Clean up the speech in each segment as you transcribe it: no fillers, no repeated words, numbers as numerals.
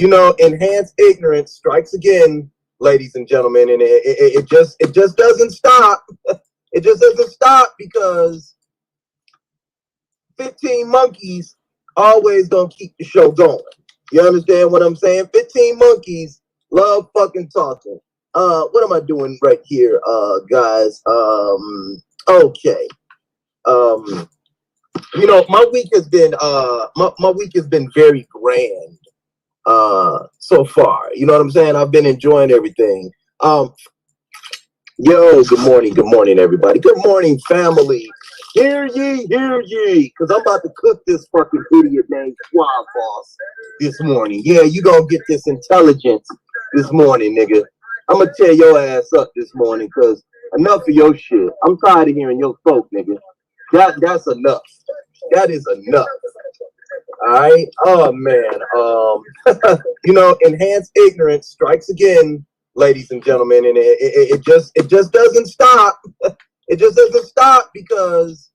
Enhanced ignorance strikes again, ladies and gentlemen, and it just doesn't stop. It just doesn't stop because 15 monkeys always gonna keep the show going. You understand what I'm saying? 15 monkeys love fucking talking. What am I doing right here, guys? Okay. My week has been my week has been very grand so far. You know what I'm saying? I've been enjoying everything. Good morning, everybody. Good morning, family. Hear ye, because I'm about to cook this fucking idiot named Squad Boss this morning. Yeah, you gonna get this intelligence this morning, nigga. I'm gonna tear your ass up this morning, because enough of your shit. I'm tired of hearing your folk, nigga. That's enough. That is enough. All right. Oh man. Enhanced ignorance strikes again, ladies and gentlemen, and it just doesn't stop. It just doesn't stop because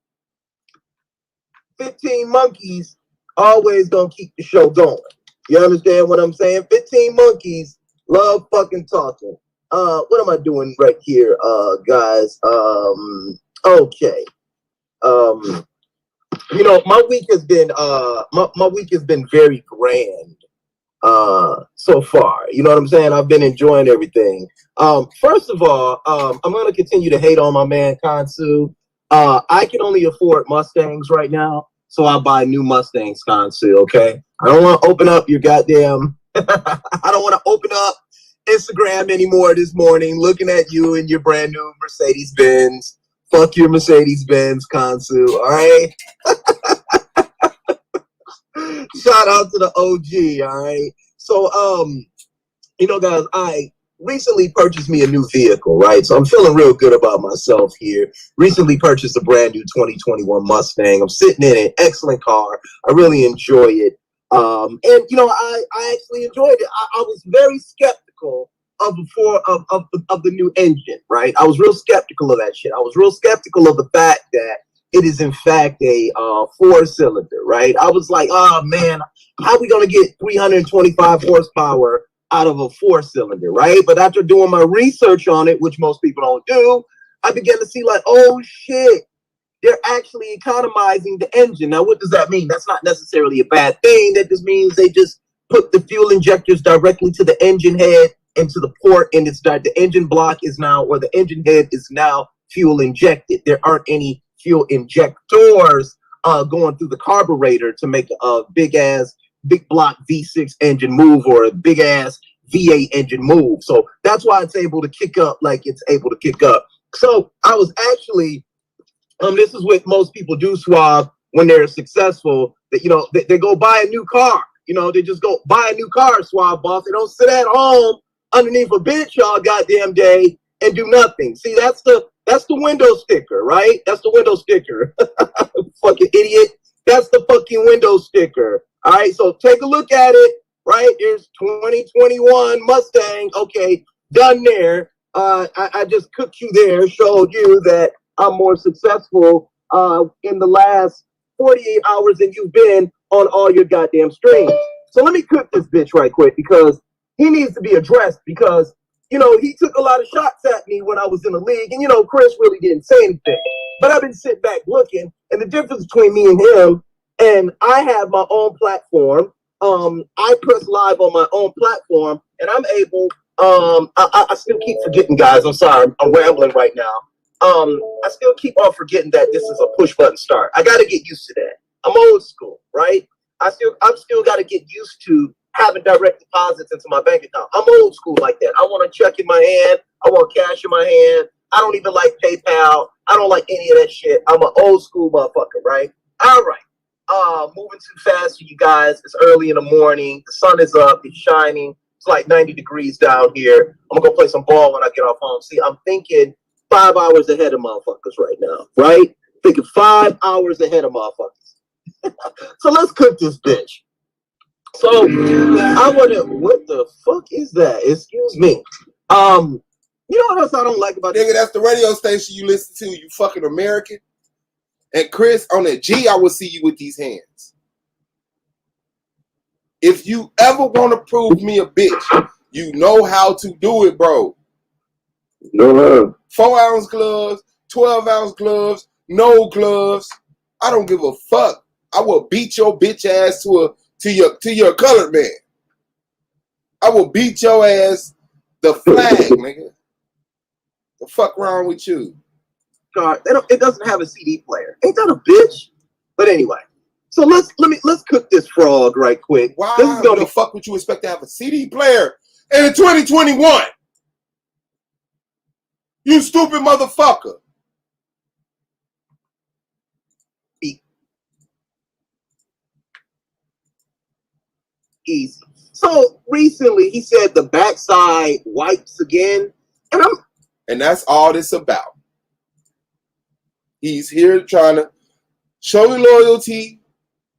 15 monkeys always gonna keep the show going. You understand what I'm saying? 15 monkeys love fucking talking. What am I doing right here, guys? Okay. My week has been my week has been very grand so far. You know what I'm saying? I've been enjoying everything. First of all, I'm gonna continue to hate on my man Kansu. I can only afford Mustangs right now, so I buy new Mustangs, Kansu. Okay, I don't want to open up your goddamn. I don't want to open up Instagram anymore this morning, looking at you and your brand new Mercedes Benz. Fuck your Mercedes Benz, Kansu. All right. Shout out to the OG. All right. So, guys, I recently purchased me a new vehicle, right? So I'm feeling real good about myself here. Recently purchased a brand new 2021 Mustang. I'm sitting in it. Excellent car. I really enjoy it. I actually enjoyed it. I was very skeptical of the new engine, right? I was real skeptical of that shit. I was real skeptical of the fact that it is in fact a 4-cylinder, right? I was like, oh man, how are we gonna get 325 horsepower out of a 4-cylinder, right? But after doing my research on it, which most people don't do, I began to see like, oh shit, they're actually economizing the engine. Now, what does that mean? That's not necessarily a bad thing. That just means they just put the fuel injectors directly to the engine head and to the port, and it's that the engine block is now, or the engine head is now fuel injected. There aren't any fuel injectors going through the carburetor to make a big block V6 engine move or a big ass V8 engine move. So that's why it's able to kick up like it's able to kick up. So I was actually, this is what most people do, Swab, when they're successful. That they go buy a new car. They just go buy a new car, Swab boss. They don't sit at home underneath a bench all goddamn day and do nothing. See, that's the window sticker, right? That's the window sticker. Fucking idiot. That's the fucking window sticker. All right, so take a look at it, right? There's 2021 Mustang. Okay, done there. I just cooked you there, showed you that I'm more successful in the last 48 hours than you've been on all your goddamn streams. So let me cook this bitch right quick because he needs to be addressed because, he took a lot of shots at me when I was in the league. And, Chris really didn't say anything. But I've been sitting back looking. And the difference between me and him, and I have my own platform. I press live on my own platform. And I'm able, I still keep forgetting, guys. I'm sorry. I'm rambling right now. I still keep on forgetting that this is a push button start. I got to get used to that. I'm old school, right? I've still got to get used to having direct deposits into my bank account. I'm old school like that. I want a check in my hand. I want cash in my hand. I don't even like PayPal. I don't like any of that shit. I'm an old school motherfucker, right? All right. Moving too fast for you guys. It's early in the morning. The sun is up. It's shining. It's like 90 degrees down here. I'm going to go play some ball when I get off home. See, I'm thinking 5 hours ahead of motherfuckers right now, right? Thinking 5 hours ahead of motherfuckers. So let's cook this bitch. So I wonder what the fuck is that? Excuse me. You know what else I don't like about nigga? That's the radio station you listen to. You fucking American. And Chris, on that G, I will see you with these hands. If you ever want to prove me a bitch, you know how to do it, bro. No. 4-ounce gloves, 12-ounce gloves, no gloves. I don't give a fuck. I will beat your bitch ass to your colored man. I will beat your ass the flag, nigga. The fuck wrong with you? It doesn't have a CD player. Ain't that a bitch? But anyway, so let's cook this frog right quick. Why the fuck would you expect to have a CD player in 2021? You stupid motherfucker. Easy. So recently he said the backside wipes again, and that's all this about. He's here trying to show loyalty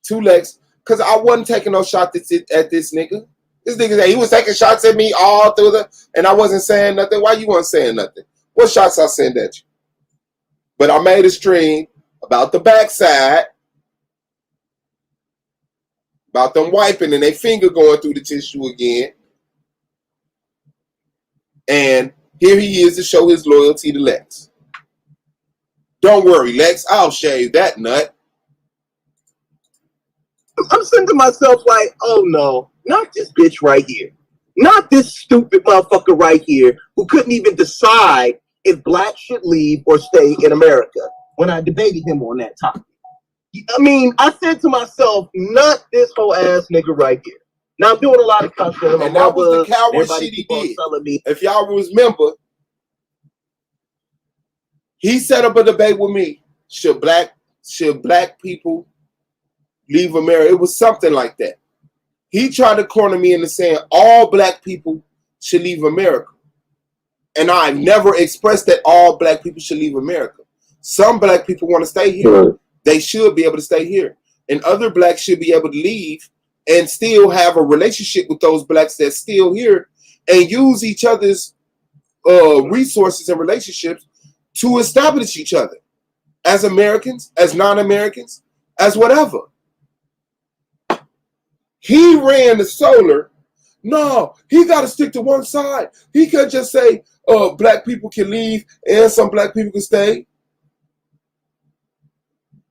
to Lex, because I wasn't taking no shots at this nigga. This nigga, he was taking shots at me all through and I wasn't saying nothing. Why you weren't saying nothing? What shots I sent at you? But I made a stream about the backside, about them wiping and their finger going through the tissue again. And here he is to show his loyalty to Lex. Don't worry, Lex, I'll shave that nut. I'm saying to myself like, oh no, not this bitch right here. Not this stupid motherfucker right here who couldn't even decide if blacks should leave or stay in America when I debated him on that topic. I mean, I said to myself, not this whole ass nigga right here. Now I'm doing a lot of cussing. And that was the coward shit he did. If y'all remember, he set up a debate with me. Should black people leave America? It was something like that. He tried to corner me into saying all black people should leave America. And I've never expressed that all black people should leave America. Some black people want to stay here. They should be able to stay here. And other blacks should be able to leave and still have a relationship with those blacks that's still here and use each other's resources and relationships to establish each other as Americans, as non-Americans, as whatever. He ran the solar. No, he got to stick to one side. He can't just say black people can leave and some black people can stay.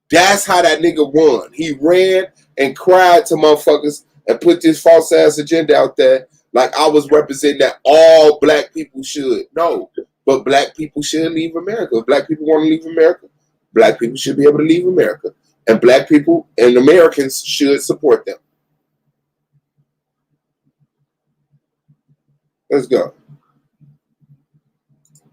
That's how that nigga won. He ran and cried to motherfuckers and put this false ass agenda out there like I was representing that all black people should. No, but black people should leave America. If black people want to leave America, black people should be able to leave America. And black people and Americans should support them. Let's go.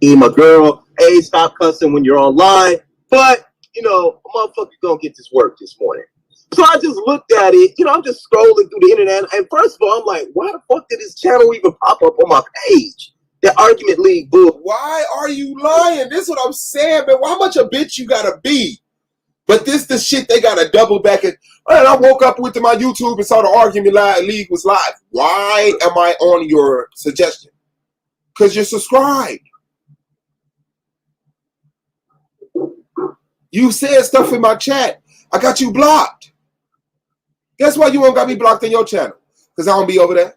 My girl, hey, stop cussing when you're online. But, you know, a motherfucker gonna get this work this morning. So I just looked at it, you know, I'm just scrolling through the internet. And first of all, I'm like, why the fuck did this channel even pop up on my page? That Argument League book. Why are you lying? This is what I'm saying, man. How much a bitch you gotta be? But this the shit they gotta double back and I woke up with my YouTube and saw the Argument League was live. Why am I on your suggestion? Because you're subscribed. You said stuff in my chat. I got you blocked. Guess why you won't got me blocked in your channel? Because I don't be over there.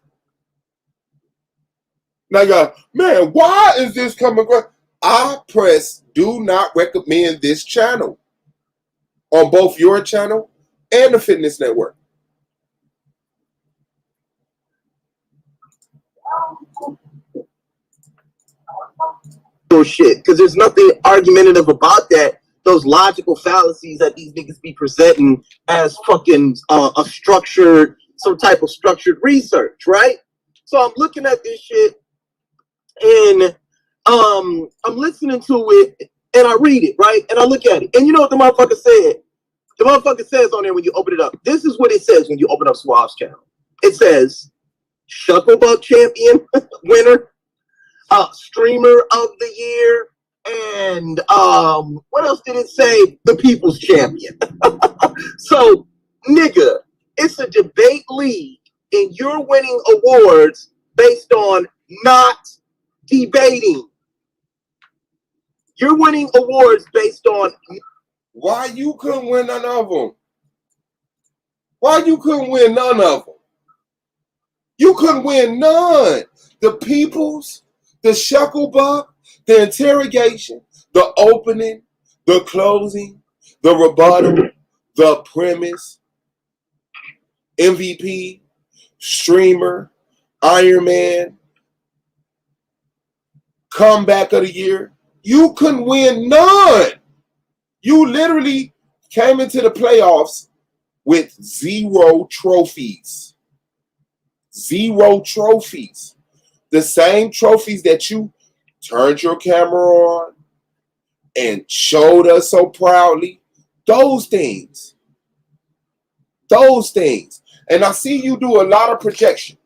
Now you go, man, why is this coming? I press do not recommend this channel on both your channel and the Fitness Network. Shit, because there's nothing argumentative about that. Those logical fallacies that these niggas be presenting as fucking some type of structured research, right? So I'm looking at this shit and I'm listening to it and I read it, right? And I look at it. And you know what the motherfucker said? The motherfucker says on there when you open it up. This is what it says when you open up Suave's channel. It says, Shucklebuck champion winner, streamer of the year, and what else did it say? The people's champion. So, nigga, it's a debate league, and you're winning awards based on not debating. You're winning awards based on... Why you couldn't win none of them? Why you couldn't win none of them? You couldn't win none. The peoples, the shucklebuck, the interrogation, the opening, the closing, the rebuttal, the premise, MVP, streamer, Iron Man, comeback of the year. You couldn't win none. You literally came into the playoffs with 0 trophies. 0 trophies. The same trophies that you turned your camera on and showed us so proudly. Those things. Those things. And I see you do a lot of projection.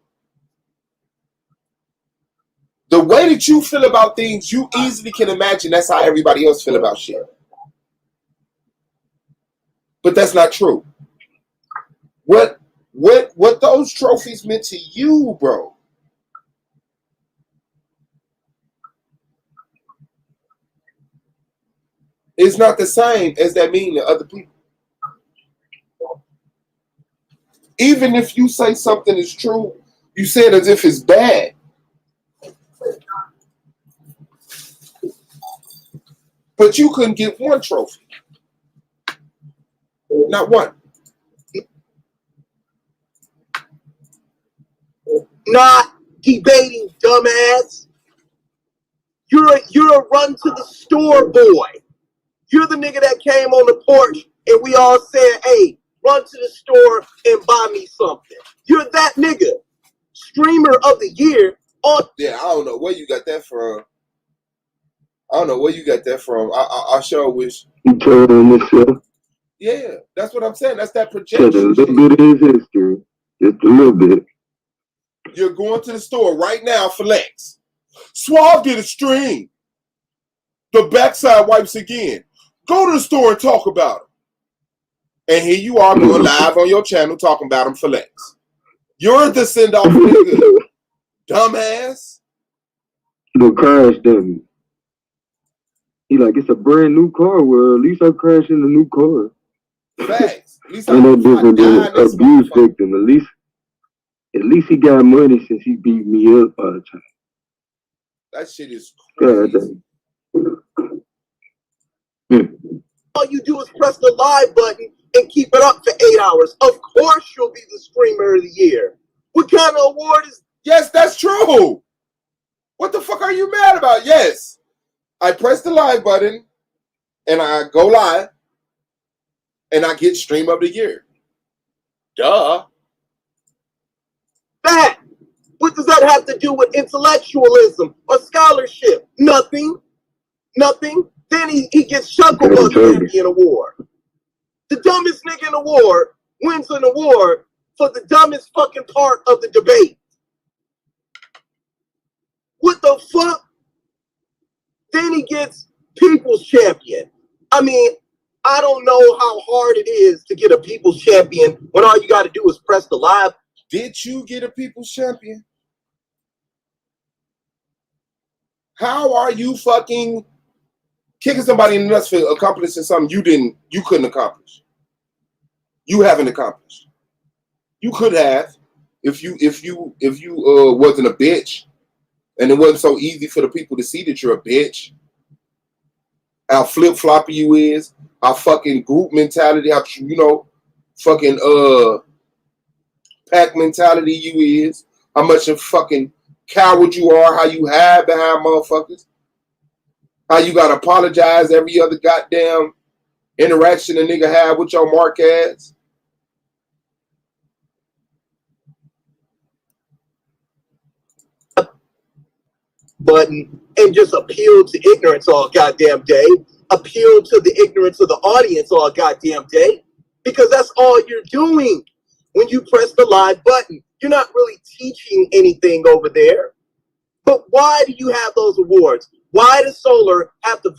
The way that you feel about things, you easily can imagine that's how everybody else feel about shit. But that's not true. What those trophies meant to you, bro? It's not the same as that mean to other people. Even if you say something is true, you say it as if it's bad. But you couldn't get 1 trophy. Not one. Not debating, dumbass. You're a run to the store boy. You're the nigga that came on the porch and we all said, hey, run to the store and buy me something. You're that nigga. Streamer of the year. Yeah, I don't know where you got that from. I sure wish. He told on himself. Yeah, that's what I'm saying. That's that projection. Said a little bit of his history. Just a little bit. You're going to the store right now for Lex. Suave did a stream. The backside wipes again. Go to the store and talk about him. And here you are going live on your channel talking about him for Lex. You're the send-off nigga. Dumbass. The crash dummy. He like, it's a brand new car. Well, at least I crashed in a new car. Facts. At least I know different than an abuse victim. At least he got money since he beat me up all the time. That shit is crazy. All you do is press the live button and keep it up for 8 hours. Of course you'll be the streamer of the year. What kind of award is? Yes, that's true. What the fuck are you mad about? Yes. I press the live button and I go live and I get stream of the year. Duh. That. What does that have to do with intellectualism or scholarship? Nothing. Nothing. Then he gets Shucklebuck Champion Award. The dumbest nigga in the war wins an award for the dumbest fucking part of the debate. What the fuck? Then he gets People's Champion. I mean, I don't know how hard it is to get a People's Champion when all you got to do is press the live. Did you get a People's Champion? How are you fucking kicking somebody in the nuts for accomplishing something you couldn't accomplish? You haven't accomplished. You could have if you wasn't a bitch, and it wasn't so easy for the people to see that you're a bitch. How flip-floppy you is, how fucking group mentality, how fucking pack mentality you is, how much of fucking coward you are, how you hide behind motherfuckers, how you gotta apologize every other goddamn interaction a nigga have with your mark ass. Button and just appeal to ignorance all goddamn day. Appeal to the ignorance of the audience all goddamn day. Because that's all you're doing when you press the live button. You're not really teaching anything over there. But why do you have those awards? Why does Solar have to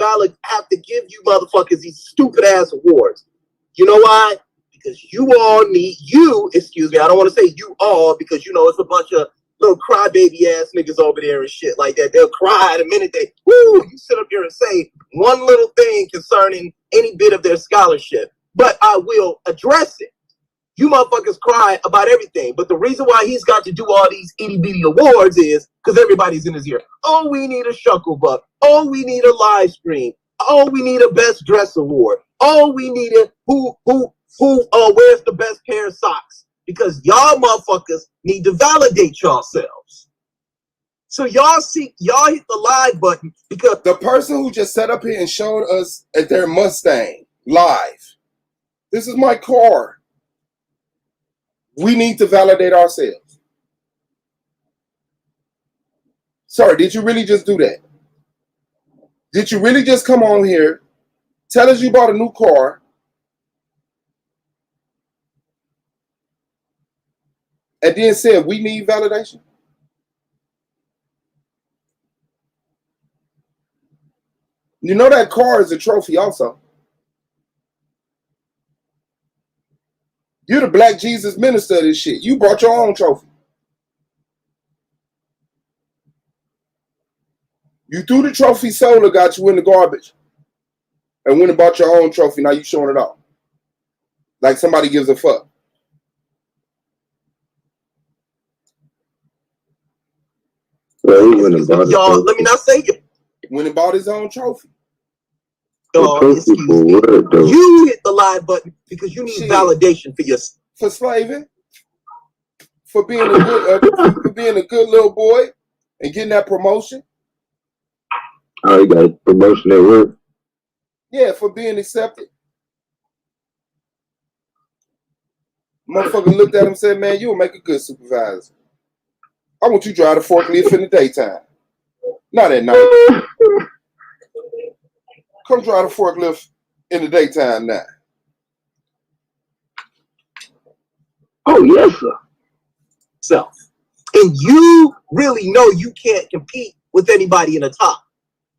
give you motherfuckers these stupid ass awards? You know why? Because I don't want to say you all, because it's a bunch of little crybaby ass niggas over there and shit like that. They'll cry the minute you sit up here and say one little thing concerning any bit of their scholarship. But I will address it. You motherfuckers cry about everything. But the reason why he's got to do all these itty bitty awards is because everybody's in his ear. Oh, we need a Shucklebuck. Oh, we need a live stream. Oh, we need a best dress award. Oh, we need a who wears the best pair of socks. Because y'all motherfuckers need to validate yourselves. So y'all hit the live button because The person who just sat up here and showed us at their Mustang live. This is my car. We need to validate ourselves. Sorry, did you really just do that? Did you really just come on here, tell us you bought a new car, and then said we need validation? You know that car is a trophy also. You're the Black Jesus minister of this shit. You brought your own trophy. You threw the trophy Solar got you in the garbage and went and bought your own trophy. Now you showing it off. Like somebody gives a fuck. Well, he went and bought y'all, it. let me not say it. Went and bought his own trophy. Excuse me. You hit the live button because you need Shit. validation for yourself. For slaving. For being a good little boy and getting that promotion. Oh, he got a promotion at work. Yeah, for being accepted. Motherfucker looked at him and said, man, you'll make a good supervisor. I want you to drive the forklift in the daytime. Not at night. Come drive the forklift in the daytime now. Oh, yes, sir. Self. And you really know you can't compete with anybody in the top.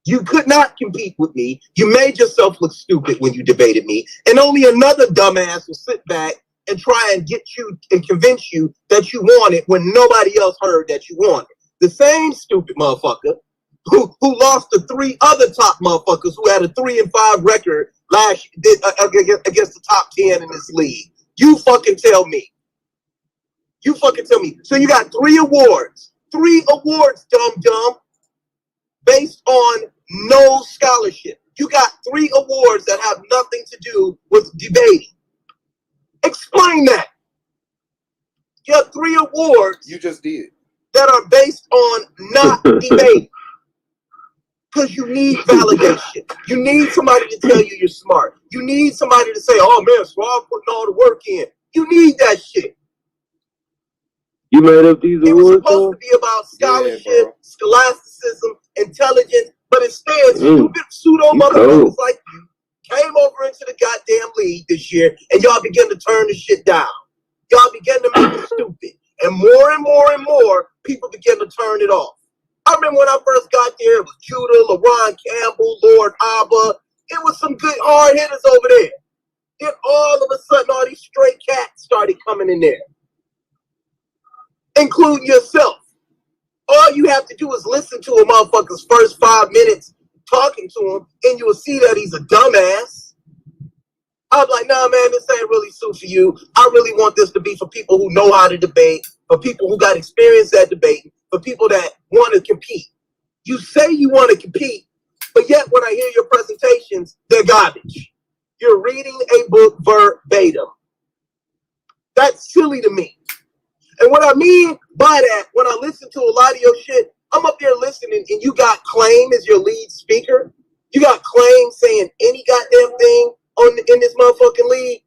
You could not compete with me. You made yourself look stupid when you debated me. And only another dumbass will sit back and try and get you and convince you that you want it when nobody else heard that you want it. The same stupid motherfucker who lost to 3 other top motherfuckers who had a 3-5 record last against the top 10 in this league. You fucking tell me. You fucking tell me. So you got 3 awards. 3 awards, dumb, based on no scholarship. You got 3 awards that have nothing to do with debating. Explain that. You have 3 awards You just did. that are based on not debating. Because you need validation. You need somebody to tell you you're smart. You need somebody to say, oh man, Swab putting all the work in. You need that shit. You made up these It was awards, supposed to be about scholarship, Yeah, bro. scholasticism, intelligence, but instead, stupid pseudo You motherfuckers cold. like you came over into the goddamn league this year, and y'all began to turn the shit down. Y'all began to make it stupid, and more people began to turn it off. I remember when I first got there, it was Judah, LaRon Campbell, Lord Abba. It was some good hard hitters over there. Then all of a sudden, all these stray cats started coming in there, including yourself. All you have to do is listen to a motherfucker's first 5 minutes talking to him, and you will see that he's a dumbass. I'm like, nah, man, this ain't really suit for you. I really want this to be for people who know how to debate, for people who got experience at debating, for people that want to compete. You say you want to compete, but yet when I hear your presentations, they're garbage. You're reading a book verbatim. That's silly to me. And what I mean by that, when I listen to a lot of your shit, I'm up there listening and you got Claim as your lead speaker. You got Claim saying any goddamn thing in this motherfucking league.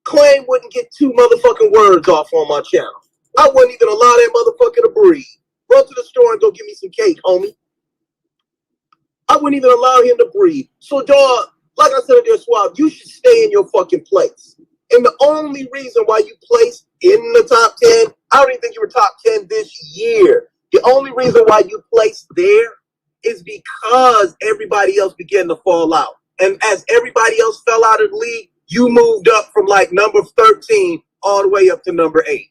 Claim wouldn't get 2 motherfucking words off on my channel. I wouldn't even allow that motherfucker to breathe. Run to the store and go get me some cake, homie. I wouldn't even allow him to breathe. So, dog, like I said there, Swab, you should stay in your fucking place. And the only reason why you placed in the top 10, I don't even think you were top 10 this year. The only reason why you placed there is because everybody else began to fall out. And as everybody else fell out of the league, you moved up from like number 13 all the way up to number 8.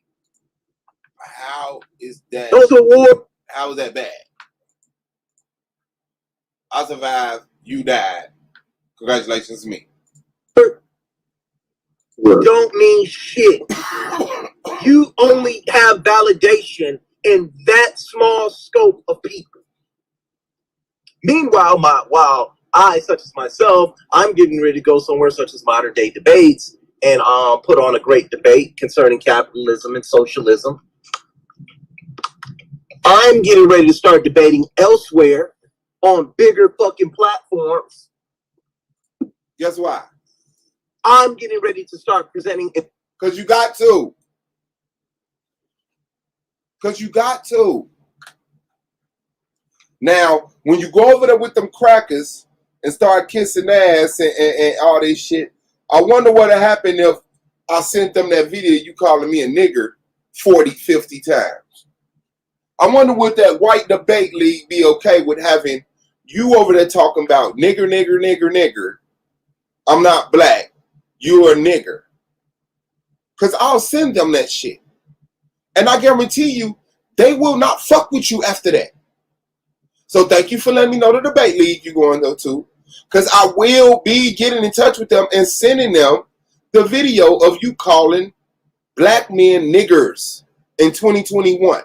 How is that? Those awards. How is that bad? I survived. You died. Congratulations to me. Right. don't mean shit. You only have validation in that small scope of people. Meanwhile, while I, such as myself, I'm getting ready to go somewhere such as Modern Day Debates and put on a great debate concerning capitalism and socialism. I'm getting ready to start debating elsewhere on bigger fucking platforms. Guess why? I'm getting ready to start presenting it. Because you got to. Because you got to. Now, when you go over there with them crackers and start kissing ass and all this shit, I wonder what would happen if I sent them that video you calling me a nigger 40, 50 times. I wonder would that white debate league be okay with having you over there talking about nigger, nigger, nigger, nigger. I'm not black. You're a nigger. Because I'll send them that shit. And I guarantee you, they will not fuck with you after that. So thank you for letting me know the debate league you're going to go to. Because I will be getting in touch with them and sending them the video of you calling black men niggers in 2021.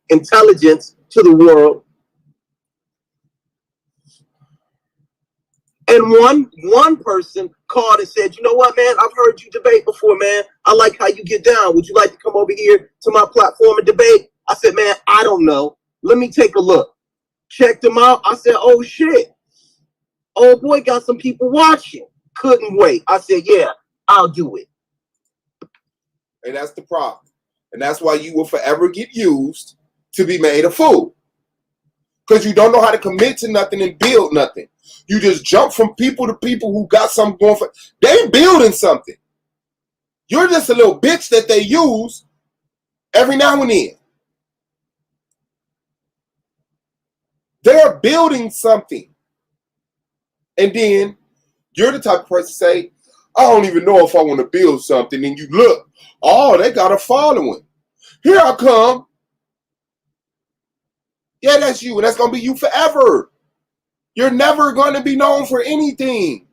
Intelligence to the world. And one person called and said, you know what, man, I've heard you debate before, man. I like how you get down. Would you like to come over here to my platform and debate? I said, man, I don't know. Let me take a look. Checked them out. I said, oh, shit. Oh, boy, got some people watching. Couldn't wait. I said, yeah, I'll do it. And that's the problem. And that's why you will forever get used to be made a fool. Because you don't know how to commit to nothing and build nothing. You just jump from people to people who got something going for. They building something. You're just a little bitch that they use every now and then. They're building something. And then you're the type of person to say, I don't even know if I want to build something. And you look, oh, they got a following. Here I come. Yeah, that's you. And that's going to be you forever. You're never going to be known for anything.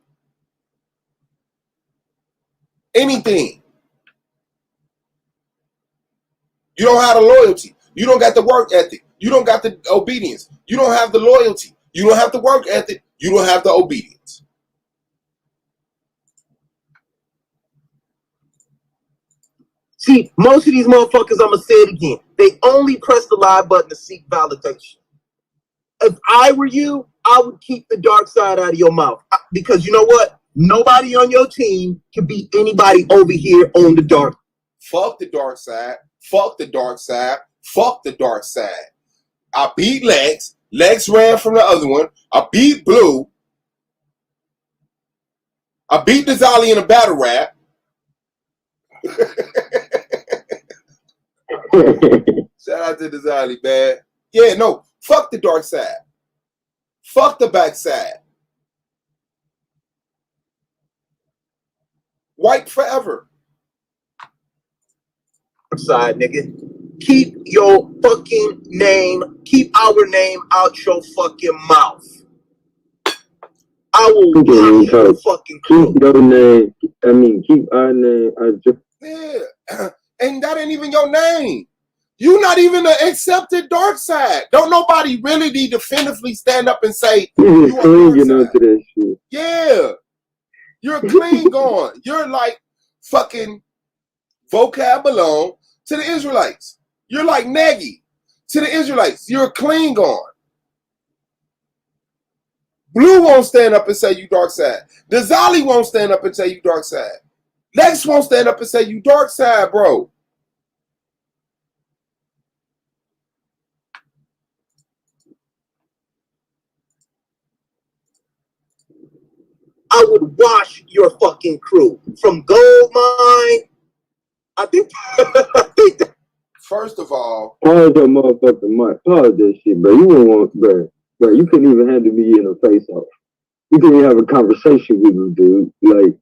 Anything. You don't have the loyalty. You don't got the work ethic. You don't got the obedience. You don't have the loyalty. You don't have the work ethic. You don't have the obedience. See, most of these motherfuckers, I'm going to say it again, they only press the live button to seek validation. If I were you, I would keep the dark side out of your mouth. Because you know what? Nobody on your team can beat anybody over here on the dark. Fuck the dark side. Fuck the dark side. Fuck the dark side. I beat Lex. Lex ran from the other one. I beat Blue. I beat Dazali in a battle rap. Shout out to Dazali, man. Yeah, no. Fuck the dark side. Fuck the backside. White forever. Side, nigga. Keep your fucking name, keep our name out your fucking mouth. I will wash your fucking clothes. Keep your name, keep our name out your... Yeah. And that ain't even your name. You're not even an accepted dark side. Don't nobody really need to definitively stand up and say you are dark side. That shit. Yeah. You're clean gone. You're like fucking vocab alone to the Israelites. You're like Nagy to the Israelites. You're clean gone. Blue won't stand up and say you dark side. Dazali won't stand up and say you dark side. Lex won't stand up and say you dark side, bro. I would wash your fucking crew from Goldmine. I think that. First of all, pause your motherfucking mic. Pause that shit, bro. You wouldn't want, bro. You couldn't even handle me in a face off. You couldn't even have a conversation with me, dude. Like,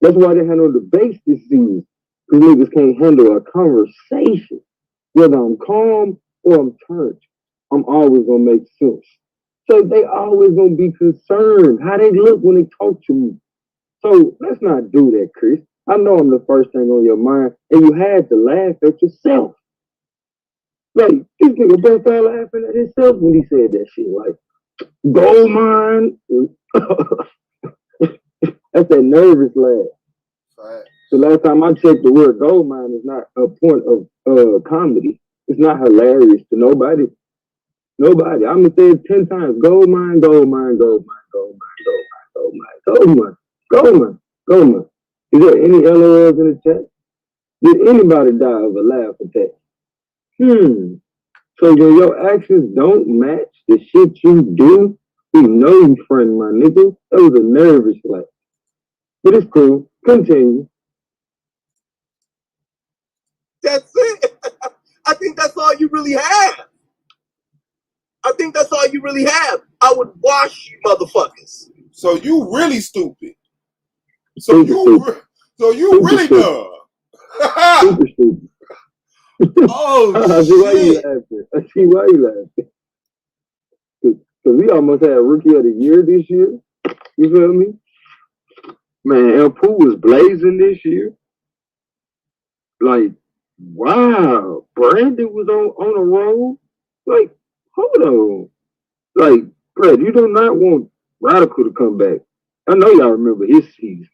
that's why they had no debates this season. Because niggas can't handle a conversation. Whether I'm calm or I'm turned, I'm always gonna make sense. So they always gonna be concerned how they look when they talk to me. So let's not do that, Chris. I know I'm the first thing on your mind, and you had to laugh at yourself. Like, this nigga bust out laughing at himself when he said that shit. Like, gold mine. That's that nervous laugh. Right. The last time I checked, the word gold mine is not a point of comedy. It's not hilarious to nobody. Nobody. I'm gonna say it 10 times. Gold mine, gold mine, gold mine, gold mine, gold mine, gold mine, gold mine, gold mine, gold mine. Is there any LOLs in the chat? Did anybody die of a laugh attack? So when your actions don't match the shit you do, we know you friend, my nigga. That was a nervous laugh. But it's cool. Continue. That's it. I think that's all you really have. I think that's all you really have. I would wash you motherfuckers. So you really stupid. So you really dumb. Super stupid. Oh I see why you shit. laughing. I see why you laughing. Because we almost had Rookie of the Year this year. You feel me? Man, El Pooh was blazing this year. Like, wow. Brandon was on a roll. Like, hold on. Like, Brad, you do not want Radical to come back. I know y'all remember his season.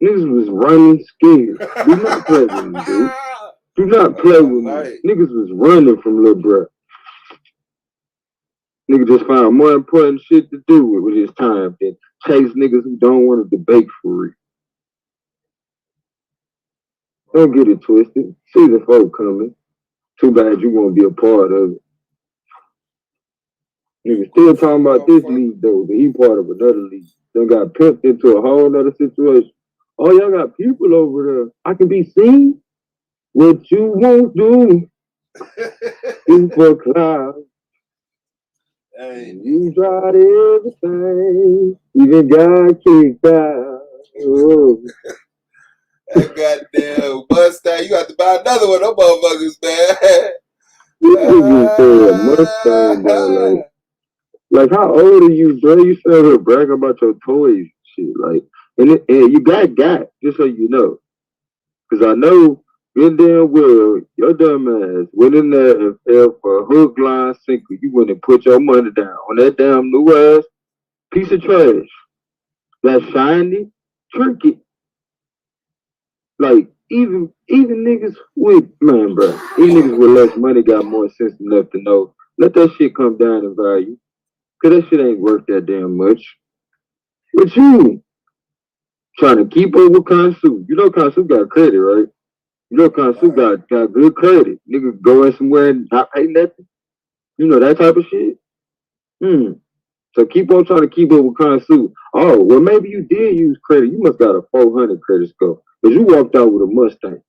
Niggas was running scared. Do not play with me, dude. Do not play with me. Niggas was running from Lil Bruh. Nigga just found more important shit to do with his time than chase niggas who don't want to debate for real. Don't get it twisted. Season 4 coming. Too bad you won't be a part of it. Nigga still talking about this league though, but he part of another league. Then got pimped into a whole other situation. Oh, y'all got people over there. I can be seen. What you won't do is for cloud. Hey. You tried everything, even got kicked out. Oh. That goddamn Mustang, you have to buy another one of them motherfuckers, man. You niggas say a Mustang, though, like how old are you, bro? You still here bragging about your toys and shit, like, and you got, just so you know, because I know good damn well your dumb ass went in there and fell for a hook, line, sinker. You went and put your money down on that damn new ass piece of trash, that shiny trinket. Like, even niggas with, man, bro, even niggas with less money got more sense enough to know, let that shit come down in value. Cause that shit ain't worth that damn much. But you trying to keep up with Kansu. You know Kansu got credit, right? You know Kansu got good credit. Nigga going somewhere and not pay nothing. You know that type of shit? So keep on trying to keep up with Kansu. Oh, well maybe you did use credit. You must got a 400 credit score. Because you walked out with a Mustang.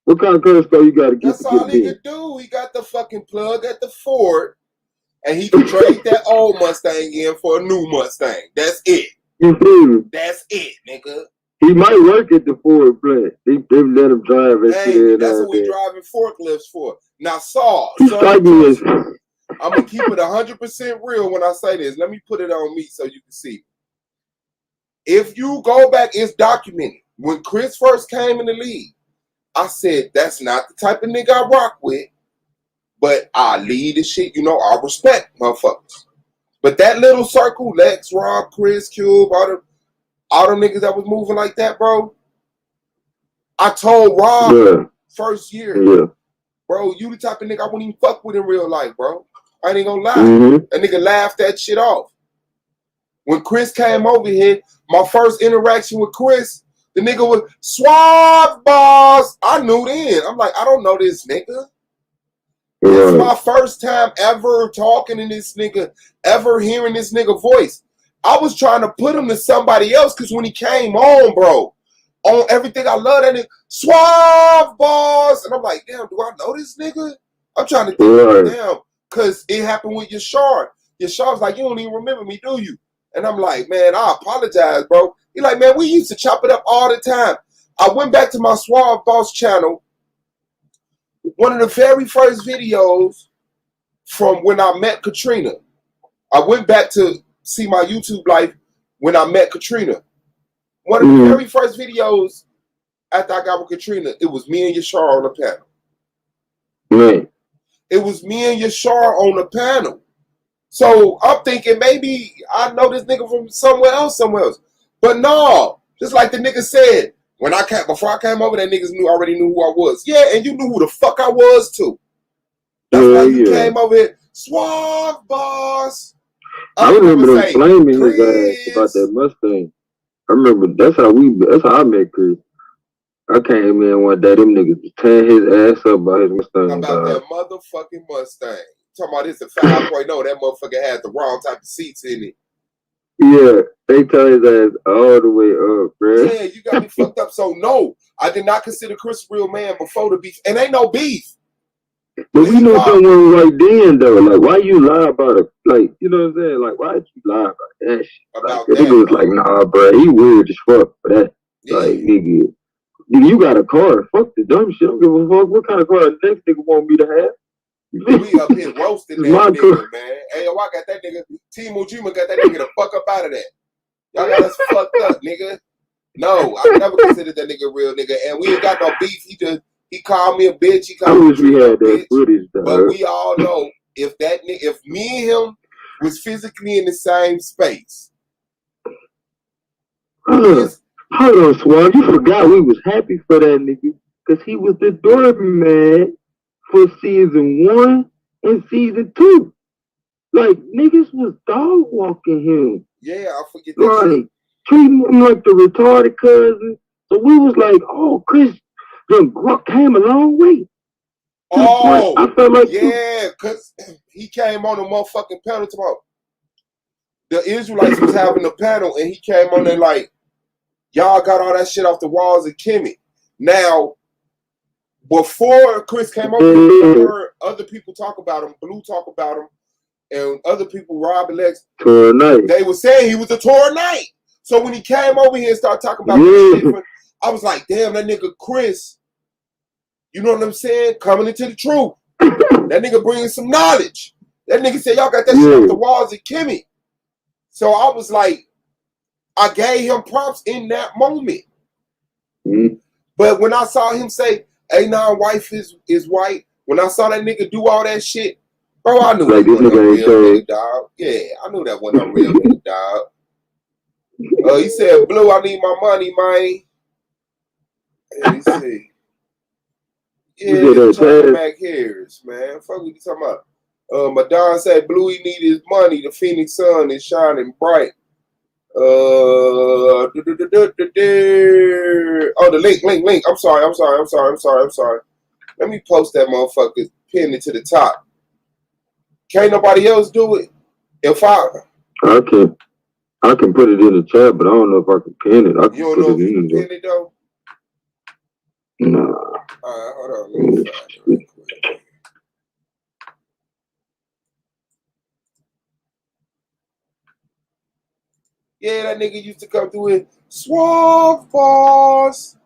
What kind of credit score you got to get? That's all he could do. He got the fucking plug at the Ford, and he can trade that old Mustang in for a new Mustang. That's it. You feel me? That's it, nigga. He might work at the Ford plant. They let him drive it. Hey, that's what we driving forklifts for. Now, Saul, I'm gonna keep it 100% real when I say this. Let me put it on me so you can see. If you go back, it's documented. When Chris first came in the league, I said, that's not the type of nigga I rock with, but I lead the shit. You know, I respect motherfuckers. But that little circle, Lex, Rob, Chris, Cube, all them niggas that was moving like that, bro, I told Rob first year, bro, you the type of nigga I wouldn't even fuck with in real life, bro. I ain't gonna lie. That nigga laughed that shit off. When Chris came over here, my first interaction with Chris, the nigga was Suave Boss. I knew then. I'm like, I don't know this nigga. This is my first time ever talking to this nigga, ever hearing this nigga voice. I was trying to put him to somebody else because when he came on, bro, on everything I love that nigga, Suave Boss. And I'm like, damn, do I know this nigga? I'm trying to think, damn, because it happened with Yashar. Yashar's like, you don't even remember me, do you? And I'm like, man, I apologize, bro. He like, man, we used to chop it up all the time. I went back to my Suave Boss channel. One of the very first videos from when I met Katrina. I went back to see my YouTube life when I met Katrina. One of the very first videos after I got with Katrina, it was me and Yashar on the panel. Right. It was me and Yashar on the panel. So I'm thinking maybe I know this nigga from somewhere else. But no, just like the nigga said, before I came over, that niggas already knew who I was. Yeah, and you knew who the fuck I was too. That's why you came over here, Suave Boss. I remember them flaming his ass about that Mustang. I remember that's how I met Chris. I came in one day, them niggas was tearing his ass up about his Mustang. About that motherfucking Mustang. Talking about this a 5.0, that motherfucker had the wrong type of seats in it. Yeah, they tore his ass all the way up, bro. Yeah, you got me fucked up. So no, I did not consider Chris a real man before the beef. And ain't no beef. But we know someone right then though. Like, why you lie about it? Like, you know what I'm saying? Like, why did you lie about that shit? About like, that, nigga was like, nah, bro, he weird as fuck for that. Yeah. Like, nigga, you got a car. Fuck the dumb shit. I don't give a fuck what kind of car the next nigga want me to have. We up here roasting that nigga, man. Hey, yo, I got that nigga. Team Ujima got that nigga the fuck up out of that. Y'all got us fucked up, nigga. No, I never considered that nigga a real nigga. And we ain't got no beef. He called me a bitch. He called me a bitch. I wish we had that footage, though. But we all know if me and him was physically in the same space. Hold on, Swag. You forgot we was happy for that nigga because he was the doorman for season 1 and season 2. Like, niggas was dog walking him. Yeah, I forget that. Like, treating him like the retarded cousin. So we was like, oh, Chris came a long way. Oh, I felt like because he came on a motherfucking panel tomorrow. The Israelites was having a panel, and he came on there like, y'all got all that shit off the walls of Kimmy. Now, before Chris came over, I heard other people talk about him, Blue talk about him, and other people, Rob and Lex, they were saying he was a Torah Knight. So when he came over here and started talking about different, I was like, damn, that nigga Chris, you know what I'm saying? Coming into the truth. That nigga bringing some knowledge. That nigga said, y'all got that shit off the walls of Kimmy. So I was like, I gave him props in that moment. But when I saw him say, A9 wife is white, when I saw that nigga do all that shit, bro, I knew that wasn't a real nigga, dog. Yeah, I knew that wasn't a real nigga, dog. He said, Blue, I need my money, man. Let me see. Yeah, China Mac Harris, man. Fuck what you talking about? Madonna said, Blue, he need his money. The Phoenix sun is shining bright. Oh, the link. I'm sorry. Let me post that motherfucker, pin it to the top. Can't nobody else do it. I can put it in the chat, but I don't know if I can pin it. You don't know if you can pin it though? Nah. Alright, hold on. Let me find it real quick. Yeah, that nigga used to come through here. Suave Boss.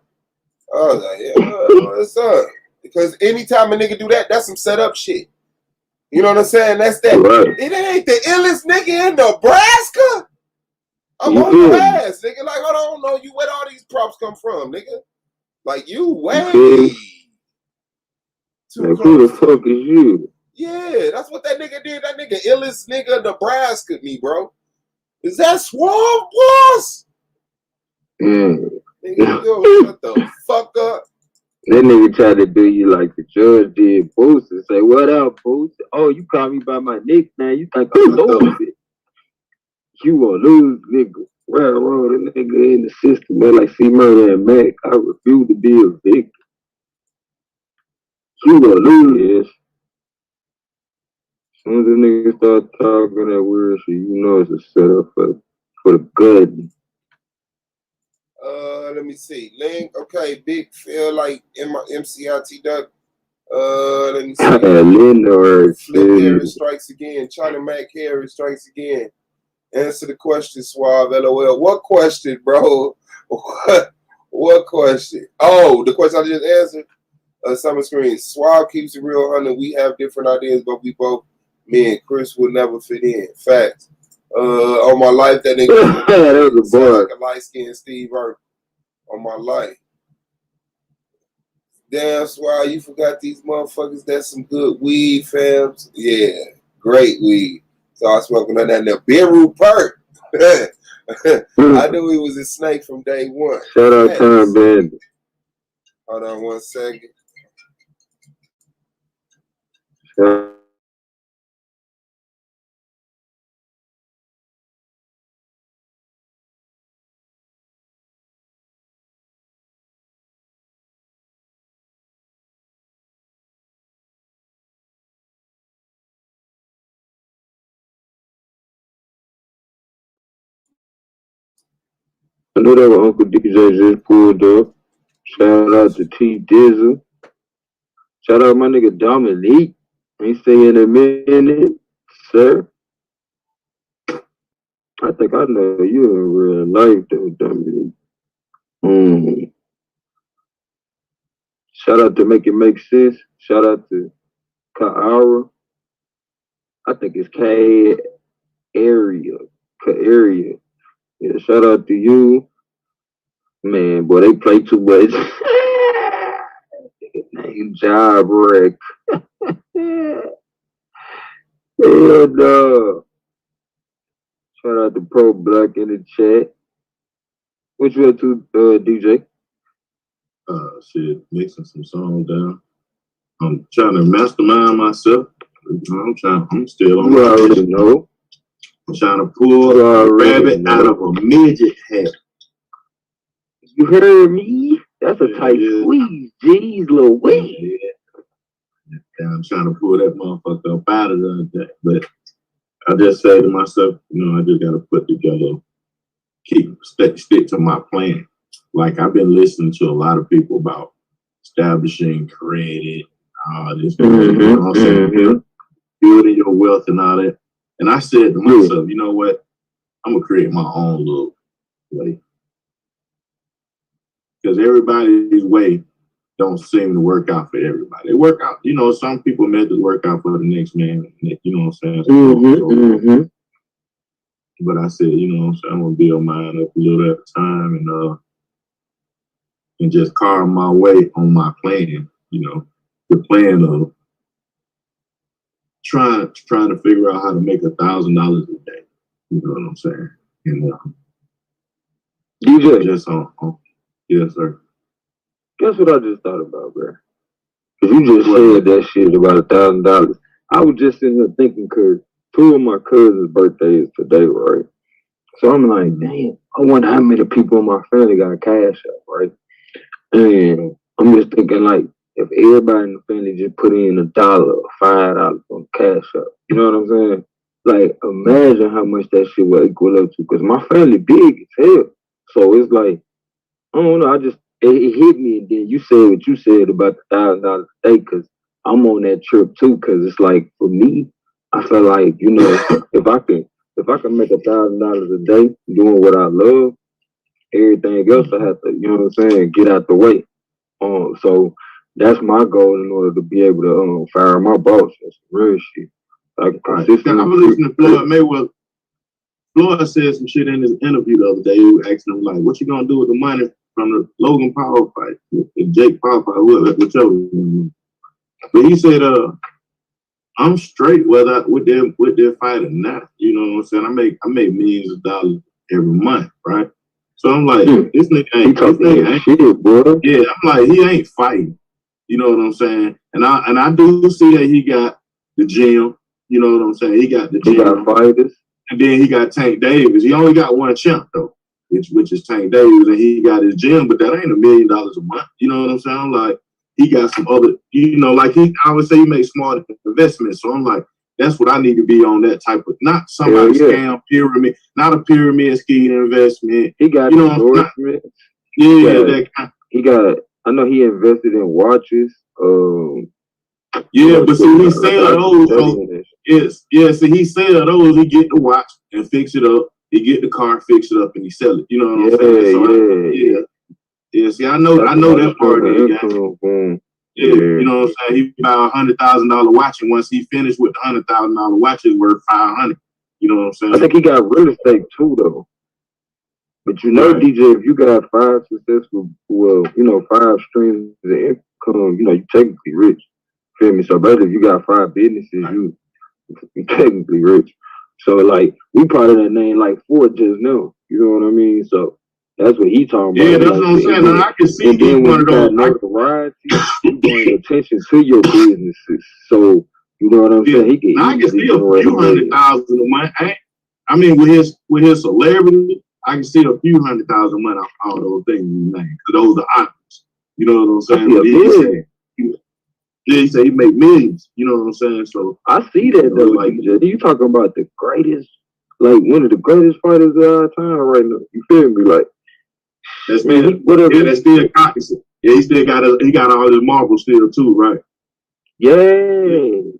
I was like, yeah, what's up? Because anytime a nigga do that, that's some setup shit. You know what I'm saying? That's that. Right. It ain't the illest nigga in Nebraska. I'm on your ass, nigga. Like, I don't know you where all these props come from, nigga. Like, you way too close. Who the fuck is you? Yeah, that's what that nigga did. That nigga illest nigga Nebraska me, bro. Is that Suave Boss? Nigga, yo, shut the fuck up. That nigga tried to do you like the judge did Boost and say, what up, Boost? Oh, you call me by my nickname. You think I'm losing? You gonna lose, nigga. Railroad a nigga in the system, man. Like C-Murder and Mac. I refuse to be a victim. You gonna lose this. As soon as the nigga start talking that weird shit, you know it's a setup for the good. Let me see. Link, okay, Big Phil, like in my MCIT duck. Let me see. Flip Harris strikes again. China Mac Harris strikes again. Answer the question, Suave. LOL. What question, bro? What question? Oh, the question I just answered. Summer Screen. Suave keeps it real, honey. We have different ideas, but we both Me and Chris would never fit in. Facts. On my life, that nigga that was a sound boy. like a light-skinned Steve Irwin. On my life. Damn, Swag, you forgot these motherfuckers. That's some good weed, fam. Yeah, great weed. So I was smoking on that in the Beirut Perk. I knew he was a snake from day one. Shout out Time Bandit. Hold on 1 second. I know that was Uncle DJ just pulled up. Shout out to T Dizzle. Shout out my nigga Dominique. Ain't saying a minute, sir. I think I know you in real life though, Dominique. Shout out to Make It Make Sense. Shout out to Kaara. I think it's K area. Yeah, shout out to you. Man, boy, they play too much. Name Job Wreck. Hell no. Shout out to Pro Black in the chat. What you up to, DJ? Shit, mixing some songs down. I'm trying to mastermind myself. I'm still on You my already mission. know. I'm trying to pull a rabbit out of a midget hat. You heard me? That's a tight squeeze. G's little weed. Yeah, I'm trying to pull that motherfucker up out of that. But I just say to myself, I just gotta put together, stick to my plan. Like I've been listening to a lot of people about establishing credit, all this, building your wealth and all that. And I said to myself, you know what? I'm gonna create my own little way. Because everybody's way don't seem to work out for everybody. They work out, some people methods work out for the next man, you know what I'm saying? But I said, I'm gonna build mine up a little at a time and just carve my way on my plan, the plan of trying to figure out how to make $1,000 a day. You know what I'm saying? And DJ, just on yes, sir. Guess what I just thought about, bro? Because you just said that shit about $1,000. I was just sitting here thinking, because 2 of my cousins' birthdays today, right? So I'm like, damn, I wonder how many people in my family got cash up, right? And I'm just thinking, like, if everybody in the family just put in $1 or $5 on cash up, you know what I'm saying? Like, imagine how much that shit will equal up to. Because my family big as hell. So it's like, I don't know, it hit me, and then you said what you said about the $1,000 a day, because I'm on that trip too, because it's like, for me, I feel like, if I can make $1,000 a day doing what I love, everything else I have to, get out the way. So that's my goal in order to be able to fire my boss. That's real shit. Like, I was listening to Floyd Mayweather. Floyd said some shit in his interview the other day. He was asking him, like, what you gonna do with the money from the Logan Paul fight, the Jake Paul fight, whichever. But he said, I'm straight with their fight or not. You know what I'm saying? I make millions of dollars every month, right? So I'm like, this nigga ain't shit, bro. Yeah, I'm like, he ain't fighting. You know what I'm saying? And I do see that he got the gym. You know what I'm saying? He got the gym. He got fighters. And then he got Tank Davis. He only got one champ though, which is Tank Davis, and he got his gym, but that ain't $1 million a month. You know what I'm saying? Like, he got some other, like I would say he makes smart investments. So I'm like, that's what I need to be on, that type of, not somebody scam pyramid, not a pyramid scheme investment. He got endorsements. He got, I know he invested in watches. But see, he sell those. So he sell those. He get the watch and fix it up. He get the car, fix it up, and he sell it. You know what I'm saying? So see, I know that part of it. Yeah, you know what I'm saying? He buy $100,000 watch, and once he finished with the $100,000 watch, it's worth 500. You know what I'm saying? I think he got real estate too, though. But you know, Right. DJ, if you got 5 successful, well, you know, 5 streams of income, you know, you technically rich. Feel me? So, brother, if you got 5 businesses, you technically rich. So, like, we part of that name like 4 just now. You know what I mean? So that's what he talking about. Yeah, that's like, what I'm saying. Now, I can see and he's then when one you of got those. notoriety, you bring attention to your businesses. So you know what I'm saying? He can Now, I can easily see a generate few $1 million. $100,000 a month. I mean, with his celebrity, I can see a few $100,000 a month off all those things you named. Because those are options. You know what I'm saying? Yeah, But he said he make millions. You know what I'm saying? So I see that though. like, DJ. You talking about the greatest, like one of the greatest fighters of our time right now. You feel me? Like, that's man, still, that's still cognizant. Yeah, he got all his marbles still too, right? yeah, and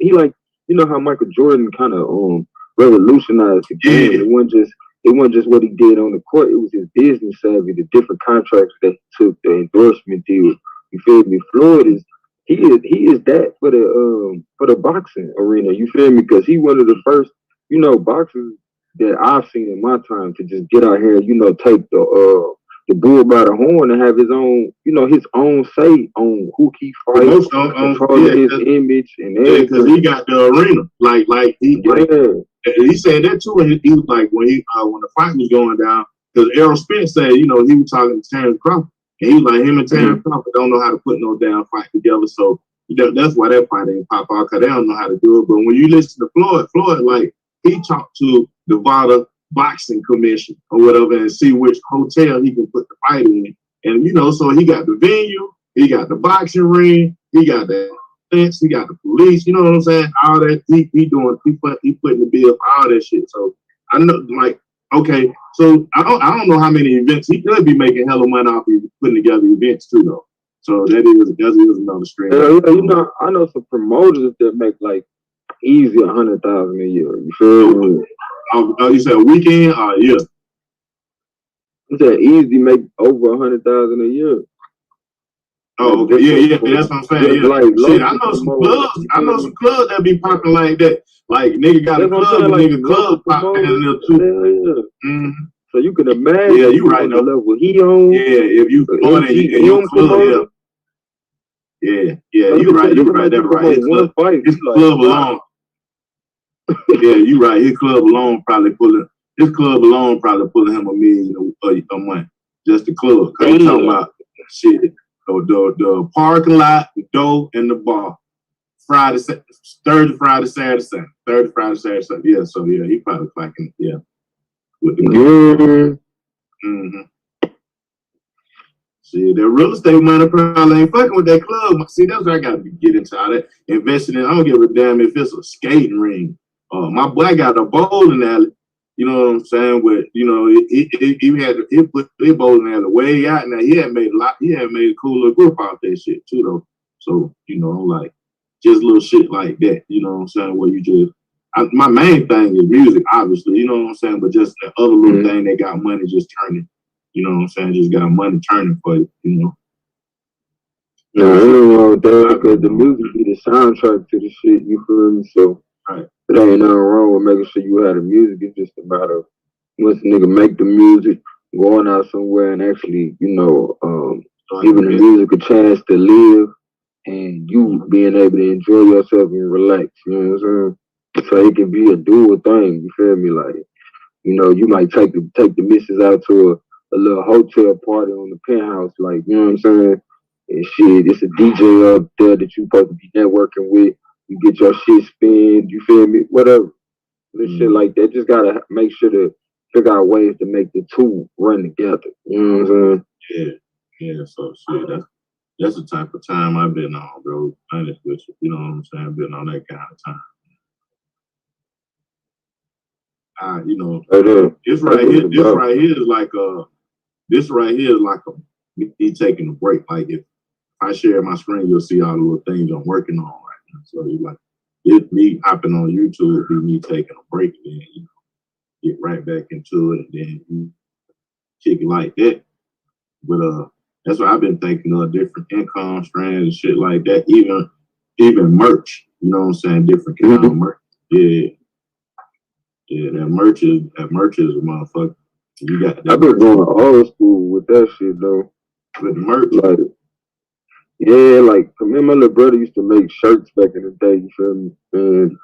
he like, you know how Michael Jordan kind of revolutionized the game. Yeah. It wasn't just what he did on the court. It was his business savvy, the different contracts that he took, the endorsement deal. You feel me? Floyd he is that for the boxing arena. You feel me? Because he one of the first, you know, boxers that I've seen in my time to just get out here, you know, take the bull by the horn and have his own, you know, his own say on who he fights, controlling his image and everything. Because he got the arena, he said that too. And he was like when the fight was going down, because Errol Spence said, you know, he was talking to Terrence Crawford, and he was like, him and Terrence Crawford don't know how to put no damn fight together. So that's why that fight ain't pop out, because they don't know how to do it. But when you listen to Floyd, like, he talked to the Nevada Boxing Commission or whatever and see which hotel he can put the fight in. And, you know, so he got the venue, he got the boxing ring, he got the fence, he got the police, you know what I'm saying? All that he putting the bill for all that shit. So I know, like, okay, so I don't know how many events he could be making hella money off of putting together events too, though. So that is another stream. Yeah, you know, I know some promoters that make like easy 100,000 a year. You feel me? You said a weekend? Yeah. You said easy make over 100,000 a year. Oh, okay. Yeah, that's what I'm saying. Yeah. Like, shit, I know some clubs that be popping like that. Like, nigga got a club, and nigga club popping in there too. Yeah. Mm-hmm. So you can imagine. Yeah, you right. The level he on. Yeah, if you on it in your club, yeah, you right. That's right. His club alone. Yeah, you right. His club alone probably pulling him $1 million a month. Just the club. Cause you talking about shit. The parking lot, the door, and the bar. Thursday, Friday, Saturday, Sunday. Thursday, Friday, Saturday, Sunday. Yeah, so yeah, he probably fucking with the club. See, the real estate money probably ain't fucking with that club. See, that's what I gotta get into all that. Investing in, I don't give a damn if it's a skating ring. My boy got a bowling alley. You know what I'm saying? But you know, he put the bowling alley way out now. He had made a cool little group out that shit too, though. So you know, like just little shit like that. You know what I'm saying? Where you just, my main thing is music, obviously. You know what I'm saying? But just the other little thing, they got money just turning. You know what I'm saying? Just got money turning for you. You know. No, I don't know that because the music be the soundtrack to the shit. You feel me? So. Right. It ain't nothing wrong with making sure you have the music. It's just a matter of once a nigga make the music, going out somewhere and actually, you know, giving the music a chance to live and you being able to enjoy yourself and relax. You know what I'm saying? So it can be a dual thing. You feel me? Like, you know, you might take the missus out to a little hotel party on the penthouse, like, you know what I'm saying? And shit, it's a DJ up there that you supposed to be networking with. You get your shit spin, you feel me? Whatever. Shit like that. Just gotta make sure to figure out ways to make the two run together. You know what I'm saying? Yeah. So shit, that's the type of time I've been on, bro. Honest with you. You know what I'm saying? I've been on that kind of time. You know, this right here is like me taking a break. Like if I share my screen, you'll see all the little things I'm working on right now. So it's like it's me hopping on YouTube, be me taking a break, and then you know, get right back into it, and then kick it like that. But That's what I've been thinking of, different income strands and shit like that. Even merch, you know what I'm saying? Different kind of merch. Yeah. Yeah, that merch is a motherfucker. You got that. I've been going old school with that shit though. With the merch. Like, yeah, like me and my little brother used to make shirts back in the day, you feel me? And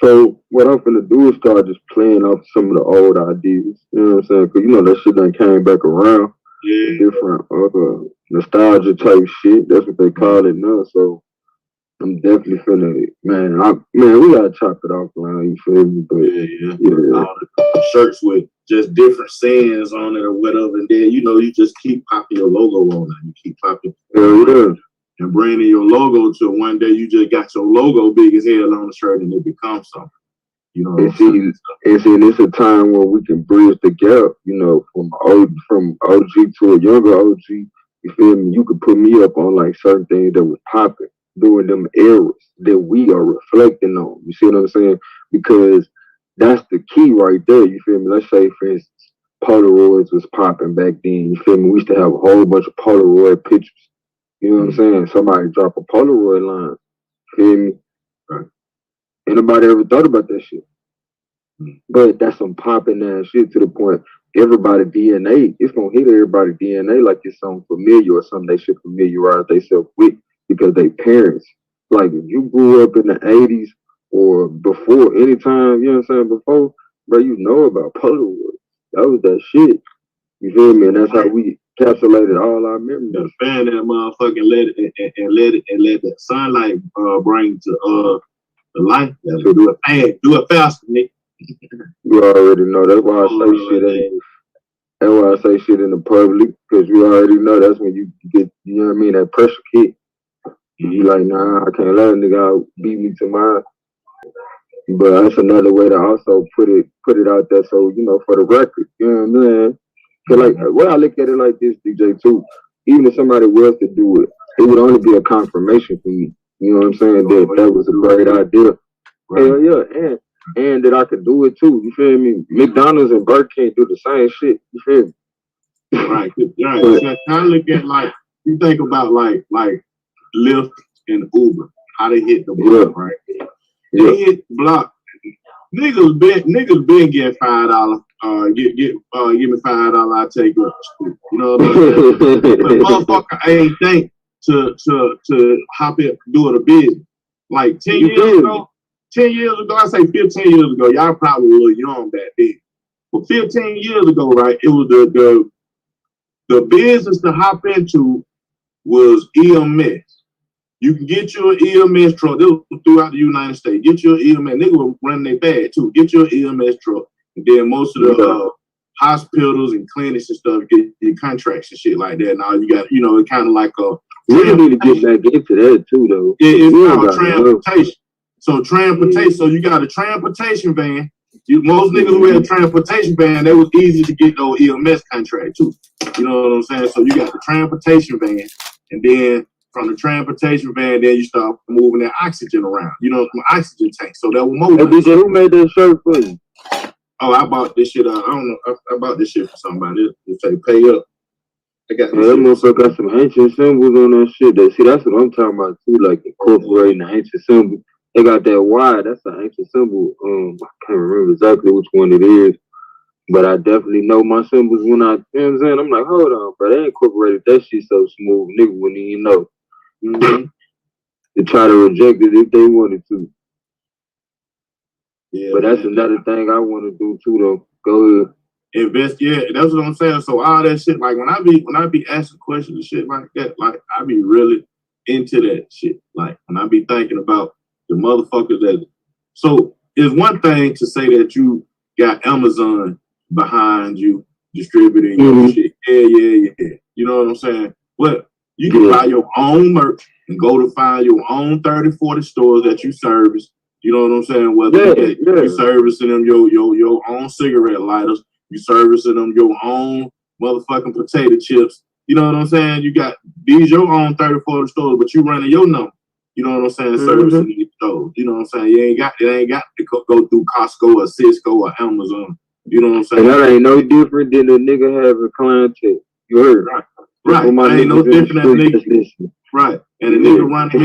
so what I'm gonna do is start just playing off some of the old ideas. You know what I'm saying? Cause you know that shit done came back around. Yeah. Different nostalgia type shit. That's what they call it now. So I'm definitely finna, man, we gotta chop it off around, you feel me? But yeah. All the shirts with just different sayings on it or whatever, and then you just keep popping your logo on it. You keep popping and bringing your logo to one day you just got your logo big as hell on the shirt and it becomes something. You know, and it's a time where we can bridge the gap, from OG to a younger OG. You feel me? You could put me up on like certain things that was popping during them eras that we are reflecting on. You see what I'm saying? Because that's the key right there. You feel me? Let's say, for instance, Polaroids was popping back then. You feel me? We used to have a whole bunch of Polaroid pictures. You know what I'm saying? Somebody drop a Polaroid line. You feel me? Right. Ain't nobody ever thought about that shit. But that's some popping ass shit to the point everybody DNA, it's gonna hit everybody DNA like it's something familiar or something they should familiarize themselves with because they parents. Like if you grew up in the 80s or before anytime, you know what I'm saying, before, bro, you know about Polaroid. That was that shit. You feel me? And that's how we encapsulated all our memories. Fan that motherfucker and let the sunlight bring to the life. Do it faster, Nick. You already know. That's why I say shit. That's why I say shit in the public, because you already know that's when you get, you know what I mean, that pressure kick. You like, nah, I can't let a nigga beat me to mine. But that's another way to also put it out there, so for the record, you know what I'm saying? So like, well, I look at it like this, DJ too. Even if somebody was to do it, it would only be a confirmation for me. You know what I'm saying? That was a great idea. Right. Hell yeah, and that I could do it too. You feel me? McDonald's and Burger King do the same shit. You feel me? Right. So I look at like you think about like Lyft and Uber, how they hit the block, right? They hit the block. Niggas been getting $5. Give me $5, I'll take you up to school. You know what I'm saying? But motherfucker ain't think to hop in doing a business. Like 10 years ago, I say 15 years ago, y'all probably were young back then. But 15 years ago, right, it was the business to hop into was EMS. You can get your EMS truck. This was throughout the United States. Get your EMS. Niggas were running their bag too. Get your EMS truck. And then most of the hospitals and clinics and stuff get your contracts and shit like that. Now you got, it's kind of like a. We need to get back into that too, though. It's called transportation. So transportation. So you got a transportation van. Most niggas who had a transportation van, they was easy to get those EMS contract too. You know what I'm saying? So you got the transportation van, and then from the transportation van, then you start moving that oxygen around. From oxygen tanks. So that was more. Hey, DJ, who made that shirt for you? Oh, I bought this shit. I don't know. I bought this shit for somebody. They say pay up. I got that motherfucker got some ancient symbols on that shit. See, that's what I'm talking about too, like incorporating the ancient symbol. They got that Y, that's an ancient symbol. I can't remember exactly which one it is, but I definitely know my symbols when I, you know what I'm saying? I'm like, hold on, bro, they incorporated that shit so smooth, nigga wouldn't even know. Mm-hmm. To try to reject it if they wanted to. Yeah, but that's another thing I want to do too, though. Go ahead. Invest, yeah, that's what I'm saying. So all that shit, like when I be asking questions and shit like that, like I be really into that shit. Like when I be thinking about the motherfuckers that. So it's one thing to say that you got Amazon behind you distributing your shit. Yeah. You know what I'm saying? But you can buy your own merch and go to find your own 30, 40 stores that you service. You know what I'm saying? Whether you servicing them your own cigarette lighters, you servicing them your own motherfucking potato chips. You know what I'm saying? You got these your own 30, 40 stores, but you running your number. You know what I'm saying? Servicing these stores. You know what I'm saying? It ain't got to go through Costco or Cisco or Amazon. You know what I'm saying? And that ain't no different than a nigga having clientele. You heard? Right. Right. For my Ain't no niggas in the different than street nigga. that's listening. Right. And a nigga running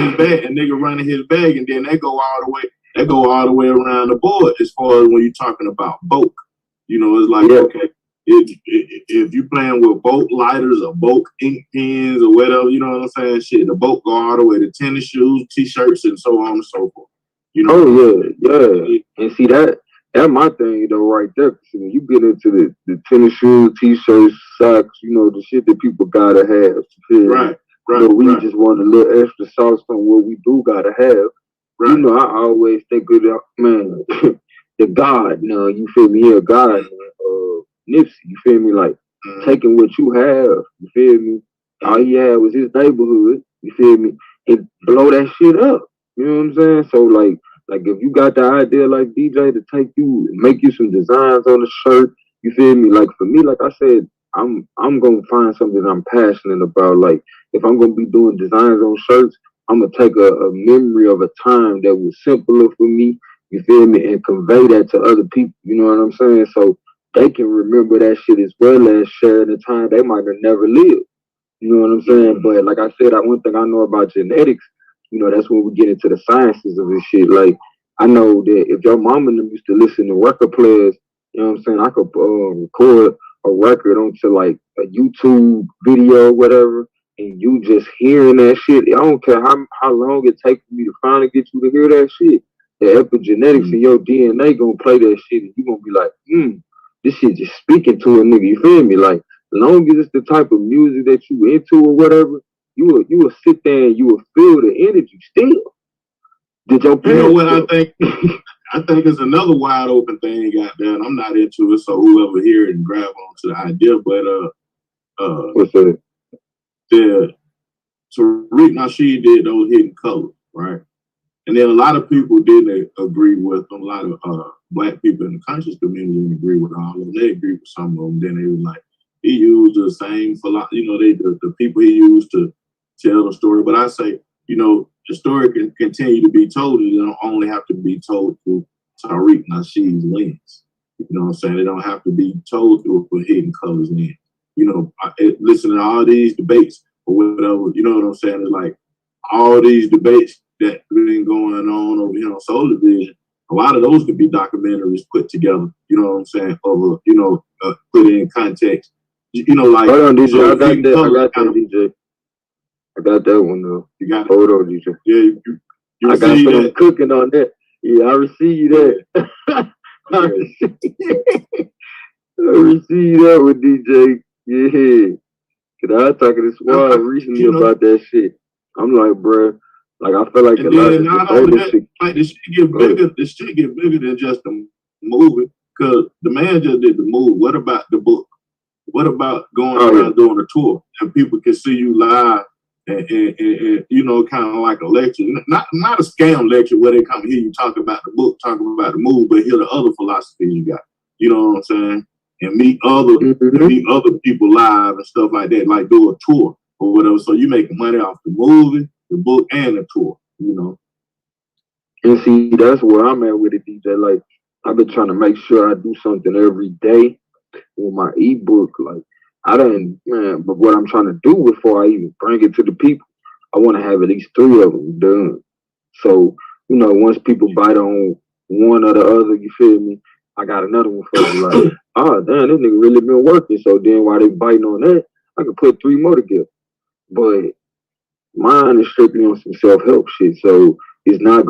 his bag, and then they go all the way around the board as far as when you're talking about bulk. You know, it's like, okay, if you playing with bulk lighters or bulk ink pens or whatever, you know what I'm saying? Shit, the bulk go all the way to tennis shoes, t-shirts, and so on and so forth. You know? Oh yeah. And see that's my thing though right there. See, when you get into the tennis shoes, t-shirts, socks, you know, the shit that people gotta have. Right. But we just want a little extra sauce on what we do gotta have. Right. You know, I always think of man, the God, you feel me? Yeah, God, Nipsey, you feel me? Like taking what you have, you feel me? All he had was his neighborhood, you feel me? And blow that shit up. You know what I'm saying? So like if you got the idea like DJ to take you and make you some designs on the shirt, you feel me? Like for me, like I said, I'm gonna find something I'm passionate about. Like if I'm gonna be doing designs on shirts, I'm gonna take a memory of a time that was simpler for me, you feel me, and convey that to other people. You know what I'm saying? So they can remember that shit as well as sharing the time they might have never lived. You know what I'm saying? But like I said, one thing I know about genetics, you know, that's when we get into the sciences of this shit. Like I know that if your mom and them used to listen to record players, you know what I'm saying, I could record a record onto like a YouTube video or whatever, and you just hearing that shit. I don't care how long it takes for me to finally get you to hear that shit. The epigenetics in your DNA gonna play that shit, and you gonna be like, this shit just speaking to a nigga. You feel me? Like, as long as it's the type of music that you into or whatever, you will sit there and you will feel the energy still. Did your parents? You know what I think? I think it's another wide open thing, goddamn. I'm not into it, so whoever hear it and grab onto the idea. But what's that? Tariq Nasheed did those Hidden Colors, right? And then a lot of people didn't agree with them. A lot of black people in the conscious community didn't agree with all of them. They agreed with some of them. Then they were like, he used the same philosophy, you know, the people he used to tell the story. But I say, you know, the story can continue to be told. It don't only have to be told through Tariq Nasheed's lens. You know what I'm saying? It don't have to be told through a Hidden Colors lens. You know, listening to all these debates or whatever, you know what I'm saying? It's like all these debates that been going on over here on Soul Division, a lot of those could be documentaries put together, you know what I'm saying? Or, you know, put in context. You know, like. Hold on, DJ. So I got that, DJ. I got that one, though. You got it? Hold on, DJ. Yeah, you I got see some that? cooking on that. Yeah, I receive that. I receive that with DJ. Yeah. Cause I was talking to Squad recently about that shit. I'm like, bro, like I feel like and a lot of not only that, like the shit get bigger. The shit get bigger than just the movie. Cause the man just did the movie. What about the book? What about going around doing a tour and people can see you live and you know, kind of like a lecture, not a scam lecture where they come hear you talk about the book, talking about the movie, but hear the other philosophies you got. You know what I'm saying? And meet other people live and stuff like that, like do a tour or whatever. So you make money off the movie, the book, and the tour, you know. And see, that's where I'm at with it, DJ. Like, I've been trying to make sure I do something every day with my ebook. Like, but what I'm trying to do before I even bring it to the people, I want to have at least 3 of them done. So, you know, once people bite on one or the other, you feel me? I got another one for them. Like, oh, damn, this nigga really been working. So then while they biting on that, I can put 3 more together. But mine is strictly on some self-help shit. So it's not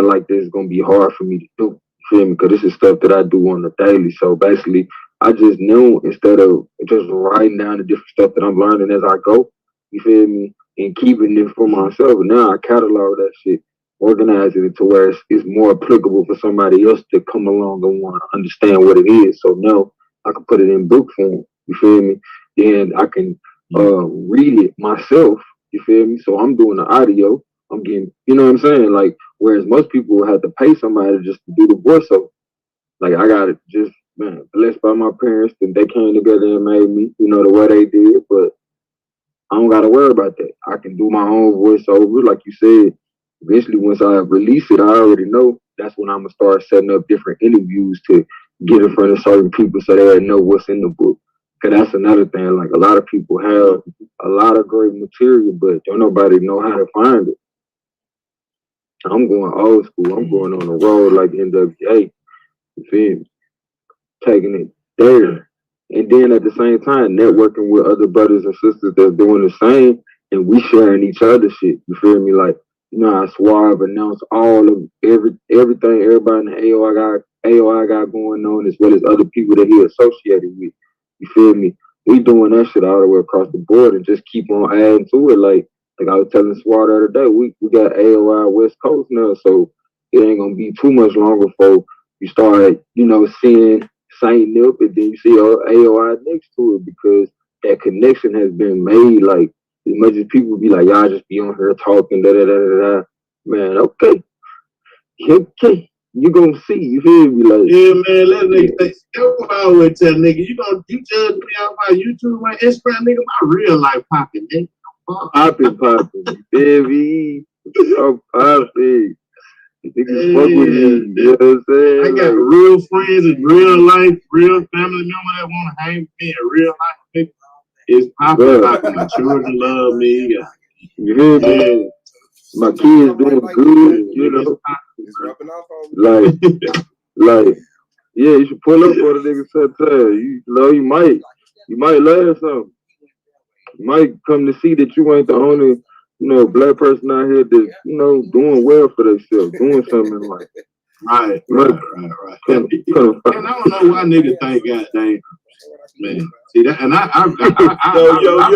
like this is going to be hard for me to do. You feel me? Because this is stuff that I do on the daily. So basically, I just knew instead of just writing down the different stuff that I'm learning as I go, you feel me? And keeping it for myself. Now I catalog that shit, organize it to where it's more applicable for somebody else to come along and want to understand what it is. So now I can put it in book form. You feel me? Then I can read it myself. You feel me? So I'm doing the audio. I'm getting, you know what I'm saying? Like, whereas most people would have to pay somebody just to do the voiceover. Like, I got it just, man, blessed by my parents, and they came together and made me, you know, the way they did. But I don't got to worry about that. I can do my own voiceover. Like you said, eventually once I release it, I already know that's when I'm going to start setting up different interviews to get in front of certain people so they know what's in the book. Cause that's another thing. Like a lot of people have a lot of great material, but don't nobody know how to find it. I'm going old school. I'm going on the road like NWA. You feel me? Taking it there. And then at the same time, networking with other brothers and sisters that's doing the same, and we sharing each other shit. You feel me? Like, you know, I Suave announced all of everything everybody in the AOI got going on, as well as other people that he associated with. You feel me? We doing that shit all the way across the board and just keep on adding to it. Like I was telling Suave the other day, we got AOI West Coast now, so it ain't gonna be too much longer before you start, you know, seeing Saint Nip, and then you see AOI next to it, because that connection has been made. Like, as much as people be like, y'all just be on here talking, da da da da da. Man, okay, you gonna see. You feel me? Like, Yeah, man, let nigga. That's what I always tell nigga. You judge me off my YouTube, my Instagram, nigga. My real life popping, nigga. popping, baby, I'm popping. Niggas fuck with me. You know what I'm saying? I got Like, real friends in real life, real family member that want to hang with me in real life. Nigga. It's popping. My children love me. you hear me? Yeah. My kids doing good. You know, It's rubbing off on me. like, yeah, you should pull up for the nigga sometime. You know, you might learn something. You might come to see that you ain't the only, you know, black person out here that's, you know, doing well for themselves, doing something in life. Right. And I don't know why niggas think goddamn, man. See that, and I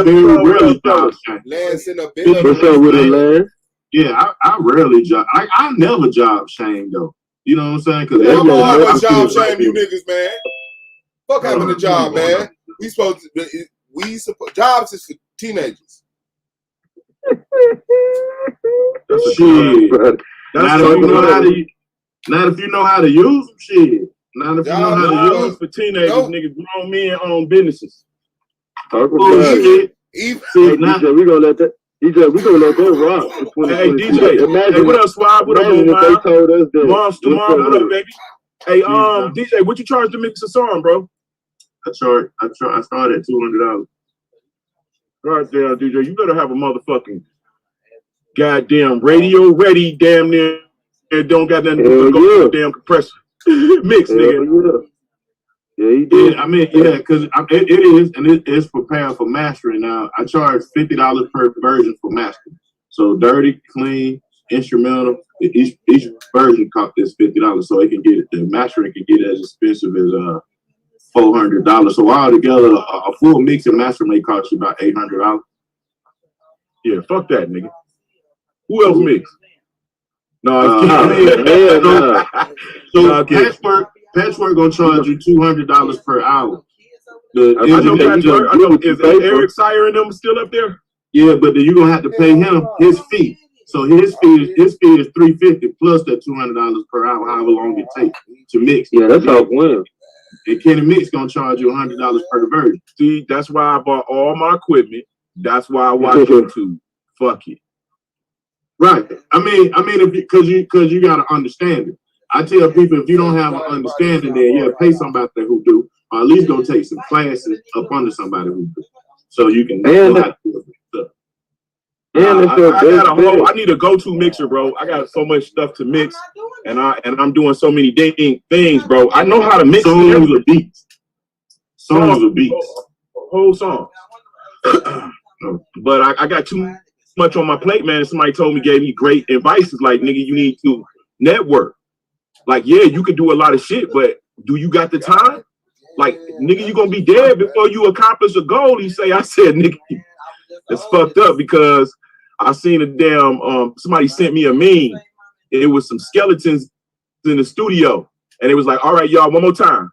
very rarely job shame. Lance in a bit. What's up with it, Lance? Yeah, I rarely job. I never job shame though. You know what I'm saying? Because I'm Yeah, gonna job shame you niggas, man. Fuck having a job, man. We supposed to. Jobs is for teenagers. Shit. Not if you know how to use them, shit. Not if you know how to use for teenagers, niggas, grown men own businesses. Talk about it. Even See, DJ, we gonna let that. DJ, we gonna let that rock. Hey, DJ. Imagine, hey, what up, Swab? What up, imagine if Mom? they told us that. Monster Mom, what up, baby? Hey, DJ, what you charge to mix a song, bro? I started at $200. Right there, DJ. You better have a motherfucking goddamn radio ready, damn near. It don't got nothing to do with the damn compressor. Mix, nigga. Yeah, he did. Yeah, I mean, yeah, because it is, and it is prepared for mastering. Now, I charge $50 per version for mastering. So dirty, clean, instrumental. Each version is $50, so it can get the mastering can get as expensive as $400. So altogether, a full mix and master may cost you about $800. Yeah, fuck that, nigga. Who else mix? No, so Patchwork gonna charge you $200 per hour. I know is Eric Sire and them still up there? Yeah, but then you're gonna have to pay him his fee. So his fee is $350 plus that $200 per hour, however long it takes to mix. Yeah, that's how it went. And Kenny Mix gonna charge you $100 per version. See, that's why I bought all my equipment. That's why I watch YouTube. Fuck it. Right. I mean, because you gotta understand it. I tell people, if you don't have an understanding, then yeah, pay somebody who do, or at least go take some classes up under somebody who do, so you can. I need a go-to mixer, bro. I got so much stuff to mix, and I'm doing so many things, bro. I know how to mix songs or beats. Whole songs. But I got too much on my plate, man. Somebody gave me great advice. It's like, nigga, you need to network. Like, yeah, you can do a lot of shit, but do you got the time? Like, nigga, you gonna be dead before you accomplish a goal. I said, nigga, it's fucked up because I seen a damn somebody sent me a meme. It was some skeletons in the studio, and it was like, all right, y'all, one more time.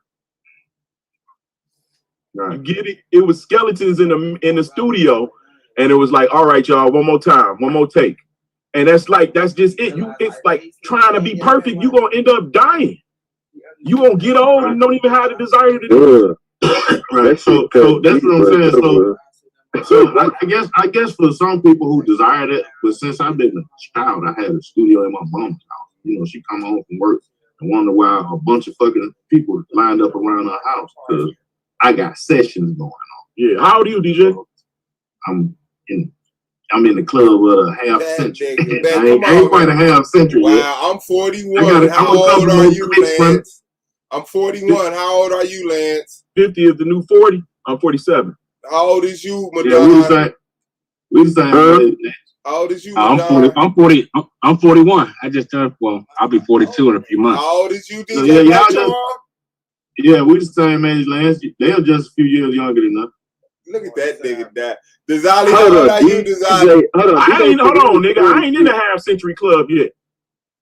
Right. You get it? It was skeletons in the studio, and it was like, all right, y'all, one more time, one more take. And that's just it. It's like trying to be perfect. You gonna end up dying. You gonna get old and don't even have the desire to do it. Right. So that's what I'm saying. So I guess for some people who desire that, but since I've been a child, I had a studio in my mom's house. You know, she come home from work and wonder why a bunch of fucking people lined up around her house because I got sessions going on. Yeah. How old are you, DJ? I'm in the club with a half That century. nigga, man, I ain't come on, quite a man. half century yet. Wow, I'm 41. I'm a How old couple are more you, clicks from- Lance? I'm 41. How old are you, Lance? 50 is the new 40. I'm 47. How old is you, Yeah, Madonna? we the same. How old is you, I'm Madonna? 40. I'm 41. I just turned. Well, I'll be 42 in a few months. How old is you, DJ? Yeah, y'all Metro? Yeah, we the same age, Lance. They're just a few years younger than us. Look at that nigga that. Dizali, how Hold old up, are you, Dizali? Hold Hold on, nigga. I ain't in the half century club yet.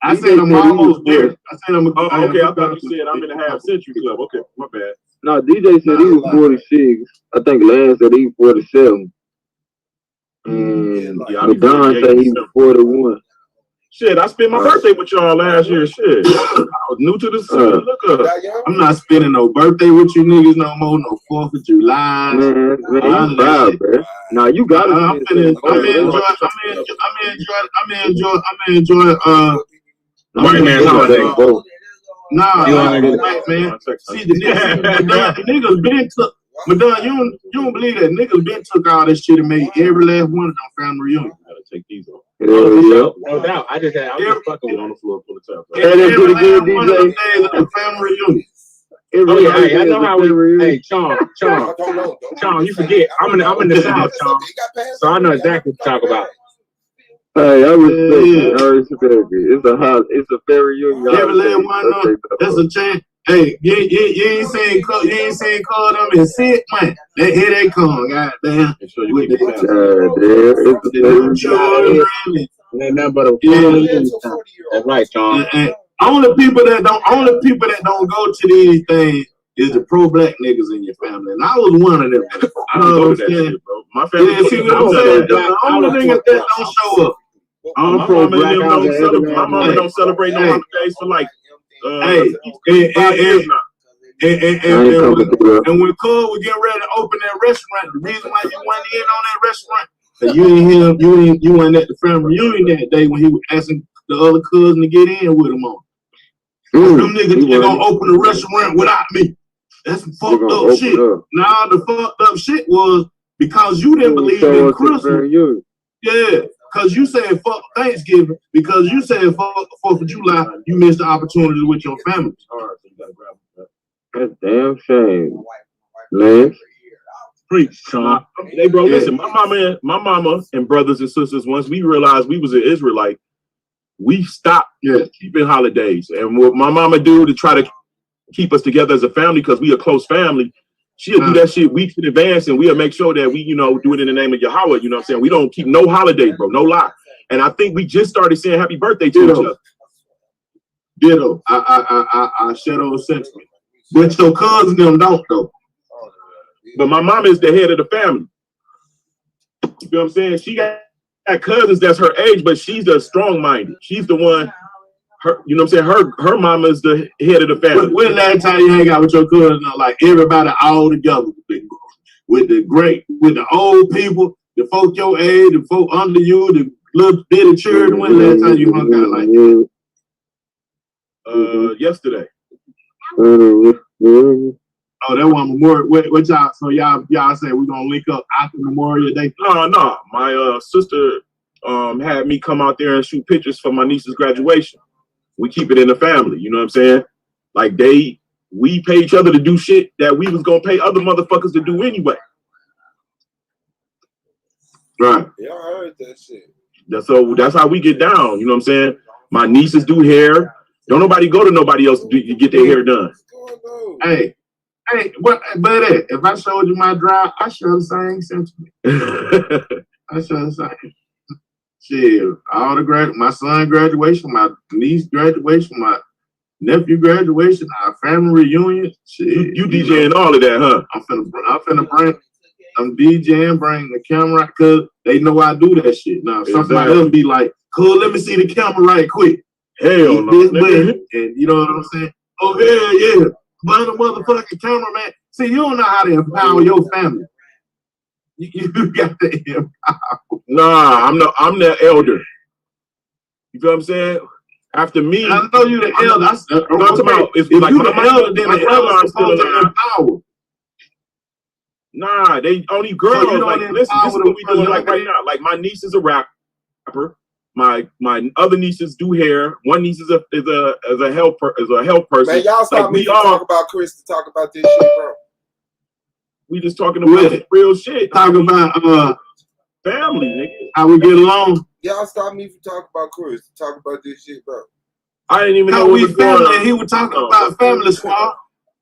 I DJ said I'm said he almost was there. I said I'm. Oh, okay. I thought you said I'm in the half century club. Okay, my bad. No, DJ said he was 46. I think Lance said he was 47. And Yeah, I'll be Madonna 48 said he in was 41. Shit, I spent my birthday with y'all last year. Shit, I was new to the city. Look up. That young? I'm not spending no birthday with you niggas no more. No 4th of July. Man, you proud, bro. Now you got I'm to gonna enjoy. White man's holiday. Nah, You wanna do white man. See the niggas been took. Madonna, you don't believe that niggas been took all this shit and made every last one of them family reunions. Gotta take these off. Yeah. No doubt. I just fucking Get on the floor, pull the top. Hey, that's pretty good, One of them DJ. days of the family reunion. Oh yeah, hey, I know how we. we. Hey, Sean, you forget. I'm in the South, Sean. So I know exactly what you're talking about. Hey, I respect it. I respect it. It's a fair reunion. Every last one of them. That's a chance. Hey, you ain't saying call them and sit, man. Here they come, goddamn. With the It's a fair reunion. Ain't nothing but a That's right, Sean. and only people that don't go to these things is the pro-black niggas in your family, and I was one of them. I don't go to that shit, bro. My family. Yeah, see what I'm saying? The only niggas that don't show up. I'm My pro mama and black. them don't celebrate. My mama don't celebrate no holidays for like Hey, 5 years now. And when Cole was getting ready to open that restaurant, the reason why you went in on that restaurant, that you weren't at the family reunion that day when he was asking the other cousin to get in with him on. Them niggas they gonna open the restaurant without me. That's some fucked up shit. Now the fucked up shit was because you didn't believe in Christmas. Yeah, because you said fuck Thanksgiving, because you said fuck 4th of July, you missed the opportunity with your family. That's damn shame. Lance? Preach, Sean. Hey, bro, listen, my mama and brothers and sisters, once we realized we was an Israelite, we stopped keeping holidays. And what my mama do to try to keep us together as a family, because we a close family, she'll do that shit weeks in advance, and we'll make sure that we, do it in the name of Yahweh. You know what I'm saying? We don't keep no holiday, bro, no lie. And I think we just started saying happy birthday to each other. Ditto. I share those sentiments. But your cousins them don't though. But my mama is the head of the family. You know what I'm saying? She got cousins that's her age, but she's the strong-minded. She's the one. You know what I'm saying? Her mama is the head of the family. When last time you hang out with your cousins, like everybody all together with the old people, the folk your age, the folk under you, the little bit of children? When last time you hung out like that? Yesterday. Oh, that one Memorial. What y'all? So y'all say we're gonna link up after Memorial Day? No. My sister had me come out there and shoot pictures for my niece's graduation. We keep it in the family. You know what I'm saying? Like we pay each other to do shit that we was gonna pay other motherfuckers to do anyway. Right. Yeah, I heard that shit. That's how we get down. You know what I'm saying? My nieces do hair. Don't nobody go to nobody else to get their hair done. Hey, what? But if I showed you my drive, I show the same sentiment. I show the same. Shit, all the my son graduation, my niece graduation, my nephew graduation, our family reunion. Shit, you DJing all of that, huh? I'm DJing, bring the camera, cause they know I do that shit. Now somebody else be like, "Cool, let me see the camera right quick." Hell no, and you know what I'm saying? Oh yeah, but the motherfucking cameraman. See, you don't know how to empower your family. You got to empower. Nah, I'm the elder. You feel what I'm saying? After me, I know you the elder. I'm talking about if like you my the elder, then my the elder grandma's supposed still to empower. Nah, they only girls. So you like, don't listen, this is empower what we the doing like young right now. Like my niece is a rapper. My other nieces do hair. One niece is a health person. Man, y'all stop like, me from talking about Chris to talk about this shit, bro. We just talking about real shit. Talk about family, nigga. how we get along. Y'all stop me from talking about Chris to talk about this shit, bro. I didn't even know How what we was going family. on. He was talking about family squad.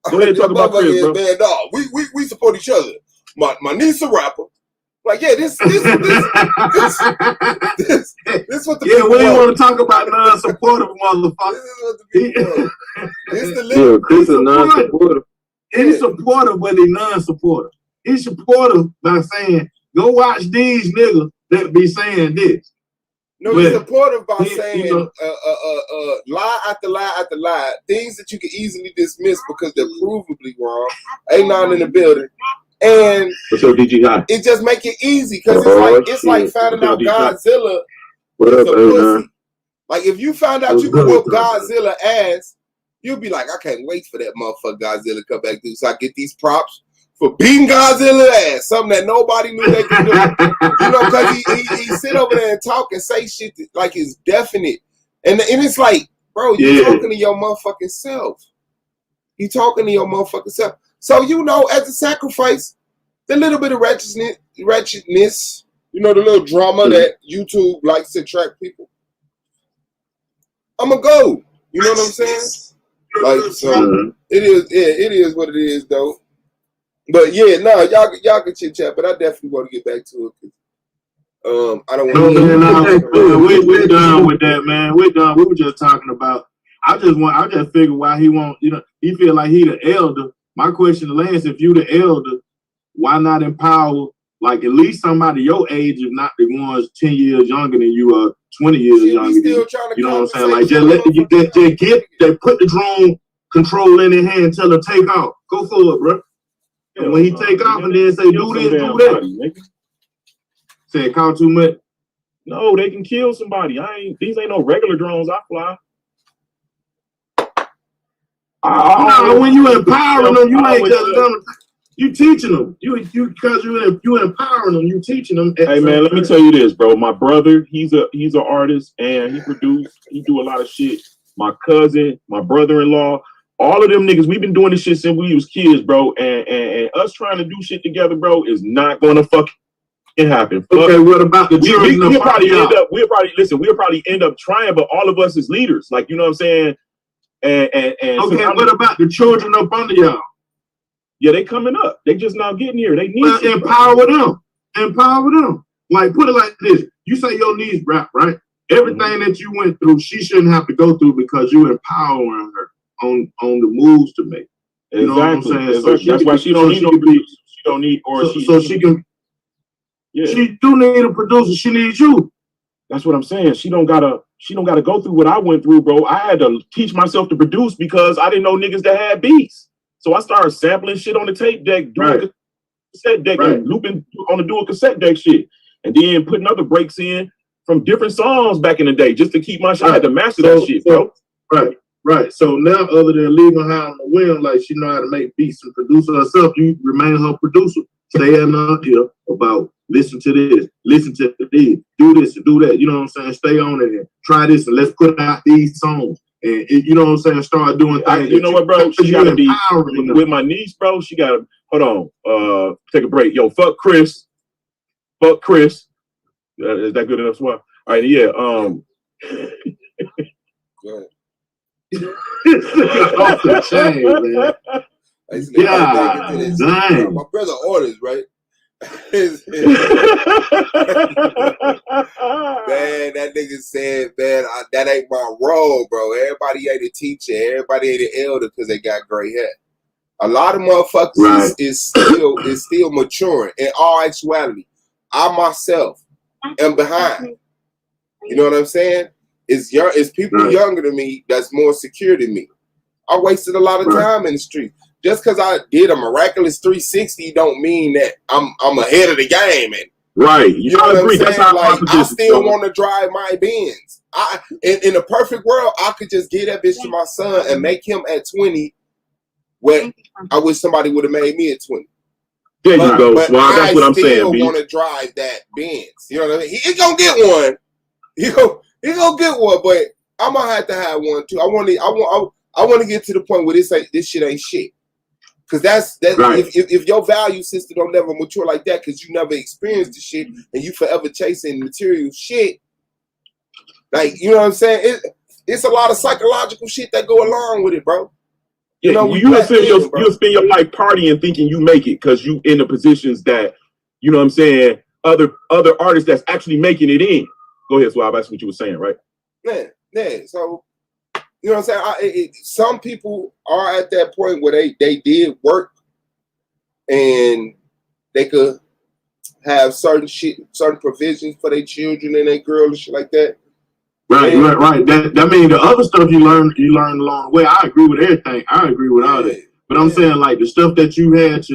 Go ahead and talk about Chris, bro. Man, no, we support each other. My niece a rapper. Like, yeah, this what the Yeah, people we want. want to talk about non-supportive motherfucker. This is what the people want. This the Yeah, Chris is non-supportive. non-supportive. He's supportive, but he's non-supportive. He's supportive by saying, go watch these niggas that be saying this. No, he's supportive by he, saying you know, lie after lie after lie, things that you can easily dismiss because they're provably wrong. Ain't none in the building. And what's up, DG? it just make it easy because it's like finding out Godzilla is a pussy. Like if you found out you could whoop Godzilla ass, you'll be like, I can't wait for that motherfucker Godzilla to come back through so I get these props for beating Godzilla ass, something that nobody knew they could do. You know, because he sit over there and talk and say shit that, like it's definite. And it's like, bro, you talking to your motherfucking self. You talking to your motherfucking self. So, you know, as a sacrifice, the little bit of wretchedness, you know, the little drama that YouTube likes to attract people. I'm going to go. You know what I'm saying? Like, so, it is what it is, though. But, yeah, no, y'all can chit-chat, but I definitely want to get back to it. I don't want to... We're done with that, man. We're done. We were just talking about... I just figured why he won't, you know, he feel like he the elder. My question to Lance, if you the elder, why not empower, like, at least somebody your age, if not the ones 10 years younger than you or 20 years younger than you. You know what I'm saying? Like, just let they put the drone control in their hand and tell them take off. Go for it, bro. And when he take off and then say, do this, do that. Say it count too much. No, they can kill somebody. These ain't no regular drones I fly. When you empowering them, you ain't just done. You teaching them. You empowering them. You teaching them. Hey man, let me tell you this, bro. My brother, he's an artist and he do a lot of shit. My cousin, my brother-in-law, all of them niggas, we've been doing this shit since we was kids, bro. And us trying to do shit together, bro, is not gonna fucking happen. Okay, what about the children? We'll probably end up trying, but all of us as leaders, like, you know what I'm saying? And okay, what about the children up under y'all? Yeah, they coming up. They just not getting here. They need to empower them. Empower them. Like, put it like this. You say your niece rap, right? Everything that you went through, she shouldn't have to go through because you empowering her on the moves to make. You know what I'm saying? Exactly. So that's why she don't need no producer. She don't need, or she can. Yeah. She do need a producer. She needs you. That's what I'm saying. She don't gotta go through what I went through, bro. I had to teach myself to produce because I didn't know niggas that had beats. So I started sampling shit on the tape deck, doing cassette deck, and looping on the dual cassette deck shit, and then putting other breaks in from different songs back in the day just to keep my shit. I had to master that shit, bro. Right. So now, other than leaving her on the whim, like she know how to make beats and produce herself, you remain her producer. Stay in her ear about listen to this, listen to this, do this and do that. You know what I'm saying? Stay on it and try this and let's put out these songs. And you know what I'm saying? Start doing things. You know what, bro? She gotta be with my niece, bro. She gotta hold on. Take a break. Yo, fuck Chris. Fuck Chris. Is that good enough? All right, yeah. Go off the chain, man. Yeah, my brother orders, right? Man, that nigga said, man, that ain't my role, bro. Everybody ain't a teacher. Everybody ain't an elder because they got gray hair. A lot of motherfuckers is still maturing. In all actuality, I myself am behind. You know what I'm saying? It's people younger than me that's more secure than me. I wasted a lot of time in the street. Just because I did a miraculous 360 don't mean that I'm ahead of the game. And you know what I'm saying? That's how I still want to drive my Benz. In a perfect world, I could just give that bitch to my son and make him at 20 what I wish somebody would have made me at 20. There you go. But Well, that's what I'm saying. I still want to drive that Benz. You know what I mean? He gonna get one. He gonna get one, but I'm gonna have to have one too. I want to get to the point where this shit ain't shit. Cause that's right. if your value system don't never mature like that, cause you never experienced the shit and you forever chasing material shit. Like, you know what I'm saying? It's a lot of psychological shit that go along with it, bro. Yeah, you'll spend your life partying thinking you make it because you in the positions that, you know what I'm saying, other artists that's actually making it in. Go ahead, Swab. That's what you were saying, right? Yeah. So, you know what I'm saying? Some people are at that point where they did work and they could have certain provisions for their children and their girl and shit like that. Right. That means the other stuff you learn along the way. I agree with everything. I agree with all that. But I'm saying, like, the stuff that you had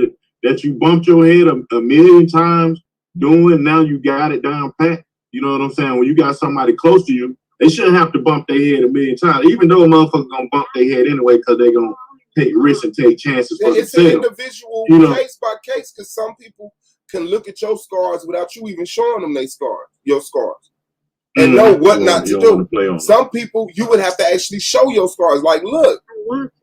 that you bumped your head a million times doing, now you got it down pat. You know what I'm saying? When you got somebody close to you, they shouldn't have to bump their head a million times, even though a motherfucker gonna bump their head anyway because they're gonna take risks and take chances for it's themselves. An individual case by case, because some people can look at your scars without you even showing them your scars. And know what not to do. Some people, you would have to actually show your scars. Like, look,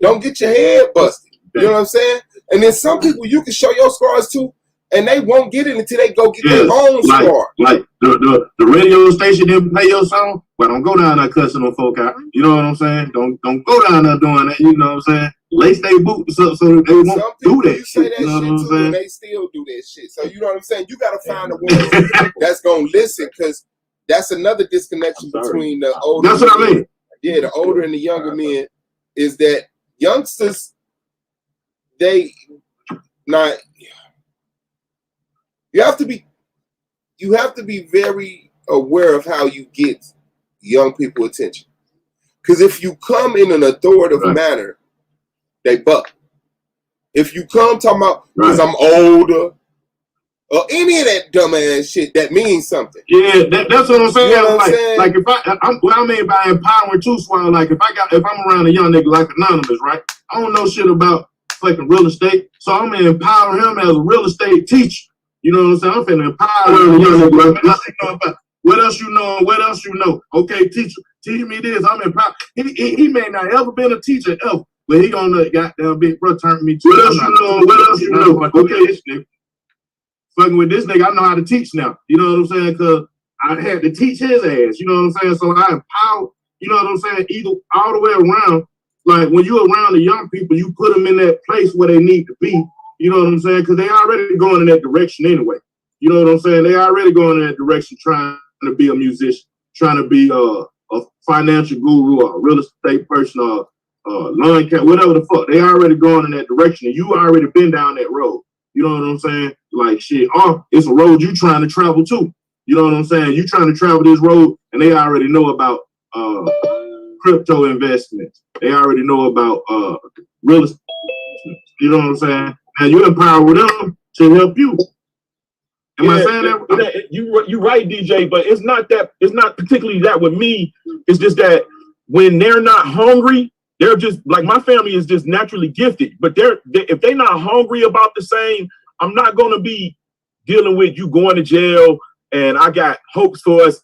don't get your head busted. You know what I'm saying? And then some people, you can show your scars too, and they won't get it until they go get their own scar. Like the radio station didn't play your song, but don't go down there cussing on folk out. You know what I'm saying? Don't go down there doing that. You know what I'm saying? Lace they boots up so they won't do that. You say that you know shit what I'm too, saying? and they still do that shit. So you know what I'm saying? You got to find a one that's gonna listen, because that's another disconnection between the older. That's what I mean. Yeah, the older and the younger men is that youngsters, you have to be very aware of how you get young people attention. Because if you come in an authoritative manner, they buck. If you come talking about because I'm older, or any of that dumbass shit that means something. Yeah, that's what I'm saying. You know what I'm saying? Like if what I mean by empowering too, Swallow, like if I'm around a young nigga like Anonymous, right? I don't know shit about fucking real estate, so I'm gonna empower him as a real estate teacher. You know what I'm saying? I'm finna empower him. What else you know? What else you know? Okay, teacher, teach me this. I'm empowered. He may not ever been a teacher ever, but he gonna goddamn big bro turn me to. What else you know? What else you know? Okay, this nigga. Fucking with this nigga, I know how to teach now. You know what I'm saying? Because I had to teach his ass. You know what I'm saying? So I empower, you know what I'm saying? Either all the way around. Like when you're around the young people, you put them in that place where they need to be. You know what I'm saying? Because they already going in that direction anyway. You know what I'm saying? They already going in that direction, trying to be a musician, trying to be a financial guru or a real estate person or lawn cat, whatever the fuck. They already going in that direction, and you already been down that road. You know what I'm saying? Like shit, it's a road you trying to travel too. You know what I'm saying? You trying to travel this road, and they already know about crypto investments. They already know about real estate. You know what I'm saying? And you empower them to help you. Am I saying that? You're right, DJ. But it's not particularly that with me. It's just that when they're not hungry, they're just like my family is just naturally gifted. But if they're not hungry about the same, I'm not gonna be dealing with you going to jail and I got hopes for us.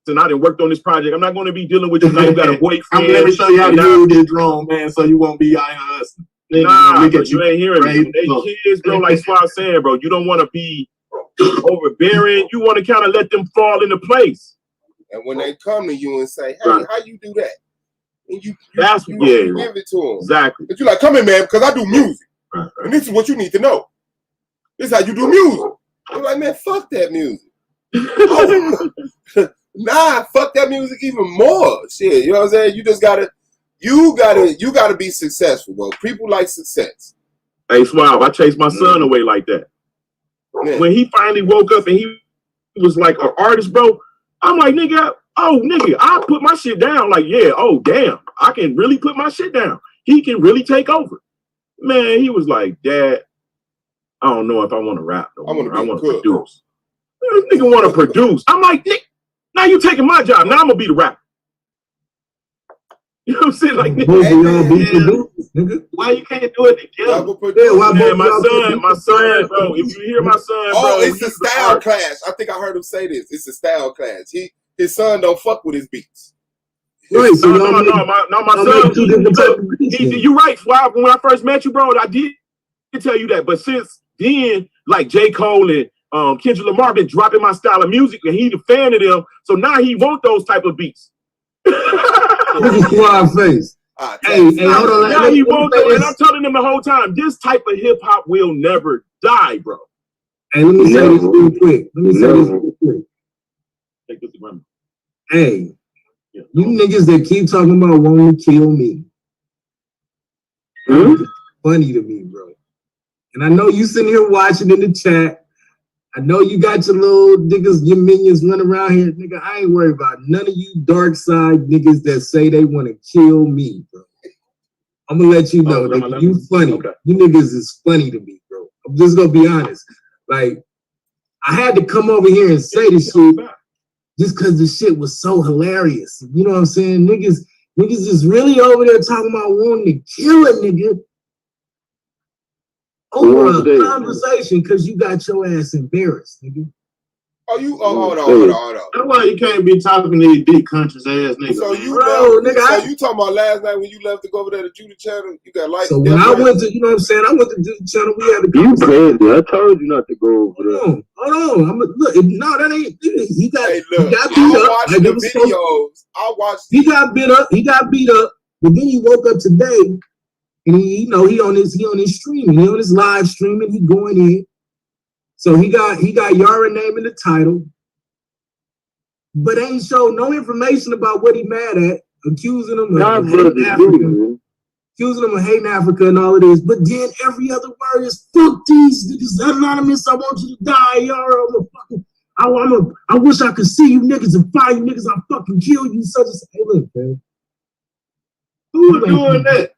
And I done worked on this project. I'm not going to be dealing with you now. You got a boyfriend. I'm going to show you how to do this wrong, man, so you won't be out here hustling. Nah, but you ain't hearing me. They kids, bro, like Swab saying, bro, you don't want to be overbearing. You want to kind of let them fall into place. And when they come to you and say, hey, how you do that? And you give it to them. Exactly. But you're like, come in, man, because I do music. Right. And this is what you need to know. This is how you do music. I'm like, man, fuck that music. Nah, fuck that music even more. Shit, you know what I'm saying? You gotta be successful, bro. People like success. Hey, Swab, I chased my son away like that. Yeah. When he finally woke up and he was like an artist, bro, I'm like, nigga, I put my shit down. Like, yeah, oh, damn, I can really put my shit down. He can really take over. Man, he was like, Dad, I don't know if I want to rap. I want to produce. This nigga want to produce. I'm like, Nick, now you taking my job. Now I'm going to be the rapper. You know what I'm saying? Like, nigga. Why you can't do it together? My son, bro. If you hear my son, bro, it's a style clash. I think I heard him say this. It's a style clash. His son don't fuck with his beats. Right, so my son. You're right, Swab. When I first met you, bro, I did tell you that. But since then, like J. Cole and Kendrick Lamar been dropping my style of music, and he's a fan of them. So now he want those type of beats. Look at Swab face. Hey, hold on. Now he won't do it, and I'm telling him the whole time, this type of hip hop will never die, bro. Hey, let me say this real quick. Take this to grandma. Hey, you niggas that keep talking about wanting to kill me. Funny to me, bro. And I know you sitting here watching in the chat. I know you got your little niggas, your minions running around here. Nigga, I ain't worried about none of you dark side niggas that say they want to kill me, bro. I'm gonna let you know that you funny. Okay. You niggas is funny to me, bro. I'm just gonna be honest. Like, I had to come over here and say this shit just because the shit was so hilarious. You know what I'm saying? Niggas is really over there talking about wanting to kill a nigga over a conversation because you got your ass embarrassed, nigga. Hold on. That's why you can't be talking to these big countries ass niggas. So you talking about last night when you left to go over there to Judah Channel? You got like. So when I went to, you know what I'm saying? I went to Judah Channel. We had to. You crazy? I told you not to go over there. Hold on. Look, no, that ain't. He got beat up. I watched. He got beat up. But then he woke up today, and he on his streaming. He on his live streaming. He going in. So he got Yara name in the title, but ain't show no information about what he mad at, accusing him of hating Africa, hating Africa and all of this. But then every other word is fuck these niggas, anonymous. I want you to die, Yara. I wish I could see you niggas and find you niggas. I'll fucking kill you. Such as hey, look, man. Who doing that?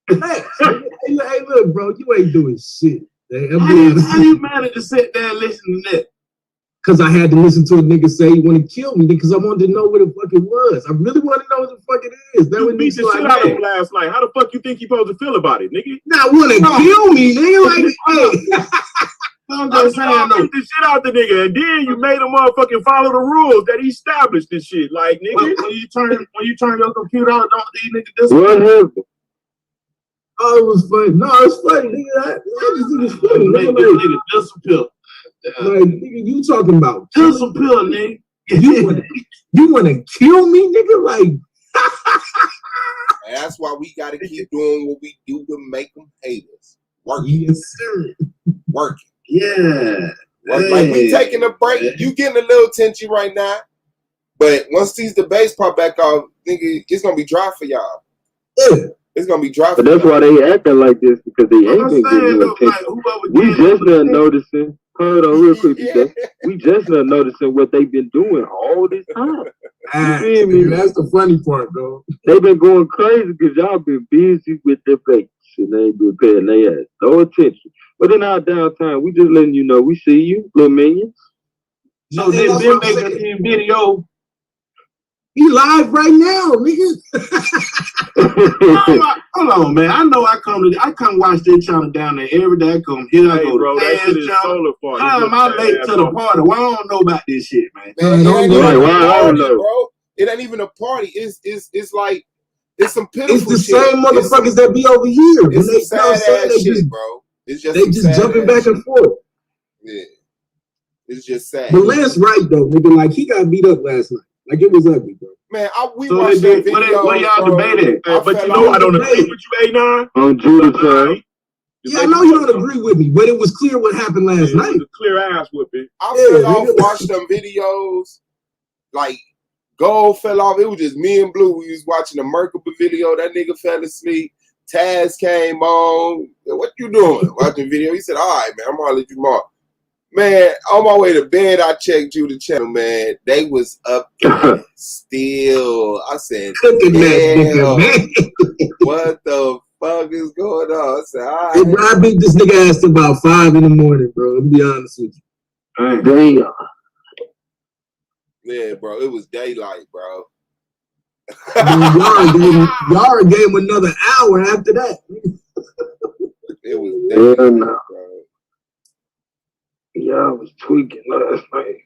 Hey, look, bro, you ain't doing shit. How you managed to sit there and listen to that? Because I had to listen to a nigga say he want to kill me because I wanted to know what the fuck it was. I really want to know what the fuck it is. That you beat the shit out of him last night. How the fuck you think you supposed to feel about it, nigga? Not want to kill me, nigga. Like, hey. I'm just saying, beat the shit out the nigga, and then you made him motherfucking follow the rules that he established and shit. Like, nigga, when you turn your computer on, don't these niggas disappear. What happened? Oh, it was funny. No, it's funny, nigga. I just think it's funny. Nigga, disappear. Like, nigga, you talking about disappear, nigga? You wanna kill me, nigga? Like, that's why we gotta keep doing what we do to make them hate us. Working. Yes, sir. Working. Yeah. Like we taking a break. You getting a little tension right now, but once these debates pop back off, nigga, it's gonna be dry for y'all. Yeah. It's gonna be dry. But that's why they acting like this because they ain't been getting no attention. We just not noticing. Hold on, real quick, we just not noticing what they've been doing all this time. You feel me? That's the funny part, bro. They've been going crazy because y'all been busy with their fakes and they ain't been paying their ass no attention. But in our downtime, we just letting you know we see you, little minions. So they've been making a video. He live right now, nigga. Hold on, man. I know I come watch this channel down there every day. I come here, I go to that shit is solar party. How am I late to the party? Why I don't know about this shit, man? I don't know, bro. It ain't even a party. It's like it's some pitiful shit. It's the same motherfuckers that be over here. It's some sad ass shit, bro. It's just they just jumping back and forth. Yeah, it's just sad. But Lance right though, nigga. Like he got beat up last night. Like it was ugly, bro. Man, we watched that video. What y'all debated? But you know I don't agree with you, A9. On Judah Channel. Yeah, I know you don't agree with me, but it was clear what happened last night. It was a clear ass whipping. I fell off, watched them videos. Like Gold fell off. It was just me and Blue. We was watching the Merkaba video. That nigga fell asleep. Taz came on. What you doing? Watching video. He said, "All right, man. I'm gonna let you mark." Man, on my way to bed, I checked Judah Channel, man. They was up there still. I said, damn, what the fuck is going on? I said, all right. Hey, I beat this nigga ass about 5 in the morning, bro. Let me be honest with you. Damn. Yeah, bro. It was daylight, bro. Yara gave him another hour after that. It was no. Yeah, I was tweaking last night.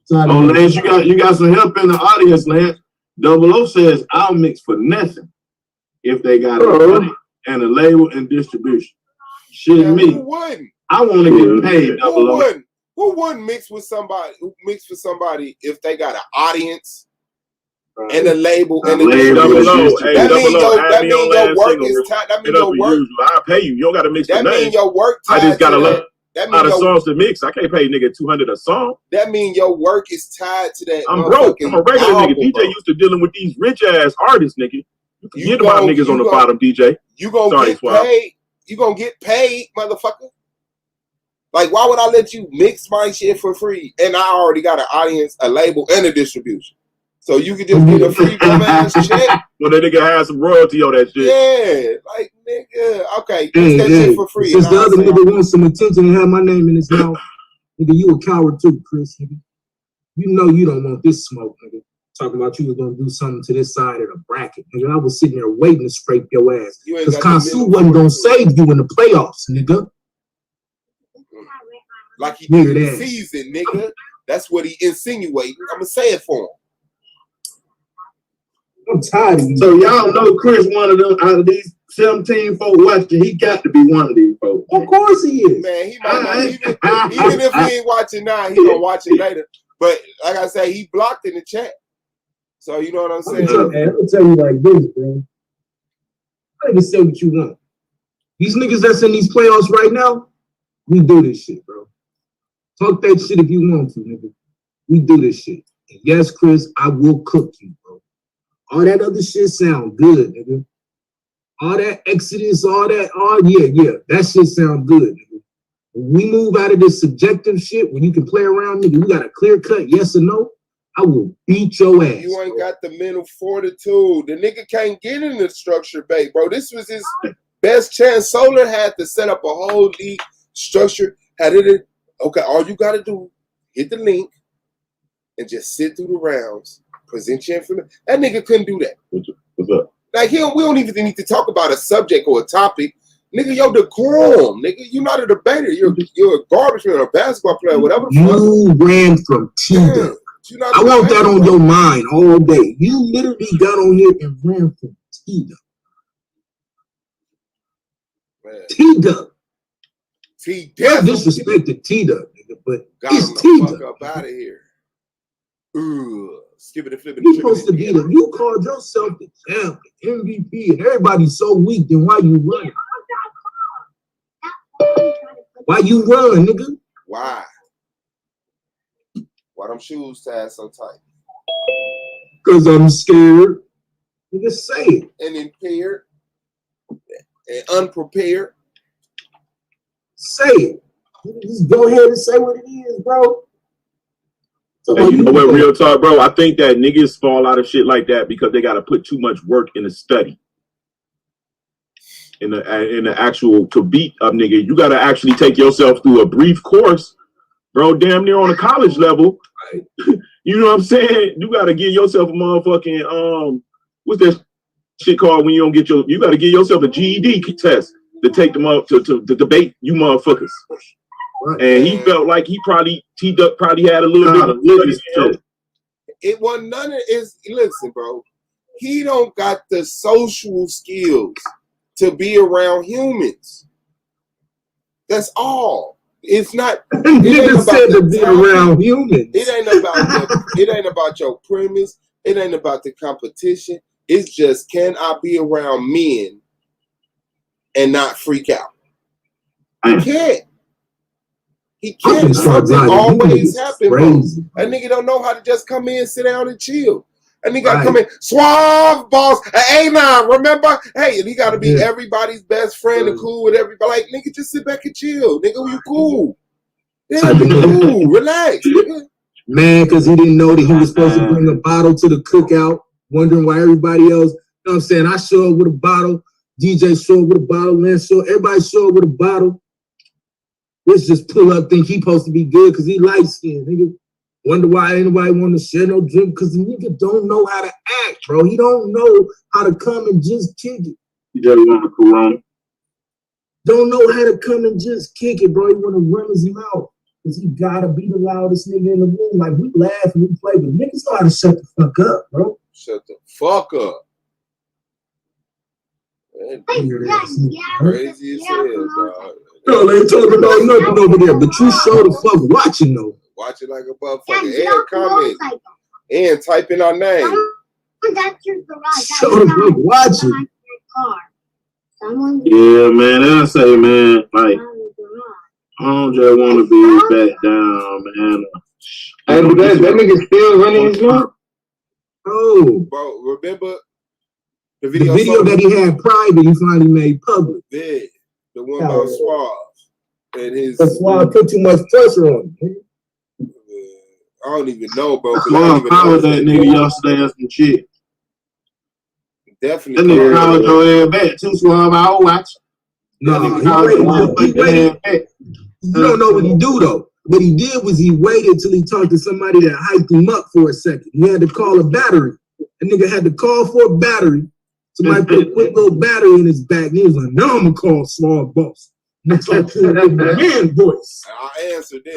Oh, Lance, you got some help in the audience, Lance. 00 says I'll mix for nothing if they got a money and a label and distribution. Shit, me. Who wouldn't? I want to get paid. Who wouldn't mix with somebody? Who mix for somebody if they got an audience and a label and a distribution? That means your work is tied. That means your work. I'll pay you. You don't got to mix. That means your work. I just got a lot of songs to mix. I can't pay nigga $200 a song. That means your work is tied to that. I'm broke. I'm a regular nigga. DJ used to dealing with these rich ass artists, nigga. You forget about niggas on the bottom, DJ. You gonna get paid. You gonna get paid, motherfucker. Like, why would I let you mix my shit for free? And I already got an audience, a label, and a distribution. So you could just get a free ass check. Well, that nigga has some royalty on that shit. Yeah, like, nigga, okay, get that shit for free. Since the other nigga wants some attention and have my name in his mouth, nigga, you a coward too, Chris, nigga. You know you don't want this smoke, nigga. Talking about you was gonna do something to this side of the bracket, nigga. I was sitting there waiting to scrape your ass. Because Kansu wasn't gonna save you in the playoffs, nigga. Like he did the season, nigga. That's what he insinuating. I'm gonna say it for him. I'm tired of you. So y'all know Chris, one of them out of these 17 folk watching, he got to be one of these folks. Of course he is. Man, he might not, even if he ain't watching now, he gonna watch it later. But like I say, he blocked in the chat. So you know what I'm saying? I'm gonna tell you like this, bro. I can say what you want. These niggas that's in these playoffs right now, we do this shit, bro. Talk that shit if you want to, nigga. We do this shit. And yes, Chris, I will cook you, bro. All that other shit sound good, nigga. All that Exodus, yeah. That shit sound good, nigga. When we move out of this subjective shit, when you can play around, nigga, you got a clear cut yes or no, I will beat your ass. You ain't got the mental fortitude. The nigga can't get in the structure, babe, bro. This was his best chance. Solar had to set up a whole league structure. Okay, all you got to do, hit the link and just sit through the rounds, present your information. That nigga couldn't do that. What's up? Like, we don't even need to talk about a subject or a topic. Nigga, your decorum. Nigga, you're not a debater. You're a garbage man, a basketball player, whatever. You ran from T-Duck. I want that on your mind all day. You literally got on here and ran from T-Duck. T-Duck. I disrespected T-Duck, nigga, but it's T-Duck. Fuck up out of here. Skip it, flip it. You supposed to be you called yourself the champ, the MVP, and everybody's so weak. Then why you running? Why you run, nigga? Why? Why them shoes tied so tight? Because I'm scared. Nigga, say it. And impaired and unprepared. Say it. Just go ahead and say what it is, bro. And you know what, real talk, bro? I think that niggas fall out of shit like that because they got to put too much work in the study. In the actual, to beat up nigga, you got to actually take yourself through a brief course, bro, damn near on a college level. Right. You know what I'm saying? You got to give yourself a motherfucking, what's that shit called when you don't get you got to give yourself a GED test to take them up to debate you motherfuckers. Right. And he felt like T-Duck probably had a little bit of living to it. Wasn't none of his. Listen, bro, he don't got the social skills to be around humans. That's all. It's not. Nigga said to be around humans. It ain't about your premise. It ain't about the competition. It's just, can I be around men and not freak out? I can't. He can't. Something always happen, bro. A nigga don't know how to just come in, sit down, and chill. And he got to come in, suave, boss, A9, remember? Hey, and he got to be everybody's best friend and cool with everybody. Like, nigga, just sit back and chill. Nigga, you cool. Yeah, you cool. Relax, nigga. Man, because he didn't know that he was supposed to bring a bottle to the cookout, wondering why everybody else, you know what I'm saying? I show up with a bottle, DJ show up with a bottle, Lance show, everybody show up with a bottle. Let's just pull up, think he supposed to be good because he light skinned, nigga. Wonder why anybody want to share no drink, because the nigga don't know how to act, bro. He don't know how to come and just kick it. You just want a Corona. Don't know how to come and just kick it, bro. He want to run his mouth. Because he gotta be the loudest nigga in the room. Like, we laugh and we play, but niggas know how to shut the fuck up, bro. Shut the fuck up. Man, crazy as hell, dog. No, they ain't talking about nothing over there, but you show the fuck watching, though. Watch it like a motherfucker. And comment. And type in our name. Show the fuck watching. Yeah, man. I say, man, like, I don't just want to be back down, man. Hey, but that nigga still running his mouth? Oh. Bro, remember the The video that he had private, he finally made public. Yeah, the one about Suave. And his... That's why I put too much pressure on him. I don't even know, bro. Suave called that nigga yesterday as some shit. Definitely. That nigga called your ass back too, Suave. I'll watch. No, he waited. You don't know what he do, though. What he did was he waited till he talked to somebody that hyped him up for a second. He had to call a battery. A nigga had to call for a battery. Somebody put a quick little battery in his back. And he was like, now I'm going to call Suave Boss. I'm going to talk to him with my man voice. I answered it.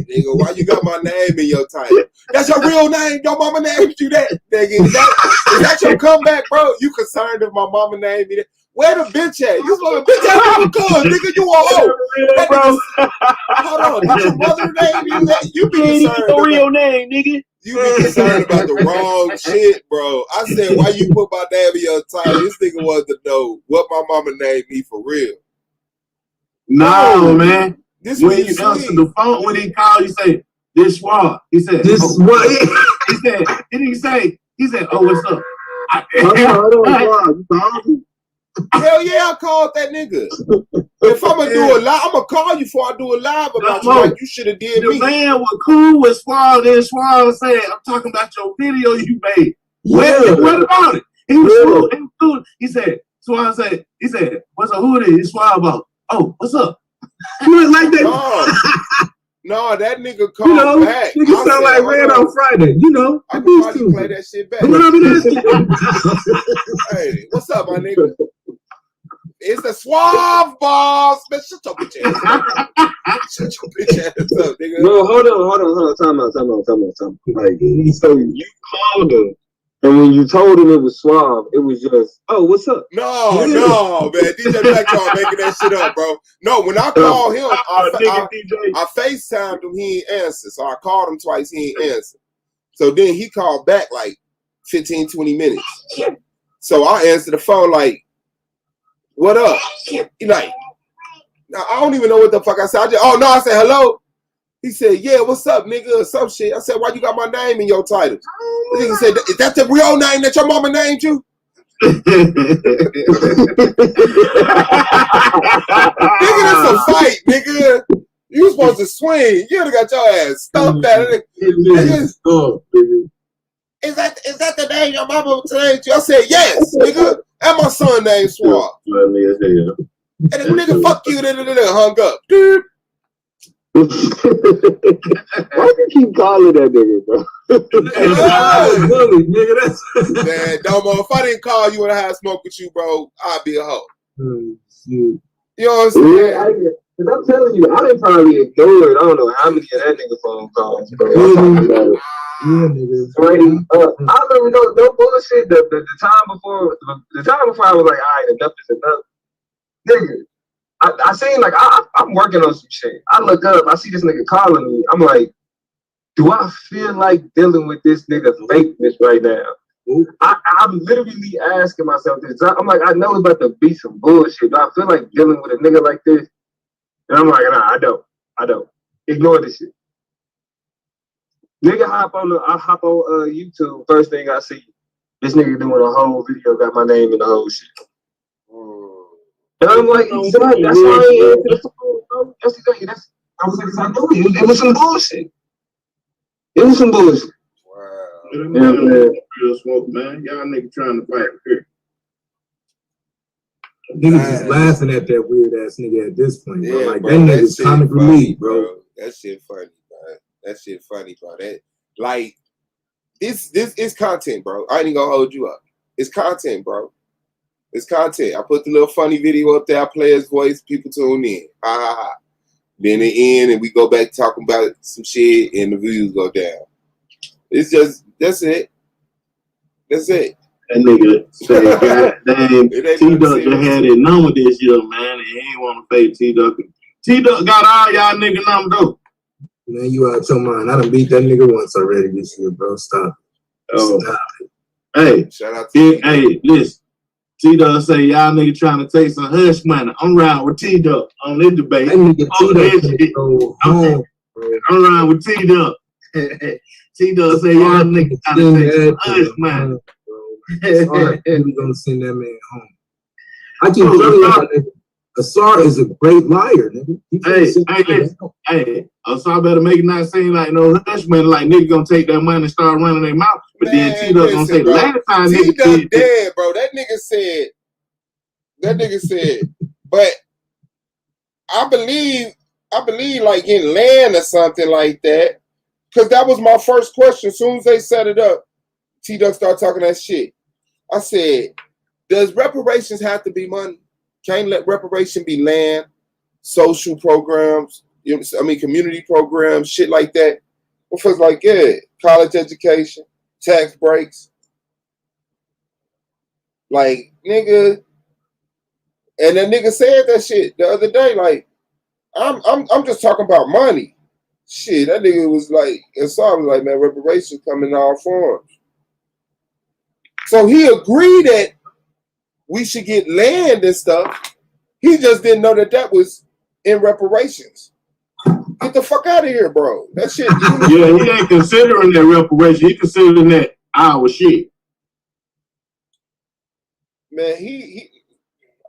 Nigga, why you got my name in your title? That's your real name. Your mama named you that. Nigga, is that your comeback, bro? You concerned if my mama named me that? Where the bitch at? You supposed to bitch at my cuz, nigga. You a hoe. Hold on. Did your mother name you that? You be concerned. The real name, nigga. You be concerned about the wrong shit, bro. I said, why you put my name in your title? This nigga wanted to know what my mama named me for real. No, man. This when you answer the phone, when he called, you say, this Suave. He said, this what? He said, didn't he say, oh, what's up? Hell yeah, I called that nigga. If I'm gonna do a live, I'm gonna call you before I do a live about you like you should have did the me. The man was cool with Suave. Then Suave said, I'm talking about your video you made. What about it? He was cool. He was cool. He said, Suave said, what's up? Who it is? Suave about. Oh, what's up? You ain't like that. No, that nigga called back. Nigga sound like Red on Friday. You know, I can probably play that shit back. Hey, what's up, my nigga? It's the Suave Boss. Man, shut your bitch ass up. Shut your bitch ass up, nigga. No, hold on. Time out. Like, so you called him, and when you told him it was Suave, it was just, oh, what's up? No, man. DJ Black y'all making that shit up, bro. No, when I called him, I FaceTimed him, he ain't answer. So I called him twice, he ain't answer. So then he called back like 15, 20 minutes. So I answered the phone like, what up? He like, I don't even know what the fuck I said. I said, hello? He said, yeah, what's up, nigga? Or some shit. I said, why you got my name in your title? The nigga said, is that the real name that your mama named you? Nigga, that's a fight, nigga. You supposed to swing. You would have got your ass stumped at it. Is that the name your mama named you? I said, yes, nigga. And my son named Suave. And the nigga, fuck you, hung up. Dude. Why do you keep calling that nigga, bro? Man, Domo, if I didn't call you and I had smoke with you, bro, I'd be a hoe. You know what I'm saying? Yeah, I'm telling you, I didn't probably ignore it. I don't know how many of that nigga phone calls, bro. Yeah, nigga. I remember no bullshit. The time before I was like, all right, enough is enough. Nigga, I seen like I'm working on some shit. I look up, I see this nigga calling me. I'm like, do I feel like dealing with this nigga fakeness right now? I'm literally asking myself this. I'm like, I know it's about to be some bullshit, but I feel like dealing with a nigga like this. And I'm like, nah, I don't. Ignore this shit. Nigga I hop on YouTube, first thing I see, this nigga doing a whole video, got my name in the whole shit. And I'm like, that's why I ain't answer the phone, bro. I was like, I knew it was some bullshit. It was some bullshit. Wow. Real smoke, man. Y'all niggas trying to fight here. Niggas just laughing at that weird ass nigga at this point, bro. Yeah, Like bro, that that nigga's shit comic funny, relief, bro. That shit funny, bro. That shit funny, bro. That like this is content, bro. I ain't even gonna hold you up. It's content, bro. It's content. I put the little funny video up there. I play his voice. People tune in. Ha ha ha. Then it end, and we go back talking about some shit, and the views go down. It's just that's it. That's it. That nigga said, goddamn, It ain't T-Duck nothing just serious. had his number this year, man, and he ain't want to pay T-Duck. T-Duck got all y'all nigga number, though. Man, you out your mind. I done beat that nigga once already this year, bro. Stop. Oh. Stop. Hey, Shout out to hey, listen. T-Duck say, y'all nigga trying to take some hush money. I'm riding with T-Duck on this debate. That nigga Oh, that T-Duck shit. go home, bro. I'm riding with T-Duck. T-Duck say, y'all nigga trying to take some hush money. Sorry, we gonna send that man home. I keep telling you, nigga, Asar is a great liar, nigga. Hey, Asar better make it not seem like no hush money, like nigga gonna take that money and start running their mouth. But Man, then T-Duck gonna say, bro, last time nigga T-Duck did this. dead, bro. That nigga said, but I believe like getting land or something like that. Cause that was my first question. As soon as they set it up, T-Duck started talking that shit. I said, does reparations have to be money? Can't let reparation be land, social programs, community programs, shit like that. Well, folks like, yeah, college education, tax breaks. Like, nigga, and that nigga said that shit the other day, like, I'm just talking about money. Shit, that nigga was like, and so I was like, man, reparations come in all forms. So he agreed that we should get land and stuff. He just didn't know that was in reparations. Get the fuck out of here, bro. That shit. Yeah, he ain't considering that reparation. He considering that our shit. Man, he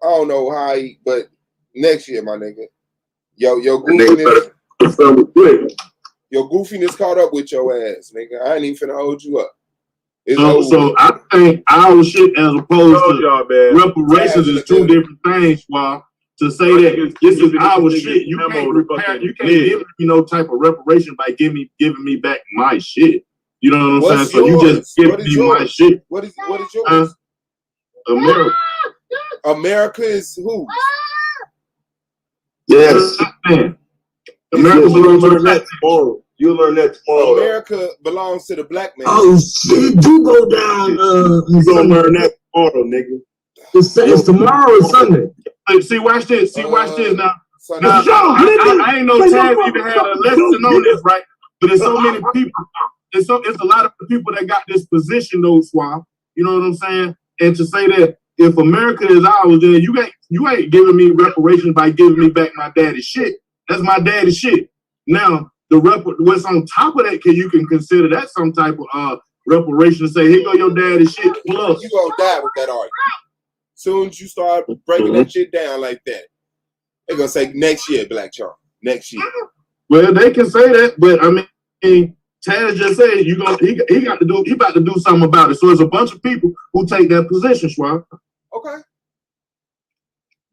I don't know how but next year, my nigga. Your goofiness caught up with your ass, nigga. I ain't even finna hold you up. So I think our shit as opposed to reparations is two different things, Swab. To say that this is our shit, you can't give me no type of reparation by giving me back my shit. You know what I'm saying? So you just give me my shit. What is yours? America. America is who? Yes. America belongs to the black tomorrow. You'll learn that tomorrow. America belongs to the black man. Oh shit, do go down. You gonna learn that tomorrow, nigga. It's tomorrow or Sunday. See, watch this. Watch this now. Now, I ain't no time even had a lesson on this, right? But there's so many people. It's a lot of people that got this position, though, Swab. You know what I'm saying? And to say that if America is ours, then you ain't giving me reparations by giving me back my daddy's shit. That's my daddy's shit. Now, what's on top of that, you can consider that some type of reparation to say, here go your daddy's shit. Plus, you gonna die with that argument. Soon as you start breaking that shit down like that, they're gonna say next year, Black Charles. Next year. Well, they can say that, but I mean, Taz just said he about to do something about it. So there's a bunch of people who take that position, Schwab. Okay.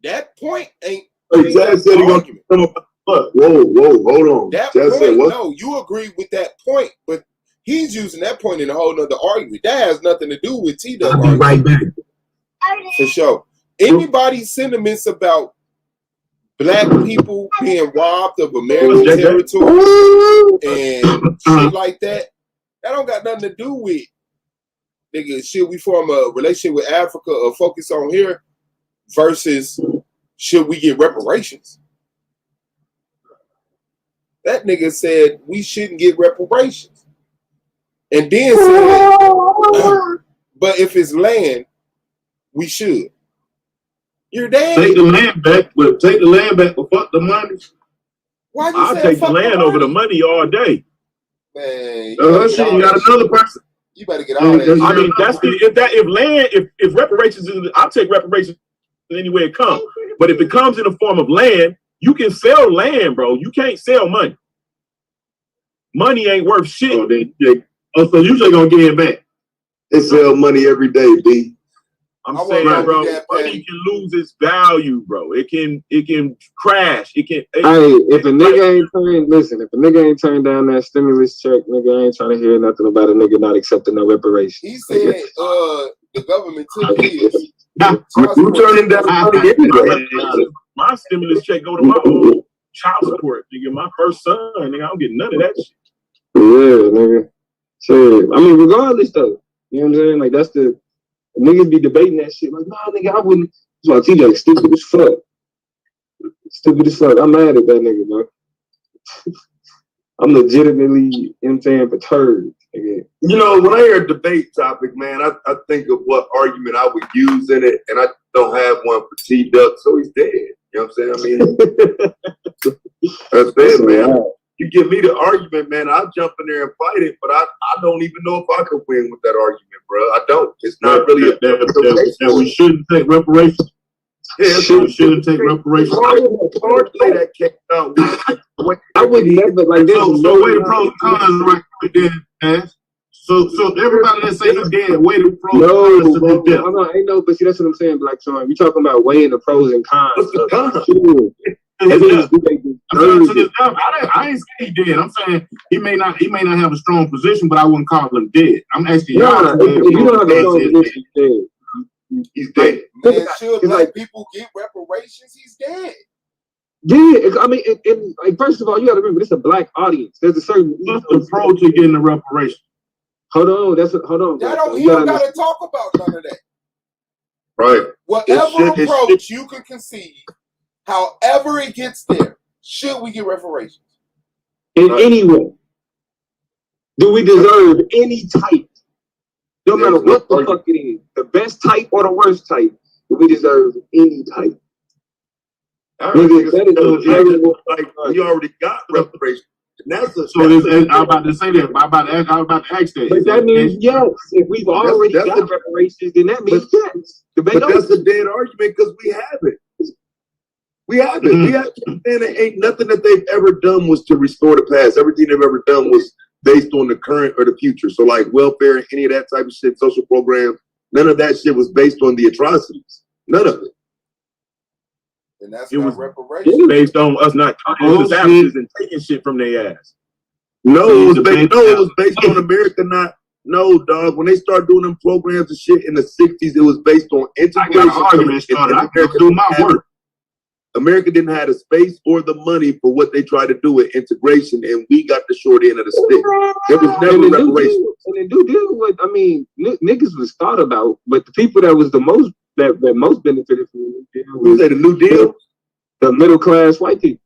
That point ain't. Taz said he gonna come up. Whoa, hold on. That Taz point, said what? no, you agree with that point, but he's using that point in a whole nother argument. That has nothing to do with T-Duck. I'll be right back. For sure. Anybody's sentiments about black people being robbed of American territory and shit like that don't got nothing to do with, nigga, should we form a relationship with Africa or focus on here versus should we get reparations? That nigga said we shouldn't get reparations. And then said, but if it's land, we should. You're damn. Take the land back, but fuck the money. Why you I'll take the land over the money all day. Man, you got another person. You better get all that. I mean, that's if reparations is, I'll take reparations anywhere it comes. But if it comes in the form of land, you can sell land, bro. You can't sell money. Money ain't worth shit. So you just gonna get it back. They sell money every day, B. I'm saying, bro, money can lose its value, bro. It can crash. It can. Hey, if a nigga ain't turned down that stimulus check, nigga ain't trying to hear nothing about a nigga not accepting no reparations. He said, the government took his. You turning down money anyway. My stimulus check go to my own child support, nigga. My first son, nigga, I don't get none of that shit. Yeah, nigga. So, I mean, regardless though, you know what I'm saying? Like that's the niggas be debating that shit. Like, nah, nigga, I wouldn't. That's why TJ stupid as fuck. Stupid as fuck. I'm mad at that nigga, bro. I'm legitimately, you know what I'm saying, perturbed. Nigga. You know, when I hear a debate topic, man, I think of what argument I would use in it, and I don't have one for T-Duck, so he's dead. You know what I'm saying? I mean, that's it, man. You give me the argument, man, I'll jump in there and fight it, but I don't even know if I could win with that argument, bro. I don't. It's not really that we shouldn't take reparations. Yeah, we shouldn't take reparations. It's hard to lay that case out. I would never like this. So wait, the pros and cons right then, man. So everybody that say he's dead, wait the pros and cons to death. Ain't no, but see, that's what I'm saying, Black Sean. You talking about weighing the pros and cons. What's the cons? I ain't saying he dead. I'm saying he may not have a strong position, but I wouldn't call him dead. I'm asking y'all. You don't have a strong position. He's dead. He's dead. Man, should black people get reparations? He's dead. Yeah, I mean, like first of all, you got to remember this is a black audience. There's a certain approach to getting the reparations. Hold on. He don't got to talk about none of that. Right. Whatever approach you can conceive, however it gets there, should we get reparations? In any way. Do we deserve any type? No matter what the fuck it is, the best type or the worst type, do we deserve any type? We already got reparations. I'm about to say that. I'm about to ask that. But that means yes. If we've already got reparations, then that means yes. But that's a dead argument because we have it. We have it. We have it. And it ain't nothing that they've ever done was to restore the past. Everything they've ever done was based on the current or the future. So like welfare and any of that type of shit, social programs, none of that shit was based on the atrocities. None of it. And that's not reparations. Based on us not talking savages and taking shit from their ass. No, it was based on America not. No, dog. When they start doing them programs and shit in the 60s, it was based on integration. I got an argument started. I can do my work. America didn't have the space or the money for what they tried to do with integration, and we got the short end of the stick. There was never reparations. And they do deal with, I mean, niggas was thought about, but the people that was the most, that most benefited from the New Deal. You said the New Deal? The middle class white people.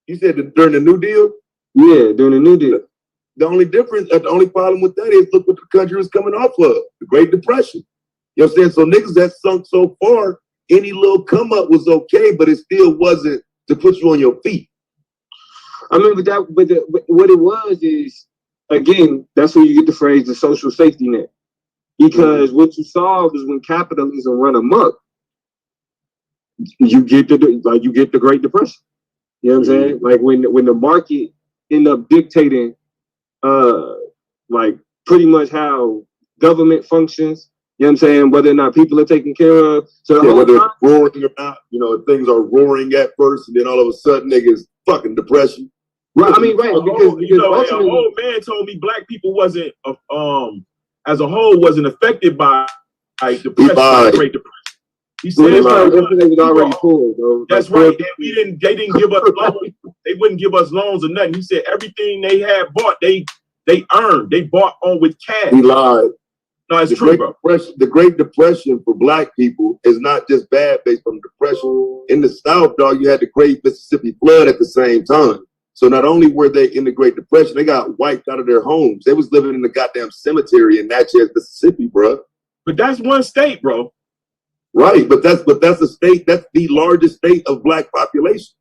You said during the New Deal? Yeah, during the New Deal. The only difference, the only problem with that is look what the country was coming off of, the Great Depression. You know what I'm saying? So niggas that sunk so far, any little come up was okay, but it still wasn't to put you on your feet. I mean, but what it was is, again, that's where you get the phrase the social safety net. Because what you saw was when capitalism run amok, you get the Great Depression. You know what I'm saying? Like when the market end up dictating like pretty much how government functions. You know what I'm saying? Whether or not people are taken care of. So whether it's roaring or not, you know, things are roaring at first, and then all of a sudden, niggas fucking depression. Right. I mean, right. Because an old man told me black people wasn't as a whole wasn't affected by like depression, Great Depression. He said it was already cool, though. That's right. And they didn't give us loans. They wouldn't give us loans or nothing. He said everything they had bought, they earned. They bought on with cash. He lied. No, it's true, bro. The Great Depression for black people is not just bad based on depression. In the South, dog, you had the Great Mississippi Flood at the same time. So not only were they in the Great Depression, they got wiped out of their homes. They was living in the goddamn cemetery in Natchez, Mississippi, bro. But that's one state, bro. Right, but that's a state. That's the largest state of black population.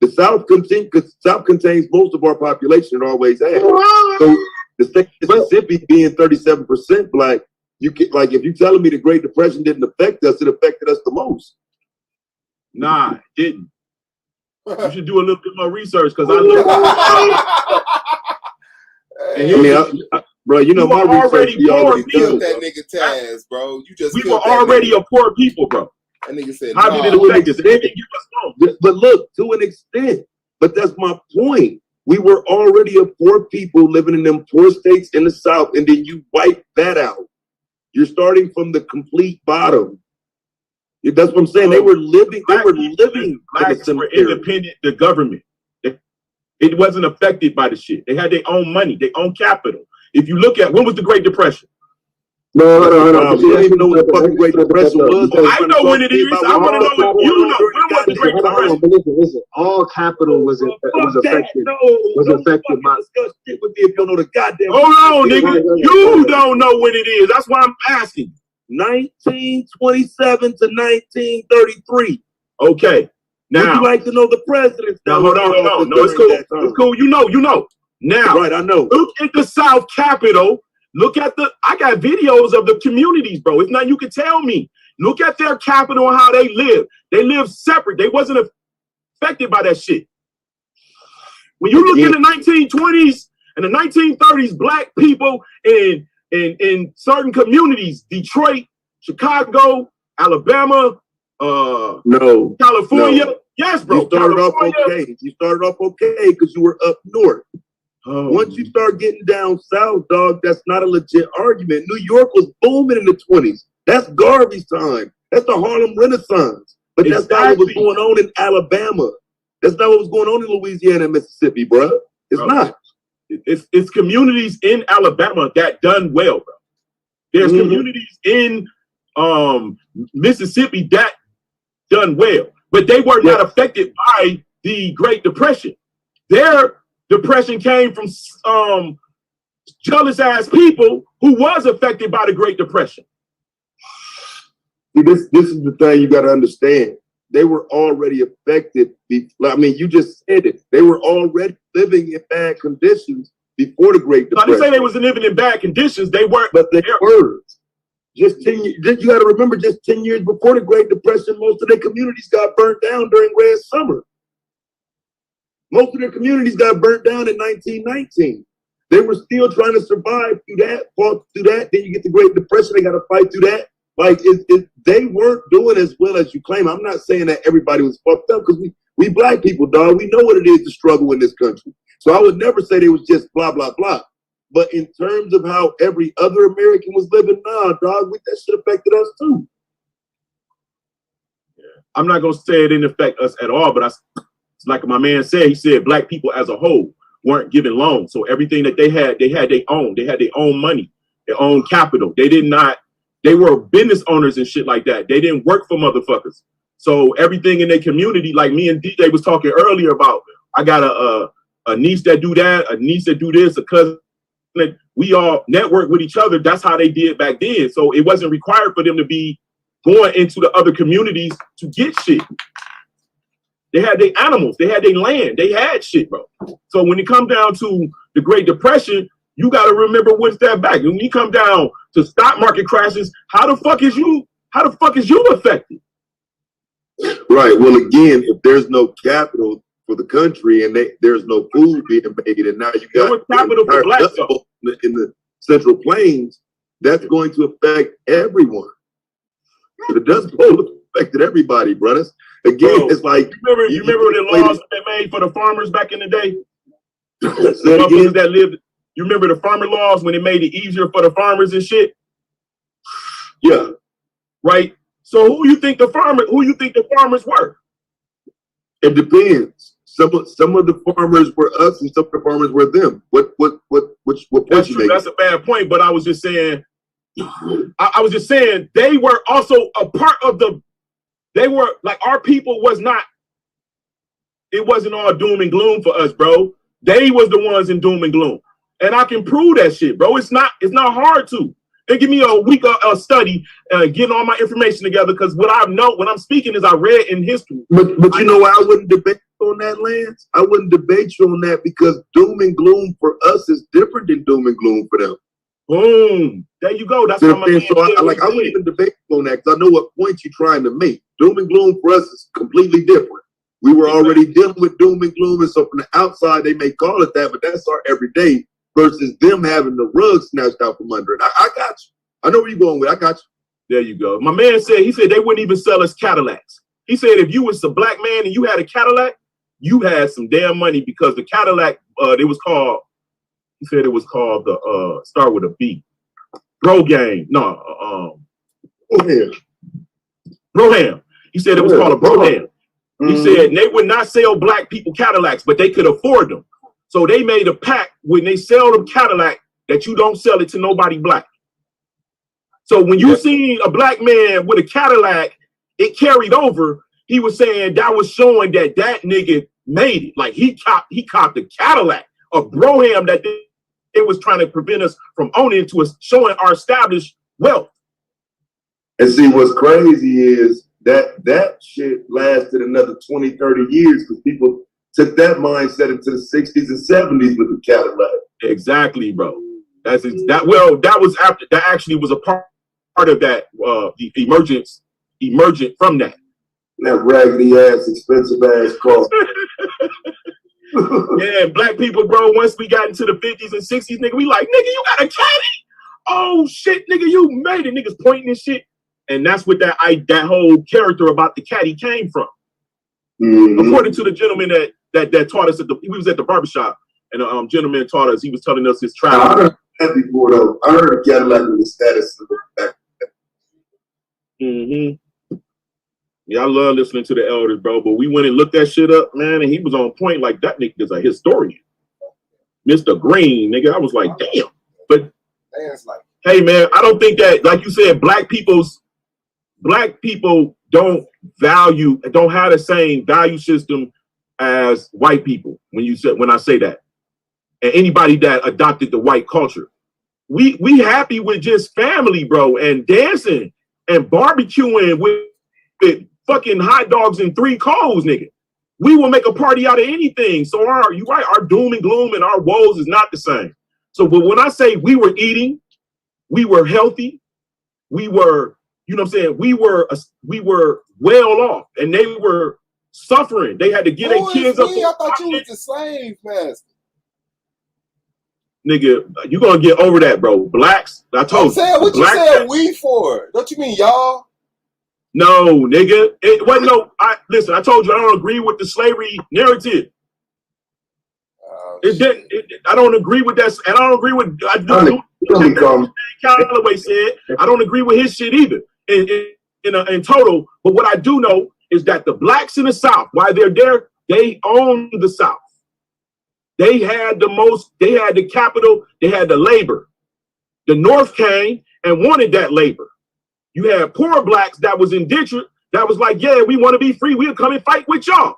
The South contains most of our population. It always has. So the state of Mississippi being 37% black, you get like if you telling me the Great Depression didn't affect us, it affected us the most. Nah, it didn't. You should do a little bit more research because I looked. bro. You know, my already poor people. That nigga Taz, bro. You just we were already a poor people, bro. That nigga said, how did it affect us? But look, to an extent. But that's my point. We were already a poor people living in them poor states in the South, and then you wipe that out. You're starting from the complete bottom. That's what I'm saying. They were living. Blacks were independent. The government. It wasn't affected by the shit. They had their own money, their own capital. If you look at when was the Great Depression? No, hold on. You don't even know what the fucking Great Depression was. I know when it is. I want to know what you know. When was the Great Depression? Listen, all capital was affected. Was affected by. Shit with me if you don't know the goddamn. Hold on, nigga. You don't know when it is. That's why I'm asking. 1927 to 1933. Okay. Now, would you like to know the presidents? Now, hold on. No, it's cool. It's cool. You know. Now, right, I know. Look at the South Capitol. Look at I got videos of the communities, bro. If not, you can tell me. Look at their capital and how they live. They live separate. They wasn't affected by that shit. When you look in the 1920s and the 1930s, black people in certain communities, Detroit, Chicago, Alabama, California. No. Yes, bro. You started off okay. You started off okay because you were up north. Once you start getting down south, dog, that's not a legit argument. New York was booming in the 20s. That's Garvey's time. That's the Harlem Renaissance. But that's not what was going on in Alabama. That's not what was going on in Louisiana and Mississippi, bro. It's not. It's communities in Alabama that done well, bro. There's communities in Mississippi that done well, but they were not affected by the Great Depression. Their depression came from jealous ass people who was affected by the Great Depression. See, this is the thing you got to understand. They were already affected. I mean, you just said it. They were already living in bad conditions before the Great Depression. I didn't say they was living in bad conditions. They weren't. But they were. Just 10 years. You got to remember, just 10 years before the Great Depression, most of their communities got burnt down during Red Summer. Most of their communities got burnt down in 1919. They were still trying to survive through that, fought through that. Then you get the Great Depression. They got to fight through that. Like, they weren't doing as well as you claim. I'm not saying that everybody was fucked up because we black people, dog. We know what it is to struggle in this country. So I would never say they was just blah, blah, blah. But in terms of how every other American was living, nah, dog, that shit affected us too. Yeah. I'm not going to say it didn't affect us at all, but it's like my man said, he said black people as a whole weren't given loans. So everything that they had their own. They had their own money, their own capital. They were business owners and shit like that. They didn't work for motherfuckers. So everything in their community, like me and DJ was talking earlier about, I got a niece that do that, a niece that do this, a cousin. We all network with each other. That's how they did back then. So it wasn't required for them to be going into the other communities to get shit. They had their animals. They had their land. They had shit, bro. So when it comes down to the Great Depression, you got to remember what's that back. When you come down to stock market crashes, how the fuck is you affected? Right. Well, again, if there's no capital for the country and there's no food being made, and now you got capital for black people in the Central Plains, that's going to affect everyone. The Dust Bowl affected everybody, brothers. Again, it's like you remember the laws they made for the farmers back in the day? You remember the farmer laws when it made it easier for the farmers and shit? Yeah. Right. So who you think the farmers were? It depends. Some of the farmers were us, and some of the farmers were them. What That's true. That's a bad point. But I was just saying, they were also a part of they were like, our people was not. It wasn't all doom and gloom for us, bro. They was the ones in doom and gloom, and I can prove that shit, bro. It's not hard to. They give me a week of study, getting all my information together, because what I know when I'm speaking is I read in history. But you know why I wouldn't debate on that, Lance? I wouldn't debate you on that because doom and gloom for us is different than doom and gloom for them. Boom. There you go. That's what I'm saying. I wouldn't even debate on that because I know what point you're trying to make. Doom and gloom for us is completely different. We were already dealing with doom and gloom, and so from the outside they may call it that, but that's our everyday. versus them having the rug snatched out from under it. I got you. I know where you're going with. I got you. There you go. My man said, he said they wouldn't even sell us Cadillacs. He said if you was a black man and you had a Cadillac, you had some damn money because the Cadillac, it was called, he said it was called the, start with a B. Brougham. No, Brougham. He said it was called a Brougham. He said they would not sell black people Cadillacs, but they could afford them. So they made a pact when they sell them Cadillac that you don't sell it to nobody black. So when you see a black man with a Cadillac, it carried over. He was saying that was showing that that nigga made it. Like he copped a Cadillac, a Brougham that it was trying to prevent us from owning to us, showing our established wealth. And see, what's crazy is that shit lasted another 20, 30 years because people took that mindset into the 60s and 70s with the Cadillac. Exactly, bro. That was after that actually was a part of that the emergent from that. That raggedy ass, expensive ass car. Yeah, black people, bro, once we got into the 50s and 60s, nigga, we like, nigga, you got a caddy? Oh shit, nigga, you made it. Niggas pointing and shit. And that's what that whole character about the caddy came from. According to the gentleman that taught us we was at the barbershop, and a gentleman taught us, he was telling us his travel. I heard that before though. I heard a Cadillac with the status of the back. Yeah, I love listening to the elders, bro. But we went and looked that shit up, man, and he was on point. Like that nigga is a historian, Mr. Green, nigga. I was like, damn. But hey, man, I don't think that, like you said, black people don't have the same value system as white people. When I say that, and anybody that adopted the white culture, we happy with just family, bro, and dancing and barbecuing with fucking hot dogs and 3 coals, nigga. We will make a party out of anything. So our doom and gloom and our woes is not the same. So, but when I say we were eating, we were healthy, we were, you know what I'm saying? We were well off, and they were suffering. They had to get their kids up. I thought you was the slave master. Nigga, you gonna get over that, bro. Blacks, I told you. What you saying we for? Don't you mean y'all? No, nigga. It wasn't no. Listen, I told you I don't agree with the slavery narrative. I don't agree with that, and I don't agree with. Calloway said I don't agree with his shit either. In total, but what I do know is that the blacks in the South, while they're there, they own the South. They had the most. They had the capital. They had the labor. The North came and wanted that labor. You had poor blacks that was indentured, that was like, yeah, we want to be free. We'll come and fight with y'all.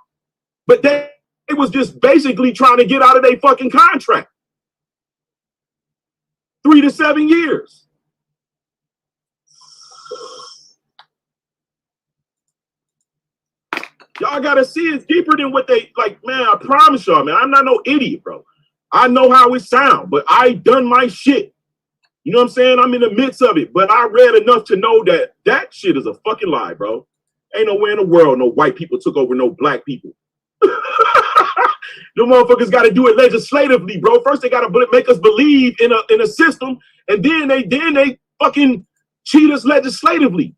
But it was just basically trying to get out of their fucking contract. 3 to 7 years. Y'all gotta see it's deeper than what they like, man. I promise y'all, man. I'm not no idiot, bro. I know how it sounds, but I done my shit. You know what I'm saying? I'm in the midst of it, but I read enough to know that that shit is a fucking lie, bro. Ain't nowhere in the world no white people took over no black people. The motherfuckers got to do it legislatively, bro. First, they got to make us believe in a system, and then they fucking cheat us legislatively.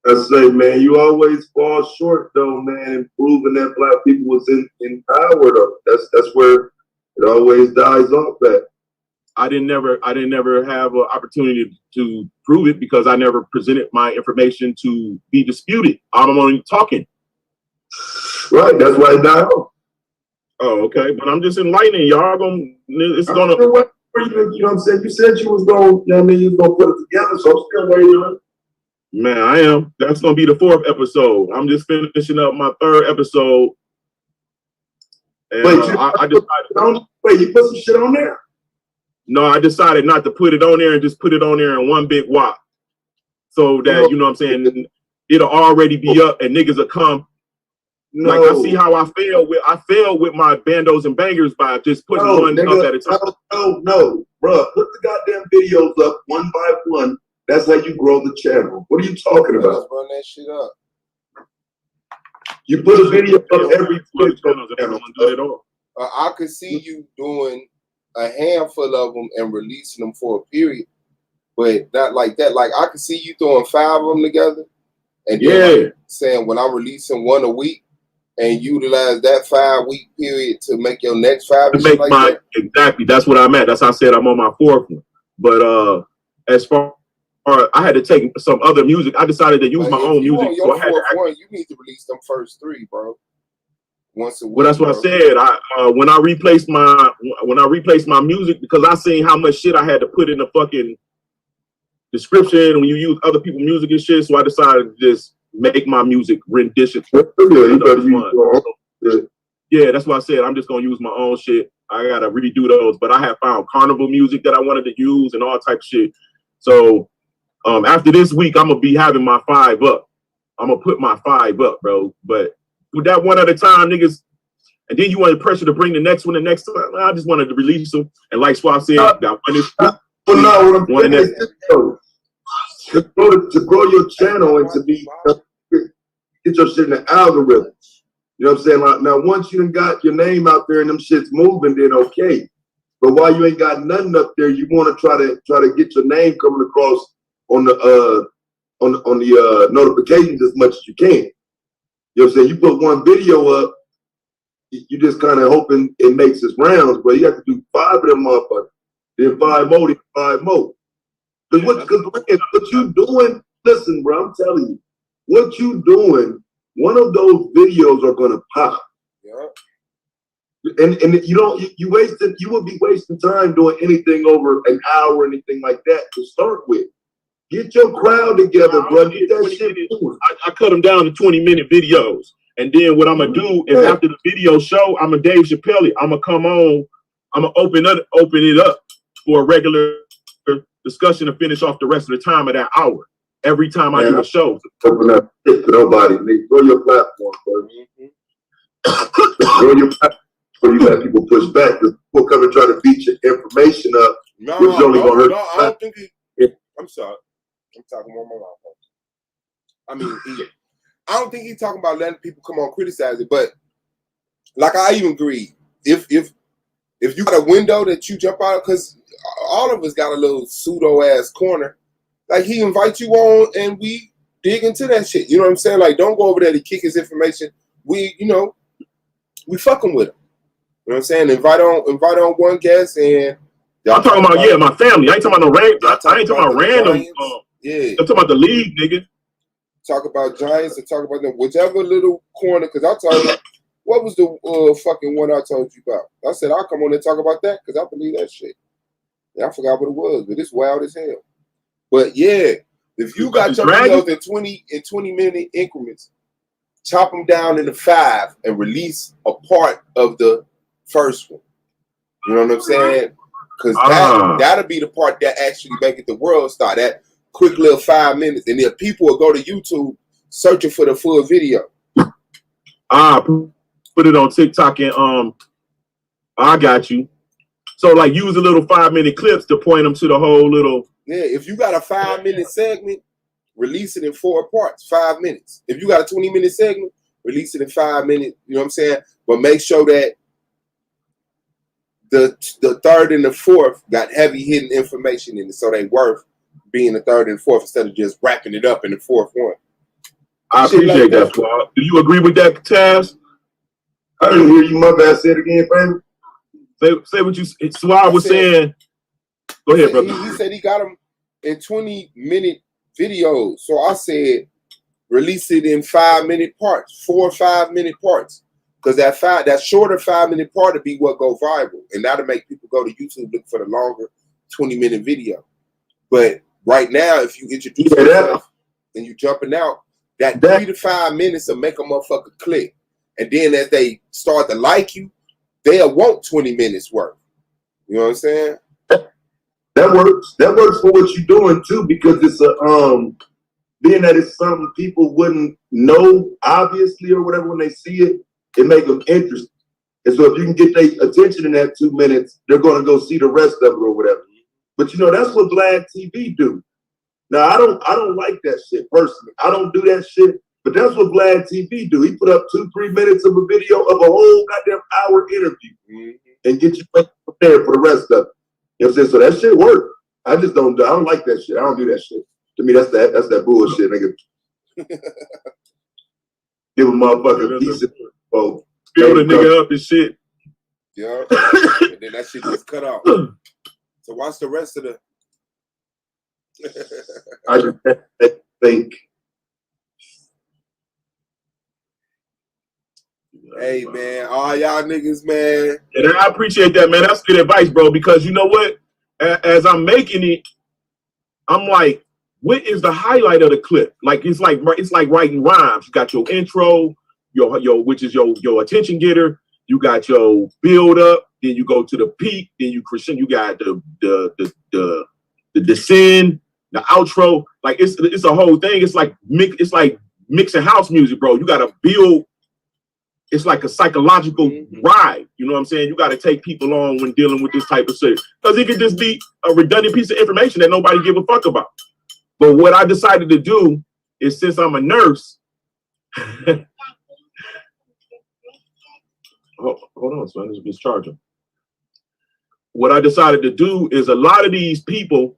I say, man, you always fall short, though, man, proving that black people was in power, though. That's where it always dies off at. I didn't never have an opportunity to prove it because I never presented my information to be disputed. I'm only talking. Right, that's why it died off. Oh, okay, but I'm just enlightening y'all. It's gonna. You know what I'm saying? You said you was going. You know what I mean? You was gonna put it together. So I'm still waiting on it. Man, I am. That's gonna be the 4th episode. I'm just finishing up my 3rd episode. And wait, you put some shit on there? No, I decided not to put it on there and just put it on there in one big wop. So that, you know what I'm saying, it'll already be up and niggas will come. No. Like I see how I failed with my bandos and bangers by just putting one up at a time. No, bro. Put the goddamn videos up one by one. That's how you grow the channel. What are you talking about? Let's run that shit up. You put a video up every channel. I could see you doing a handful of them and releasing them for a period, but not like that. Like I can see you throwing 5 of them together, and then like saying when I'm releasing one a week, and utilize that 5-week period to make your next 5. To make like that. Exactly. That's what I'm at. That's how I said I'm on my 4th one. But as far as I had to take some other music, I decided to use my own music. So I had to one, you need to release them first 3, bro. Once a week. Well, that's what I said. When I replaced my music, because I seen how much shit I had to put in the fucking description when you use other people's music and shit, so I decided to just make my music rendition. Yeah, that's what I said. I'm just gonna use my own shit. I gotta redo those, but I have found carnival music that I wanted to use and all type of shit. So after this week, I'm gonna be having my 5 up. I'm gonna put my 5 up, bro. But with that one at a time, niggas, and then you wanted pressure to bring the next one the next time. I just wanted to release them, and like Swap said, got one this week. Well, no, what I'm saying is to grow your channel and to be get your shit in the algorithm. You know what I'm saying? Like, now, once you done got your name out there and them shit's moving, then okay. But while you ain't got nothing up there, you want to try to get your name coming across on the notifications as much as you can. You know what I'm saying? You put one video up, you just kind of hoping it makes its rounds, but you have to do 5 of them motherfuckers, then 5 more, then 5 more. Because what you doing, listen, bro, I'm telling you, what you doing, one of those videos are gonna pop. Yeah. And you would be wasting time doing anything over an hour or anything like that to start with. Get your crowd together, bro. Get that shit going. I cut them down to 20-minute videos. And then what I'm gonna do is after the video show, I'm a Dave Chappelle. I'm gonna come on, I'm gonna open it up for a regular discussion to finish off the rest of the time of that hour. Every time I do a show. Open up to nobody. Grow your platform, bro. Grow your platform so you let people push back. Because people come and try to beat your information up, which is only gonna hurt. No, I don't think I'm sorry. I'm talking more about my I mean, I don't think he's talking about letting people come on criticize it, but like I even agree, if you got a window that you jump out, because all of us got a little pseudo ass corner, like he invites you on and we dig into that shit. You know what I'm saying? Like, don't go over there to kick his information. We fucking with him. You know what I'm saying? Invite on one guest and I'm talking about my family. I ain't talking about no random. I ain't talking about random. I'm talking about the league, nigga. Talk about Giants and talk about them, whichever little corner. Because I told you, what was the fucking one I told you about? I said I'll come on and talk about that because I believe that shit. Yeah, I forgot what it was, but it's wild as hell. But yeah, if you got your videos in 20-minute increments, chop them down into 5 and release a part of the first one. You know what I'm saying? Because that'll be the part that actually make it the world star. That quick little 5 minutes, and then people will go to YouTube searching for the full video. Put it on TikTok and I got you. So like use a little 5-minute clips to point them to the whole little. Yeah, if you got a 5-minute segment, release it in 4 parts, 5 minutes. If you got a 20-minute segment, release it in 5 minutes. You know what I'm saying? But make sure that the third and the fourth got heavy hidden information in it, so they worth being the third and fourth instead of just wrapping it up in the fourth one. I appreciate that, Claude. Do you agree with that, Taz? I didn't hear you. My bad. Say it again, baby. Say what you. Suave was saying. Go ahead, brother. He said he got them in 20-minute videos. So I said release it in 5-minute parts, 4 5-minute parts. Because that shorter 5-minute part would be what go viral. And that'll make people go to YouTube looking for the longer 20-minute video. But right now, if you introduce yourself and you jumping out, that 3 to 5 minutes will make a motherfucker click. And then as they start to like you, they'll want 20 minutes worth. You know what I'm saying? That works. That works for what you're doing too, because it's being that it's something people wouldn't know obviously or whatever when they see it, it make them interested. And so if you can get their attention in that 2 minutes, they're going to go see the rest of it or whatever. But that's what Vlad TV do. Now I don't like that shit personally. I don't do that shit. But that's what Vlad TV do. He put up 2-3 minutes of a video of a whole goddamn hour interview and get you prepared for the rest of it. You know what I'm saying? So that shit worked. I don't like that shit. I don't do that shit. To me, that's that bullshit, nigga. Give a motherfucker a piece of build a nigga up and shit. Yeah. And then that shit just cut off. So watch the rest of the I just think. Hey man, all y'all niggas, man. And I appreciate that, man. That's good advice, bro. Because you know what? As I'm making it, I'm like, what is the highlight of the clip? Like it's like writing rhymes. You got your intro, your which is your attention getter. You got your build up. Then you go to the peak. Then you crescendo. You got the descend, the outro. Like it's a whole thing. It's like mixing house music, bro. You got to build. It's like a psychological ride. You know what I'm saying? You got to take people on when dealing with this type of shit. Because it could just be a redundant piece of information that nobody give a fuck about. But what I decided to do is, since I'm a nurse, hold on, son, this is charging. What I decided to do is a lot of these people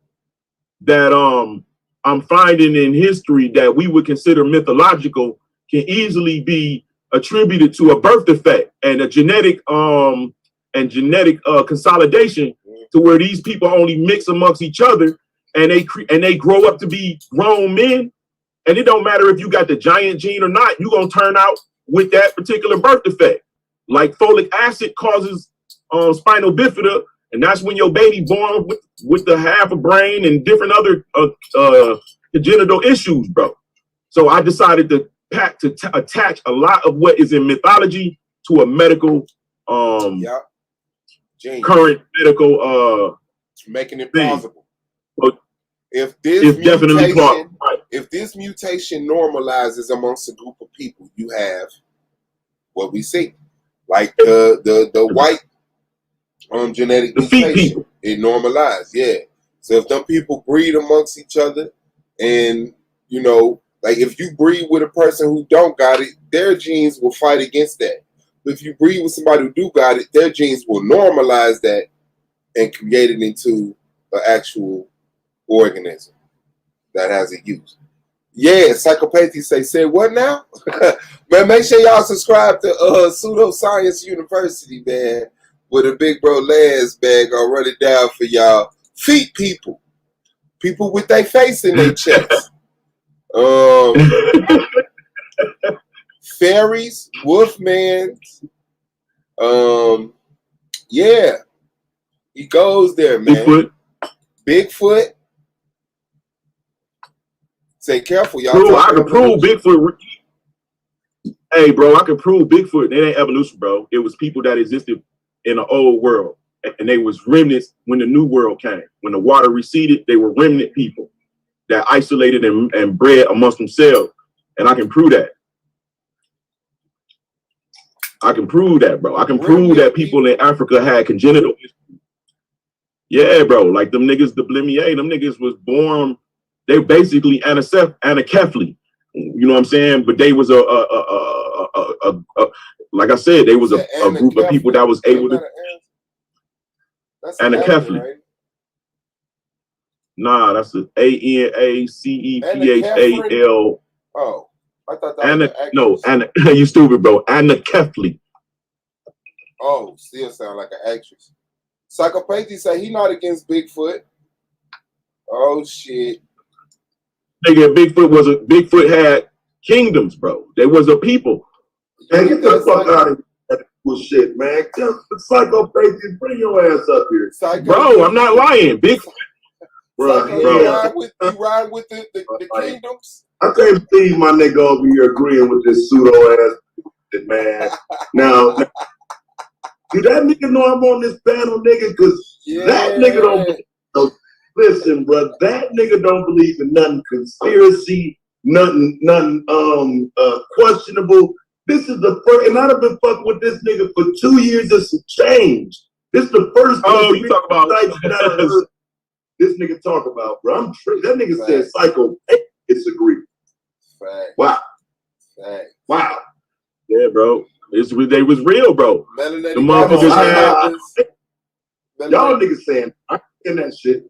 that I'm finding in history that we would consider mythological can easily be attributed to a birth defect and a genetic consolidation, to where these people only mix amongst each other and they grow up to be grown men, and it don't matter if you got the giant gene or not, you're gonna turn out with that particular birth defect. Like folic acid causes spinal bifida, and that's when your baby born with the half a brain and different other congenital issues, bro. So I decided to attach a lot of what is in mythology to a medical current medical making it thing. plausible. If this definitely plausible. Right. If this mutation normalizes amongst a group of people, you have what we see, like the white genetic mutation. It normalized, yeah. So if them people breed amongst each other, and you know, like if you breed with a person who don't got it, their genes will fight against that. But if you breed with somebody who do got it, their genes will normalize that and create it into an actual organism that has a use. Yeah, Psychopathy say what now? Man, make sure y'all subscribe to Pseudoscience University, man. With a big bro Laz bag, I'll run it down for y'all. Feet people with their face in their chest. Fairies, wolfmans. Yeah, he goes there, man. Bigfoot. Say careful, y'all. Bro, I can prove Bigfoot. Hey, bro, I can prove Bigfoot. It ain't evolution, bro. It was people that existed in the old world, and they was remnants when the new world came. When the water receded, they were remnant people that isolated and bred amongst themselves. And I can prove that. I can prove that, bro. I can prove that people in Africa had congenital issues. Yeah, bro. Like them niggas, the Blimier, them niggas was born. They basically anencephaly. You know what I'm saying? But they was like I said, they was a group of people that was able to. Anencephaly. Right? Nah, that's a ANACEPHAL. Oh, I thought that was you stupid, bro. Anencephaly. Oh, still sound like an actress. Psychopathy say he not against Bigfoot. Oh shit. Nigga, Bigfoot had kingdoms, bro. There was a people. Man, get the fuck out of that bullshit, man. Psychopathy, bring your ass up here. Bro, I'm not lying. Bigfoot. Bro, you ride with the kingdoms? I can't believe my nigga over here agreeing with this pseudo ass man. Now, do that nigga know I'm on this panel, nigga? Because that nigga don't. Listen, bro, that nigga don't believe in nothing conspiracy, nothing questionable. This is the first, and I've been fucking with this nigga for 2 years. It's a change. This is the first. Oh, you talk about this nigga talk about, bro. I'm sure that nigga said psycho. Disagree. Wow. Wow. Yeah, bro. They was real, bro. The motherfuckers had. Y'all niggas saying I ain't in that shit.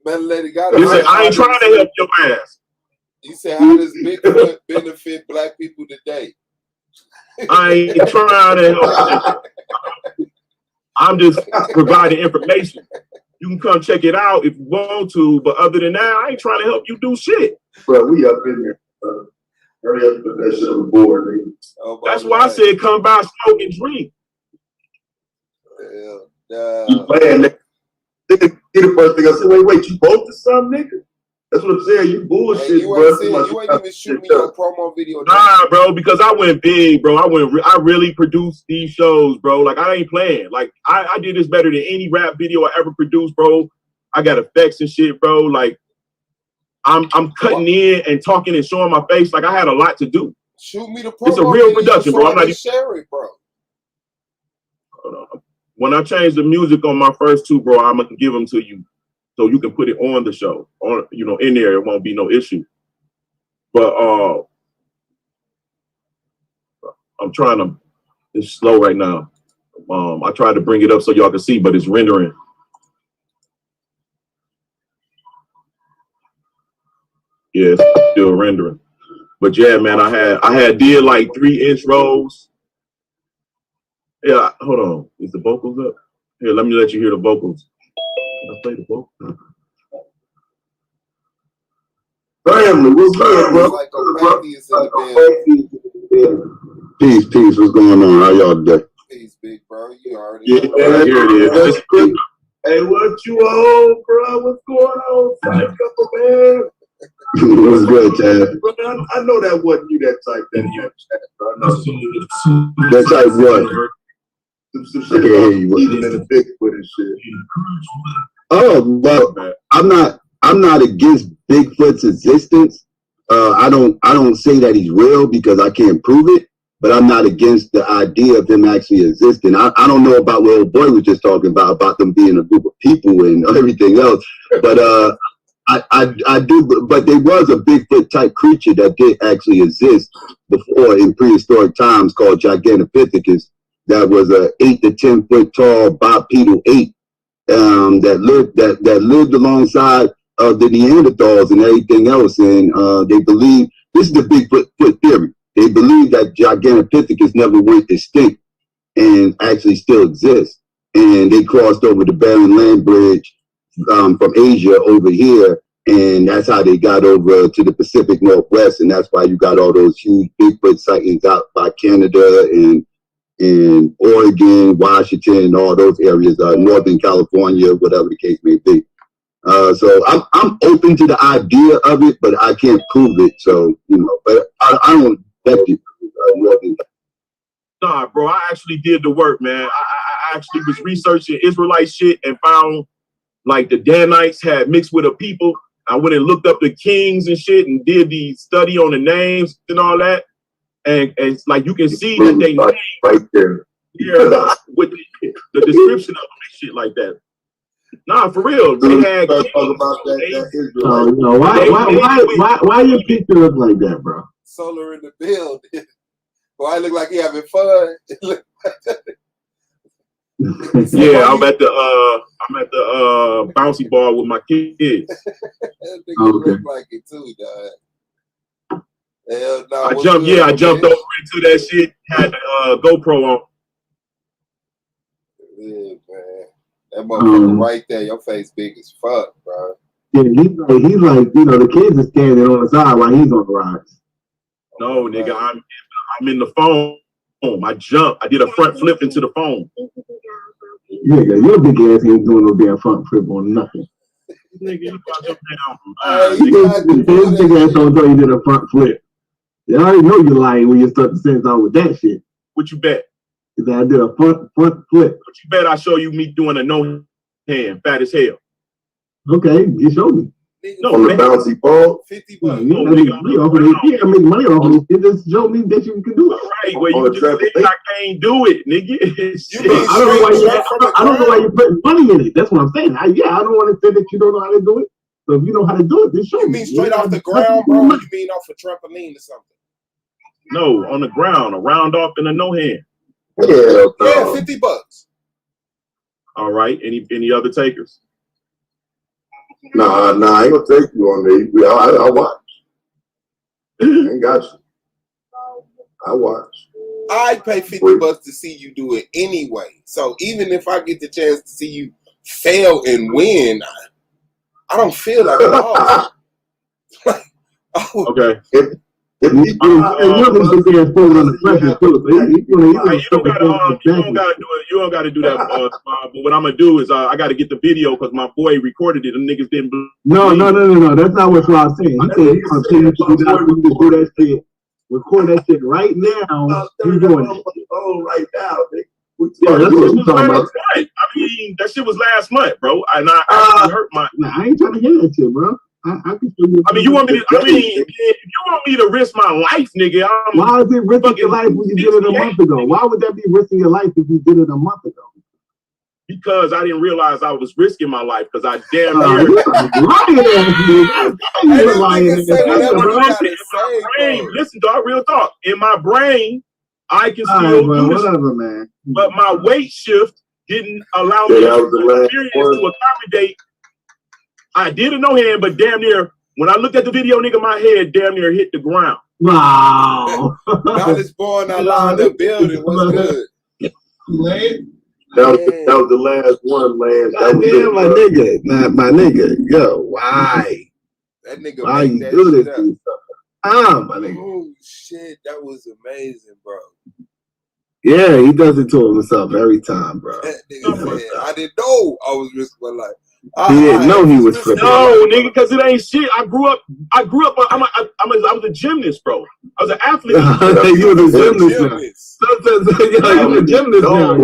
Lady got You say I ain't trying to help your ass. You said, how does Bigfoot benefit black people today? I ain't trying to help you. I'm just providing information. You can come check it out if you want to, but other than that, I ain't trying to help you do shit. Bro, we up in there. Hurry up and put that shit on the board, nigga. Oh, that's why I said come by, smoke, and drink. You playing, nigga. The first thing I said, wait, you both or something, nigga? That's what I'm saying. You bullshit, hey, you bro. ain't even shoot me your promo video. Nah, bro, because I went big, bro. I really produced these shows, bro. Like, I ain't playing. Like, I did this better than any rap video I ever produced, bro. I got effects and shit, bro. Like, I'm cutting in and talking and showing my face. Like, I had a lot to do. Shoot me the promo. It's a real production, bro. I'm not even share it, bro. Hold on. When I change the music on my first two, bro, I'm gonna give them to you, so you can put it on the show, on in there. It won't be no issue. But I'm trying to. It's slow right now. I tried to bring it up so y'all can see, but it's rendering. Yeah, it's still rendering. But yeah, man, I did like 3 intros. Yeah, hold on. Is the vocals up? Here, let me let you hear the vocals. Can I play the vocals? Family, what's good, bro? Like a Peace. What's going on? How y'all today? Peace, big bro. You already Yeah, know. here it is. Hey, what you on, bro? What's going on, Psycho, man? What's good, Chad? I know that wasn't you that type that in that chat, bro. I know. That type what? Some shit about even in the Bigfoot and shit. Oh, but I'm not against Bigfoot's existence. I don't say that he's real because I can't prove it, but I'm not against the idea of him actually existing. I don't know about what old boy was just talking about them being a group of people and everything else, but I do, but there was a Bigfoot type creature that did actually exist before in prehistoric times called Gigantopithecus. That was a 8 to 10 foot tall bipedal ape that lived alongside of the Neanderthals and everything else. And they believe this is the Bigfoot theory. They believe that Gigantopithecus never went extinct and actually still exists. And they crossed over the Bering Land Bridge from Asia over here, and that's how they got over to the Pacific Northwest, and that's why you got all those huge Bigfoot sightings out by Canada and Oregon, Washington, and all those areas, Northern California, whatever the case may be. So I'm open to the idea of it, but I can't prove it. So but I don't expect it. Nah, bro, I actually did the work, man. I actually was researching Israelite shit and found like the Danites had mixed with a people. I went and looked up the kings and shit and did the study on the names and all that. And it's like you can see that they named right there. Yeah, with the description of them and shit like that. Nah, for real. They had talk about that Why your picture look like that, bro? Solar in the build. Boy, I look like he having fun. Yeah, I'm at the bouncy ball with my kids. Look like it too, dog. Hell no. I jumped over into that shit, had the GoPro on. Yeah, man. That motherfucker right there, your face big as fuck, bro. Yeah, he's like, the kids are standing on the side while he's on the rise. No, nigga, I'm in the phone. I jumped. I did a front flip into the phone. Nigga, your big ass ain't doing no damn front flip on nothing. Nigga, you got your His big ass don't know you did a front flip. They already know you're lying when you start to sense out with that shit. What you bet? Because I did a front flip. What you bet I show you me doing a no hand, fat as hell? Okay, you show me. No, on the bouncy ball. $50. No, make money off of it. You just show me that you can do it. Right, well, you just think I can't do it, nigga. I don't know why you're putting money in it. That's what I'm saying. I don't want to say that you don't know how to do it. So if you know how to do it, then show me. You mean straight off the ground, bro? Or you mean off a trampoline or something? No, on the ground, a round off and a no hand. Yeah, $50. All right. Any other takers? Nah, I ain't gonna take you on there. I watch. I ain't got you. I watch. I pay $50 to see you do it anyway. So even if I get the chance to see you fail and win, I don't feel like a loss. Okay. You don't gotta do that. But what I'm gonna do is I gotta get the video because my boy recorded it. Them niggas didn't. No. That's not what I'm saying. He said he's gonna tell you to do that shit. Record that shit right now. You're doing it. Oh, right now. Yeah, that's what I'm talking about. I mean, that shit was last month, bro. And I hurt my. Nah, I ain't trying to hear that shit, bro. I can show you. I mean, you want me to? I mean, if you want me to risk my life, nigga, why is it risking your life when you did it a month ago? Why would that be risking your life if you did it a month ago? Because I didn't realize I was risking my life because I damn near. Listen, dog, real talk. In my brain, I can still do this. Whatever, man. But my weight shift didn't allow me to accommodate. I did a no hand, but damn near, when I looked at the video, nigga, my head damn near hit the ground. Wow. Knowledge born out the building. What's good? That was the last one, Lance. Damn, my nigga. Yo, why? That nigga why you that do this? My nigga. Oh, shit. That was amazing, bro. Yeah, he does it to himself every time, bro. That nigga said, I didn't know I was risking my life. He didn't know he was flipping. No, nigga, because it ain't shit. I grew up. I was a gymnast, bro. I was an athlete. You was a gymnast now. You was a gymnast now.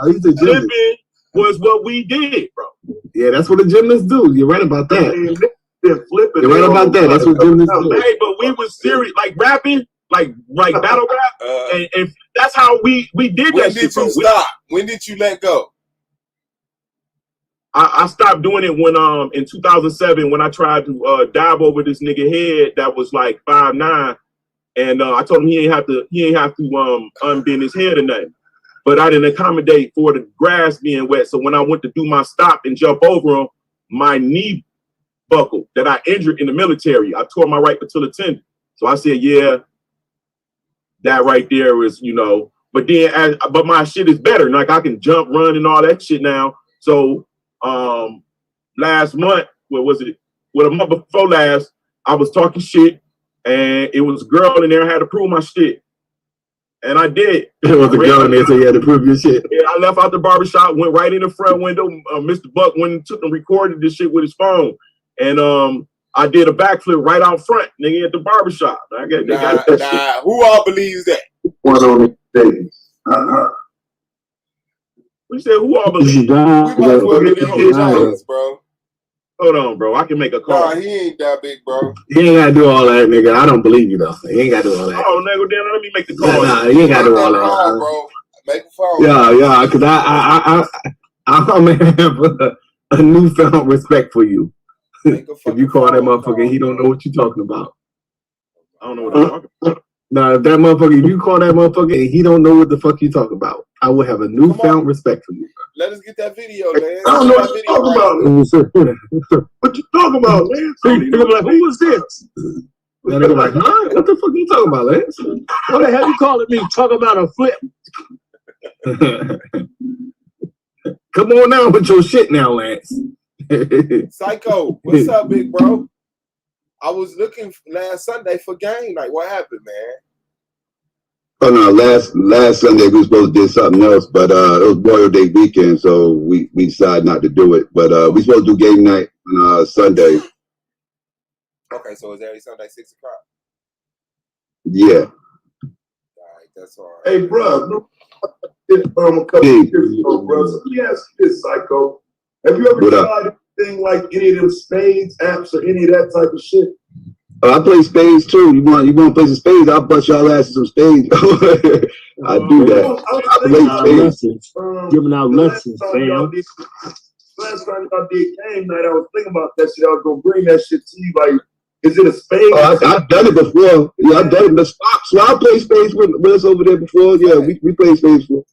He's a gymnast. Was what we did, bro. Yeah, that's what a gymnast do. You're right about that. You're right about that. That's what gymnasts do. Hey, but we was serious, like rapping. Like battle rap, and that's how we did that shit, bro. When did you stop? When did you let go? I stopped doing it when in 2007 when I tried to dive over this nigga head that was like 5'9", and I told him he ain't have to unbend his head or nothing. But I didn't accommodate for the grass being wet. So when I went to do my stop and jump over him, my knee buckled that I injured in the military. I tore my right patella tendon. So I said, yeah. That right there is, but then, but my shit is better. Like I can jump, run, and all that shit now. So, last month, what was it? Well, a month before last, I was talking shit, and it was a girl in there. I had to prove my shit, and I did. It was a girl in there, so you had to prove your shit. Yeah, I left out the barbershop, went right in the front window. Mr. Buck went and took and recorded this shit with his phone, and I did a backflip right out front, nigga, at the barbershop. Who all believes that? One on the stage. We said, who all believes? We might as well get in Jones, bro. Hold on, bro. I can make a call. Nah, he ain't that big, bro. He ain't gotta do all that, nigga. I don't believe you though. He ain't gotta do all that. Oh, nigga, then let me make the call. Nah, he ain't gotta do all that, call, bro. Make a phone. Yeah, because I'm gonna have a newfound respect for you. If you call that motherfucker, he don't know what you're talking about. I don't know what I'm talking about. Nah, if that motherfucker, if you call that motherfucker and he don't know what the fuck you talking about, I will have a newfound respect for you. Let us get that video, man. I don't know what you're talking about. What you talking about, man? Like, who was this? And they're like, huh? What the fuck are you talking about, Lance? What the hell you calling me? Talk about a flip. Come on now with your shit now, Lance. Psycho, what's up, big bro? I was looking last Sunday for game. Like, what happened, man? Oh no, last Sunday we were supposed to do something else, but it was Memorial Day weekend, so we decided not to do it. But we supposed to do game night on Sunday. Okay, so it's every Sunday 6 o'clock. Yeah. All right, that's all right. Hey, bro, a couple years ago, bro. So let me ask you this, Psycho. Have you ever tried anything like any of them spades apps or any of that type of shit? I play spades too. You want to play some spades? I'll bust y'all asses some spades. I do that. I play spades. Giving out lessons, fam. Last time y'all did game night, I was thinking about that shit. I was gonna bring that shit to you, like Is it a spade? Oh, I've done it before. Yeah, I've done it. So I played spades with us over there before. Yeah, we played spades before.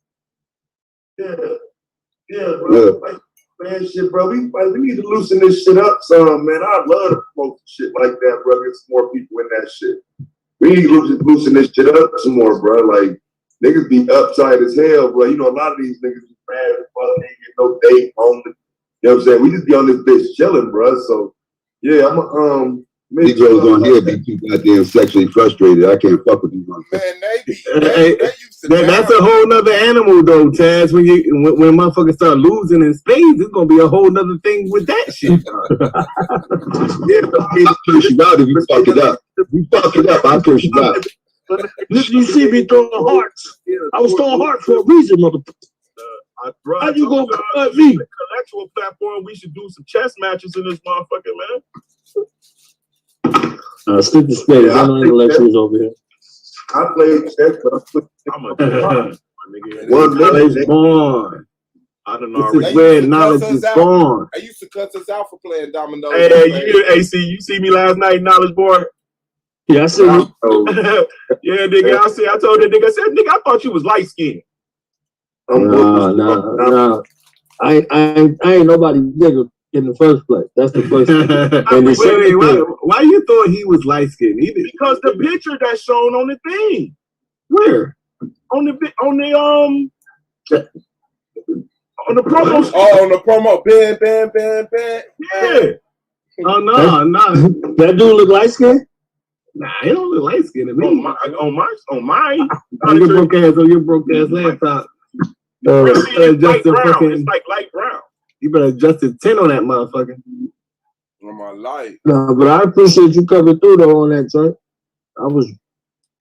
Yeah, bro. Like, man, shit, bro. We need to loosen this shit up some, man. I'd love to promote shit like that, bro. Get some more people in that shit. We need to loosen this shit up some more, bro. Like, niggas be upside as hell, bro. You know, a lot of these niggas be mad as fuck. They ain't get no date on it. You know what I'm saying? We just be on this bitch chilling, bro. So, yeah, I'm Negroes on here be too goddamn sexually frustrated. I can't fuck with these motherfuckers. Man, they used to That's a whole nother animal though, Taz. When motherfuckers start losing in spades, it's gonna be a whole nother thing with that shit. Yeah, I'll curse you out if you fuck it up. If you fuck it up, I'll curse you out. You see me throwing hearts. I was throwing hearts for a reason, motherfucker. How you gonna cut me? Intellectual platform. We should do some chess matches in this motherfucker, man. Stick to spades. I know intellectuals over here. I played chess, but I'm a nigga. one Knowledge minute, born. I don't This know. is where knowledge is born. I used to cut us out for playing dominoes. Hey, you see me last night, knowledge board? Yeah, I see you. Yeah, nigga. I told that nigga. I said, nigga, I thought you was light skinned. Nah. I ain't nobody nigga in the first place. That's the first thing. And the second thing, Why you thought he was light skinned? Because the picture that's shown on the thing. Where? On the promo. Oh, on the promo. Bam. Yeah. Oh no. that dude look light skinned? Nah, he don't look light skinned to me. On mine. On your broke ass laptop. It's light Justin brown. fucking, It's like light brown. you better adjust the 10 on that motherfucker. On my life. No, but I appreciate you coming through though on that, son.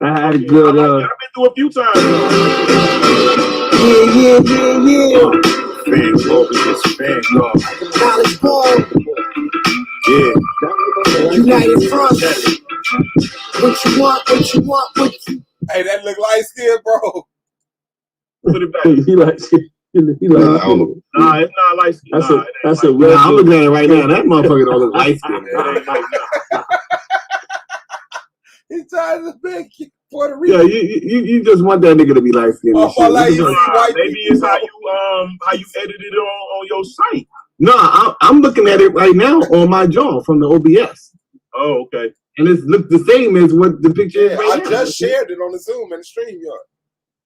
I had a good I've been through a few times. Yeah. Fan club is just fan club. Knowledge born. Yeah. United Front. What you want? Hey, that look light skin, bro. Put it back. he likes it. Nah, it's not light skin. That's a Nah, real. I'm looking at it right now. That motherfucker don't look light skinned. He's trying to make Puerto Rico. Yeah, you just want that nigga to be light skinned. Oh, my life. Maybe it's how you edited it on your site. No, I'm looking at it right now on my jaw from the OBS. Oh, okay. And it's look the same as what the picture is. Yeah, right I now. just shared it on the Zoom and the StreamYard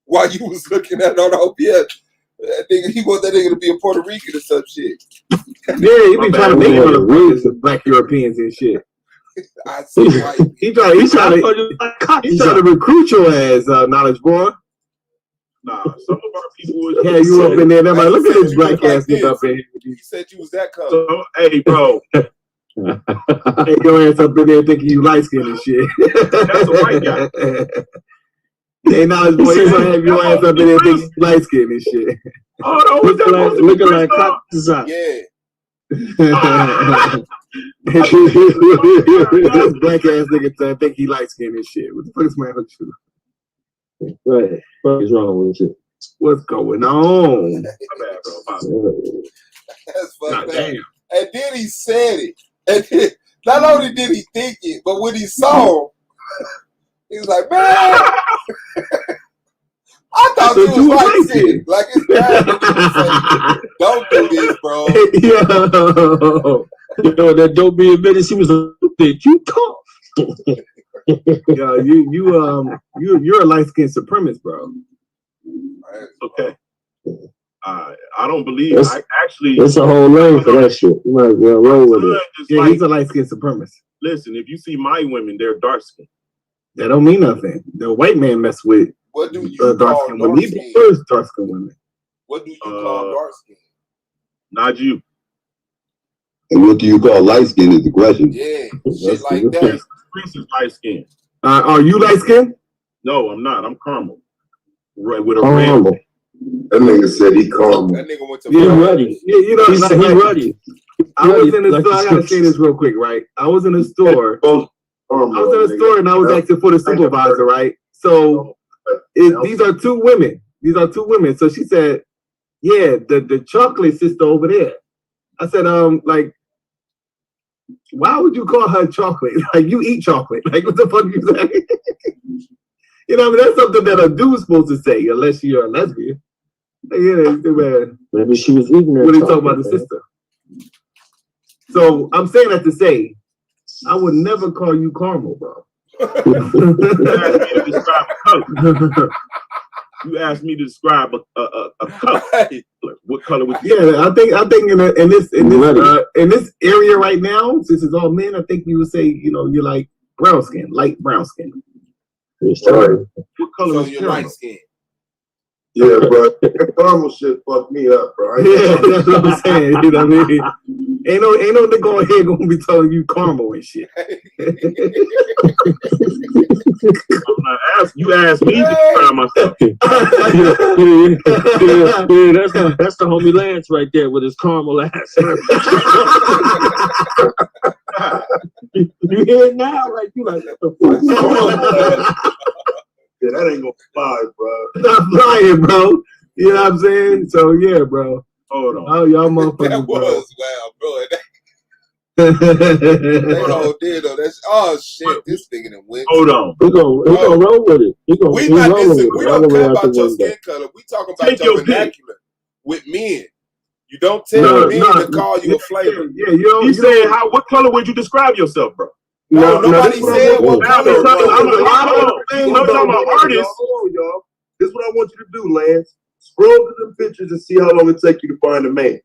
while you was looking at it on the OBS. He want that nigga to be a Puerto Rican or some shit. Yeah, he be trying to make motherfuckers black Europeans and shit. I see why. He trying to recruit your ass, knowledge boy. Nah, some of our people. Yeah, you up in there? They're like, look at this black ass nigga up in here. You said you was that color. So, hey, bro. Hey, your ass up in there thinking you light skinned and shit. That's a white guy. Hey, knowledge boy, you gonna have your ass up in there thinking you light skinned and shit. Oh, no, what's that? Looking like cops out. Yeah. This black ass nigga think he light skinned and shit. What the fuck is my with you? Right. What is wrong with you? What's going on? My bad, bro. My bad. That's Nah, fucked up. damn. And then he said it. And then, not only did he think it, but when he saw him, he was like, man, I thought you was light skinned. Like it's bad. Don't do this, bro. Yo, that don't be admitted. She was like, did you talk? Yo, you're a light skinned supremacist, bro. Okay. I don't believe. It's- I actually. It's a whole lane for that shit. You might well roll with it. Just Yeah, like, he's a light skinned supremacist. listen, if you see my women, they're dark skinned. That don't mean nothing. The white man mess with What do you dark call skinned women. He dark skin? prefers dark skinned women. What do you call dark skin? Not you. And what do you call light skin is the question. Yeah, shit like that. Chris is light skinned. Are you light skinned? No, I'm not. I'm caramel. Right, with a Caramel. red. That nigga said he called me. That nigga went to He ready. Yeah, you know, He said he ready. I was in the Like store. I gotta the say this real quick, right? I was in the store. I was in the store and I was asking for the supervisor, right? So these are two women. These are two women. So she said, "Yeah, the chocolate sister over there." I said, like, Why would you call her chocolate? Like, you eat chocolate. Like, what the fuck you say? You know, I mean, that's something that a dude's supposed to say, unless you're a lesbian. Like, yeah, man. Maybe she was eating her. What are you talking about, the sister? So I'm saying that to say, I would never call you caramel, bro. You asked me to describe a color. What color would you? Yeah, I think in this area right now, since it's all men, I think you would say, you know, you're like brown skin, light brown skin. Right. What color So is you're caramel? light skinned. Yeah, bro. That caramel shit fucked me up, bro. Yeah, that's what I'm saying. You know what I mean? Ain't no nigga on here gonna be telling you caramel and shit. You asked me to describe myself. Yeah, that's the homie Lance right there with his caramel ass. You hear it now? Like, you like, what the fuck? Yeah, that ain't gonna fly, bro. Not flying, bro. You know what I'm saying? So yeah, bro. Hold on. Oh, y'all motherfuckers, That bro. was wow, bro. Hold on, did though. That's shit. This nigga done went. Hold on. We gonna roll with it. We not rolling we all don't the way care out about the your window. skin color. We talking about Take your your pick. vernacular with men. You don't tell men to call you a flavor. Yeah, You said what color would you describe yourself, bro? No, nobody said what Now, color. I'm bro. talking about artists. Hold on, y'all. This is what I want you to do, Lance. Scroll through them pictures and see how long it take you to find a man.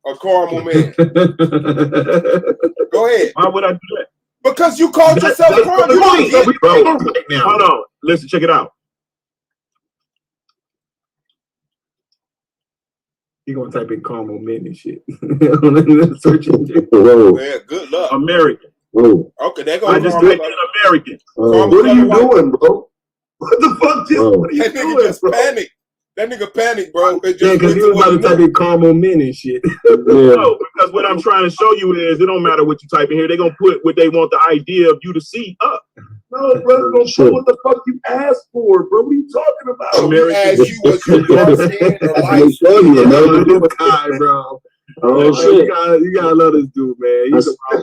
A caramel man. Go ahead. Why would I do that? Because you called yourself caramel. You don't get Bro, hold on. Listen, check it out. You gonna type in caramel men and shit. Search engine. Whoa. Yeah, good luck. American. Whoa. Okay, there goes I just caramel. typed in American. What are you doing, bro? What the fuck? What are you That nigga doing, just bro? panicked. That nigga panicked, bro. It just Yeah, because went you to was about to what type in caramel men and shit. Yeah. No, because what I'm trying to show you is it don't matter what you type in here. They're gonna put what they want the idea of you to see up. No, brother, don't show what the fuck you asked for, bro. What are you talking about? So we asked you was you dark skinned or light This guy, bro. Oh, shit. You gotta love this dude, man.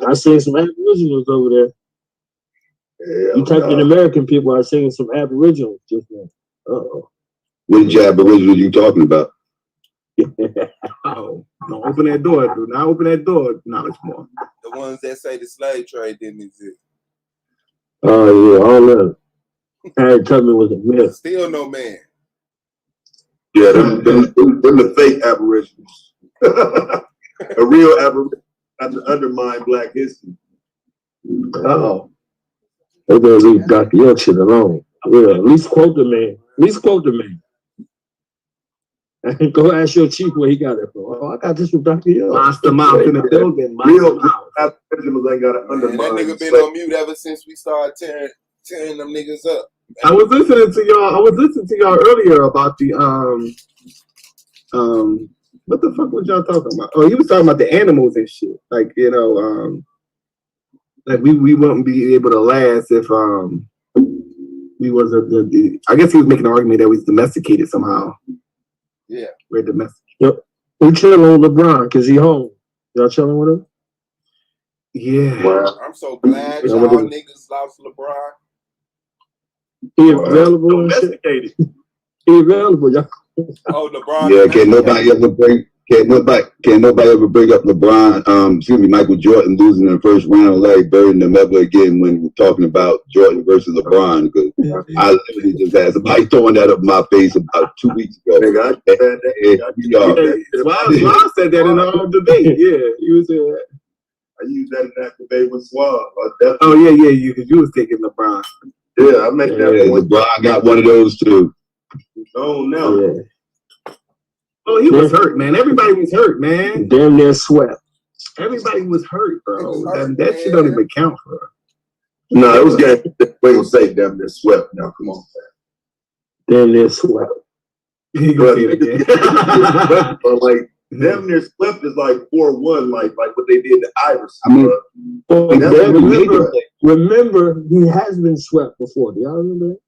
I seen some Aboriginals over there. You typed in American people, I seen some Aboriginals just now. Uh-oh. Which Aboriginals you talking about? Oh, don't open that door. Do not open that door. Knowledge more. The ones that say the slave trade didn't exist. Oh, yeah, all that. Harry Tubman was a myth. Still no man. Yeah, them the fake Aboriginals. A real Aboriginal had to undermine Black history. Uh-oh. They're gonna leave Dr. York shit alone. Yeah, at least quote the man. At least quote the man. And go ask your chief where he got it from. Oh, I got this from Dr. York. Monster mouth in the building. Real Aboriginals ain't got to Man, that undermine. nigga been on mute ever since we started tearing them niggas up. I was listening to y'all earlier about the what the fuck was y'all talking about? Oh, you was talking about the animals and shit. Like, you know, like we wouldn't be able to last if we was I guess he was making an argument that we was domesticated somehow. Yeah. We're domesticated. Yep. We chilling with LeBron because he home. Y'all chilling with him? Yeah. Wow. I'm so glad y'all niggas lost LeBron. He available and shit. Domesticated. He available, y'all. Oh, LeBron. Yeah, can't nobody ever bring up LeBron, Michael Jordan losing in the first round, Larry Bird and them ever again when we're talking about Jordan versus LeBron, because I literally just had somebody throwing that up in my face about 2 weeks ago. Nigga, Suave said that in our debate. Yeah, he was I used that in that debate with Suave. Oh yeah, because you was taking LeBron. Yeah, I make that point. LeBron got one of those too. Oh no. Yeah. Oh, he was hurt, man. Everybody was hurt, man. Damn near swept. Everybody was hurt, bro. That shit don't even count for her. No, it was game. We gonna say damn near swept. Now, come on, Damn near swept. He gonna say it again. But like damn near swept is like 4-1, like what they did to Iverson. I mean, remember, he has been swept before. Do y'all remember that?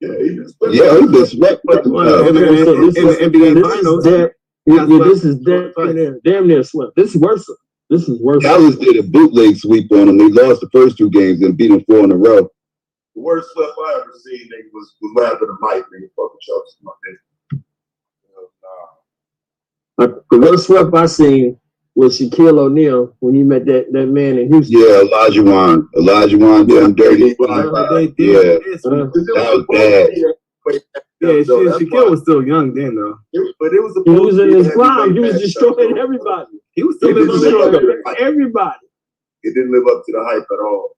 Yeah, he been swept. Yeah, he been swept. In the NBA finals. This is damn near swept. This is worse. This is worse. Dallas did a bootleg sweep on them. They lost the first 2 games and beat them 4 in a row. The worst stuff I ever seen, nigga, was laughing at Mike, nigga, fucking Chuck's my nigga. The worst sweep I seen was Shaquille O'Neal when he met that man in Houston. Yeah, Elijah Wan done dirty. Yeah, that was bad. Yeah, Shaquille was still young then, though. But it was He was in his prime. He was destroying everybody. He was still destroying everybody. It didn't live up to the hype at all.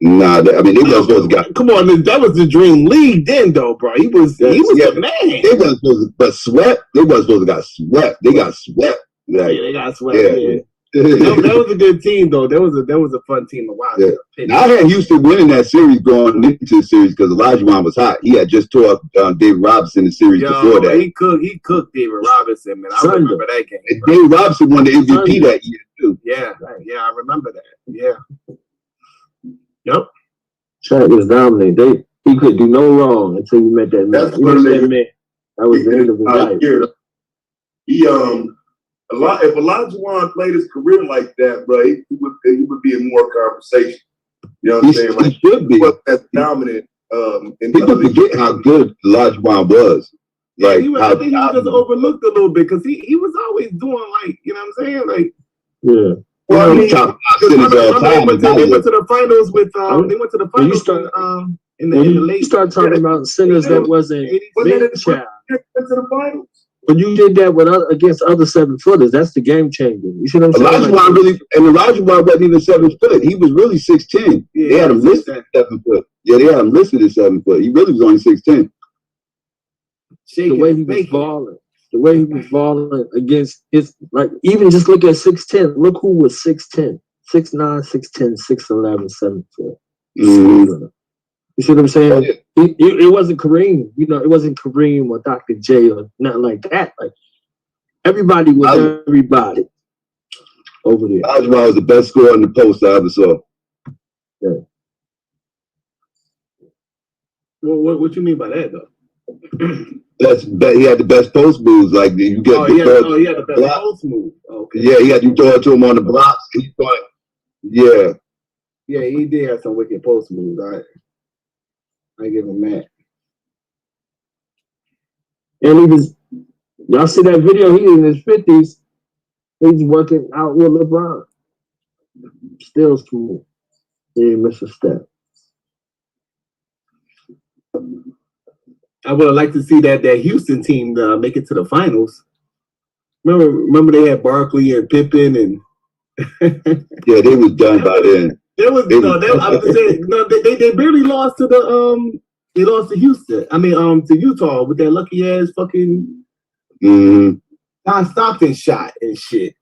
Nah, I mean, they wasn't supposed to Come on, that was the dream league then, though, bro. He was the man. They wasn't supposed to, but swept. They wasn't supposed to got swept. They got swept. Like, Yeah, they got swept. Yeah. That was a good team, though. That was a fun team to watch. Yeah. Now, I had Houston winning that series going into the series because Elijah Wan was hot. He had just tore up David Robinson in the series before that. He cooked David Robinson, man. I remember that game. And David Robinson won the MVP that year too. Yeah, I remember that. Yeah. Yep. Shaq was dominant. He could do no wrong until you met that man. That was the end of his life. If Elijah Wan played his career like that, bro, he would be in more conversation. You know what I'm saying? Like, he should be. That's dominant. People forget how good Elijah Wan was. Like, I think he was just overlooked a little bit because he was always doing, like, you know what I'm saying? Like, yeah. Well, I mean, they went to the finals with they went to the finals in the late. You start talking about centers that wasn't big child. Went to the finals. When you did that with against other 7-footers, that's the game changer. You see what I'm saying? Elijah Wan wasn't even 7 foot. He was really 6'10". Yeah, they had him listed at 7 foot. Yeah, they had him listed at 7 foot. He really was only 6'10". The way he was balling against his, like, even just look at 6'10". Look who was 6'10", 6'9", 6'10", 6'11", 7 foot. Mm-hmm. You see what I'm saying? Yeah. It wasn't Kareem, it wasn't Kareem or Dr. J or nothing like that. Like, everybody was everybody over there. Elijah Wan was the best scorer in the post I ever saw. Yeah. Well, what you mean by that, though? He had the best post moves. Like, you get he had the best post move. Okay. Yeah, you throw it to him on the blocks. Yeah, he did have some wicked post moves. I give him that. And y'all see that video? He in his 50s. He's working out with LeBron. Still smooth. He didn't miss a step. I would have liked to see that Houston team make it to the finals. Remember they had Barkley and Pippen and yeah, they was done by then. They barely lost to they lost to Houston. I mean, to Utah with that lucky ass fucking John Stockton shot and shit.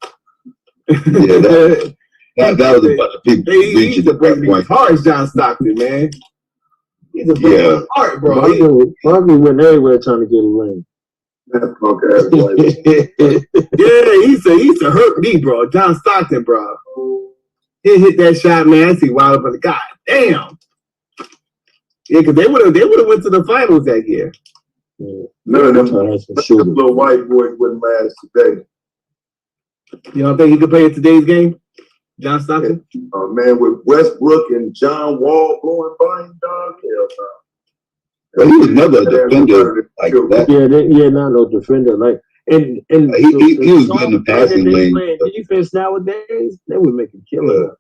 Yeah, that was a bunch of people reaching the break point. Hard John Stockton, man. He's a fucking heart, bro. Barkley went everywhere trying to get a ring. Yeah, he used to hurt me, bro. John Stockton, bro. He hit that shot, man. I see wild up on the god damn. Yeah, because they would have went to the finals that year. Yeah. None of them little white boys wouldn't last today. You don't think he could play in today's game, John Stockton? Man, with Westbrook and John Wall going by him, dog, hell no. But he was never a defender like that. Yeah, not no defender. Like, and he was good in the passing lane. Defense nowadays, they would make him kill us.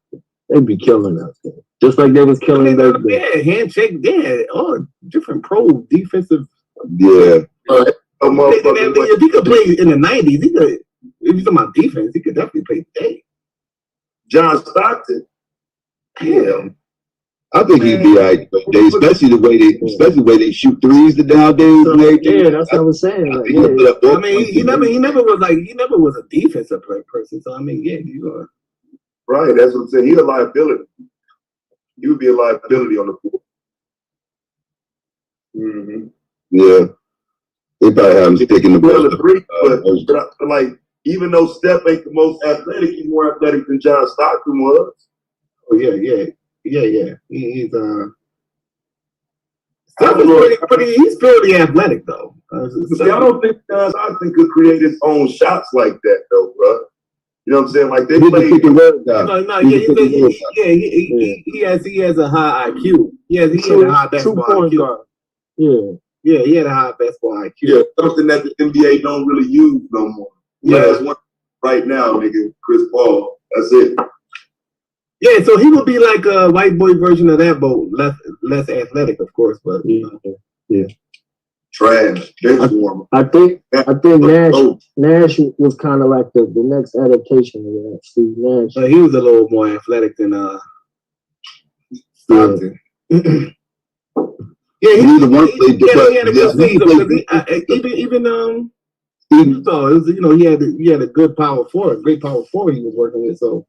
They'd be killing us, just like they was killing back then. Yeah, handshake. They had all different pro defensive. Yeah. If he could play in the 90s, he could. If you're talking about defense, he could definitely play today. John Stockton. Yeah. I think he'd be right, especially the way they shoot threes nowadays. Yeah, that's what I was saying. Like, I mean, he never was a defensive person. So I mean, yeah, you are right. That's what I'm saying. He's a liability. He would be a liability on the floor. Mm-hmm. Yeah, they probably have him sticking the ball. But like, even though Steph ain't the most athletic, he's more athletic than John Stockton was. Oh yeah. He's he's fairly athletic though. See, I don't think John Stockton could create his own shots like that though, bro. You know what I'm saying? Like they He's the play. picking word guy. He has a high IQ. He had a high basketball IQ. Guard. Yeah. Yeah, he had a high basketball IQ. Yeah, something that the NBA don't really use no more. Yeah. Last one right now, nigga, Chris Paul. That's it. Yeah, so he would be like a white boy version of that, but less athletic, of course. But yeah. Trash. I think Nash was kind of like the next adaptation of that. Steve Nash. He was a little more athletic than Stockton. Yeah, he had a good season. Even so, it was, he had a good power forward, great power forward he was working with. So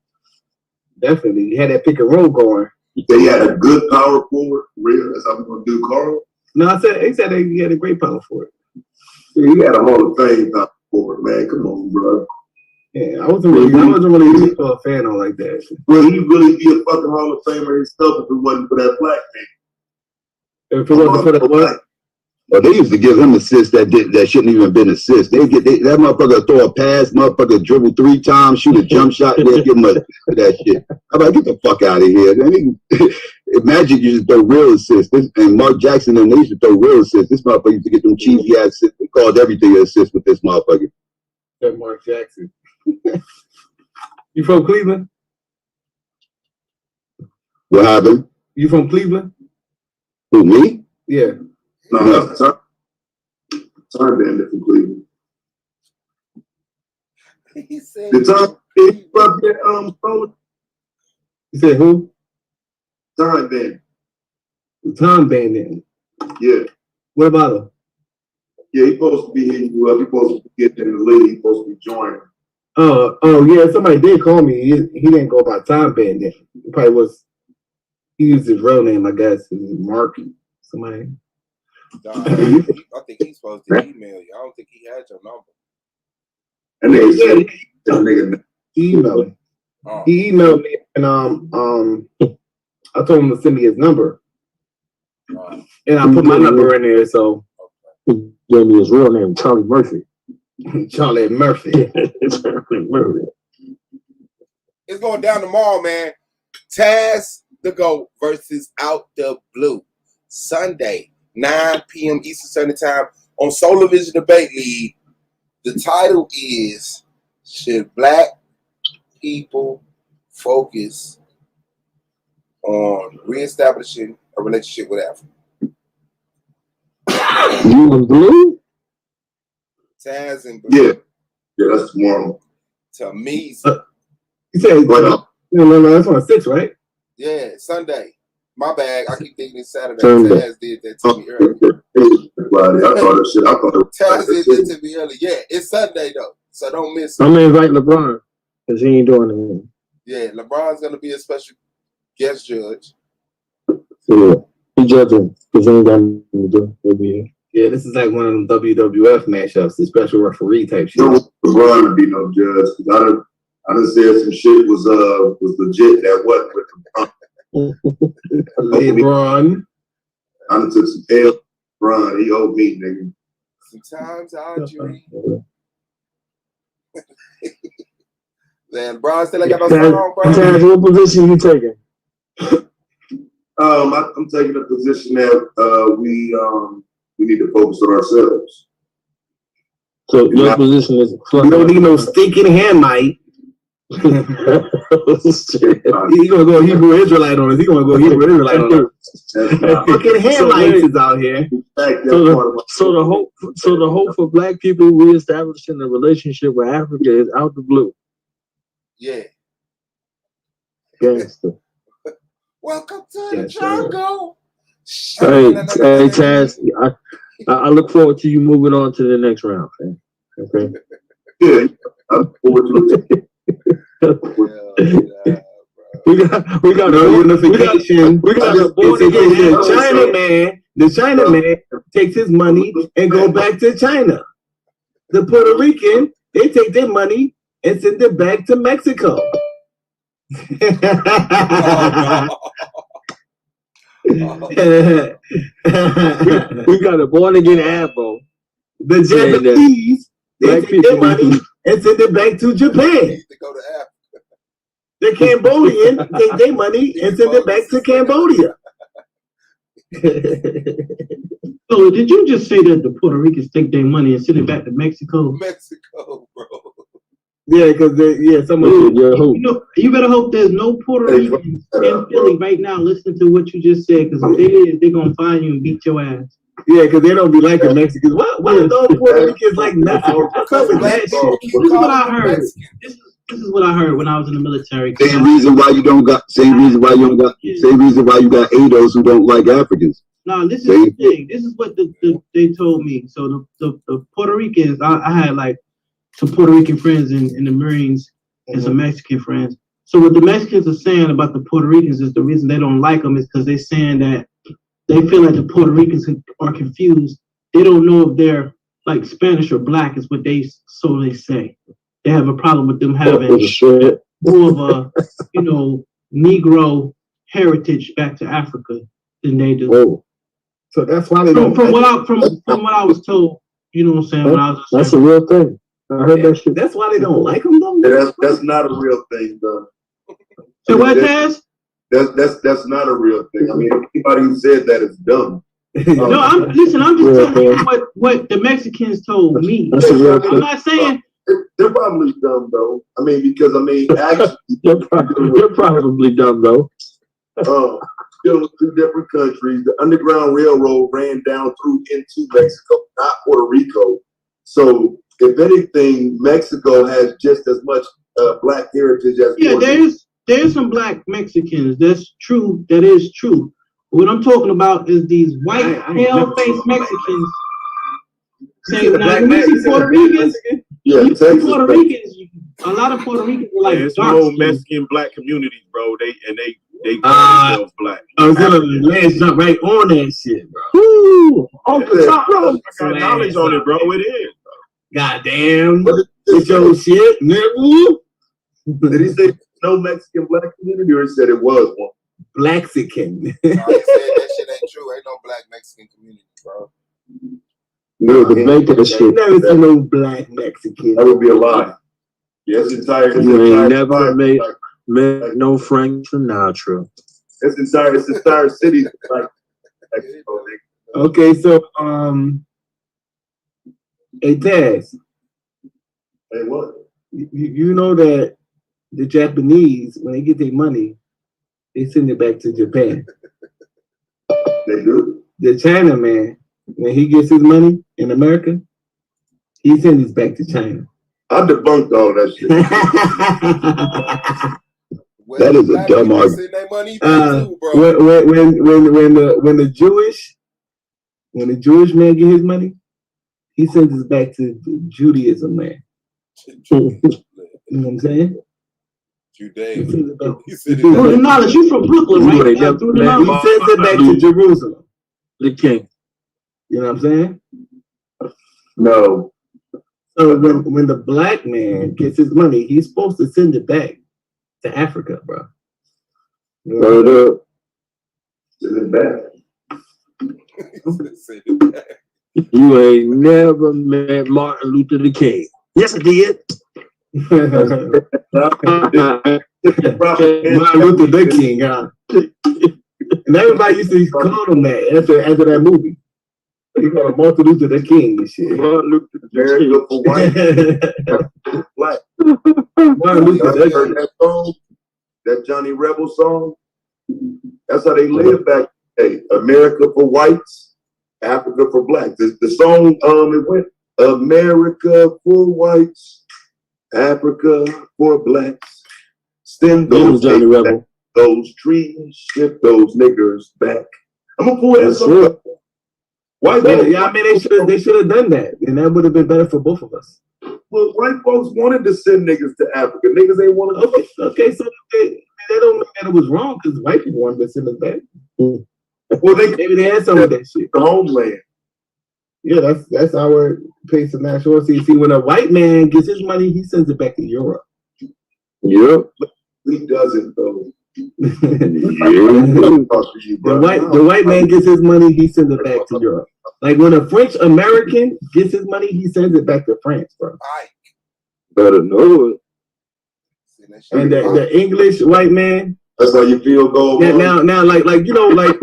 definitely, he had that pick and roll going. They had a good power forward. Real? That's how we're gonna do, Carl. No, he said he had a great power forward. Yeah, he had a Hall of Fame power forward, man. Come on, bro. Yeah, I wasn't really a fan of like that. Will he really be a fucking Hall of Famer himself if it wasn't for that black man? If it wasn't for that what? Well, they used to give him assists that shouldn't even been assists. That motherfucker throw a pass, motherfucker dribble 3 times, shoot a jump shot, and they give him that shit. I'm like, get the fuck out of here. I mean, Magic used to throw real assists, and Mark Jackson and they used to throw real assists. This motherfucker used to get them cheesy ass assists. They called everything an assist with this motherfucker. That Mark Jackson. You from Cleveland? What happened? You from Cleveland? Who, me? Yeah. No. Time bandit from Cleveland. He said. The time You said who? Time bandit. Tom Bandit. Yeah. What about him? Yeah, he's supposed to be hitting you up. He's supposed to get in the league. He's supposed to be joining. Oh yeah, somebody did call me. He didn't go by Tom Bandit. He probably was. He used his real name, I guess. Mark. Somebody. I think he's supposed to email you. I don't think he had your number. And they said, He emailed me. He emailed me, and I told him to send me his number, and I put my number in there. So he gave me his real name, Charlie Murphy. Charlie Murphy. Charlie Murphy. It's going down tomorrow, man. Taz the GOAT versus Out the Blue. Sunday, 9 p.m. Eastern Standard Time on Solar Vision Debate League. The title is, should black people focus on reestablishing a relationship with Africa? You and Blue? Taz and Blue. Yeah, that's tomorrow. To me, you said no, that's on 6, right? Yeah, Sunday. My bad. I keep thinking it's Saturday. Taz did that to me earlier. Taz did that to me earlier. Yeah, it's Sunday though, so don't miss it. I'm gonna invite LeBron because he ain't doing it. Yeah, LeBron's gonna be a special guest judge. Yeah, he judging because he ain't got nothing to do. Yeah, this is like one of them WWF matchups, the special referee type shit. No, LeBron to be no judge. I done said some shit was legit that wasn't with LeBron. I done took some L. LeBron, he owed me, nigga. Sometimes I'll dream. Man, LeBron still ain't got no song, bro. Taz, what position you taking? I'm taking a position that we need to focus on ourselves. So your position is you don't need no stinking Hamite. He gonna go Hebrew Israelite on us. He gonna go Hebrew Israelite on us. Fucking Hamites is out here. So the hope for black people reestablishing a relationship with Africa is out the blue. Yeah. Gangster. Welcome to the jungle. Hey, Taz, I look forward to you moving on to the next round, man. Okay. Yeah, I look forward to it. We got a unification. We got a born again China man. The China man takes his money and go back to China. The Puerto Rican, they take their money and send it back to Mexico. We got a born again Abbo. The Japanese, they take their money and send it back to Japan. Need to go to Africa. The Cambodian take their money and send it back to Cambodia. So did you just say that the Puerto Ricans take their money and send it back to Mexico? Mexico, bro. Yeah, because some of you know, you better hope there's no Puerto Ricans in Philly right now listening to what you just said, because if they is, they're gonna find you and beat your ass. Yeah, because they don't be liking Mexicans. Why don't Puerto Ricans like Mexicans? What's up with that shit? This is what I heard. This is what I heard when I was in the military. Same reason why you don't got. Same reason why you got ADOS who don't like Africans. No, this is the thing. This is what they told me. So the Puerto Ricans, I had like some Puerto Rican friends in the Marines and some Mexican friends. So what the Mexicans are saying about the Puerto Ricans is the reason they don't like them is because they're saying that they feel like the Puerto Ricans are confused. They don't know if they're like Spanish or black is what they say. They have a problem with them having more of a, Negro heritage back to Africa than they do. Whoa. So that's why they don't. From what I was told, you know what I'm saying. When I was that's a real thing. I heard that shit. That's why they don't like them, though. That's not a real thing, though. So what, Taz? That's not a real thing. I mean, anybody who said that is dumb. No, I'm just telling you what the Mexicans told me. That's a real thing. I'm not saying. They're probably dumb, though. I mean, because actually, you're probably dumb, though. Still two different countries. The Underground Railroad ran down into Mexico, not Puerto Rico. So, if anything, Mexico has just as much black heritage as Puerto Rico. There's some black Mexicans. That's true. That is true. What I'm talking about is these white, pale-faced Mexicans. Say, now, you see Puerto Ricans. Yeah, Puerto Ricans. A lot of Puerto Ricans are like there's dark no skin. Mexican black communities, bro. They call themselves black. I was gonna let's jump right on that shit, bro. Woo! I got knowledge on it, bro. It is. Goddamn. It's your shit, nigga. Did he say no Mexican black community, or he said it was one? Blaxican. No, he said that shit ain't true. Ain't no black Mexican community, bro. No, the Mexican shit. Never seen no black Mexican. That would be a lie. Yes, entire. You ain't never met no Frank Sinatra. It's entire city like Mexico. Okay, so hey Taz. Hey, what? You know that the Japanese, when they get their money, they send it back to Japan. They do. The China man, when he gets his money in America, he sends it back to China. I debunked all that shit. That is a dumb argument. When the Jewish man get his money, he sends it back to the Judaism man. You know what I'm saying? Judaism. Through the knowledge, you from Brooklyn, right? He sends it back to Jerusalem. The king. You know what I'm saying? No. So when the black man gets his money, he's supposed to send it back to Africa, bro. Send it back. You ain't never met Martin Luther the King. Yes, I did. Martin Luther the King, and everybody used to call him that after that movie. He called him Martin Luther the King and shit. Martin Luther the for white. Black. Martin Luther the King. That song, that Johnny Rebel song. That's how they live back. Hey, America for whites, Africa for blacks. The song it went America for whites, Africa for blacks. Send those Johnny Rebel. Those trees, ship those niggers back. I'm gonna pull that song up. White folks, I mean, they should have done that, and that would have been better for both of us. well, white folks wanted to send niggas to Africa. Niggas ain't want to. Okay, so they don't mean that it was wrong because white people wanted to send us back. Well, Maybe they had some of that shit. The homeland. Yeah, that's our place of nationality. See, when a white man gets his money, he sends it back to Europe. Yep. He doesn't though. The white man gets his money, he sends it back to Europe. Like when a French American gets his money, he sends it back to France, bro. Better know it. And the English white man. That's how you feel, go. Yeah, now, like you know, like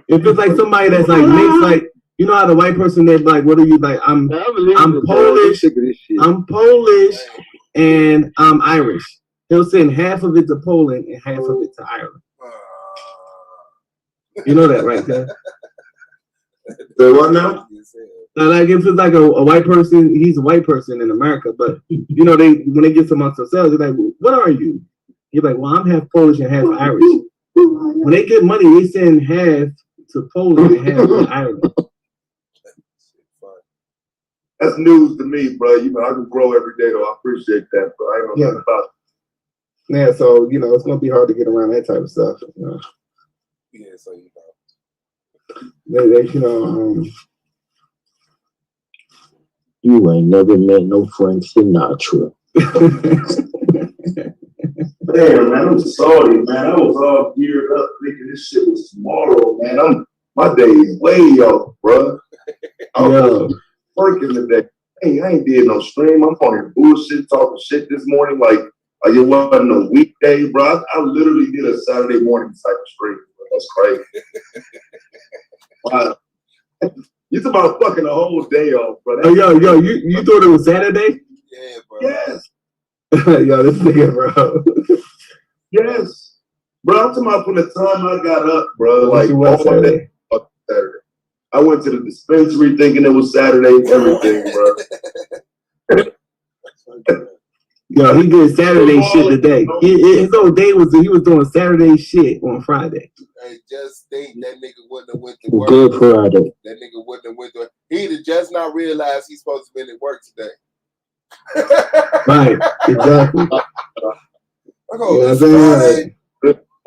if it's like somebody that's like mixed, like you know how the white person that's like, what are you like? I'm Polish. I'm Polish and I'm Irish. He'll send half of it to Poland and half of it to Ireland. You know that, right, Ted? Say what now? Like if it's like a white person, he's a white person in America, but you know when they get amongst themselves, they're like, "What are you?" You're like, "Well, I'm half Polish and half Irish." When they get money, they send half to Poland and half to Ireland. That's news to me, bro. You know, I can grow every day, though. I appreciate that, bro. I ain't know nothing about it. Yeah, so you know it's gonna be hard to get around that type of stuff. You know? Yeah, so you know. You know, you ain't never met no Frank Sinatra. Damn, man, I'm sorry, man. I was all geared up thinking this shit was tomorrow, man. My day is way off, bro. I was working today. Hey, I ain't did no stream. I'm on here bullshit, talking shit this morning. Like it wasn't a weekday, bro. I literally did a Saturday morning type of stream. Bro. That's crazy. Wow. You talking about fucking a whole day off, bro. Oh, yo, you thought it was Saturday? Yeah, bro. Yes. Yo, this nigga, bro. Yes. Bro, I'm talking about from the time I got up, bro. Like all day Saturday. I went to the dispensary thinking it was Saturday, everything, bro. Yo, he did Saturday shit today. His whole day was he was doing Saturday shit on Friday. Hey, just think that nigga wouldn't have went to work. Good Friday. That nigga wouldn't have went to work. He'd have just not realized he's supposed to be at work today. Right, exactly.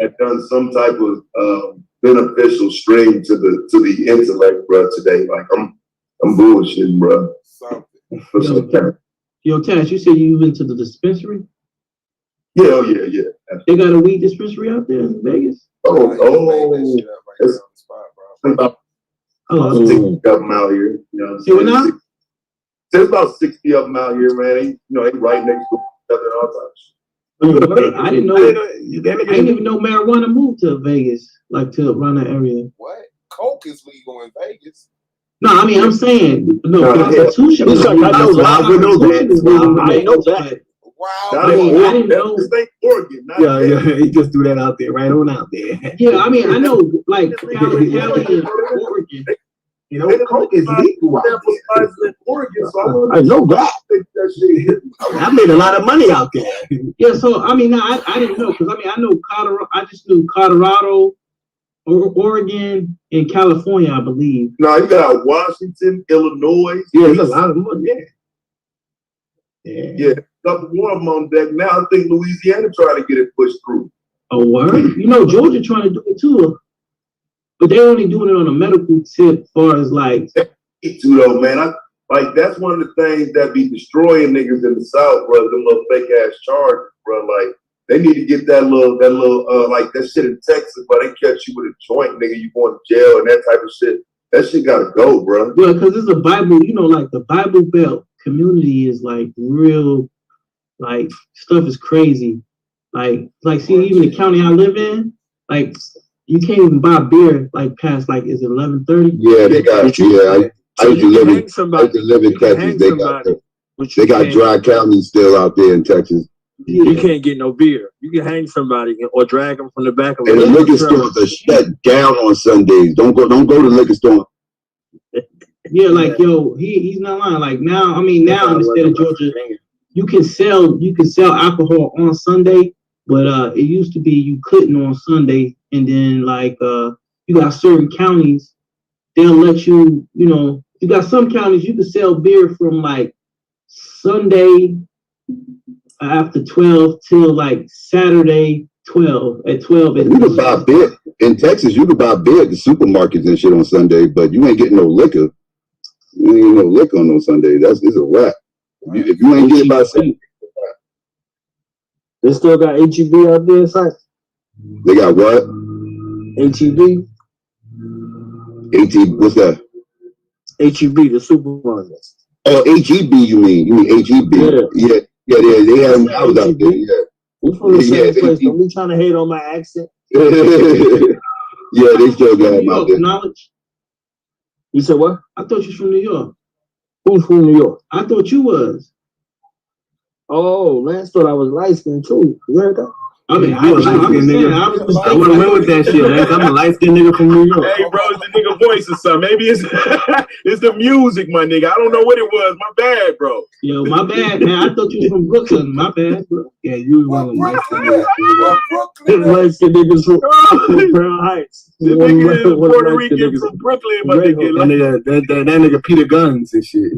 Had done some type of beneficial string to the intellect, bro. Today, like I'm bullshitting, bro. Yo, Tash, you said you went to the dispensary? Yeah, oh yeah. They got a weed dispensary out there in Vegas? About 60 of them out here. You know what I'm saying? There's about 60 of them out here, man. They right next to each other and all types. I didn't know. I didn't even know marijuana moved to Vegas, like to around that area. What? Coke is legal in Vegas. No, I mean I'm saying prostitution. I know that. I know that. Wow. I didn't know. Oregon. Yeah, he just threw that out there, right on out there. Yeah, I mean I know, like Cali and Oregon. You know, coke is legal out there. Oregon, so I know that. I made a lot of money out there. Yeah, so I mean, I didn't know because I mean I know Colorado. I just knew Colorado, Oregon, and California, I believe. No, you got Washington, Illinois. Yeah, there's a lot of money. Yeah, a couple more of them on deck. Now I think Louisiana trying to get it pushed through. Oh, word? You know, Georgia trying to do it too. But they're only doing it on a medical tip as far as like. Too though, man. That's one of the things that be destroying niggas in the South, bro. Them little fake ass charges, bro. Like they need to get that little like that shit in Texas, but they catch you with a joint, nigga. You going to jail and that type of shit. That shit gotta go, bro. Yeah, because it's a Bible. You know, like the Bible Belt community is like real. Like stuff is crazy. Like see, even the county I live in, like. You can't even buy beer like past like is it 11:30? Yeah, they got I used to live in Texas. They got dry counties still out there in Texas. You can't get no beer. You can hang somebody or drag them from the back of. And the liquor stores are shut down on Sundays. Don't go to the liquor store. Yeah, like yo, he's not lying. Like now, I mean now in the state of Georgia, you can sell alcohol on Sunday, but it used to be you couldn't on Sunday. And then like you got certain counties, they'll let you, you got some counties you can sell beer from like Sunday after 12 till like Saturday 12 at 12. You can buy beer in Texas. You can buy beer at the supermarkets and shit on Sunday, but you ain't getting no liquor. You ain't getting no liquor on those Sundays. It's a wrap. If you ain't getting by Sunday, they still got HEB out there, son. They got what? HEB. HEB, what's that? HEB, the supermarket. Oh, HEB, you mean HEB? Yeah. They had him. I was out there. Yeah. We from the same place. Don't be trying to hate on my accent. Yeah, they still got him out there. Knowledge. You said what? I thought you was from New York. Who's from New York? I thought you was. Oh, Lance thought I was light skinned too. You heard that? I mean, I would have went with that shit, Lance. I'm a light skinned nigga from New York. Hey, bro, it's the nigga voice or something. Maybe it's it's the music, my nigga. I don't know what it was. My bad, bro. Yo, my bad, man. I thought you was from Brooklyn. My bad, bro. Yeah, you was one of them light skinned niggas from Brown Heights. The nigga is Puerto Rican from Brooklyn, my nigga. That nigga Peter Guns and shit.